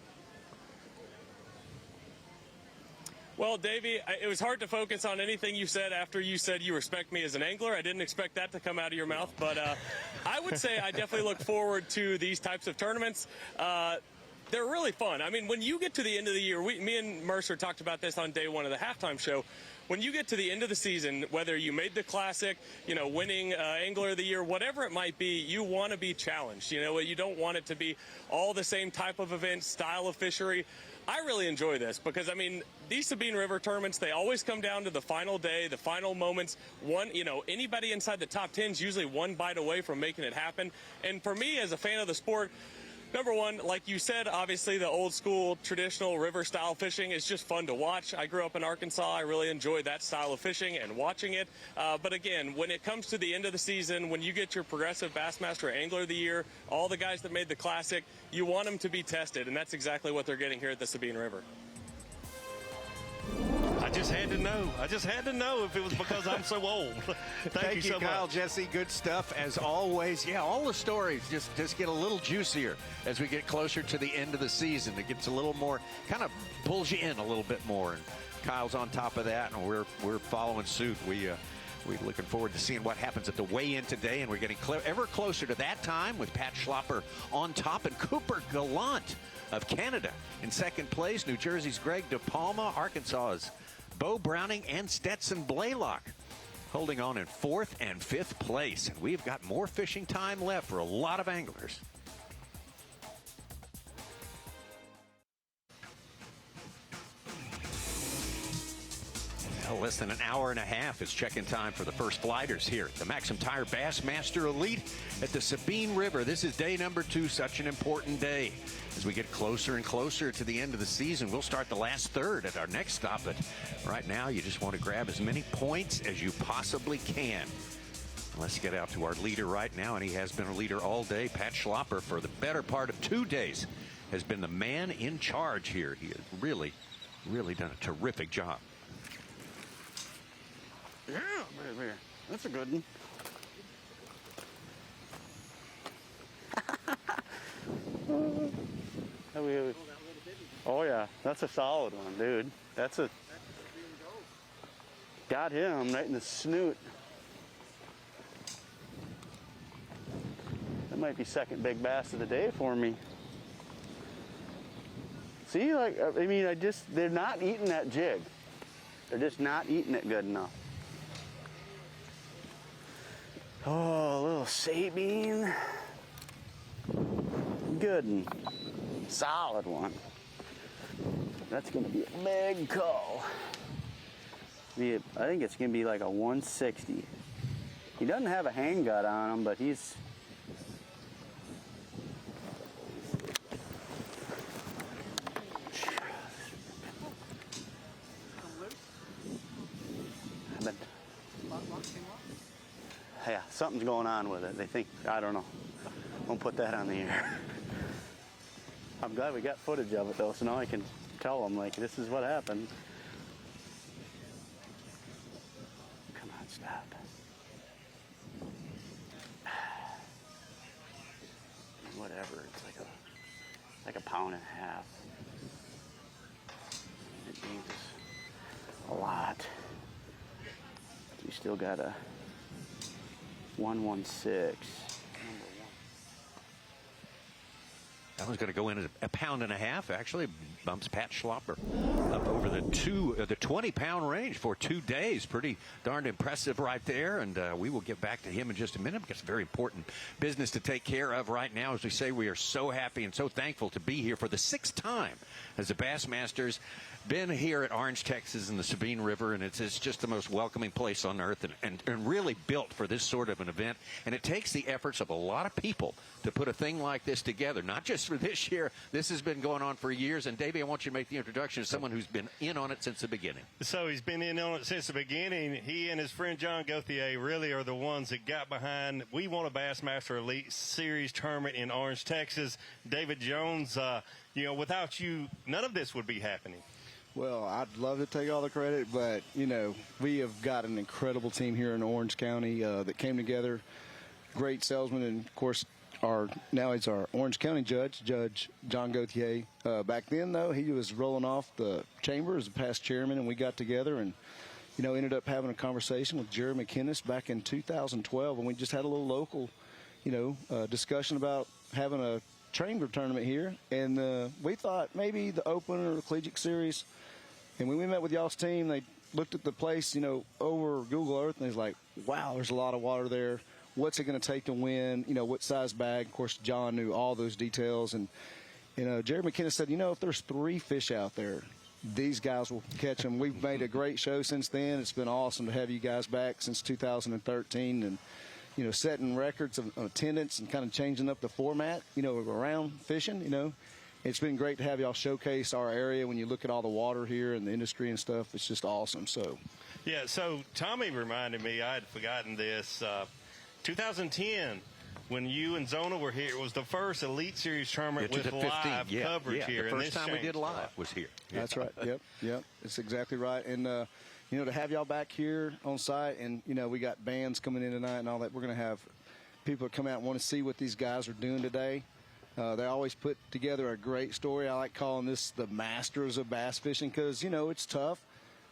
Well, Davey, it was hard to focus on anything you said after you said you respect me as an angler. I didn't expect that to come out of your mouth, but I would say I definitely look forward to these types of tournaments. They're really fun. I mean, when you get to the end of the year, me and Mercer talked about this on day one of the halftime show. When you get to the end of the season, whether you made the Classic, you know, winning Angler of the Year, whatever it might be, you want to be challenged. You know, you don't want it to be all the same type of event, style of fishery. I really enjoy this because, I mean, these Sabine River tournaments, they always come down to the final day, the final moments. You know, anybody inside the top 10 is usually one bite away from making it happen. And for me, as a fan of the sport, number one, like you said, obviously the old school traditional river style fishing is just fun to watch. I grew up in Arkansas. I really enjoy that style of fishing and watching it. But again, when it comes to the end of the season, when you get your Progressive Bassmaster Angler of the Year, all the guys that made the Classic, you want them to be tested, and that's exactly what they're getting here at the Sabine River. I just had to know. I just had to know if it was because I'm so old. Thank you so Kyle much. Jesse. Good stuff as always. Yeah, all the stories just get a little juicier as we get closer to the end of the season. It gets a little more, kind of pulls you in a little bit more. And Kyle's on top of that, and we're following suit. We're looking forward to seeing what happens at the weigh-in today, and we're getting ever closer to that time with Pat Schlapper on top and Cooper Gallant of Canada in second place. New Jersey's Greg DePalma, Arkansas's Bo Browning and Stetson Blaylock holding on in 4th and 5th place. And we've got more fishing time left for a lot of anglers. Well, less than an hour and a half is check-in time for the first flighters here at the MAXAM Tire Bassmaster Elite at the Sabine River. This is day number 2, such an important day. As we get closer and closer to the end of the season, we'll start the last third at our next stop. But right now, you just want to grab as many points as you possibly can. Let's get out to our leader right now, and he has been a leader all day. Pat Schlapper, for the better part of 2 days, has been the man in charge here. He has really, really done a terrific job. Yeah, baby. That's a good one. Oh yeah, that's a solid one, dude. That's a... Got him right in the snoot. That might be second big bass of the day for me. See, like, I mean, they're not eating that jig. They're just not eating it good enough. Oh, a little Sabine. Good one. Solid one. That's going to be a big call. I think it's going to be like a 160. He doesn't have a hang gut on him, but he's... Yeah, something's going on with it. They think, I don't know. Won't put that on the air. I'm glad we got footage of it though, so now I can tell them, like, this is what happened. Come on, stop. Whatever, it's like a pound and a half. It means a lot. You still got a 116. That one's going to go in at a pound and a half. Actually, bumps Pat Schlapper up over the 20-pound range for 2 days. Pretty darn impressive right there. And we will get back to him in just a minute because it's very important business to take care of right now. As we say, we are so happy and so thankful to be here for the 6th time as the Bassmasters. Been here at Orange, Texas, in the Sabine River, and it's just the most welcoming place on earth, and really built for this sort of an event. And it takes the efforts of a lot of people to put a thing like this together, not just for this year. This has been going on for years. And Davey, I want you to make the introduction to someone who's been in on it since the beginning. So he's been in on it since the beginning. He and his friend John Gauthier really are the ones that got behind. We want a Bassmaster Elite Series tournament in Orange, Texas. David Jones, without you, none of this would be happening. Well, I'd love to take all the credit, but, we have got an incredible team here in Orange County that came together. Great salesman, and, of course, now he's our Orange County judge, Judge John Gauthier. Back then, though, he was rolling off the chamber as a past chairman, and we got together and, ended up having a conversation with Jerry McInnes back in 2012, and we just had a little local, discussion about having a chamber tournament here, and we thought maybe the Open or the Collegiate Series. And when we met with y'all's team, they looked at the place, over Google Earth, and they was like, wow, there's a lot of water there. What's it going to take to win? What size bag? Of course, John knew all those details. And, Jerry McInnes said, if there's 3 fish out there, these guys will catch them. We've made a great show since then. It's been awesome to have you guys back since 2013. And, setting records of attendance and kind of changing up the format, around fishing, It's been great to have y'all showcase our area. When you look at all the water here and the industry and stuff, it's just awesome. So, yeah, so Tommy reminded me, I had forgotten this, 2010, when you and Zona were here, it was the first Elite Series tournament with live coverage here. The first time we did live was here. That's right. Yep. It's exactly right. And, to have y'all back here on site, and, we got bands coming in tonight and all that. We're going to have people that come out and want to see what these guys are doing today. They always put together a great story. I like calling this the Masters of Bass Fishing because, it's tough.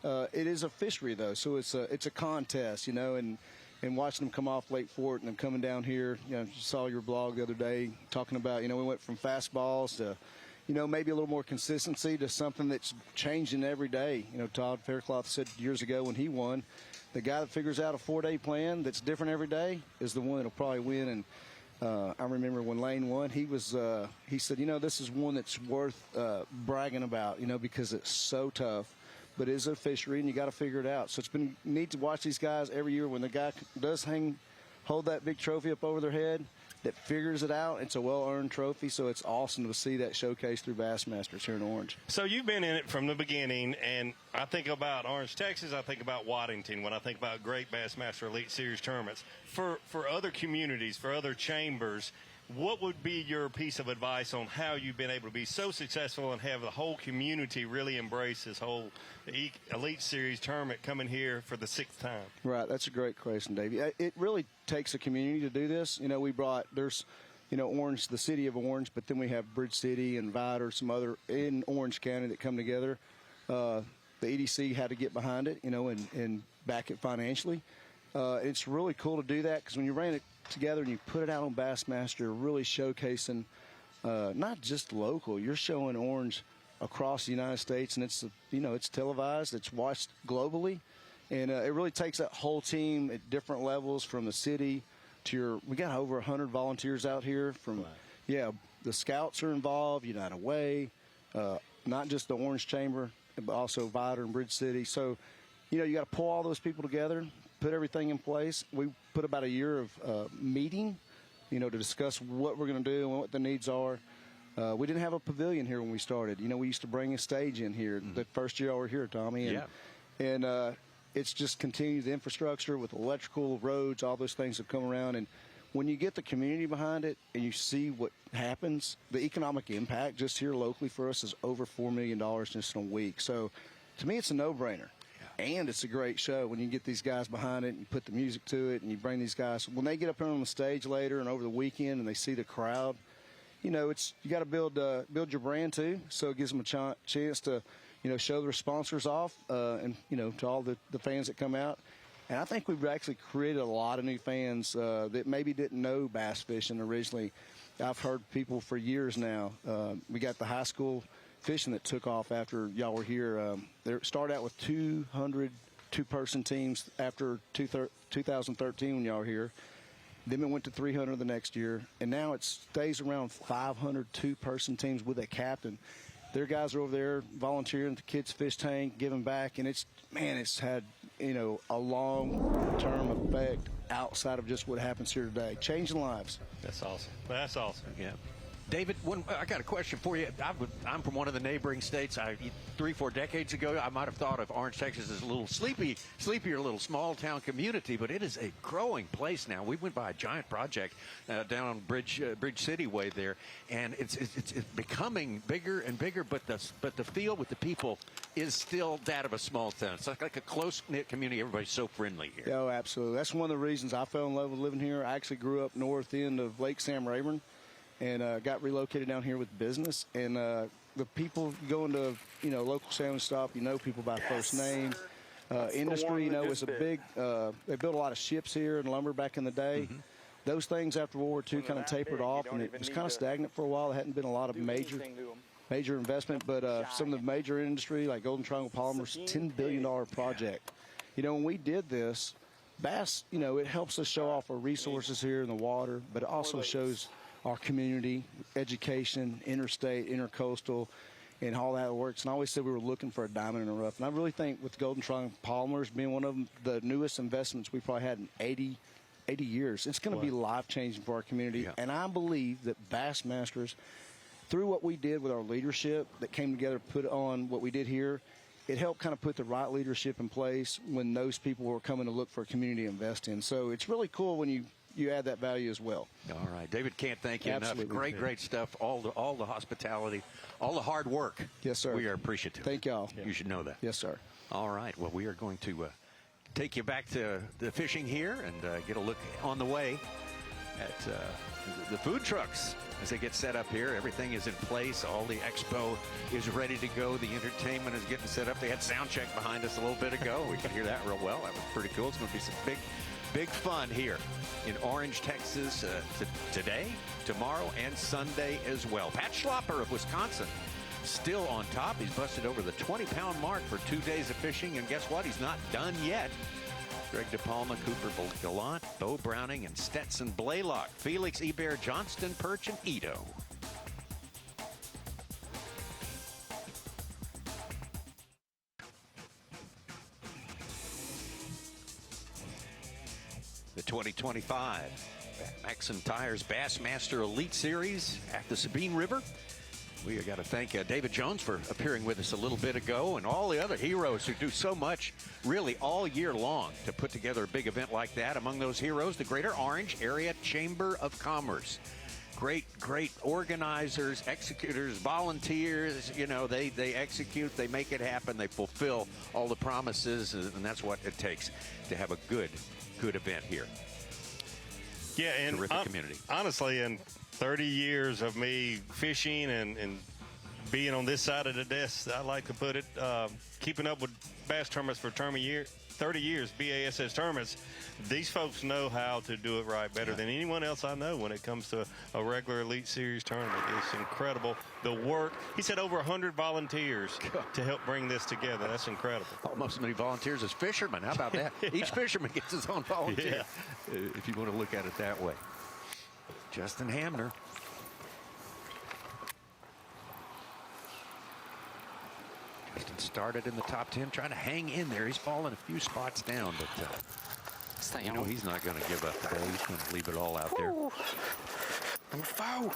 It is a fishery, though, so it's a contest, and watching them come off Lake Fort and them coming down here, saw your blog the other day talking about, we went from fastballs to, maybe a little more consistency to something that's changing every day. Todd Faircloth said years ago when he won, the guy that figures out a 4-day plan that's different every day is the one that'll probably win. And I remember when Lane won, he said, this is one that's worth bragging about, because it's so tough, but it is a fishery and you got to figure it out. So it's been neat to watch these guys every year when the guy does hold that big trophy up over their head that figures it out. It's a well-earned trophy, so it's awesome to see that showcase through Bassmasters here in Orange. So you've been in it from the beginning, and I think about Orange, Texas. I think about Waddington when I think about great Bassmaster Elite Series tournaments. For other communities, for other chambers, what would be your piece of advice on how you've been able to be so successful and have the whole community really embrace this whole Elite Series tournament coming here for the 6th time? Right, that's a great question, Davey. It really takes a community to do this. There's Orange, the city of Orange, but then we have Bridge City and Vidor, some other in Orange County that come together. The EDC had to get behind it, and back it financially. It's really cool to do that because when you ran it together and you put it out on Bassmaster, you're really showcasing not just local. You're showing Orange across the United States, and it's televised. It's watched globally, and it really takes that whole team at different levels from the city to we got over 100 volunteers out here from, the Scouts are involved, United Way, not just the Orange Chamber, but also Vidor and Bridge City. So, you got to pull all those people together, put everything in place. We put about a year of meeting, to discuss what we're going to do and what the needs are. We didn't have a pavilion here when we started. We used to bring a stage in here the first year I were here, Tommy. And it's just continued the infrastructure with electrical, roads, all those things have come around. And when you get the community behind it and you see what happens, the economic impact just here locally for us is over $4 million just in a week. So to me, it's a no-brainer. And it's a great show when you get these guys behind it and you put the music to it and you bring these guys. When they get up here on the stage later and over the weekend and they see the crowd, you got to build your brand too. So it gives them a chance to, show their sponsors off and, to all the fans that come out. And I think we've actually created a lot of new fans that maybe didn't know bass fishing originally. I've heard people for years now. We got the high school fishing that took off after y'all were here. They started out with 200 two-person teams after 2013 when y'all were here. Then it went to 300 the next year, and now it stays around 500 two-person teams with a captain. Their guys are over there volunteering at the kids' fish tank, giving back, and it's had a long-term effect outside of just what happens here today, changing lives. That's awesome. That's awesome. Yeah. David, I got a question for you. I'm from one of the neighboring states. 3-4 decades ago, I might have thought of Orange, Texas as a little sleepier little small-town community, but it is a growing place now. We went by a giant project down on Bridge City Way there, and it's becoming bigger and bigger, but the feel with the people is still that of a small town. It's like a close-knit community. Everybody's so friendly here. Oh, absolutely. That's one of the reasons I fell in love with living here. I actually grew up north end of Lake Sam Rayburn, and got relocated down here with business. And the people going to local salmon stop, people by first name. Industry, is a big. They built a lot of ships here and lumber back in the day. Those things after World War II kind of tapered off, and it was kind of stagnant for a while. There hadn't been a lot of major investment, but some of the major industry like Golden Triangle Polymers, $10 billion project. When we did this, Bass, it helps us show off our resources here in the water, but it also shows our community, education, interstate, intercoastal, and all that works. And I always said we were looking for a diamond in the rough. And I really think with Golden Triangle Polymers being one of them, the newest investments we probably had in 80 years, it's going to be life-changing for our community. Yeah. And I believe that Bassmasters, through what we did with our leadership that came together, put on what we did here, it helped kind of put the right leadership in place when those people were coming to look for a community to invest in. So it's really cool when you add that value as well. All right, David, can't thank you enough. Great stuff. All the hospitality, all the hard work. Yes, sir. We are appreciative. Thank y'all. You should know that. Yes, sir. All right. Well, we are going to take you back to the fishing here and get a look on the way at the food trucks as they get set up here. Everything is in place. All the expo is ready to go. The entertainment is getting set up. They had sound check behind us a little bit ago. We could hear that real well. That was pretty cool. It's going to be some big fun here in Orange, Texas today, tomorrow, and Sunday as well. Pat Schlapper of Wisconsin still on top. He's busted over the 20-pound mark for 2 days of fishing, and guess what? He's not done yet. Greg DePalma, Cooper Gallant, Bo Browning, and Stetson Blaylock, Felix Ebert, Johnston, Perch, and Ito. The 2025 MAXAM Tires Bassmaster Elite Series at the Sabine River. We got to thank David Jones for appearing with us a little bit ago, and all the other heroes who do so much really all year long to put together a big event like that. Among those heroes, the Greater Orange Area Chamber of Commerce. Great organizers, executors, volunteers. You know, they execute, they make it happen, they fulfill all the promises, and that's what it takes to have a good event here. Yeah, and terrific community. Honestly, in 30 years of me fishing and being on this side of the desk, I like to put it, keeping up with bass tournaments for 30 years, B.A.S.S. tournaments, these folks know how to do it right better than anyone else I know when it comes to a regular Elite Series tournament. It's incredible. The work, he said over 100 volunteers to help bring this together. That's incredible. Almost as many volunteers as fishermen. How about that? Yeah. Each fisherman gets his own volunteer, if you want to look at it that way. Justin Hamner. Justin started in the top 10, trying to hang in there. He's fallen a few spots down, but you know he's not going to give up today. He's going to leave it all out there. Number 4.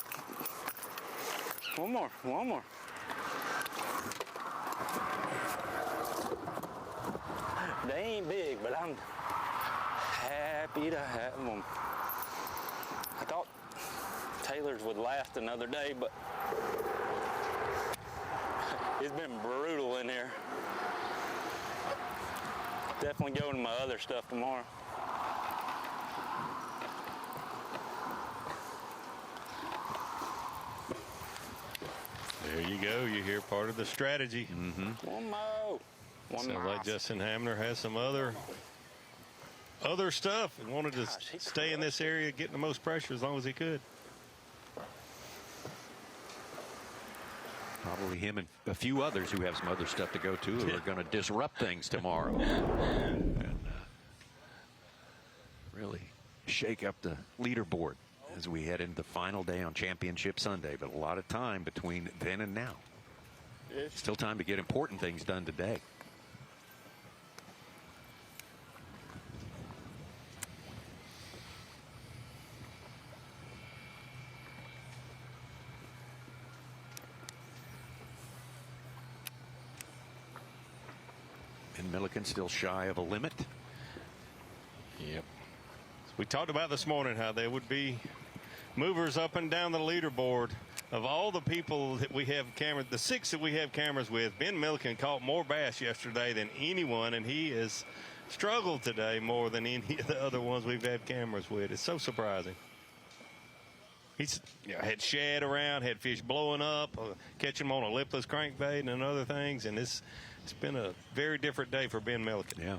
One more. They ain't big, but I'm happy to have them. I thought Taylor's would last another day, but it's been brutal in here. Definitely go to my other stuff tomorrow. There you go. You hear part of the strategy. One more. Sounds like Justin Hamner has some other stuff and wanted to stay in this area, getting the most pressure as long as he could. Probably him and a few others who have some other stuff to go to who are going to disrupt things tomorrow. And really shake up the leaderboard as we head into the final day on Championship Sunday. But a lot of time between then and now. Still time to get important things done today. And Milliken still shy of a limit. Yep. We talked about this morning how there would be movers up and down the leaderboard. Of all the people that we have cameras, the 6 that we have cameras with, Ben Milliken caught more bass yesterday than anyone, and he has struggled today more than any of the other ones we've had cameras with. It's so surprising. He's had shad around, had fish blowing up, catching them on a lipless crankbait and other things, and it's been a very different day for Ben Milliken. Yeah.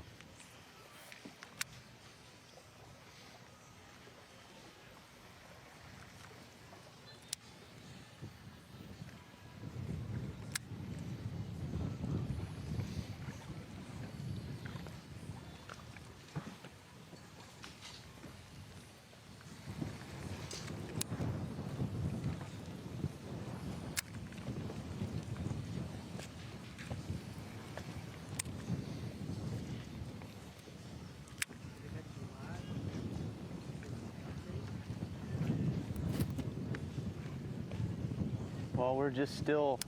Well, we're just still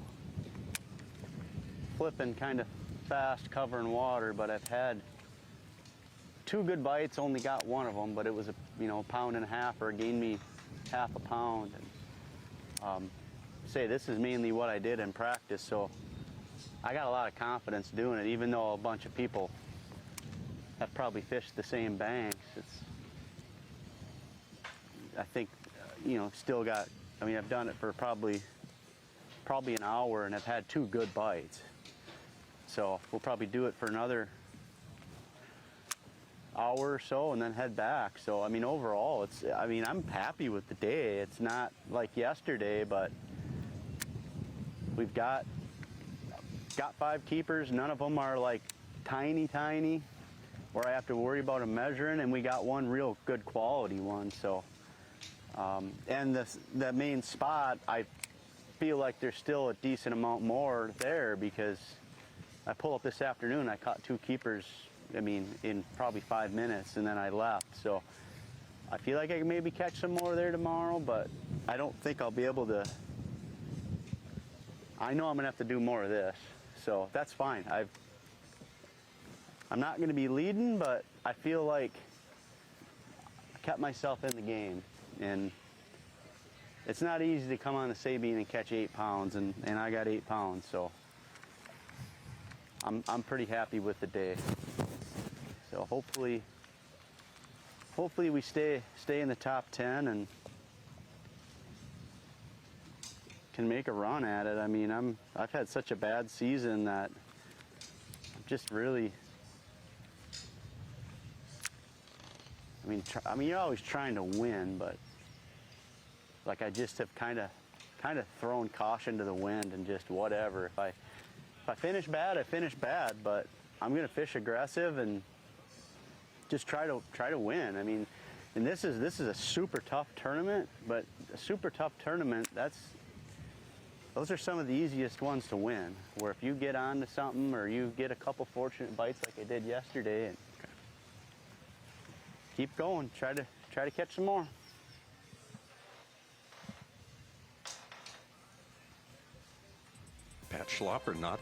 flipping kind of fast, covering water, but I've had 2 good bites, only got one of them, but it was a pound and a half, or it gained me half a pound. And say this is mainly what I did in practice, so I got a lot of confidence doing it, even though a bunch of people have probably fished the same banks. I think, still got, I've done it for probably an hour, and I've had 2 good bites. So we'll probably do it for another hour or so and then head back. So, I mean, overall, I'm happy with the day. It's not like yesterday, but we've got 5 keepers. None of them are like tiny, where I have to worry about them measuring, and we got one real good quality one. So, and the main spot, I feel like there's still a decent amount more there because I pull up this afternoon, I caught 2 keepers, in probably 5 minutes, and then I left. So I feel like I can maybe catch some more there tomorrow, but I don't think I'll be able to. I know I'm gonna have to do more of this, so that's fine. I'm not gonna be leading, but I feel like I kept myself in the game, and it's not easy to come on the Sabine and catch 8 pounds, and I got 8 pounds, so I'm pretty happy with the day. So hopefully we stay in the top 10 and can make a run at it. I mean, I've had such a bad season that I'm just really. I mean, you're always trying to win, but like I just have kind of thrown caution to the wind and just whatever. If I finish bad, I finish bad, but I'm gonna fish aggressive and just try to win. I mean, and this is a super tough tournament, but a super tough tournament, those are some of the easiest ones to win. Where if you get onto something or you get a couple fortunate bites like I did yesterday, and keep going, try to catch some more. Pat Schlapper not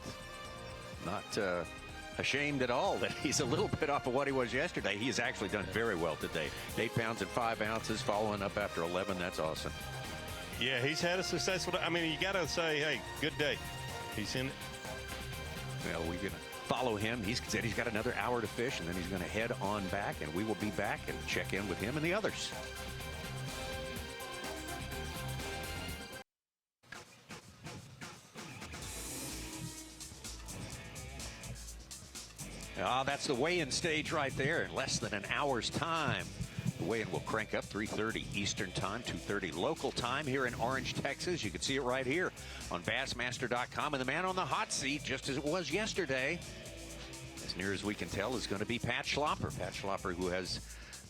ashamed at all that he's a little bit off of what he was yesterday. He has actually done very well today. 8 pounds and 5 ounces, following up after 11. That's awesome. Yeah, he's had a successful day. I mean, you got to say, hey, good day. He's in it. Well, we're going to follow him. He said he's got another hour to fish, and then he's going to head on back, and we will be back and check in with him and the others. That's the weigh-in stage right there in less than an hour's time. The weigh-in will crank up 3:30 Eastern Time, 2:30 local time here in Orange, Texas. You can see it right here on Bassmaster.com. And the man on the hot seat, just as it was yesterday, as near as we can tell, is going to be Pat Schlapper. Pat Schlapper, who has,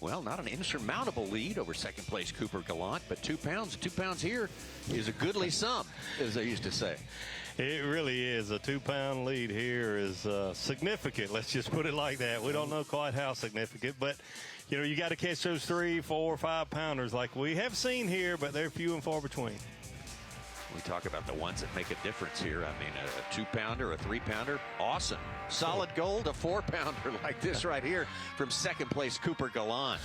well, not an insurmountable lead over second place Cooper Gallant, but 2 pounds. 2 pounds here is a goodly sum, as they used to say. It really is. A 2-pound lead here is significant. Let's just put it like that. We don't know quite how significant, but you know, you got to catch those 3, 4, 5 pounders like we have seen here, but they're few and far between. We talk about the ones that make a difference here. I mean, a 2-pounder, a 3-pounder, awesome. Solid gold, a 4-pounder like this right here from second place Cooper Gallant.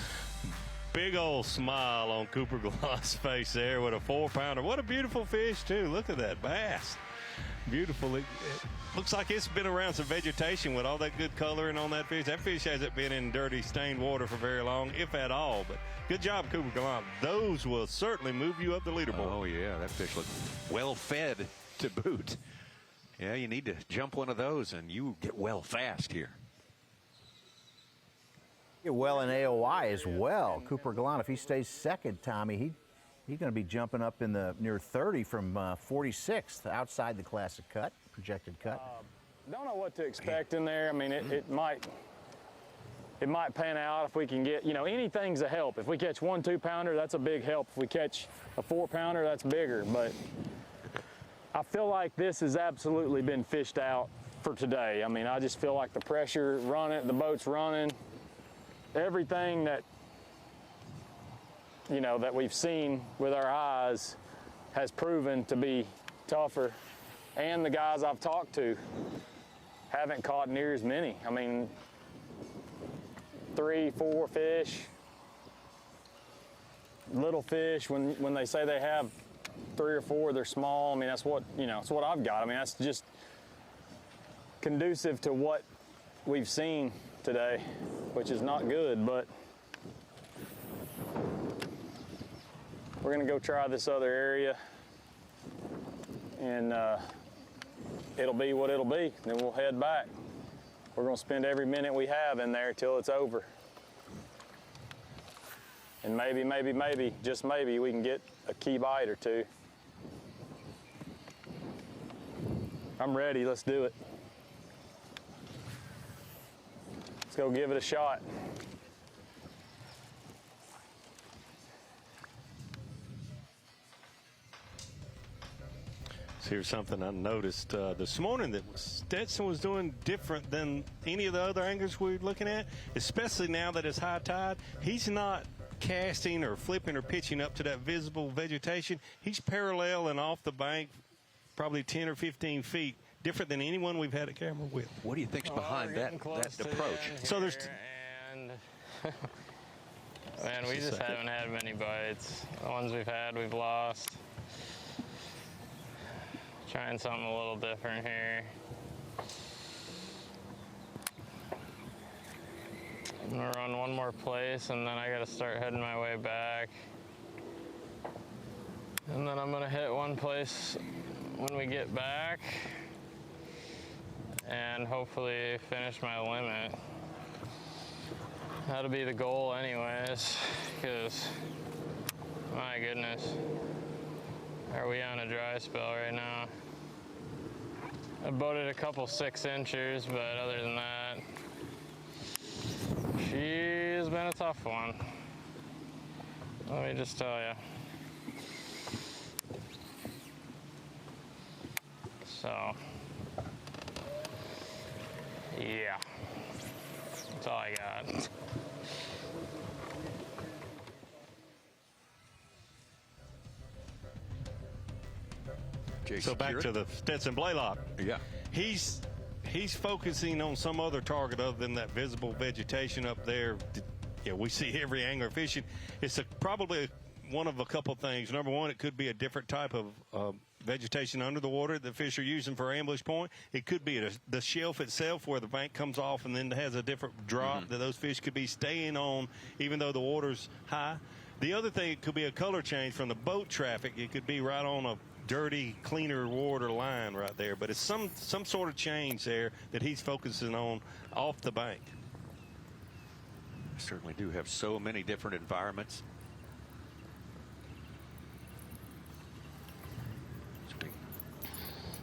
Big old smile on Cooper Gallant's face there with a 4-pounder. What a beautiful fish, too. Look at that bass. Beautiful. It looks like it's been around some vegetation with all that good coloring on that fish. That fish hasn't been in dirty, stained water for very long, if at all. But good job, Cooper Gallant. Those will certainly move you up the leaderboard. Oh, yeah. That fish looked well fed to boot. Yeah, you need to jump one of those, and you get well fast here. Get well in AOI as well. Cooper Gallant, if he stays second, Tommy, he's going to be jumping up in the near 30 from 46th outside the classic cut, projected cut. Don't know what to expect in there. I mean, it might pan out if we can get, you know, anything's a help. If we catch 1 2-pounder, that's a big help. If we catch a 4-pounder, that's bigger. But I feel like this has absolutely been fished out for today. I mean, I just feel like the pressure running, the boat's running, everything that, you know, that we've seen with our eyes has proven to be tougher. And the guys I've talked to haven't caught near as many. I mean, 3, 4 fish, little fish. When they say they have 3 or 4, they're small. I mean, that's what, you know, it's what I've got. I mean, that's just conducive to what we've seen today, which is not good, but we're gonna go try this other area, and it'll be what it'll be. Then we'll head back. We're gonna spend every minute we have in there till it's over. And maybe, just maybe, we can get a key bite or two. I'm ready, let's do it. Let's go give it a shot. So here's something I noticed this morning that Stetson was doing different than any of the other anglers we're looking at, especially now that it's high tide. He's not casting or flipping or pitching up to that visible vegetation. He's parallel and off the bank, probably 10 or 15 feet, different than anyone we've had a camera with. What do you think's behind that approach? So there's and man, we just haven't had many bites. The ones we've had, we've lost. Trying something a little different here. I'm gonna run one more place and then I gotta start heading my way back. And then I'm gonna hit one place when we get back and hopefully finish my limit. That'll be the goal anyways, because my goodness, are we on a dry spell right now? I boated a couple 6-inchers, but other than that, she's been a tough one. Let me just tell you. So, yeah, that's all I got. So back to the Stetson Blaylock. Yeah. He's focusing on some other target other than that visible vegetation up there. Yeah, we see every angler fishing. It's probably one of a couple things. Number one, it could be a different type of vegetation under the water that fish are using for ambush point. It could be the shelf itself where the bank comes off and then has a different drop that those fish could be staying on even though the water's high. The other thing, it could be a color change from the boat traffic. It could be right on a dirty, cleaner water line right there, but it's some sort of change there that he's focusing on off the bank. Certainly do have so many different environments. As we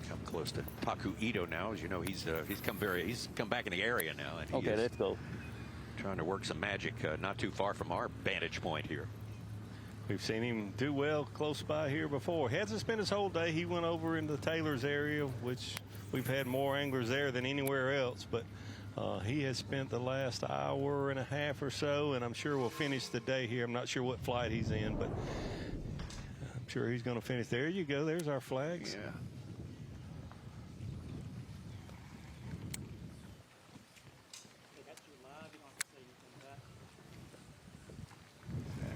come close to Taku Ito now, as you know, he's come back in the area now, and Okay, let's go. Trying to work some magic not too far from our vantage point here. We've seen him do well close by here before. He hasn't spent his whole day. He went over into Taylor's area, which we've had more anglers there than anywhere else. But he has spent the last hour and a half or so, and I'm sure we'll finish the day here. I'm not sure what flight he's in, but I'm sure he's going to finish. There you go. There's our flags. Yeah.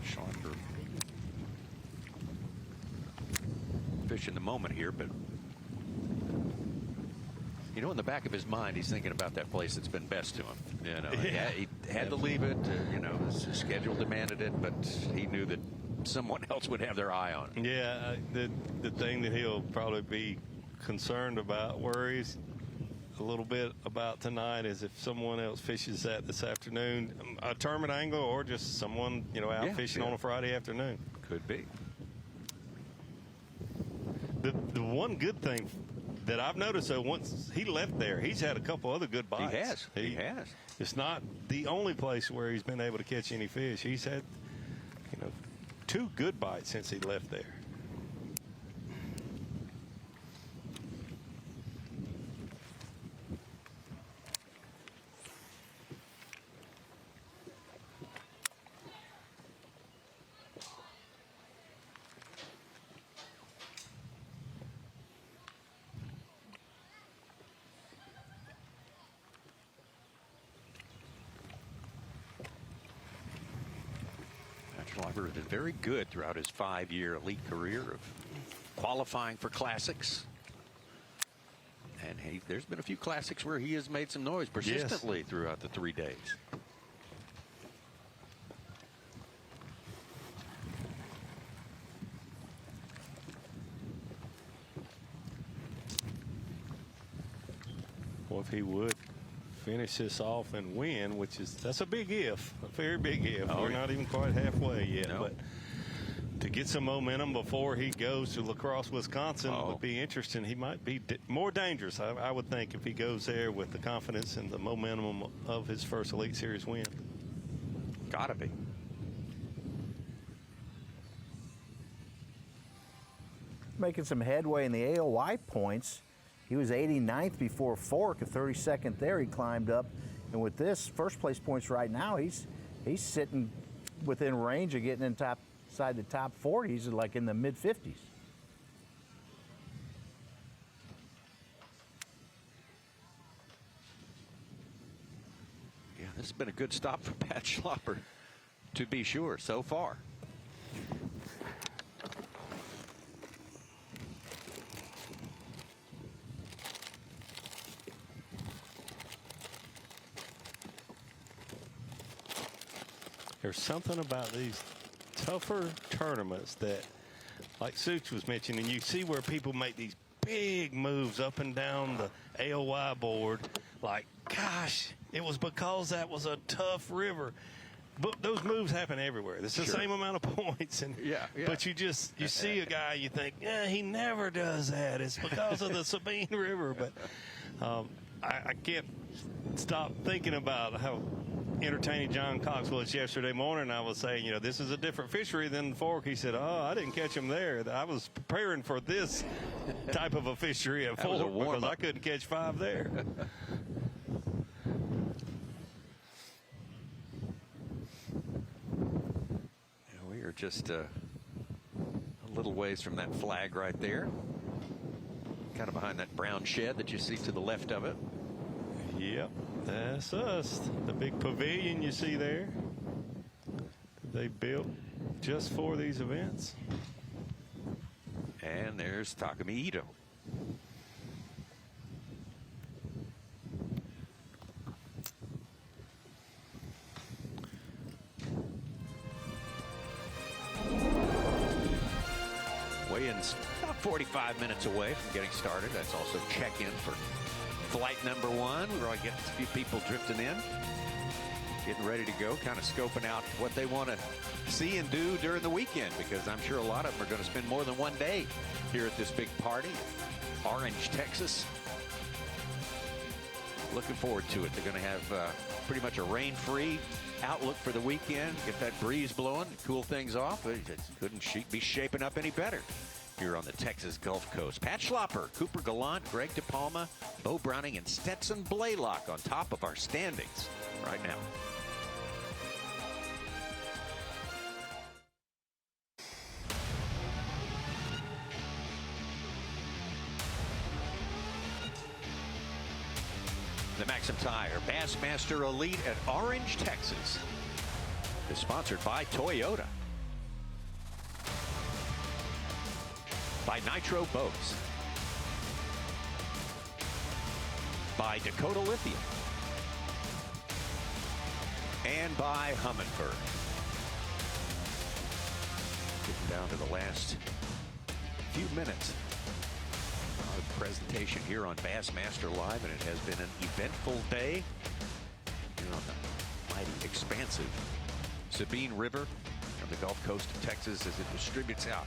Schlapper fish in the moment here, but you know, in the back of his mind, he's thinking about that place that's been best to him. You know, he had to leave it. You know, his schedule demanded it, but he knew that someone else would have their eye on it. Yeah, the thing that he'll probably be concerned about, worries a little bit about tonight, is if someone else fishes that this afternoon, a tournament angle or just someone, you know, out fishing on a Friday afternoon. Could be. The one good thing that I've noticed, though, once he left there, he's had a couple other good bites. He has. It's not the only place where he's been able to catch any fish. He's had, you know, 2 good bites since he left there. Schlapper has been very good throughout his 5-year elite career of qualifying for classics. And there's been a few classics where he has made some noise persistently throughout the 3 days. Well, if he would finish this off and win, that's a big if, a very big if. Oh, We're yeah. not even quite halfway yet, No. but to get some momentum before he goes to La Crosse, Wisconsin would be interesting. He might be more dangerous, I would think, if he goes there with the confidence and the momentum of his first Elite Series win. Gotta be. Making some headway in the AOY points. He was 89th before Fork, a 32nd there. He climbed up, and with this first place points right now, he's sitting within range of getting inside the top 40. He's like in the mid 50s. Yeah, this has been a good stop for Pat Schlapper, to be sure, so far. There's something about these tougher tournaments that, like Such was mentioning, you see where people make these big moves up and down the AOY board. Like, gosh, it was because that was a tough river. But those moves happen everywhere. It's the same amount of points. And But you see a guy, you think, yeah, he never does that. It's because of the Sabine River. But I can't stop thinking about how entertaining John Cox was yesterday morning. I was saying, this is a different fishery than the Fork. He said, I didn't catch him there. I was preparing for this type of a fishery at Fork because I couldn't catch 5 there. We are just a little ways from that flag right there. Kind of behind that brown shed that you see to the left of it. Yep, that's us. The big pavilion you see there, they built just for these events. And there's Taku Ito. Weigh-in's about 45 minutes away from getting started. That's also check-in for flight number 1. We're going to get a few people drifting in, getting ready to go, kind of scoping out what they want to see and do during the weekend, because I'm sure a lot of them are going to spend more than one day here at this big party, Orange, Texas. Looking forward to it. They're going to have pretty much a rain-free outlook for the weekend. Get that breeze blowing, cool things off. It couldn't be shaping up any better here on the Texas Gulf Coast. Pat Schlapper, Cooper Gallant, Greg DePalma, Bo Browning, and Stetson Blaylock on top of our standings right now. The MAXAM Tire Bassmaster Elite at Orange, Texas is sponsored by Toyota, by Nitro Boats, by Dakota Lithium, and by Humminbird. Getting down to the last few minutes of the presentation here on Bassmaster Live, and it has been an eventful day here on the mighty, expansive Sabine River on the Gulf Coast of Texas as it distributes out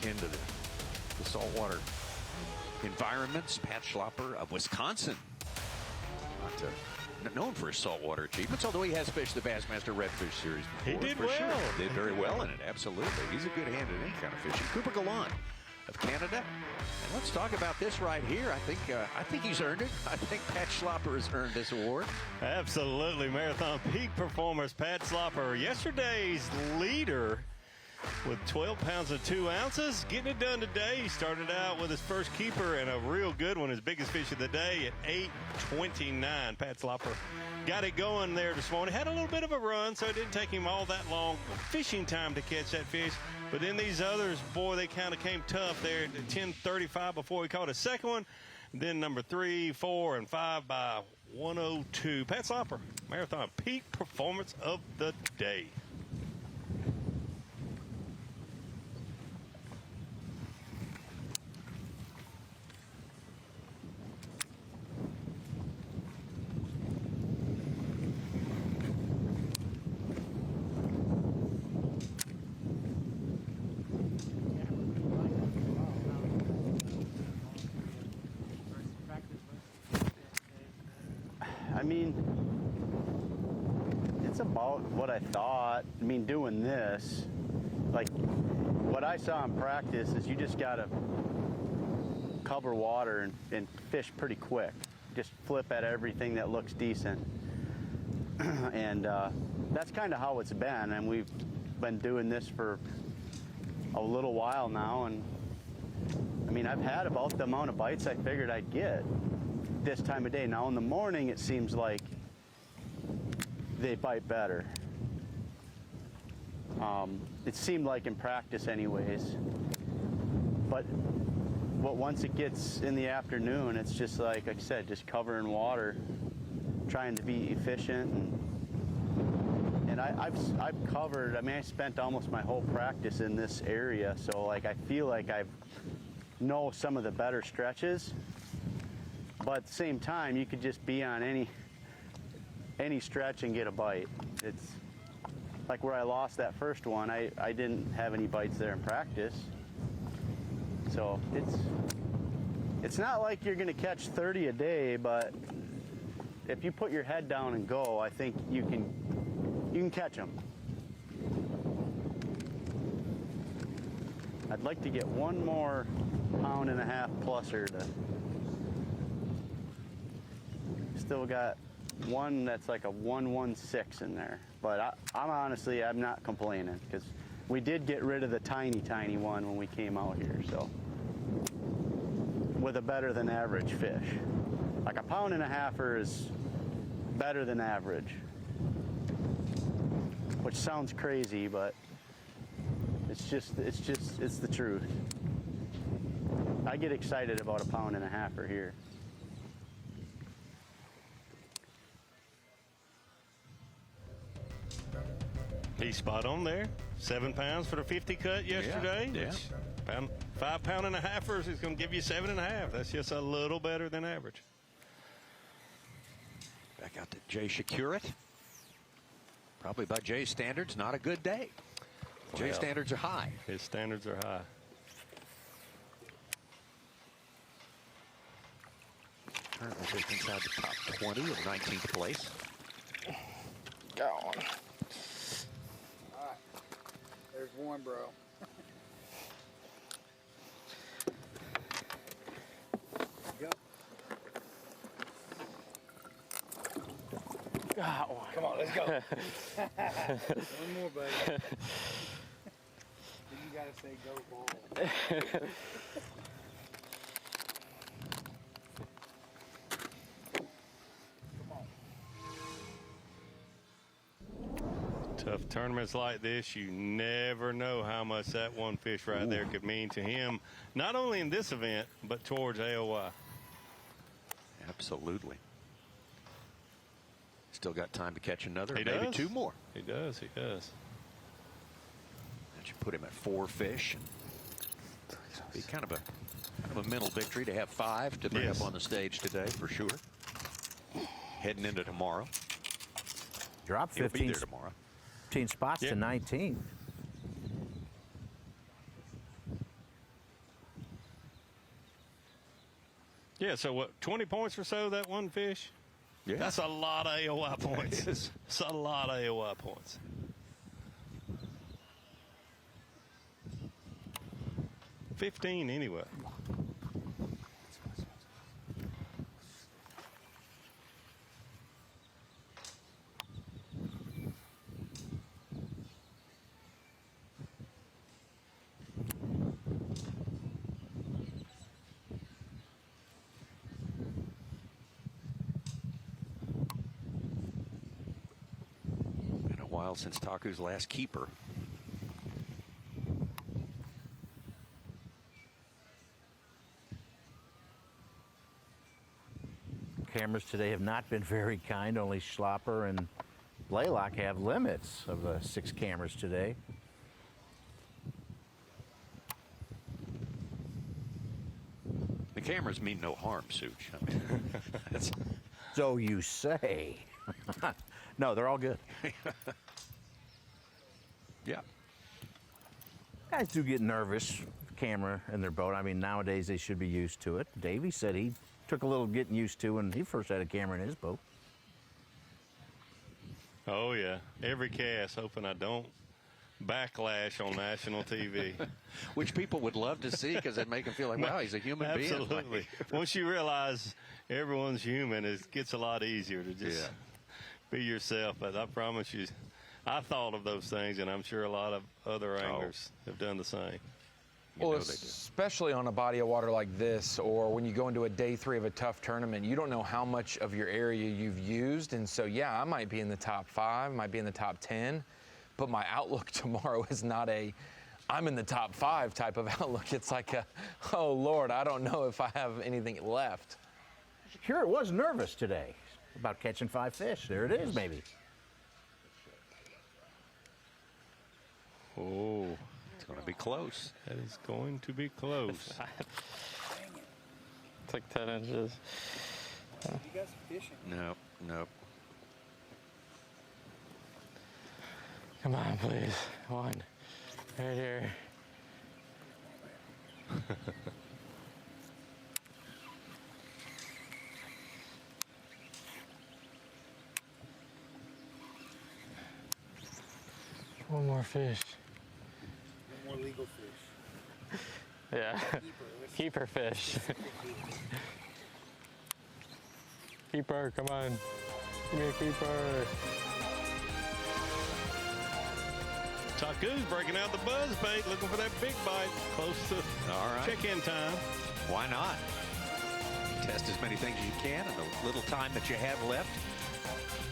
into the saltwater environments. Pat Schlapper of Wisconsin, not known for his saltwater achievements, although he has fished the Bassmaster Redfish Series before. He did for well. Sure. Did very well in it, absolutely. He's a good hand at any kind of fishing. Cooper Gallant of Canada. And let's talk about this right here. I think he's earned it. I think Pat Schlapper has earned this award. Absolutely. Marathon peak performers, Pat Schlapper, yesterday's leader with 12 pounds and 2 ounces. Getting it done today. He started out with his first keeper and a real good one, his biggest fish of the day at 8:29. Pat Schlapper got it going there this morning. Had a little bit of a run, so it didn't take him all that long fishing time to catch that fish. But then these others, boy, they kind of came tough there at 10:35 before he caught a second one. Then number 3, 4, and 5 by 1:02. Pat Schlapper, marathon peak performance of the day. about what I thought. I mean, doing this, like what I saw in practice is you just gotta cover water and fish pretty quick. Just flip at everything that looks decent. And that's kind of how it's been. And we've been doing this for a little while now. And I mean, I've had about the amount of bites I figured I'd get this time of day. Now in the morning, it seems like they bite better. It seemed like in practice anyways. But once it gets in the afternoon, it's just like I said, just covering water, trying to be efficient. And I've covered, I mean, I spent almost my whole practice in this area. So like, I feel like I know some of the better stretches. But at the same time, you could just be on any stretch and get a bite. It's like where I lost that first one, I didn't have any bites there in practice. So it's not like you're gonna catch 30 a day, but if you put your head down and go, I think you can catch them. I'd like to get one more 1.5 pluser to. Still got one that's like a 116 in there, but I'm not complaining because we did get rid of the tiny one when we came out here. So with a better than average fish, like a 1.5 is better than average, which sounds crazy, but it's the truth. I get excited about a 1.5 here. He's spot on there. 7 pounds for the 50 cut yesterday. Yeah. 5 pound-and-a-halfers is going to give you 7.5. That's just a little better than average. Back out to Jay Shakeup. Probably by Jay's standards, not a good day. Jay's standards are high. His standards are high. Currently just inside the top 20 of 19th place. Go on. All right. There's one, bro. Go. Got one. Come on, let's go. One more, baby. Then you gotta say go ball. Tough tournaments like this, you never know how much that one fish right there could mean to him, not only in this event, but towards AOY. Absolutely. Still got time to catch another, He maybe does. 2 more. He does. That should put him at 4 fish. Be kind of a mental victory to have 5 to bring up on the stage today, for sure. Heading into tomorrow. Drop He'll be 15 there tomorrow. 15 spots to 19. Yeah, so what, 20 points or so, that one fish? Yeah. That's a lot of AOY points. It's a lot of AOY points. $15 anyway. Been a while since Taku's last keeper. Cameras today have not been very kind. Only Schlapper and Blaylock have limits of the 6 cameras today. The cameras mean no harm, Such. I mean, that's... So you say. No, they're all good. Yeah. Guys do get nervous with the camera in their boat. I mean, nowadays they should be used to it. Davey said he took a little getting used to when he first had a camera in his boat. Oh, yeah. Every cast, hoping I don't backlash on national TV. Which people would love to see because it make them feel like, wow, he's a human being. Absolutely. Once you realize everyone's human, it gets a lot easier to just be yourself. But I promise you, I thought of those things, and I'm sure a lot of other anglers have done the same. Well, especially on a body of water like this, or when you go into a day 3 of a tough tournament, you don't know how much of your area you've used. And so, yeah, I might be in the top 5, might be in the top 10, but my outlook tomorrow is not a I'm in the top 5 type of outlook. It's like a, oh, Lord, I don't know if I have anything left. Sure, it was nervous today about catching 5 fish. There it is, baby. Oh. It's going to be close. That is going to be close. It's like 10 inches. You guys fishing? Nope, nope. Come on, please. One. Right here. One more fish. One more legal fish. Yeah. Keeper fish. Keeper, come on. Give me a keeper. Taku's breaking out the buzz bait, looking for that big bite close to check-in time. Why not? Test as many things as you can in the little time that you have left.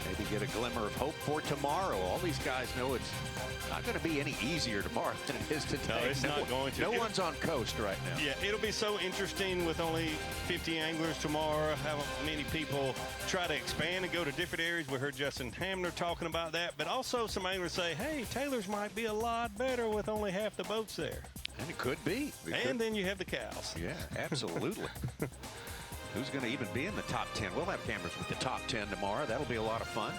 Maybe get a glimmer of hope for tomorrow. All these guys know it's not going to be any easier tomorrow than it is today. No, it's not going to. No one's on coast right now. Yeah, it'll be so interesting with only 50 anglers tomorrow. How many people try to expand and go to different areas. We heard Justin Hamner talking about that. But also some anglers say, hey, Taylor's might be a lot better with only half the boats there. And it could be. Then you have the cows. Yeah, absolutely. Who's going to even be in the top 10? We'll have cameras with the top 10 tomorrow. That'll be a lot of fun.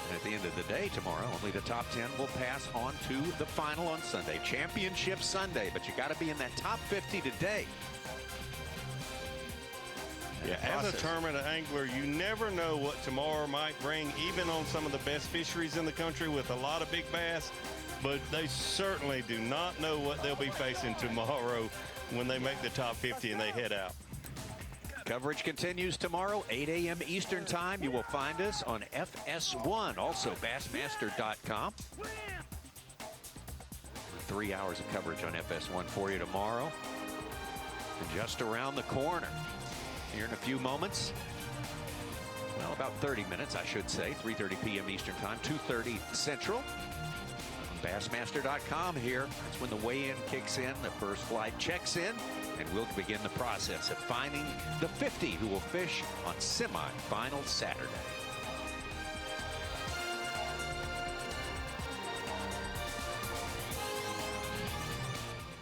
And at the end of the day tomorrow, only the top 10 will pass on to the final on Sunday. Championship Sunday, but you got to be in that top 50 today. Yeah, as a tournament angler, you never know what tomorrow might bring, even on some of the best fisheries in the country with a lot of big bass. But they certainly do not know what they'll be facing tomorrow when they make the top 50 and they head out. Coverage continues tomorrow, 8 a.m. Eastern Time. You will find us on FS1, also Bassmaster.com. 3 hours of coverage on FS1 for you tomorrow. And just around the corner, here in a few moments, well, about 30 minutes, I should say, 3:30 p.m. Eastern Time, 2:30 Central. Bassmaster.com here. That's when the weigh-in kicks in, the first flight checks in, and we'll begin the process of finding the 50 who will fish on semi-final Saturday.